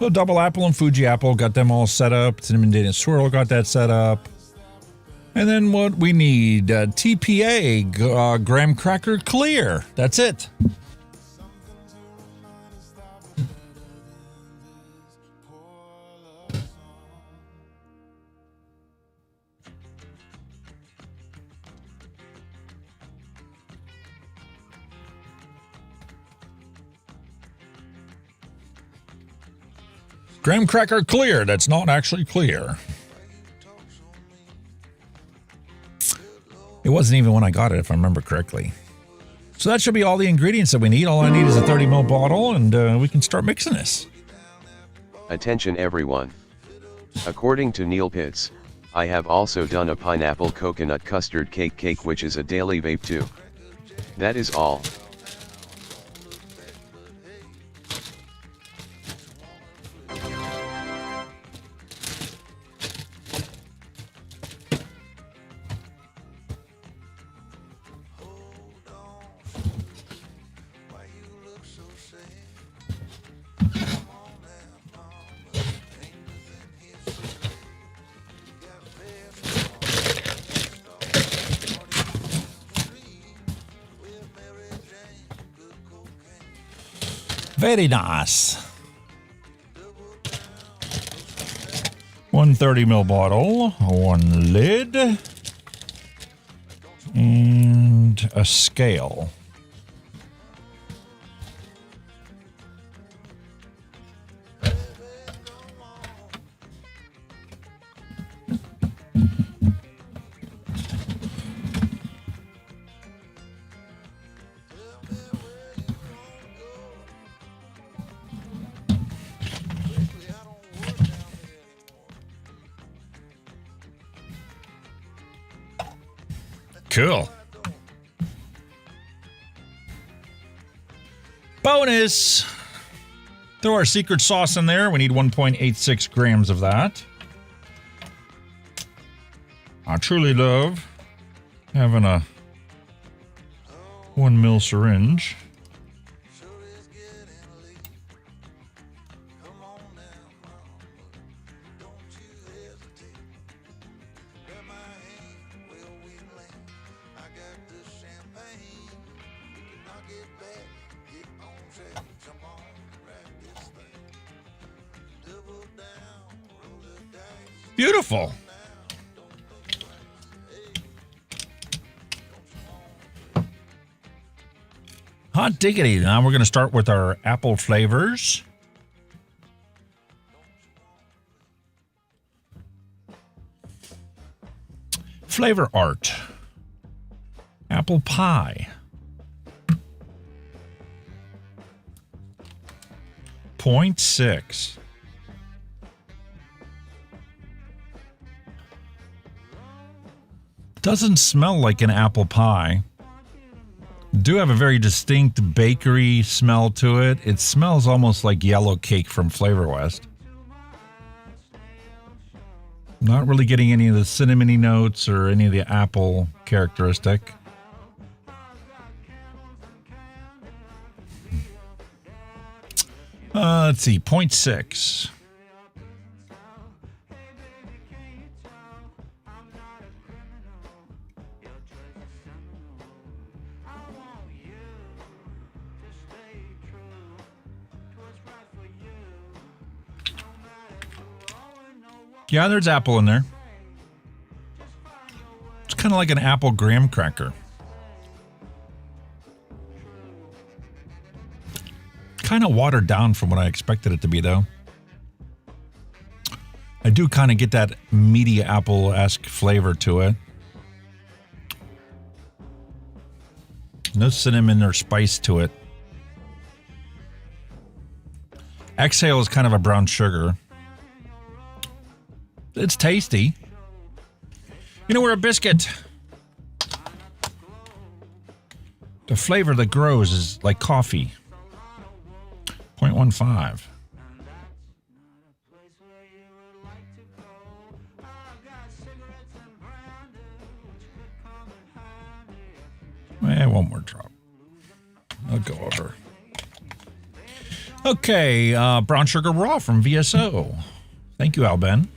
So Double Apple and Fuji Apple, got them all set up. Cinnamon Date and Swirl got that set up. And then what we need, TPA, Graham Cracker Clear. That's it. Graham Cracker Clear. That's not actually clear. It wasn't even when I got it, if I remember correctly. So that should be all the ingredients that we need. All I need is a 30 ml bottle, and we can start mixing this. Attention everyone. According to Neil Pitts, I have also done a pineapple coconut custard cake which is a daily vape too. That is all. Very nice. 130 ml bottle, one lid, and a scale. Cool. Bonus. Throw our secret sauce in there. We need 1.86 grams of that. I truly love having a 1 ml syringe. Beautiful. Hot diggity. Now we're going to start with our apple flavors. Flavor art. Apple pie. 0.6. Doesn't smell like an apple pie. Do have a very distinct bakery smell to it. It smells almost like yellow cake from Flavor West. Not really getting any of the cinnamony notes or any of the apple characteristic. Let's see, 0.6. Yeah, there's apple in there. It's kind of like an apple graham cracker. Kind of watered down from what I expected it to be, though. I do kind of get that meaty apple-esque flavor to it. No cinnamon or spice to it. Exhale is kind of a brown sugar. It's tasty. You know, we're a biscuit. The flavor that grows is like coffee. 0.15. One more drop. I'll go over. Okay, brown sugar raw from VSO. Thank you, Alben.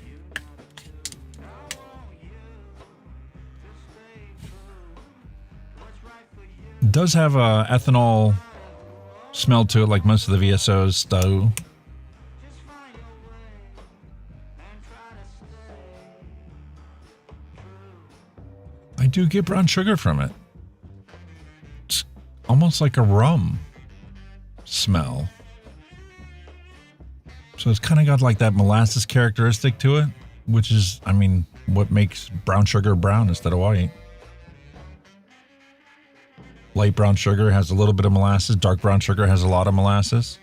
It does have a ethanol smell to it, like most of the VSOs, though. I do get brown sugar from it. It's almost like a rum smell. So it's kind of got like that molasses characteristic to it, which is, I mean, what makes brown sugar brown instead of white. Light brown sugar has a little bit of molasses. Dark brown sugar has a lot of molasses.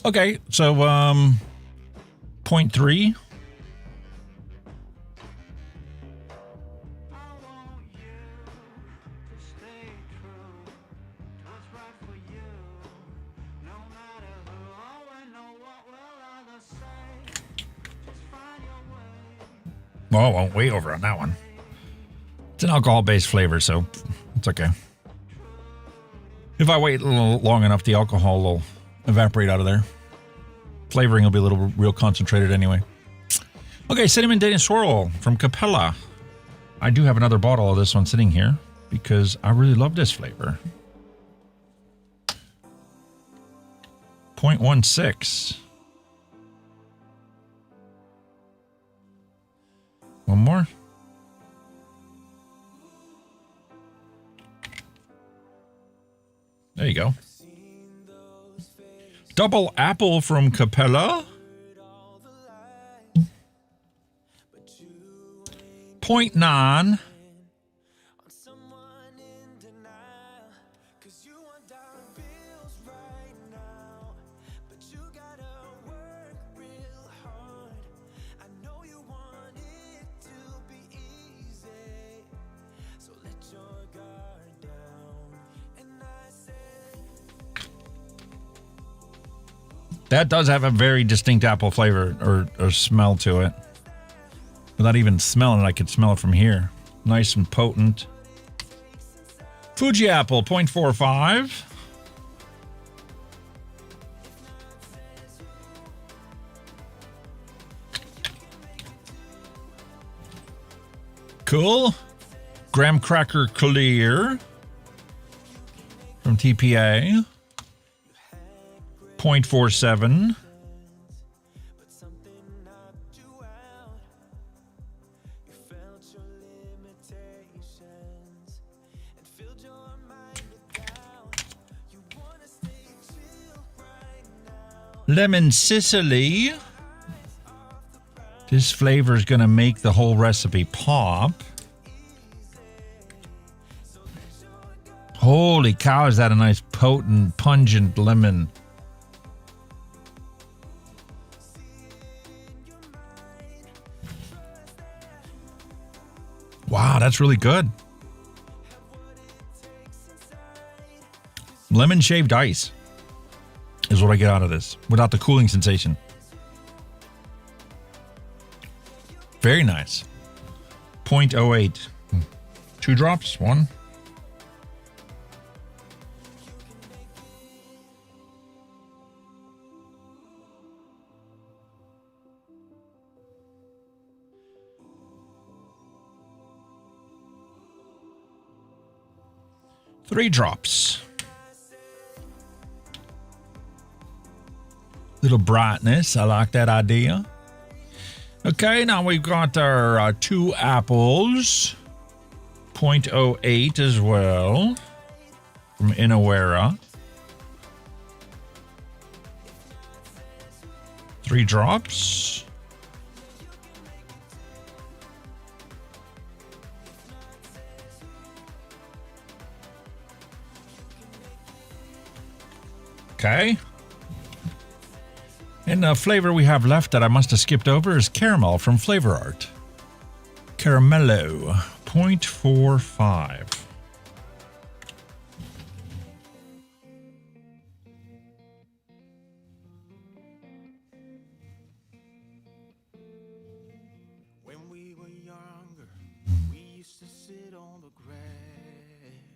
Okay, so 0.3. Well, I won't way over on that one. It's an alcohol-based flavor, so it's okay. If I wait a little long enough, the alcohol will evaporate out of there. Flavoring will be a little real concentrated anyway. Okay, Cinnamon Danish Swirl from Capella. I do have another bottle of this one sitting here because I really love this flavor. 0.16. One more. There you go. Double apple from Capella. 0.9. That does have a very distinct apple flavor or smell to it. Without even smelling it, I could smell it from here. Nice and potent. Fuji apple, 0.45. Cool. Graham Cracker Clear from TPA. 0.47. Lemon Sicily. This flavor is going to make the whole recipe pop. Holy cow, is that a nice potent, pungent lemon. Wow, that's really good. Lemon shaved ice is what I get out of this without the cooling sensation. Very nice. 0.08. 2 drops, 1. Three drops. Little brightness. I like that idea. Okay, now we've got our 2 apples. 0.08 as well. From Inawera. 3 drops. Okay. And the flavor we have left that I must have skipped over is caramel from Flavor Art. Caramello, 0.45.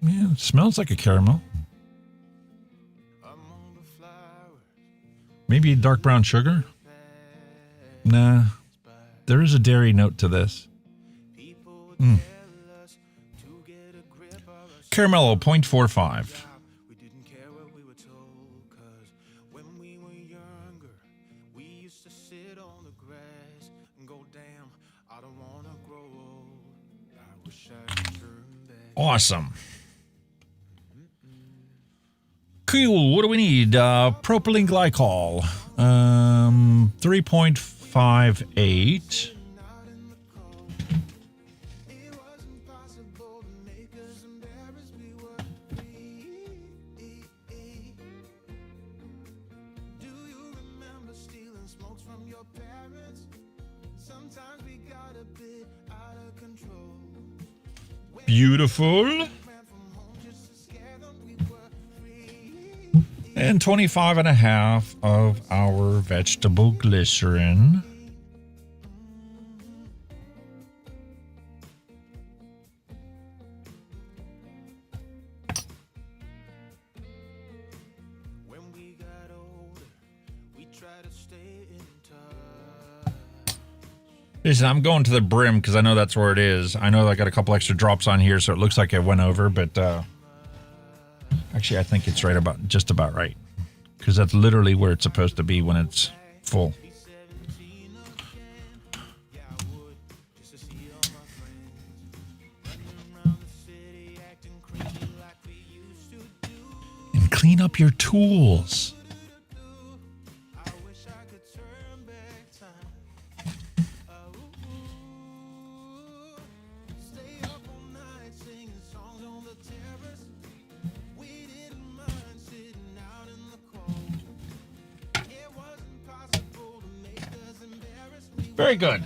Yeah, it smells like a caramel. Maybe dark brown sugar? Nah. There is a dairy note to this. Caramello, 0.45. Awesome. Cool. What do we need? Propylene glycol. 3.58. Beautiful. And 25.5 of our vegetable glycerin. Listen, I'm going to the brim because I know that's where it is. I know I got a couple extra drops on here, so it looks like it went over, but actually I think it's right about just about right because that's literally where it's supposed to be when it's full. And clean up your tools. Very good.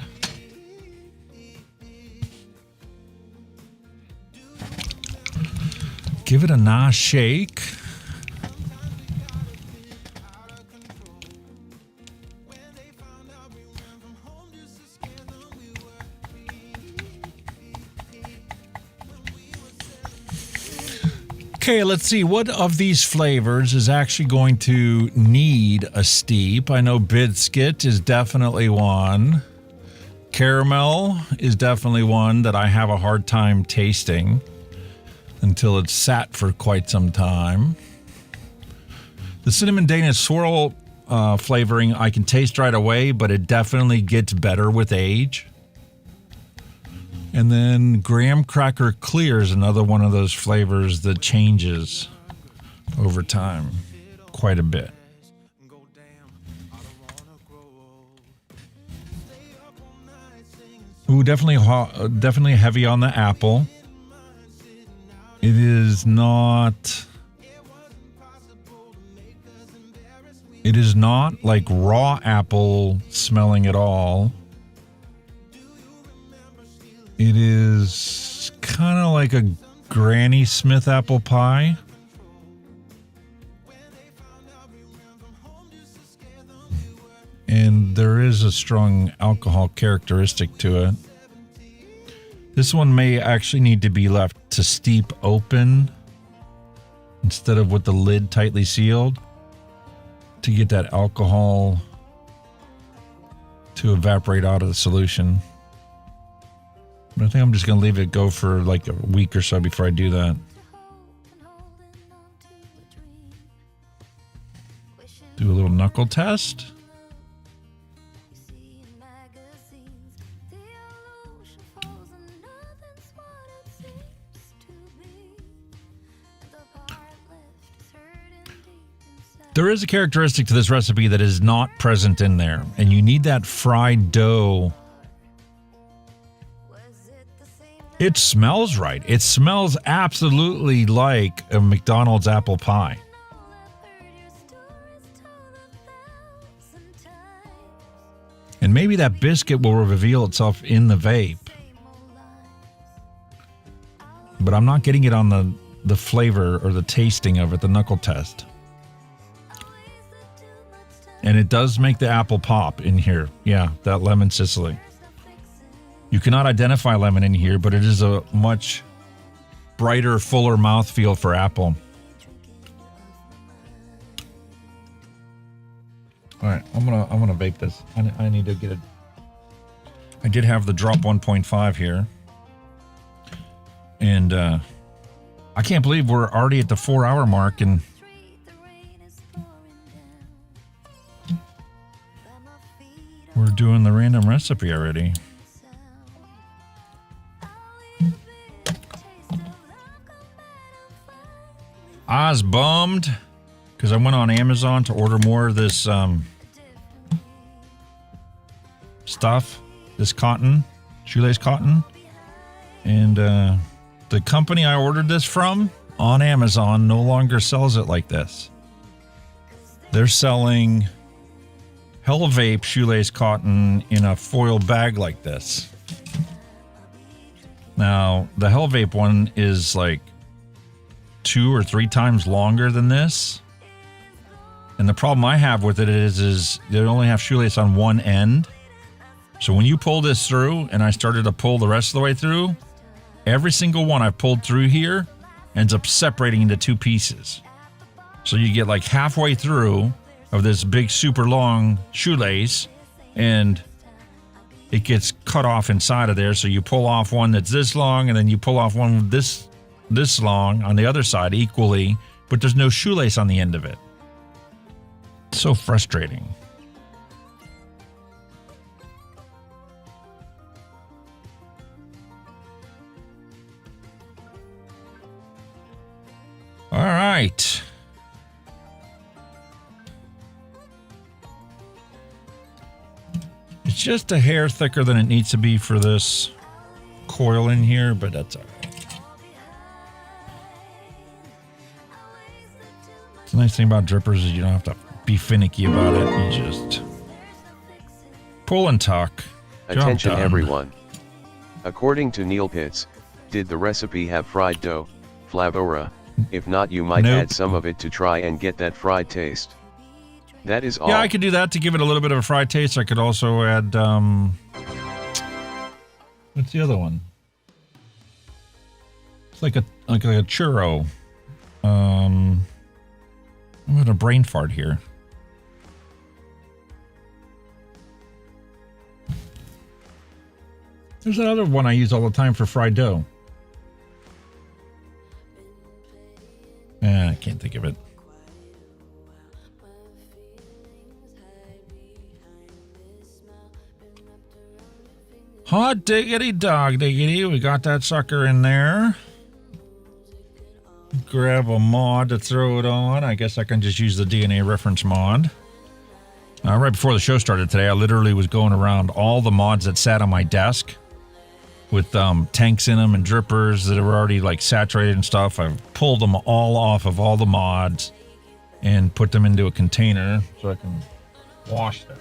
Give it a nice shake. Okay, let's see. What of these flavors is actually going to need a steep? I know biscuit is definitely one. Caramel is definitely one that I have a hard time tasting until it's sat for quite some time. The cinnamon Danish swirl flavoring I can taste right away, but it definitely gets better with age. And then graham cracker clear is another one of those flavors that changes over time quite a bit. Ooh, definitely heavy on the apple. It is not like raw apple smelling at all. It is kind of like a Granny Smith apple pie. And there is a strong alcohol characteristic to it. This one may actually need to be left to steep open instead of with the lid tightly sealed to get that alcohol to evaporate out of the solution. But I think I'm just going to leave it go for like a week or so before I do that. Do a little knuckle test. There is a characteristic to this recipe that is not present in there, and you need that fried dough. It smells right. It smells absolutely like a McDonald's apple pie. And maybe that biscuit will reveal itself in the vape. But I'm not getting it on the flavor or the tasting of it, the knuckle test. And it does make the apple pop in here. Yeah, that lemon Sicily. You cannot identify lemon in here, but it is a much brighter, fuller mouthfeel for Apple. All right, I'm gonna vape this. I need to get it. I did have the drop 1.5 here, and I can't believe we're already at the 4-hour mark, and we're doing the random recipe already. I was bummed because I went on Amazon to order more of this stuff, this cotton, shoelace cotton. And the company I ordered this from on Amazon no longer sells it like this. They're selling Hell Vape shoelace cotton in a foil bag like this. Now, the Hell Vape one is like 2 or 3 times longer than this. And the problem I have with it is they only have shoelace on one end. So when you pull this through, and I started to pull the rest of the way through, every single one I pulled through here ends up separating into 2 pieces. So you get like halfway through of this big, super long shoelace, and it gets cut off inside of there. So you pull off one that's this long, and then you pull off one this long on the other side equally, but there's no shoelace on the end of it. It's so frustrating. All right. It's just a hair thicker than it needs to be for this coil in here, but that's all right. The nice thing about drippers is you don't have to be finicky about it. You just pull and tuck. Attention everyone. According to Neil Pitts, did the recipe have fried dough, flavora? If not, you might add some of it to try and get that fried taste. That is all. Yeah, I could do that to give it a little bit of a fried taste. I could also add, what's the other one? It's like a churro. I'm having a brain fart here. There's another one I use all the time for fried dough. I can't think of it. Hot diggity dog diggity. We got that sucker in there. Grab a mod to throw it on. I guess I can just use the DNA reference mod. Right before the show started today, I literally was going around all the mods that sat on my desk with tanks in them and drippers that were already like saturated and stuff. I've pulled them all off of all the mods and put them into a container so I can wash them.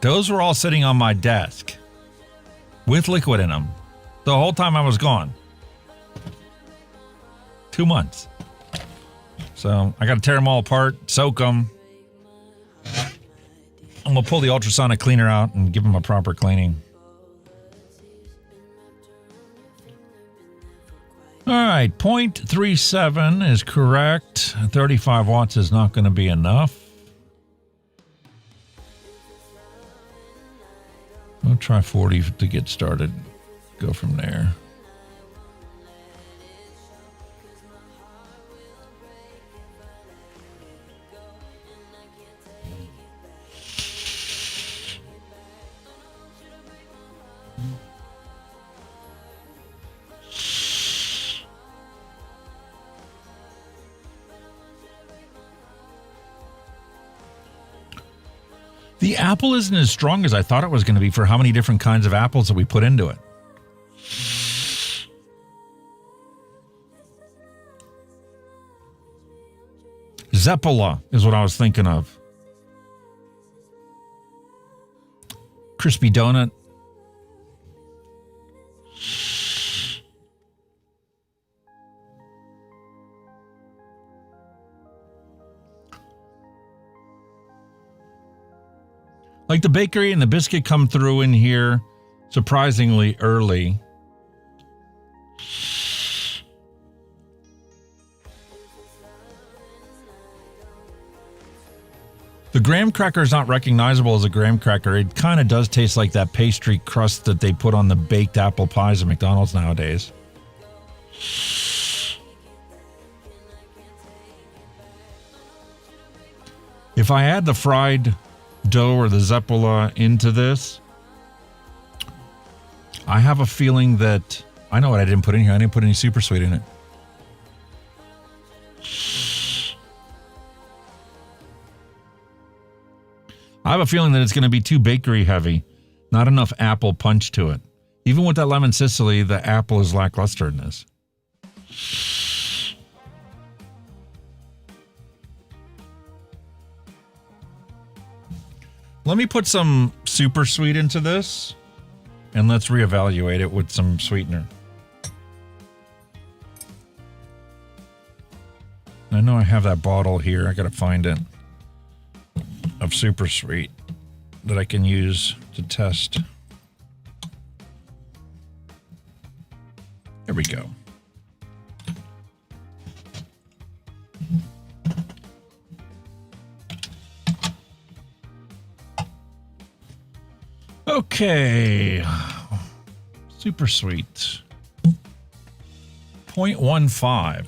Those were all sitting on my desk with liquid in them the whole time I was gone. 2 months. So I got to tear them all apart, soak them. I'm going to pull the ultrasonic cleaner out and give them a proper cleaning. All right, 0.37 is correct. 35 watts is not going to be enough. We'll try 40 to get started. Go from there. The apple isn't as strong as I thought it was going to be for how many different kinds of apples that we put into it. Zeppola is what I was thinking of. Crispy donut. Like the bakery and the biscuit come through in here surprisingly early. The graham cracker is not recognizable as a graham cracker. It kind of does taste like that pastry crust that they put on the baked apple pies at McDonald's nowadays. If I add the fried dough or the Zeppola into this, I have a feeling that I know what I didn't put in here. I didn't put any super sweet in it. I have a feeling that it's going to be too bakery heavy. Not enough apple punch to it. Even with that lemon Sicily, the apple is lackluster in this. Let me put some super sweet into this, and let's reevaluate it with some sweetener. I know I have that bottle here. I got to find it. Of super sweet that I can use to test. There we go. Okay. Super sweet. 0.15.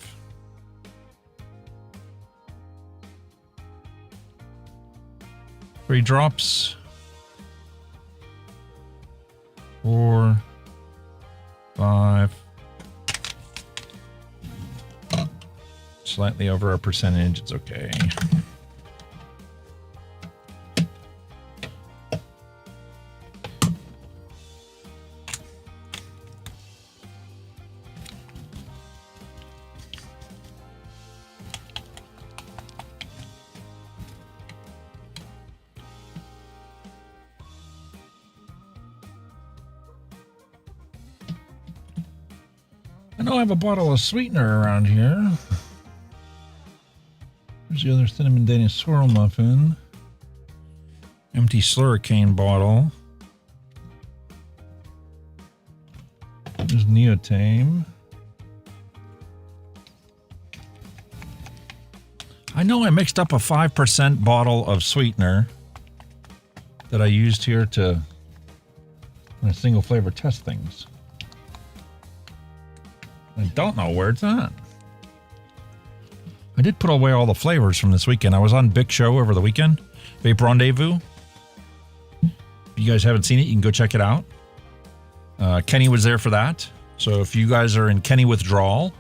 3 drops. 4, 5. Slightly over our percentage. It's okay. I know I have a bottle of sweetener around here. There's the other cinnamon Danish swirl muffin. Empty slurricane bottle. There's Neotame. I know I mixed up a 5% bottle of sweetener that I used here to in a single flavor test things. I don't know where it's at. I did put away all the flavors from this weekend. I was on Big Show over the weekend. Vape Rendezvous. If you guys haven't seen it, you can go check it out. Kenny was there for that. So if you guys are in Kenny withdrawal,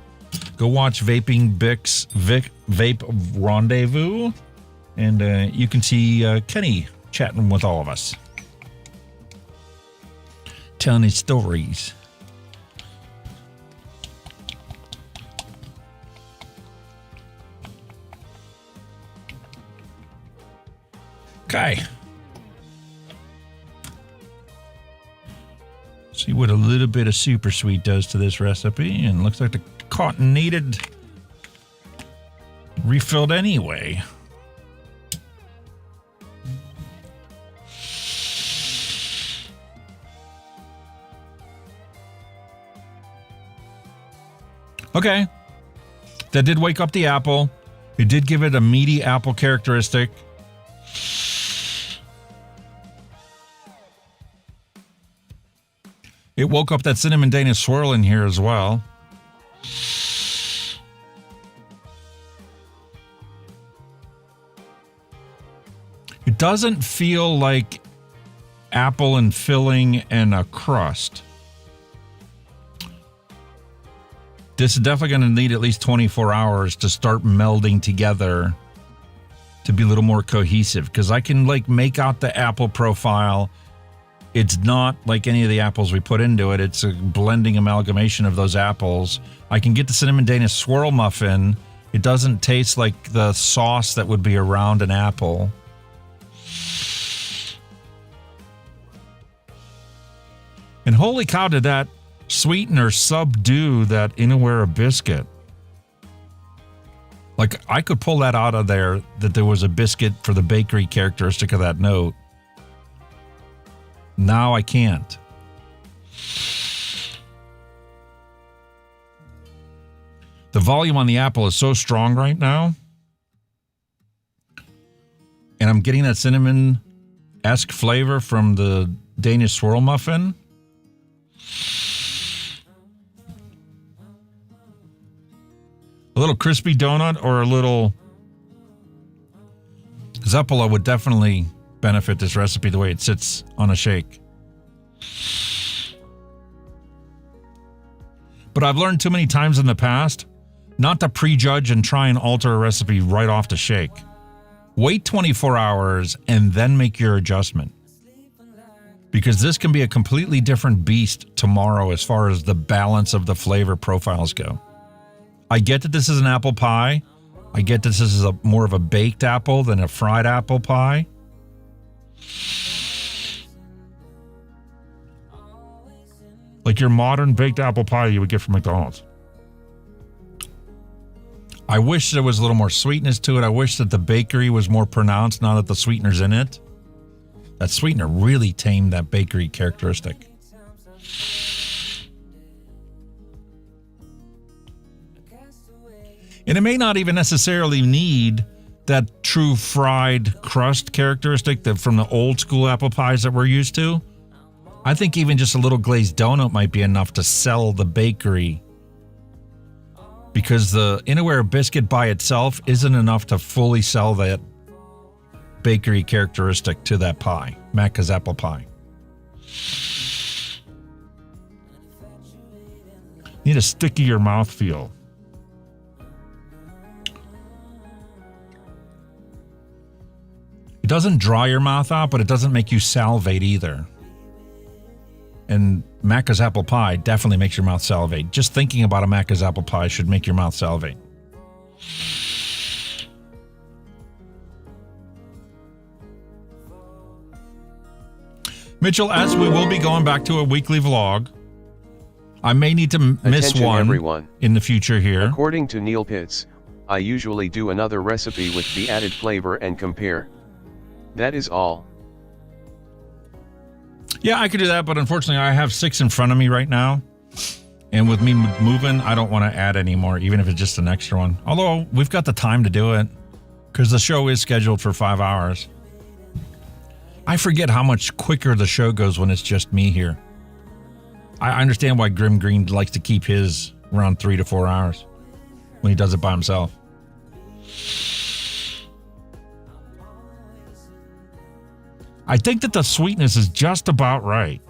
go watch Vaping Bix Vape Rendezvous. And you can see Kenny chatting with all of us. Telling his stories. Okay. See what a little bit of super sweet does to this recipe. And looks like the cotton needed refilled anyway. Okay. That did wake up the apple. It did give it a meaty apple characteristic. It woke up that cinnamon Danish swirl in here as well. It doesn't feel like apple and filling and a crust. This is definitely going to need at least 24 hours to start melding together to be a little more cohesive, because I can like make out the apple profile. It's not like any of the apples we put into it. It's a blending amalgamation of those apples. I can get the cinnamon Danish swirl muffin. It doesn't taste like the sauce that would be around an apple. And holy cow, did that sweetener subdue that Inawera biscuit. Like, I could pull that out of there, that there was a biscuit for the bakery characteristic of that note. Now I can't. The volume on the apple is so strong right now. And I'm getting that cinnamon-esque flavor from the Danish swirl muffin. A little crispy donut or a little Zeppola would definitely benefit this recipe the way it sits on a shake. But I've learned too many times in the past not to prejudge and try and alter a recipe right off the shake. Wait 24 hours and then make your adjustment. Because this can be a completely different beast tomorrow as far as the balance of the flavor profiles go. I get that this is an apple pie. I get this is more of a baked apple than a fried apple pie. Like your modern baked apple pie you would get from McDonald's. I wish there was a little more sweetness to it. I wish that the bakery was more pronounced now that the sweetener's in it. That sweetener really tamed that bakery characteristic. And it may not even necessarily need that true fried crust characteristic that from the old school apple pies that we're used to. I think even just a little glazed donut might be enough to sell the bakery. Because the Anywhere biscuit by itself isn't enough to fully sell that bakery characteristic to that pie, Macca's apple pie. Need a stickier mouthfeel. It doesn't dry your mouth out, but it doesn't make you salivate either. And Macca's apple pie definitely makes your mouth salivate. Just thinking about a Macca's apple pie should make your mouth salivate. Mitchell, as we will be going back to a weekly vlog, I may need to miss Attention one everyone. in the future here. According to Neil Pitts, I usually do another recipe with the added flavor and compare. That is all. Yeah, I could do that, but unfortunately I have 6 in front of me right now. And with me moving, I don't want to add any more, even if it's just an extra one. Although we've got the time to do it because the show is scheduled for 5 hours. I forget how much quicker the show goes when it's just me here. I understand why Grim Green likes to keep his around 3 to 4 hours when he does it by himself. I think that the sweetness is just about right.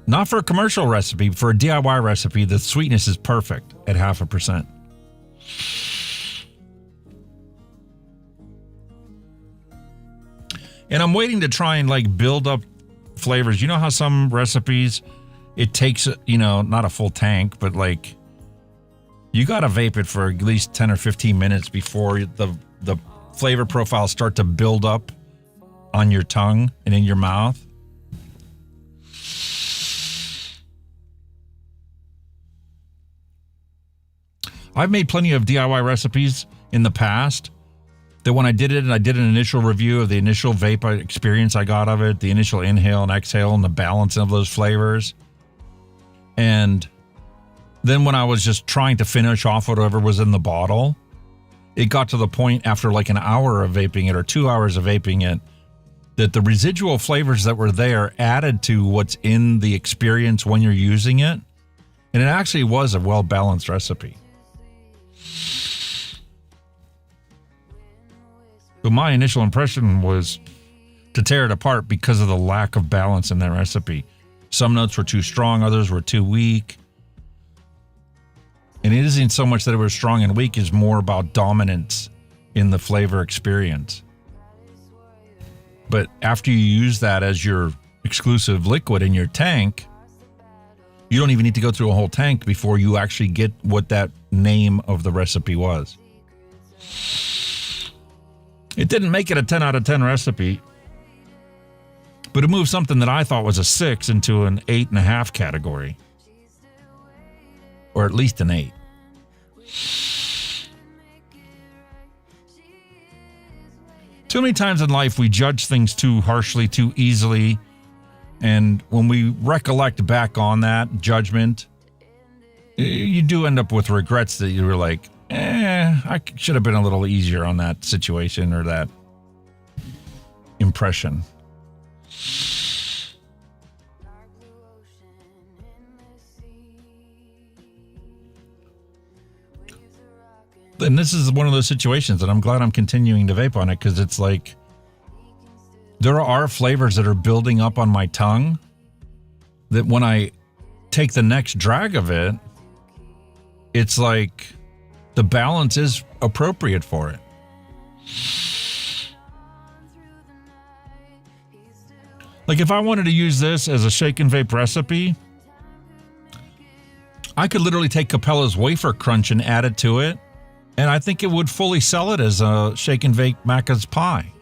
Not for a commercial recipe, for a DIY recipe, the sweetness is perfect at 0.5%. And I'm waiting to try and like build up flavors. You know how some recipes, it takes, not a full tank, but like you got to vape it for at least 10 or 15 minutes before the flavor profiles start to build up on your tongue and in your mouth. I've made plenty of DIY recipes in the past that when I did it and I did an initial review of the initial vape experience I got of it, the initial inhale and exhale and the balance of those flavors. And then when I was just trying to finish off whatever was in the bottle, it got to the point after like an hour of vaping it or 2 hours of vaping it that the residual flavors that were there added to what's in the experience when you're using it. And it actually was a well-balanced recipe. But my initial impression was to tear it apart because of the lack of balance in that recipe. Some notes were too strong, others were too weak. And it isn't so much that it was strong and weak, it's more about dominance in the flavor experience. But after you use that as your exclusive liquid in your tank, you don't even need to go through a whole tank before you actually get what that name of the recipe was. It didn't make it a 10 out of 10 recipe, but it moved something that I thought was a 6 into an 8.5 category. Or at least an 8. Too many times in life we judge things too harshly, too easily, And when we recollect back on that judgment, you do end up with regrets that you were like, I should have been a little easier on that situation or that impression. And this is one of those situations that I'm glad I'm continuing to vape on it, because it's like there are flavors that are building up on my tongue that when I take the next drag of it, it's like the balance is appropriate for it. Like if I wanted to use this as a shake and vape recipe, I could literally take Capella's wafer crunch and add it to it, and I think it would fully sell it as a shake and vape Macca's pie.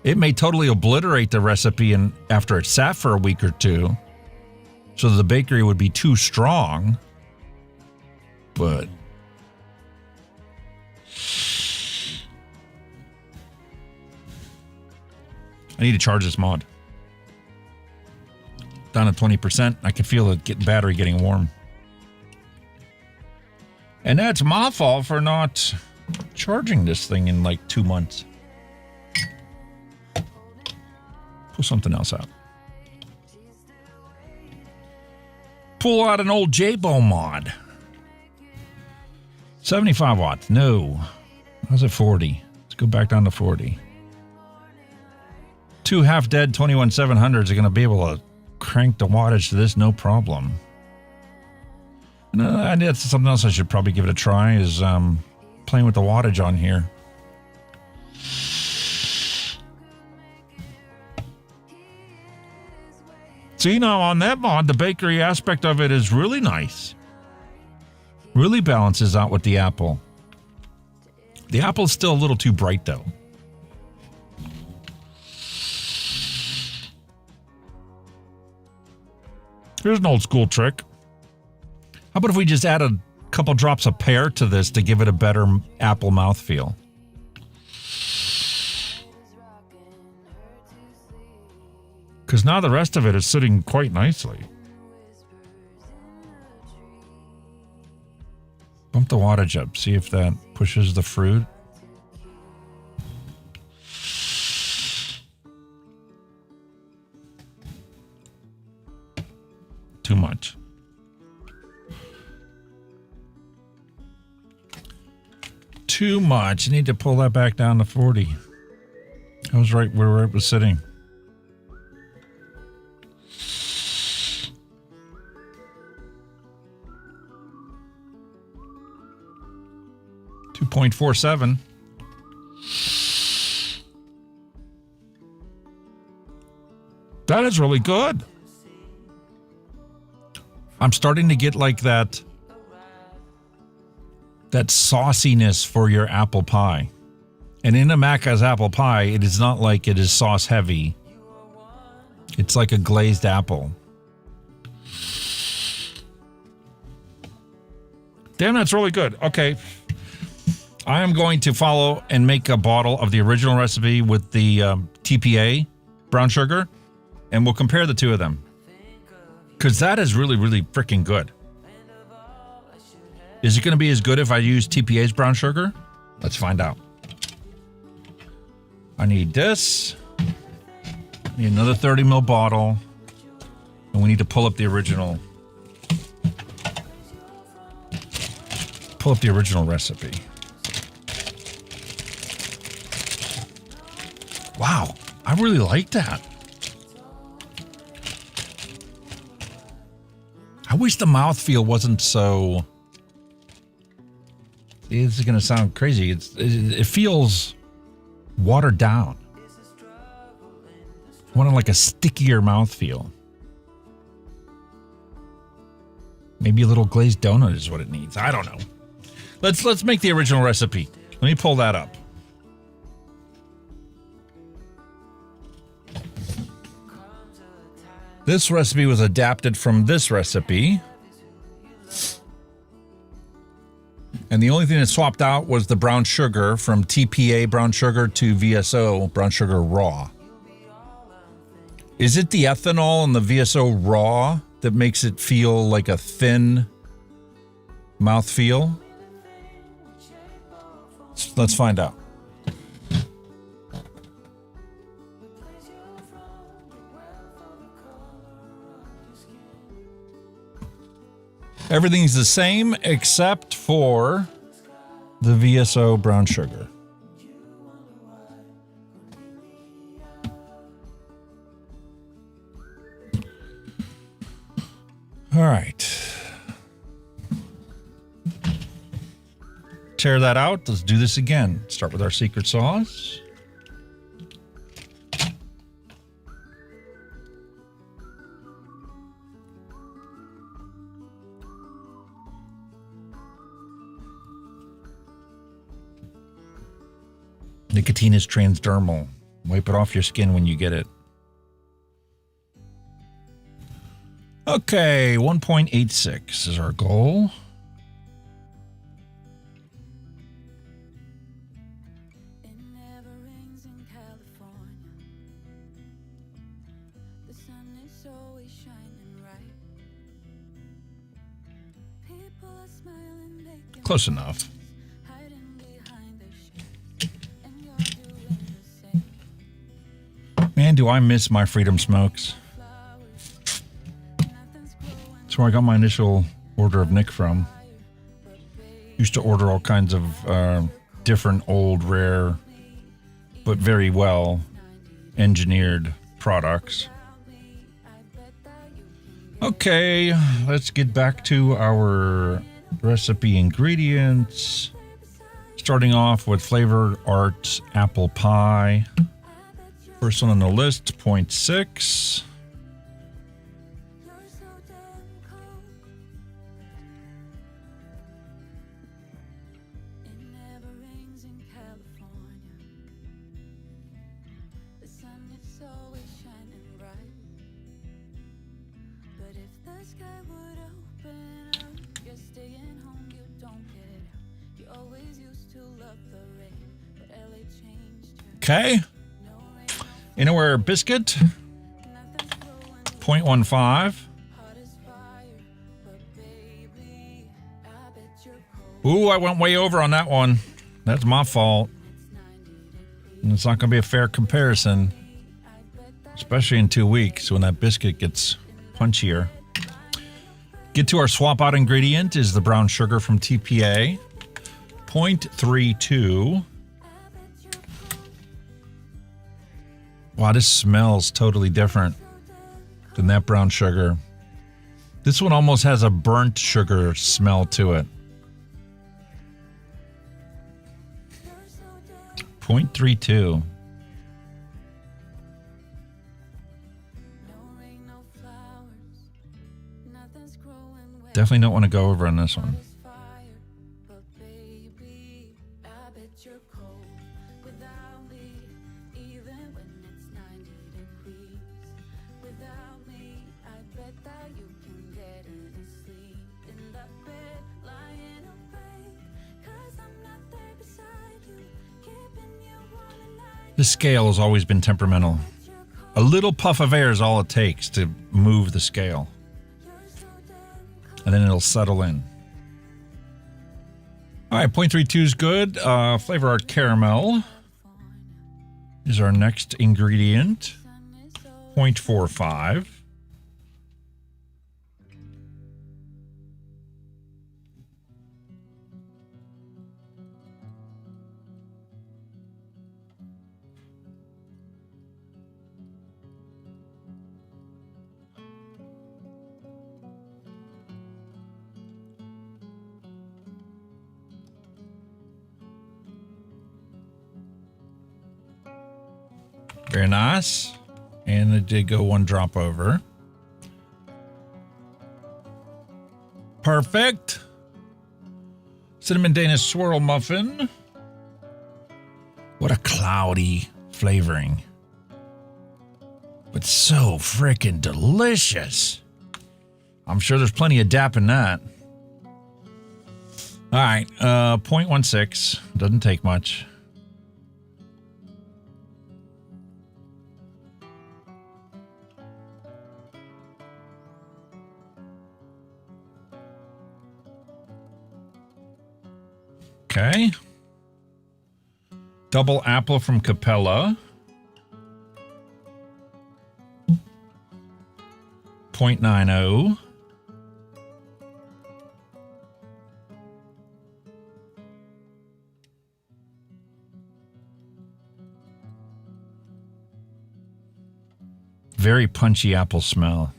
It may totally obliterate the recipe and after it sat for a week or two, so the bakery would be too strong. But I need to charge this mod. Down at 20%. I can feel the battery getting warm. And that's my fault for not charging this thing in like 2 months. Pull something else out. Pull out an old J-Bo mod. 75 watts. No. I was at 40. Let's go back down to 40. 2 half-dead 21700s are going to be able to crank the wattage to this no problem. And that's something else I should probably give it a try, is playing with the wattage on here. So, you know, on that mod, the bakery aspect of it is really nice. Really balances out with the apple. The apple's still a little too bright, though. Here's an old school trick. How about if we just add a couple drops of pear to this to give it a better apple mouthfeel? Because now the rest of it is sitting quite nicely. Bump the wattage up, see if that pushes the fruit. Too much. Too much. You need to pull that back down to 40. I was right where it was sitting. .47. That is really good. I'm starting to get like that sauciness for your apple pie. And in a Macca's apple pie, it is not like it is sauce heavy. It's like a glazed apple. Damn, that's really good. Okay. I am going to follow and make a bottle of the original recipe with the TPA brown sugar, and we'll compare the two of them. Because that is really, really freaking good. Is it going to be as good if I use TPA's brown sugar? Let's find out. I need this. I need another 30 ml bottle. And we need to pull up the original. Pull up the original recipe. Wow, I really like that. I wish the mouthfeel wasn't so... This is going to sound crazy. It feels watered down. I want like a stickier mouthfeel. Maybe a little glazed donut is what it needs. I don't know. Let's make the original recipe. Let me pull that up. This recipe was adapted from this recipe. And the only thing that swapped out was the brown sugar from TPA brown sugar to VSO brown sugar raw. Is it the ethanol in the VSO raw that makes it feel like a thin mouthfeel? Let's find out. Everything's the same except for the VSO brown sugar. All right. Tear that out. Let's do this again. Start with our secret sauce. Nicotine is transdermal. Wipe it off your skin when you get it. Okay, 1.86 is our goal. Close enough. Man, do I miss my Freedom Smokes. That's where I got my initial order of Nick from. Used to order all kinds of different old, rare, but very well engineered products. Okay, let's get back to our recipe ingredients. Starting off with Flavor Arts apple pie. First one on the list, 0.6. Okay. Innerwear biscuit, 0.15. Ooh, I went way over on that one. That's my fault. And it's not going to be a fair comparison, especially in 2 weeks when that biscuit gets punchier. Get to our swap out ingredient is the brown sugar from TPA, 0.32. Wow, this smells totally different than that brown sugar. This one almost has a burnt sugar smell to it. 0.32. Definitely don't want to go over on this one. This scale has always been temperamental. A little puff of air is all it takes to move the scale. And then it'll settle in. All right, 0.32 is good. Flavor Art Caramel is our next ingredient. 0.45. Very nice. And it did go one drop over. Perfect. Cinnamon Danish swirl muffin. What a cloudy flavoring. But so freaking delicious. I'm sure there's plenty of DAP in that. All right, 0.16. Doesn't take much. Okay. Double apple from Capella. 0.90. Very punchy apple smell.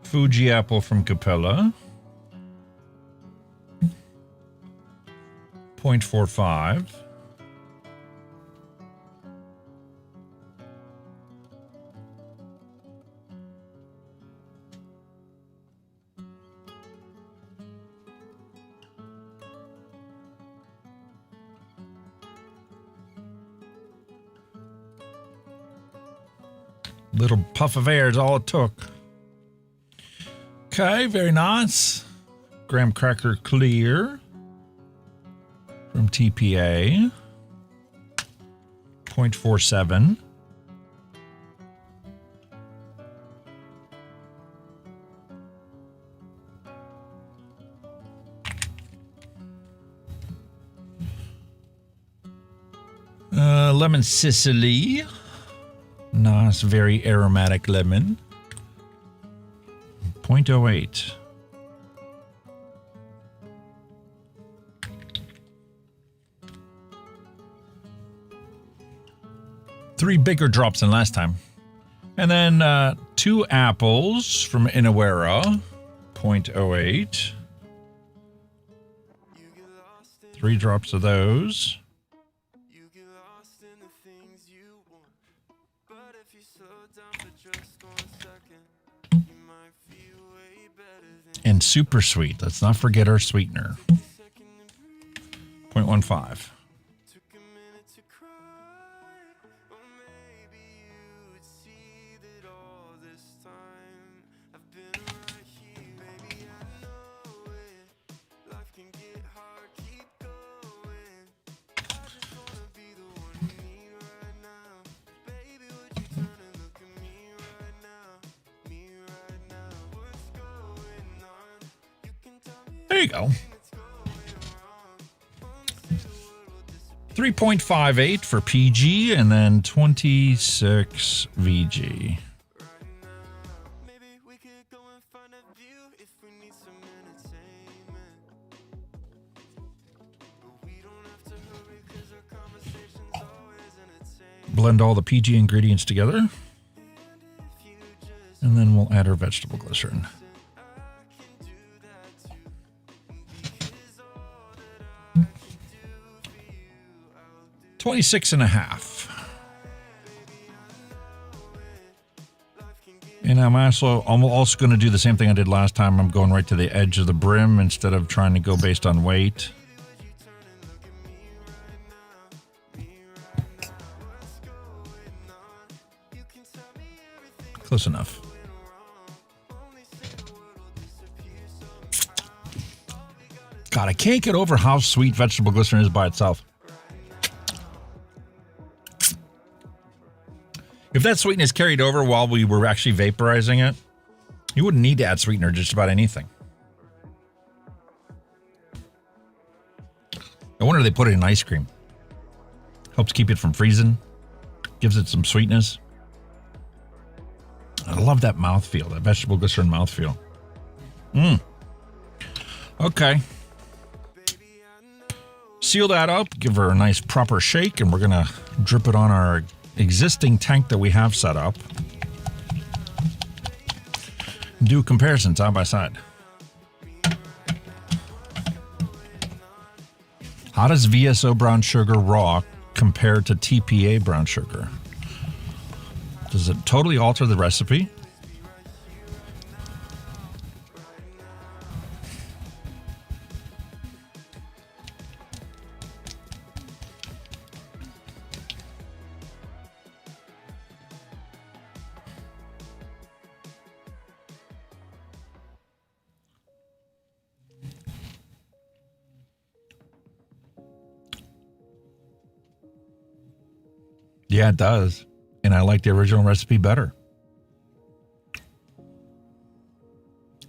Fuji apple from Capella. 0.45. Little puff of air is all it took. Okay, very nice. Graham Cracker Clear from TPA. 0.47. Lemon Sicily. Nice, very aromatic lemon. 0.08. Three bigger drops than last time. And then 2 apples from Inawera. 0.08. 3 drops of those. And super sweet. Let's not forget our sweetener. 0.15. There you go. 3.58 for PG and then 26 VG. Blend all the PG ingredients together. And then we'll add our vegetable glycerin. 26.5. And I'm also going to do the same thing I did last time. I'm going right to the edge of the brim instead of trying to go based on weight. Close enough. God, I can't get over how sweet vegetable glycerin is by itself. If that sweetness carried over while we were actually vaporizing it, you wouldn't need to add sweetener to just about anything. No wonder they put it in ice cream. Helps keep it from freezing. Gives it some sweetness. I love that mouthfeel, that vegetable glycerin mouthfeel. Okay. Seal that up, give her a nice proper shake, and we're going to drip it on our existing tank that we have set up. Do a comparison side by side. How does VSO brown sugar raw compare to TPA brown sugar? Does it totally alter the recipe? Yeah, it does. And I like the original recipe better.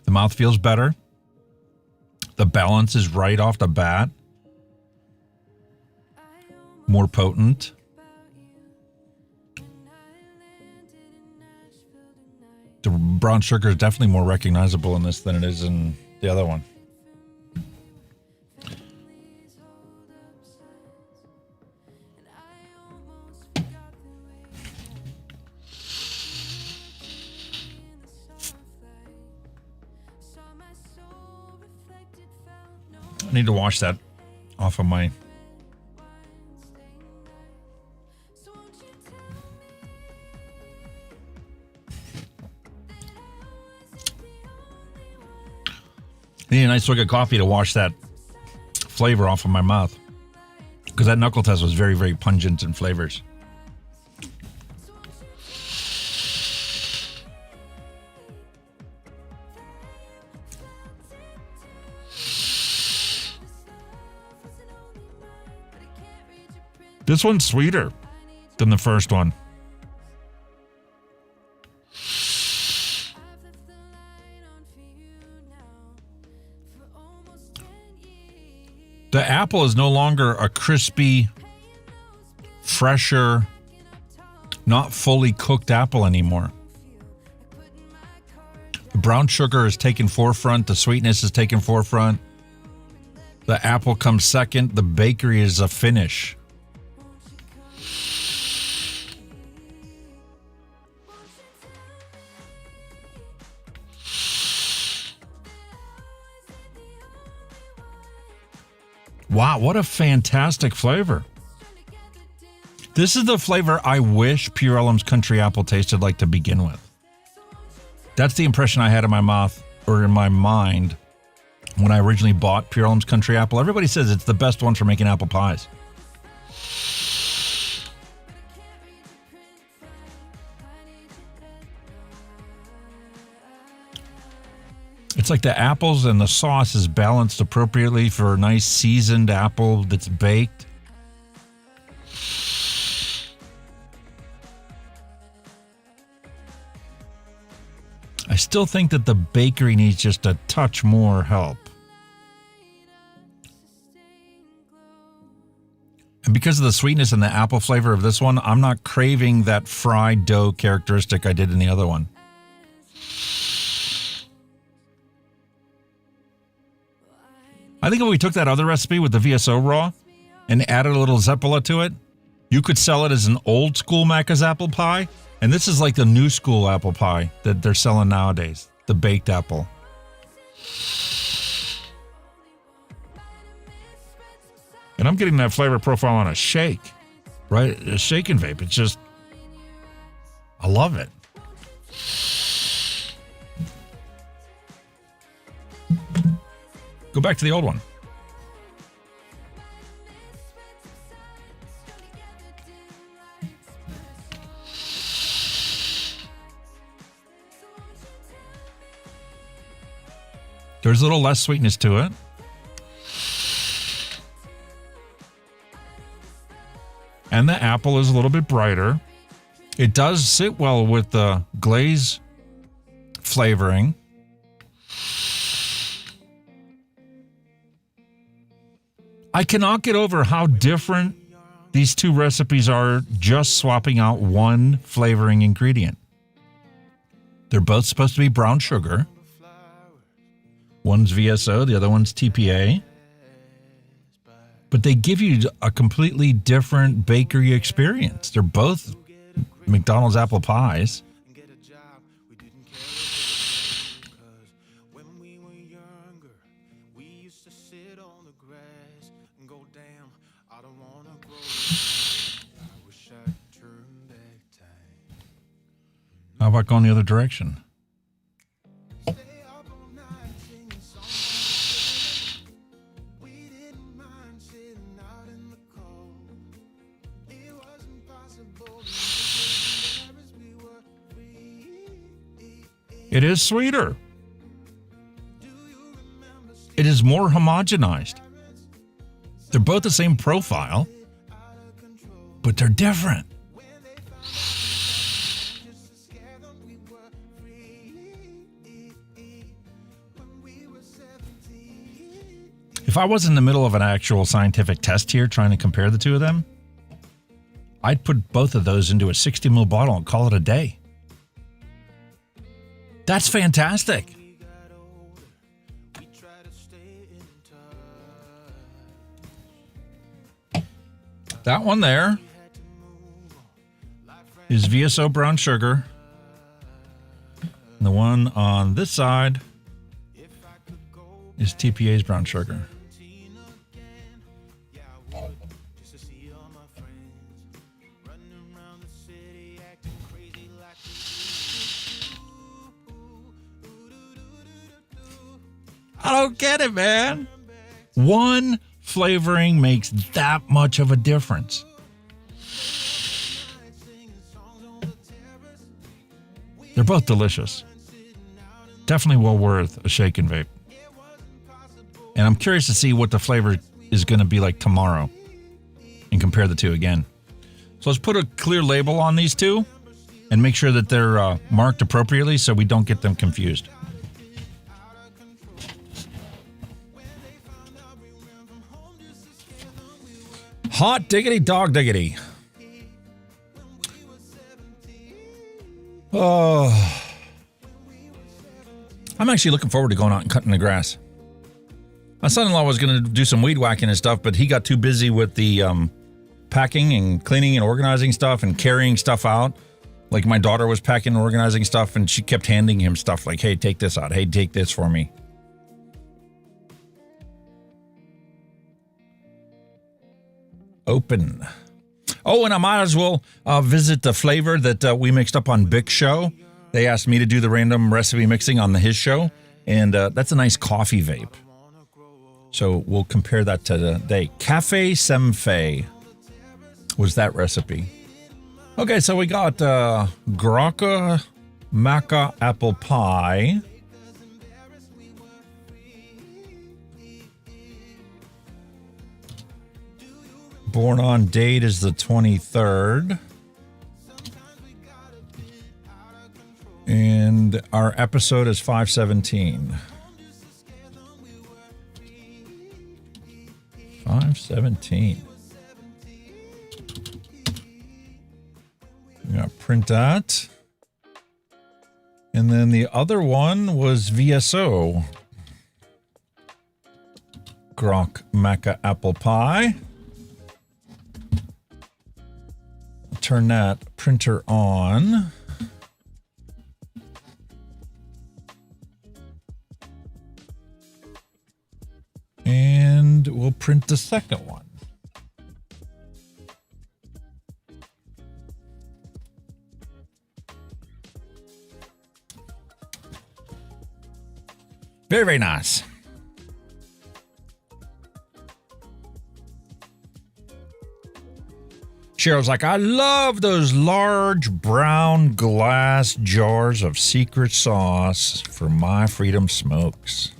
The mouth feels better. The balance is right off the bat. More potent. The brown sugar is definitely more recognizable in this than it is in the other one. I need to wash that off of my... I need a nice swig of coffee to wash that flavor off of my mouth. Because that knuckle test was very, very pungent in flavors. This one's sweeter than the first one. The apple is no longer a crispy, fresher, not fully cooked apple anymore. The brown sugar is taking forefront. The sweetness is taking forefront. The apple comes second. The bakery is a finish. Wow, what a fantastic flavor. This is the flavor I wish Pure Elm's Country Apple tasted like to begin with. That's the impression I had in my mouth or in my mind when I originally bought Pure Elm's Country Apple. Everybody says it's the best one for making apple pies. It's like the apples and the sauce is balanced appropriately for a nice seasoned apple that's baked. I still think that the bakery needs just a touch more help. And because of the sweetness and the apple flavor of this one, I'm not craving that fried dough characteristic I did in the other one. I think if we took that other recipe with the VSO raw and added a little Zeppola to it, you could sell it as an old school Macca's apple pie. And this is like the new school apple pie that they're selling nowadays, the baked apple. And I'm getting that flavor profile on a shake, right? A shake and vape. It's just, I love it. Go back to the old one. There's a little less sweetness to it. And the apple is a little bit brighter. It does sit well with the glaze flavoring. I cannot get over how different these two recipes are just swapping out one flavoring ingredient. They're both supposed to be brown sugar. One's VSO, the other one's TPA. But they give you a completely different bakery experience. They're both McDonald's apple pies. How about going the other direction? It is sweeter. It is more homogenized. They're both the same profile, but they're different. If I was in the middle of an actual scientific test here trying to compare the two of them, I'd put both of those into a 60 ml bottle and call it a day. That's fantastic. That one there is VSO brown sugar. And the one on this side is TPA's brown sugar. I don't get it, man. One flavoring makes that much of a difference. They're both delicious. Definitely well worth a shake and vape. And I'm curious to see what the flavor is going to be like tomorrow and compare the two again. So let's put a clear label on these two and make sure that they're marked appropriately so we don't get them confused. Hot diggity dog diggity. Oh, I'm actually looking forward to going out and cutting the grass. My son-in-law was going to do some weed whacking and stuff, but he got too busy with the packing and cleaning and organizing stuff and carrying stuff out. Like my daughter was packing and organizing stuff, and she kept handing him stuff like, hey, take this out. Hey, take this for me. Open. Oh, and I might as well visit the flavor that we mixed up on Bic's show. They asked me to do the random recipe mixing on his show, and that's a nice coffee vape. So we'll compare that to today. Cafe Semfe was that recipe. Okay, so we got Graka Maca apple pie. Born on date is the 23rd. And our episode is 517. 517. I'm going to print that. And then the other one was VSO. Grok Maca apple pie. Turn that printer on. And we'll print the second one. Very, very nice. Cheryl's like, I love those large brown glass jars of secret sauce for my Freedom Smokes.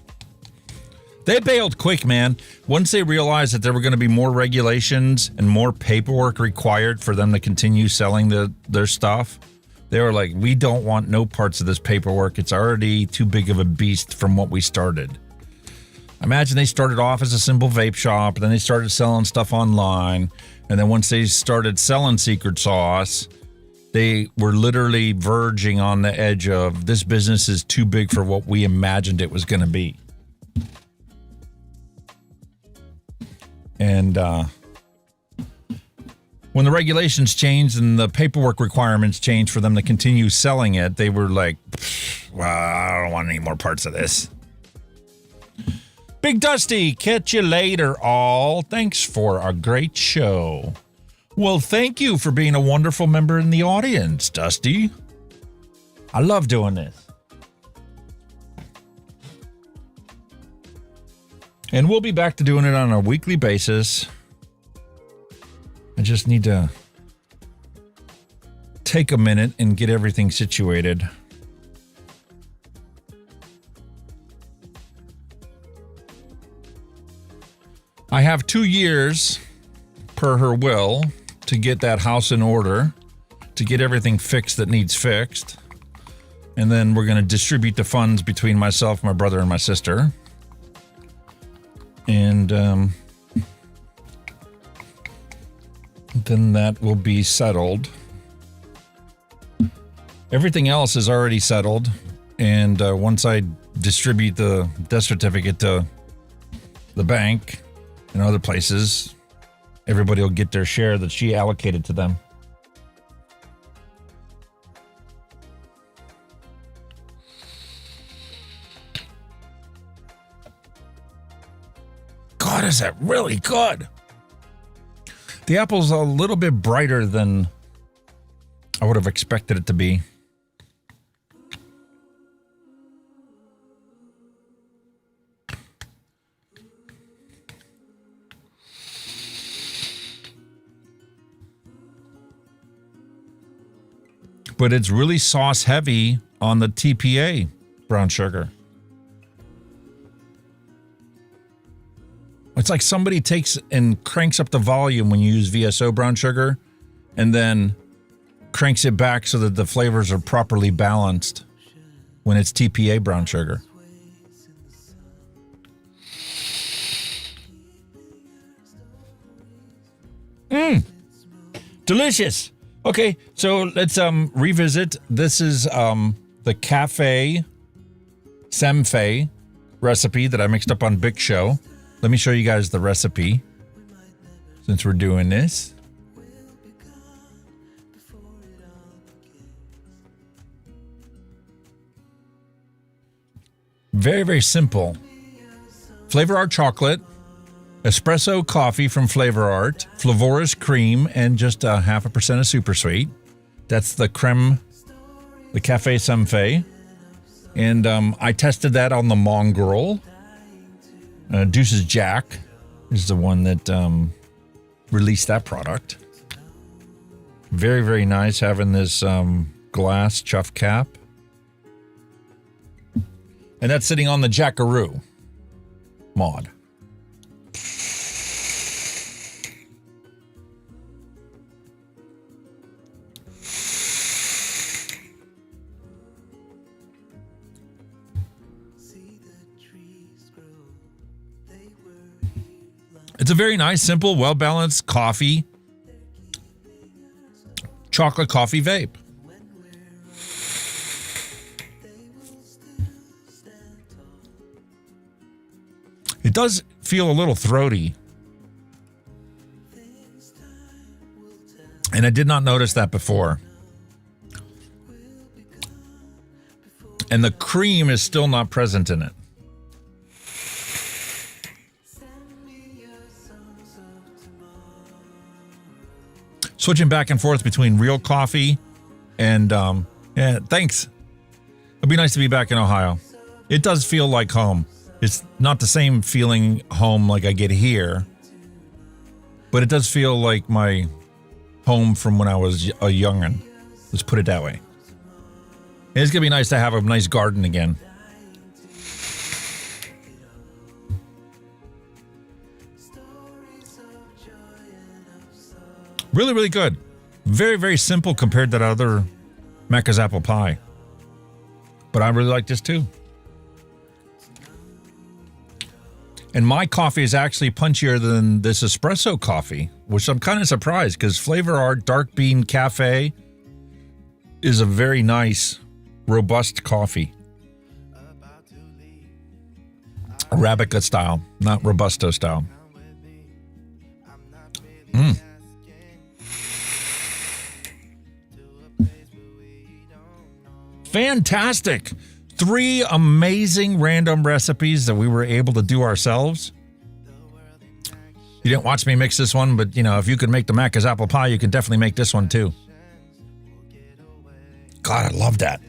They bailed quick, man. Once they realized that there were going to be more regulations and more paperwork required for them to continue selling their stuff, they were like, we don't want no parts of this paperwork. It's already too big of a beast from what we started. Imagine they started off as a simple vape shop, and then they started selling stuff online. And then once they started selling secret sauce, they were literally verging on the edge of this business is too big for what we imagined it was going to be. And when the regulations changed and the paperwork requirements changed for them to continue selling it, they were like, well, I don't want any more parts of this. Big Dusty, catch you later, all. Thanks for a great show. Well, thank you for being a wonderful member in the audience, Dusty. I love doing this. And we'll be back to doing it on a weekly basis. I just need to take a minute and get everything situated. I have 2 years, per her will, to get that house in order, to get everything fixed that needs fixed. And then we're going to distribute the funds between myself, my brother, and my sister. And then that will be settled. Everything else is already settled. And once I distribute the death certificate to the bank and other places, everybody will get their share that she allocated to them. God, is that really good? The apple's a little bit brighter than I would have expected it to be. But it's really sauce heavy on the TPA brown sugar. It's like somebody takes and cranks up the volume when you use VSO brown sugar and then cranks it back so that the flavors are properly balanced when it's TPA brown sugar. Delicious. Okay, so let's revisit. This is the Cafe Semfe recipe that I mixed up on Big Show. Let me show you guys the recipe since we're doing this. Very, very simple. Flavor Art chocolate, espresso coffee from Flavor Art, Flavorous cream, and just 0.5% of super sweet. That's the creme, the Cafe Semfe. And I tested that on the Mongrel. Deuce's Jack is the one that released that product. Very, very nice having this glass chuff cap. And that's sitting on the Jackaroo mod. It's a very nice, simple, well-balanced coffee, chocolate coffee vape. It does feel a little throaty. And I did not notice that before. And the cream is still not present in it. Switching back and forth between real coffee and, yeah, thanks. It'd be nice to be back in Ohio. It does feel like home. It's not the same feeling home like I get here, but it does feel like my home from when I was a youngin'. Let's put it that way. And it's going to be nice to have a nice garden again. Really, really good. Very, very simple compared to that other Mecca's apple pie. But I really like this too. And my coffee is actually punchier than this espresso coffee, which I'm kind of surprised because Flavor Art Dark Bean Cafe is a very nice, robust coffee. Arabica style, not Robusto style. Fantastic. 3 amazing random recipes that we were able to do ourselves. You didn't watch me mix this one, but, you know, if you could make the Macca's apple pie, you can definitely make this one too. God, I love that.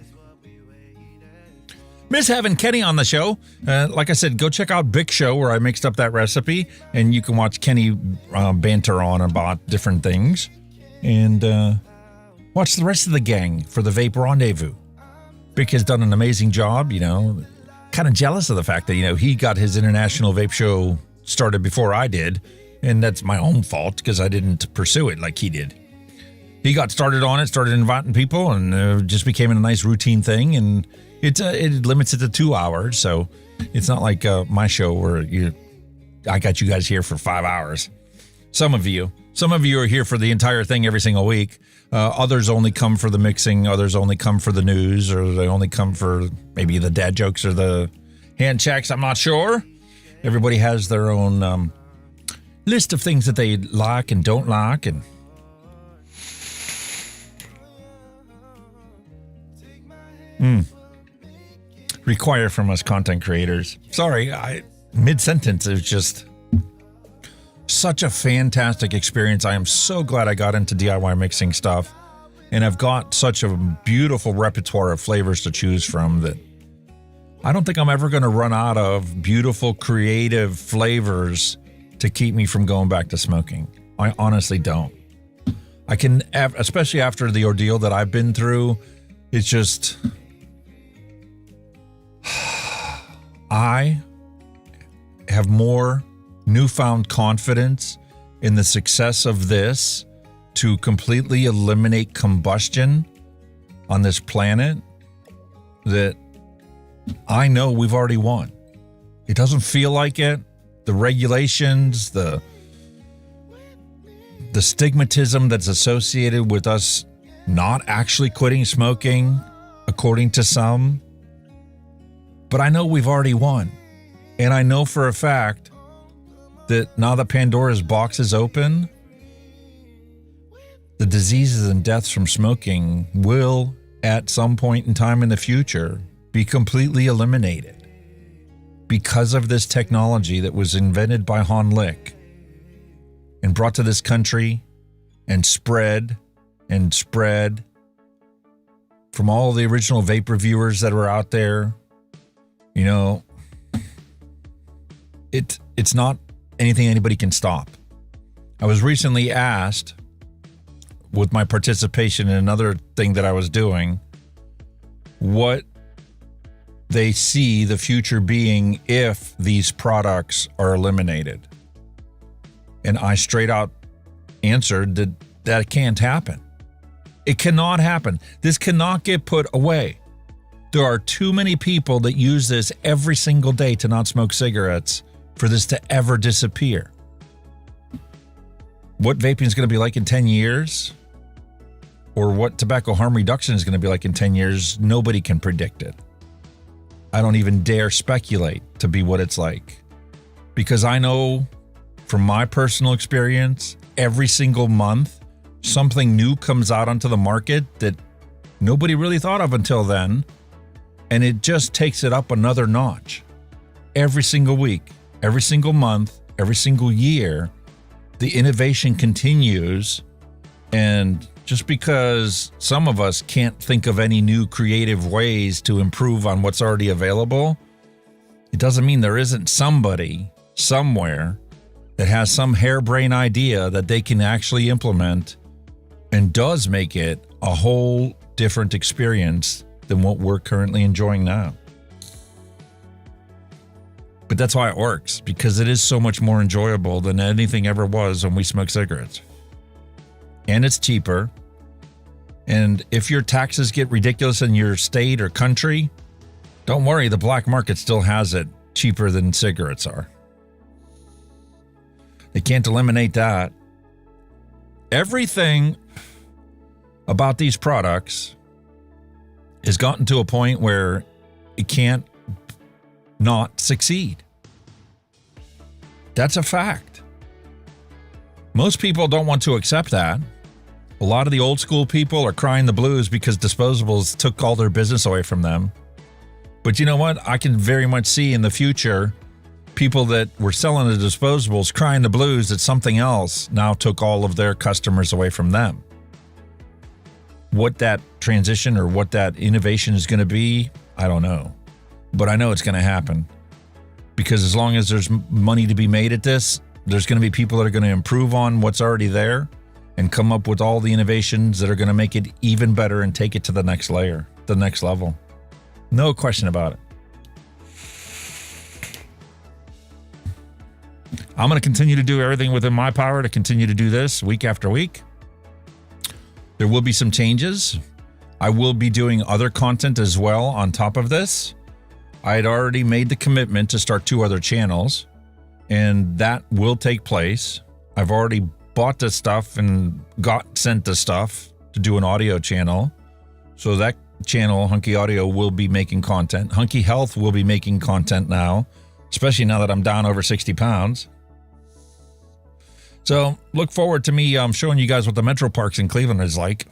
Miss having Kenny on the show. Like I said, go check out Big Show where I mixed up that recipe, and you can watch Kenny banter on about different things. And watch the rest of the gang for the Vape Rendezvous. Bick has done an amazing job, you know, kind of jealous of the fact that, you know, he got his international vape show started before I did. And that's my own fault because I didn't pursue it like he did. He got started on it, started inviting people, and it just became a nice routine thing. And it limits it to 2 hours. So it's not like my show where you I got you guys here for 5 hours. Some of you are here for the entire thing every single week. Others only come for the mixing. Others only come for the news, or they only come for maybe the dad jokes or the hand checks. I'm not sure. Everybody has their own list of things that they like and don't like, and require from us content creators. Sorry, mid-sentence is just such a fantastic experience. I am so glad I got into DIY mixing stuff, and I've got such a beautiful repertoire of flavors to choose from that I don't think I'm ever going to run out of beautiful, creative flavors to keep me from going back to smoking. I honestly don't. I can, especially after the ordeal that I've been through, it's just, I have more newfound confidence in the success of this to completely eliminate combustion on this planet that I know we've already won. It doesn't feel like it. The regulations, the stigmatism that's associated with us not actually quitting smoking, according to some. But I know we've already won. And I know for a fact that now that Pandora's box is open, the diseases and deaths from smoking will, at some point in time in the future, be completely eliminated because of this technology that was invented by Han Lick and brought to this country and spread from all the original vape reviewers that were out there. You know, it's not anything anybody can stop. I was recently asked, with my participation in another thing that I was doing, what they see the future being if these products are eliminated. And I straight out answered that can't happen. It cannot happen. This cannot get put away. There are too many people that use this every single day to not smoke cigarettes for this to ever disappear. What vaping is going to be like in 10 years, or what tobacco harm reduction is going to be like in 10 years, nobody can predict it. I don't even dare speculate to be what it's like. Because I know from my personal experience, every single month, something new comes out onto the market that nobody really thought of until then, and it just takes it up another notch. Every single week, every single month, every single year, the innovation continues, and just because some of us can't think of any new creative ways to improve on what's already available, it doesn't mean there isn't somebody somewhere that has some harebrained idea that they can actually implement and does make it a whole different experience than what we're currently enjoying now. But that's why it works, because it is so much more enjoyable than anything ever was when we smoke cigarettes. And it's cheaper. And if your taxes get ridiculous in your state or country, don't worry, the black market still has it cheaper than cigarettes are. They can't eliminate that. Everything about these products has gotten to a point where it can't not succeed. That's a fact. Most people don't want to accept that. A lot of the old school people are crying the blues because disposables took all their business away from them. But you know what? I can very much see in the future people that were selling the disposables crying the blues that something else now took all of their customers away from them. What that transition or what that innovation is going to be, I don't know. But I know it's going to happen. Because as long as there's money to be made at this, there's going to be people that are going to improve on what's already there and come up with all the innovations that are going to make it even better and take it to the next layer, the next level. No question about it. I'm going to continue to do everything within my power to continue to do this week after week. There will be some changes. I will be doing other content as well on top of this. I had already made the commitment to start 2 other channels. and that will take place. I've already bought the stuff and got sent the stuff to do an audio channel. So that channel, Hunky Audio, will be making content. Hunky Health will be making content now, especially now that I'm down over 60 pounds. So look forward to me showing you guys what the Metro Parks in Cleveland is like.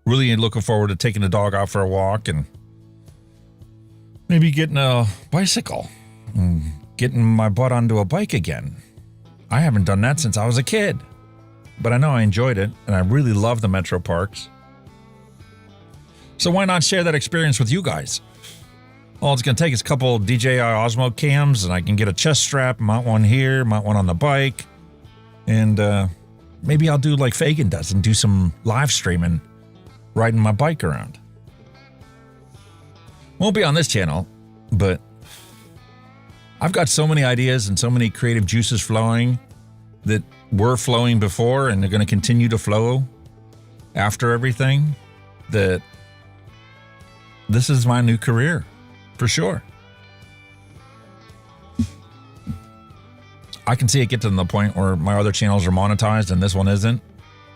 Really looking forward to taking the dog out for a walk and maybe getting a bicycle and getting my butt onto a bike again. I haven't done that since I was a kid, but I know I enjoyed it, and I really love the Metro Parks. So why not share that experience with you guys? All it's going to take is a couple DJI Osmo cams, and I can get a chest strap, mount one here, mount one on the bike, and maybe I'll do like Fagan does and do some live streaming, riding my bike around. Won't be on this channel, but I've got so many ideas and so many creative juices flowing that were flowing before, and they're going to continue to flow after everything, that this is my new career, for sure. I can see it get to the point where my other channels are monetized and this one isn't,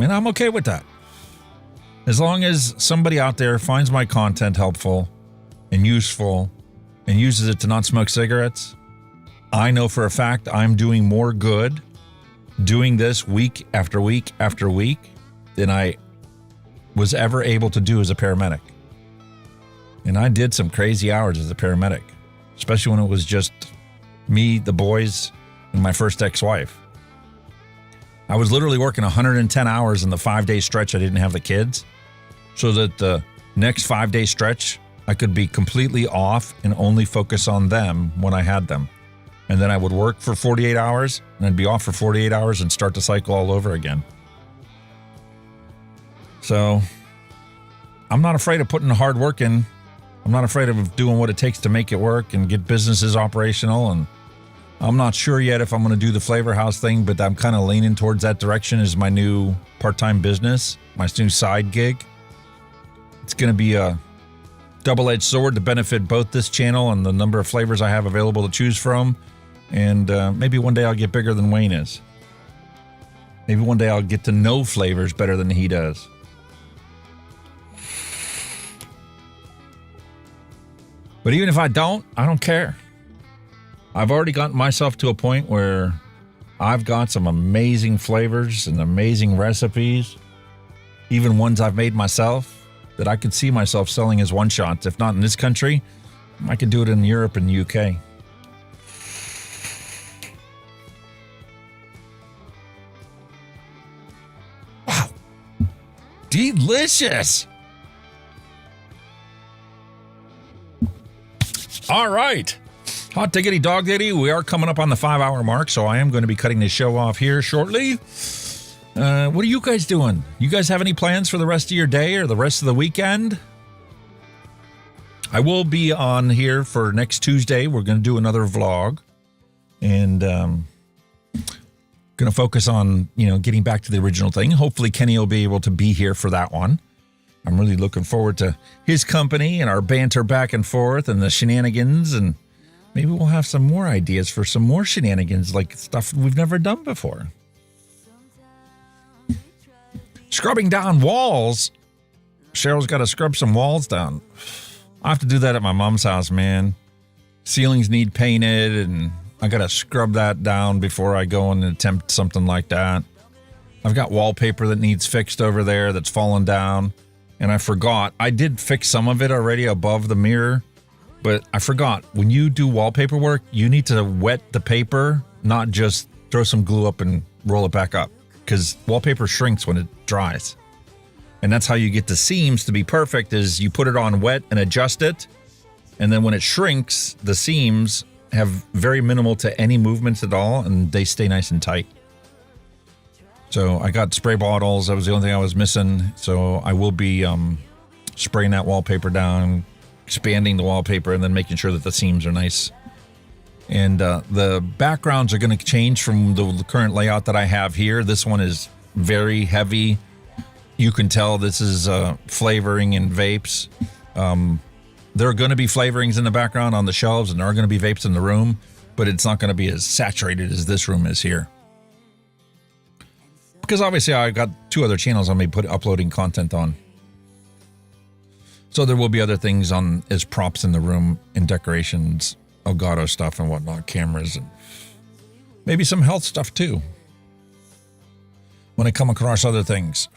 and I'm okay with that. As long as somebody out there finds my content helpful and useful and uses it to not smoke cigarettes, I know for a fact I'm doing more good doing this week after week after week than I was ever able to do as a paramedic. And I did some crazy hours as a paramedic, especially when it was just me, the boys, and my first ex-wife. I was literally working 110 hours in the 5-day stretch I didn't have the kids, so that the next 5-day stretch I could be completely off and only focus on them when I had them. And then I would work for 48 hours, and I'd be off for 48 hours and start the cycle all over again. So I'm not afraid of putting the hard work in. I'm not afraid of doing what it takes to make it work and get businesses operational. And I'm not sure yet if I'm going to do the Flavor House thing, but I'm kind of leaning towards that direction as my new part-time business, my new side gig. It's going to be a double-edged sword to benefit both this channel and the number of flavors I have available to choose from. And maybe one day I'll get bigger than Wayne is. Maybe one day I'll get to know flavors better than he does. But even if I don't care. I've already gotten myself to a point where I've got some amazing flavors and amazing recipes, even ones I've made myself, that I could see myself selling as one-shots. If not in this country, I could do it in Europe and UK. Wow. Delicious. All right. Hot diggity dog ditty. We are coming up on the 5-hour mark, so I am going to be cutting this show off here shortly. What are you guys doing? You guys have any plans for the rest of your day or the rest of the weekend? I will be on here for next Tuesday. We're going to do another vlog, and going to focus on, getting back to the original thing. Hopefully Kenny will be able to be here for that one. I'm really looking forward to his company and our banter back and forth and the shenanigans, and maybe we'll have some more ideas for some more shenanigans, like stuff we've never done before. Scrubbing down walls. Cheryl's got to scrub some walls down. I have to do that at my mom's house, man. Ceilings need painted, and I got to scrub that down before I go and attempt something like that. I've got wallpaper that needs fixed over there that's fallen down, and I forgot. I did fix some of it already above the mirror, but I forgot. When you do wallpaper work, you need to wet the paper, not just throw some glue up and roll it back up, because wallpaper shrinks when it dries. And that's how you get the seams to be perfect, is you put it on wet and adjust it. And then when it shrinks, the seams have very minimal to any movements at all, and they stay nice and tight. So I got spray bottles. That was the only thing I was missing. So I will be spraying that wallpaper down, expanding the wallpaper, and then making sure that the seams are nice. And the backgrounds are going to change from the current layout that I have here. This one is very heavy. You can tell this is flavoring and vapes. There are going to be flavorings in the background on the shelves, and there are going to be vapes in the room. but it's not going to be as saturated as this room is here. Because obviously I got 2 other channels I'm going to be uploading content on. So there will be other things on as props in the room and decorations, Elgato stuff and whatnot, cameras, and maybe some health stuff too. When I come across other things.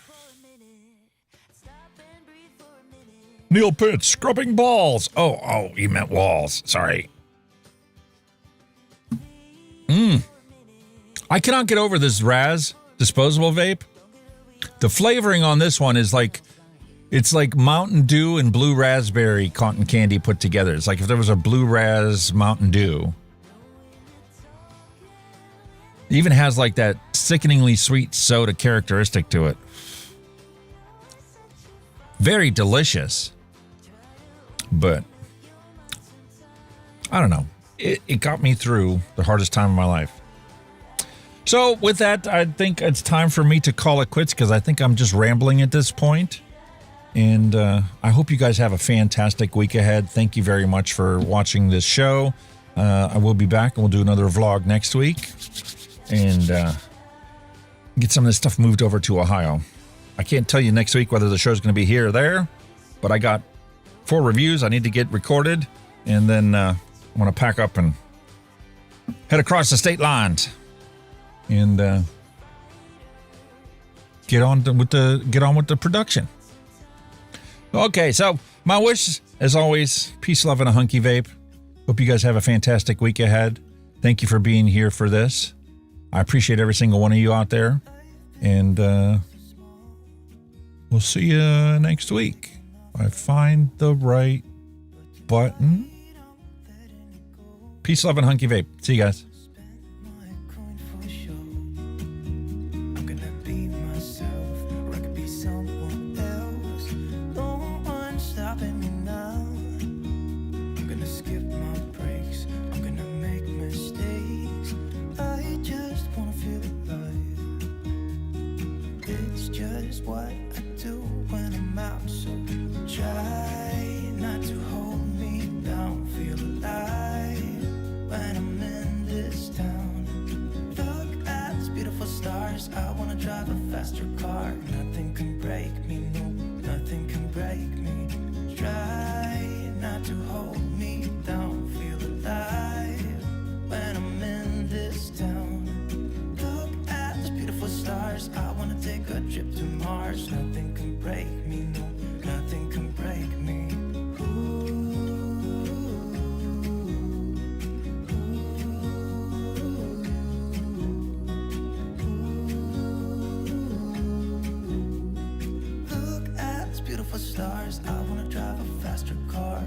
Neil Pitts, scrubbing balls. Oh, you meant walls. Sorry. I cannot get over this Raz disposable vape. The flavoring on this one is like, it's like Mountain Dew and blue raspberry cotton candy put together. It's like if there was a blue raz Mountain Dew. It even has like that sickeningly sweet soda characteristic to it. Very delicious. But I don't know. It got me through the hardest time of my life. So with that, I think it's time for me to call it quits because I think I'm just rambling at this point. And I hope you guys have a fantastic week ahead. Thank you very much for watching this show. I will be back and we'll do another vlog next week. And get some of this stuff moved over to Ohio. I can't tell you next week whether the show's going to be here or there, but I got 4 reviews I need to get recorded. And then I'm going to pack up and head across the state lines. And get on with the production. Okay, so my wish, as always, peace, love, and a hunky vape. Hope you guys have a fantastic week ahead. Thank you for being here for this. I appreciate every single one of you out there. And we'll see you next week. If I find the right button. Peace, love, and hunky vape. See you guys. What I do when I'm out, so try not to hold me down. Feel alive when I'm in this town. Look at these beautiful stars. I wanna drive a faster car. Nothing can break me, no, nothing can break me. Try not to hold me down. Feel alive when I'm in this town. Look at these beautiful stars. I wanna take a trip to Mars. Nothing can break me, no, nothing can break me. Look at these beautiful stars. I wanna drive a faster car.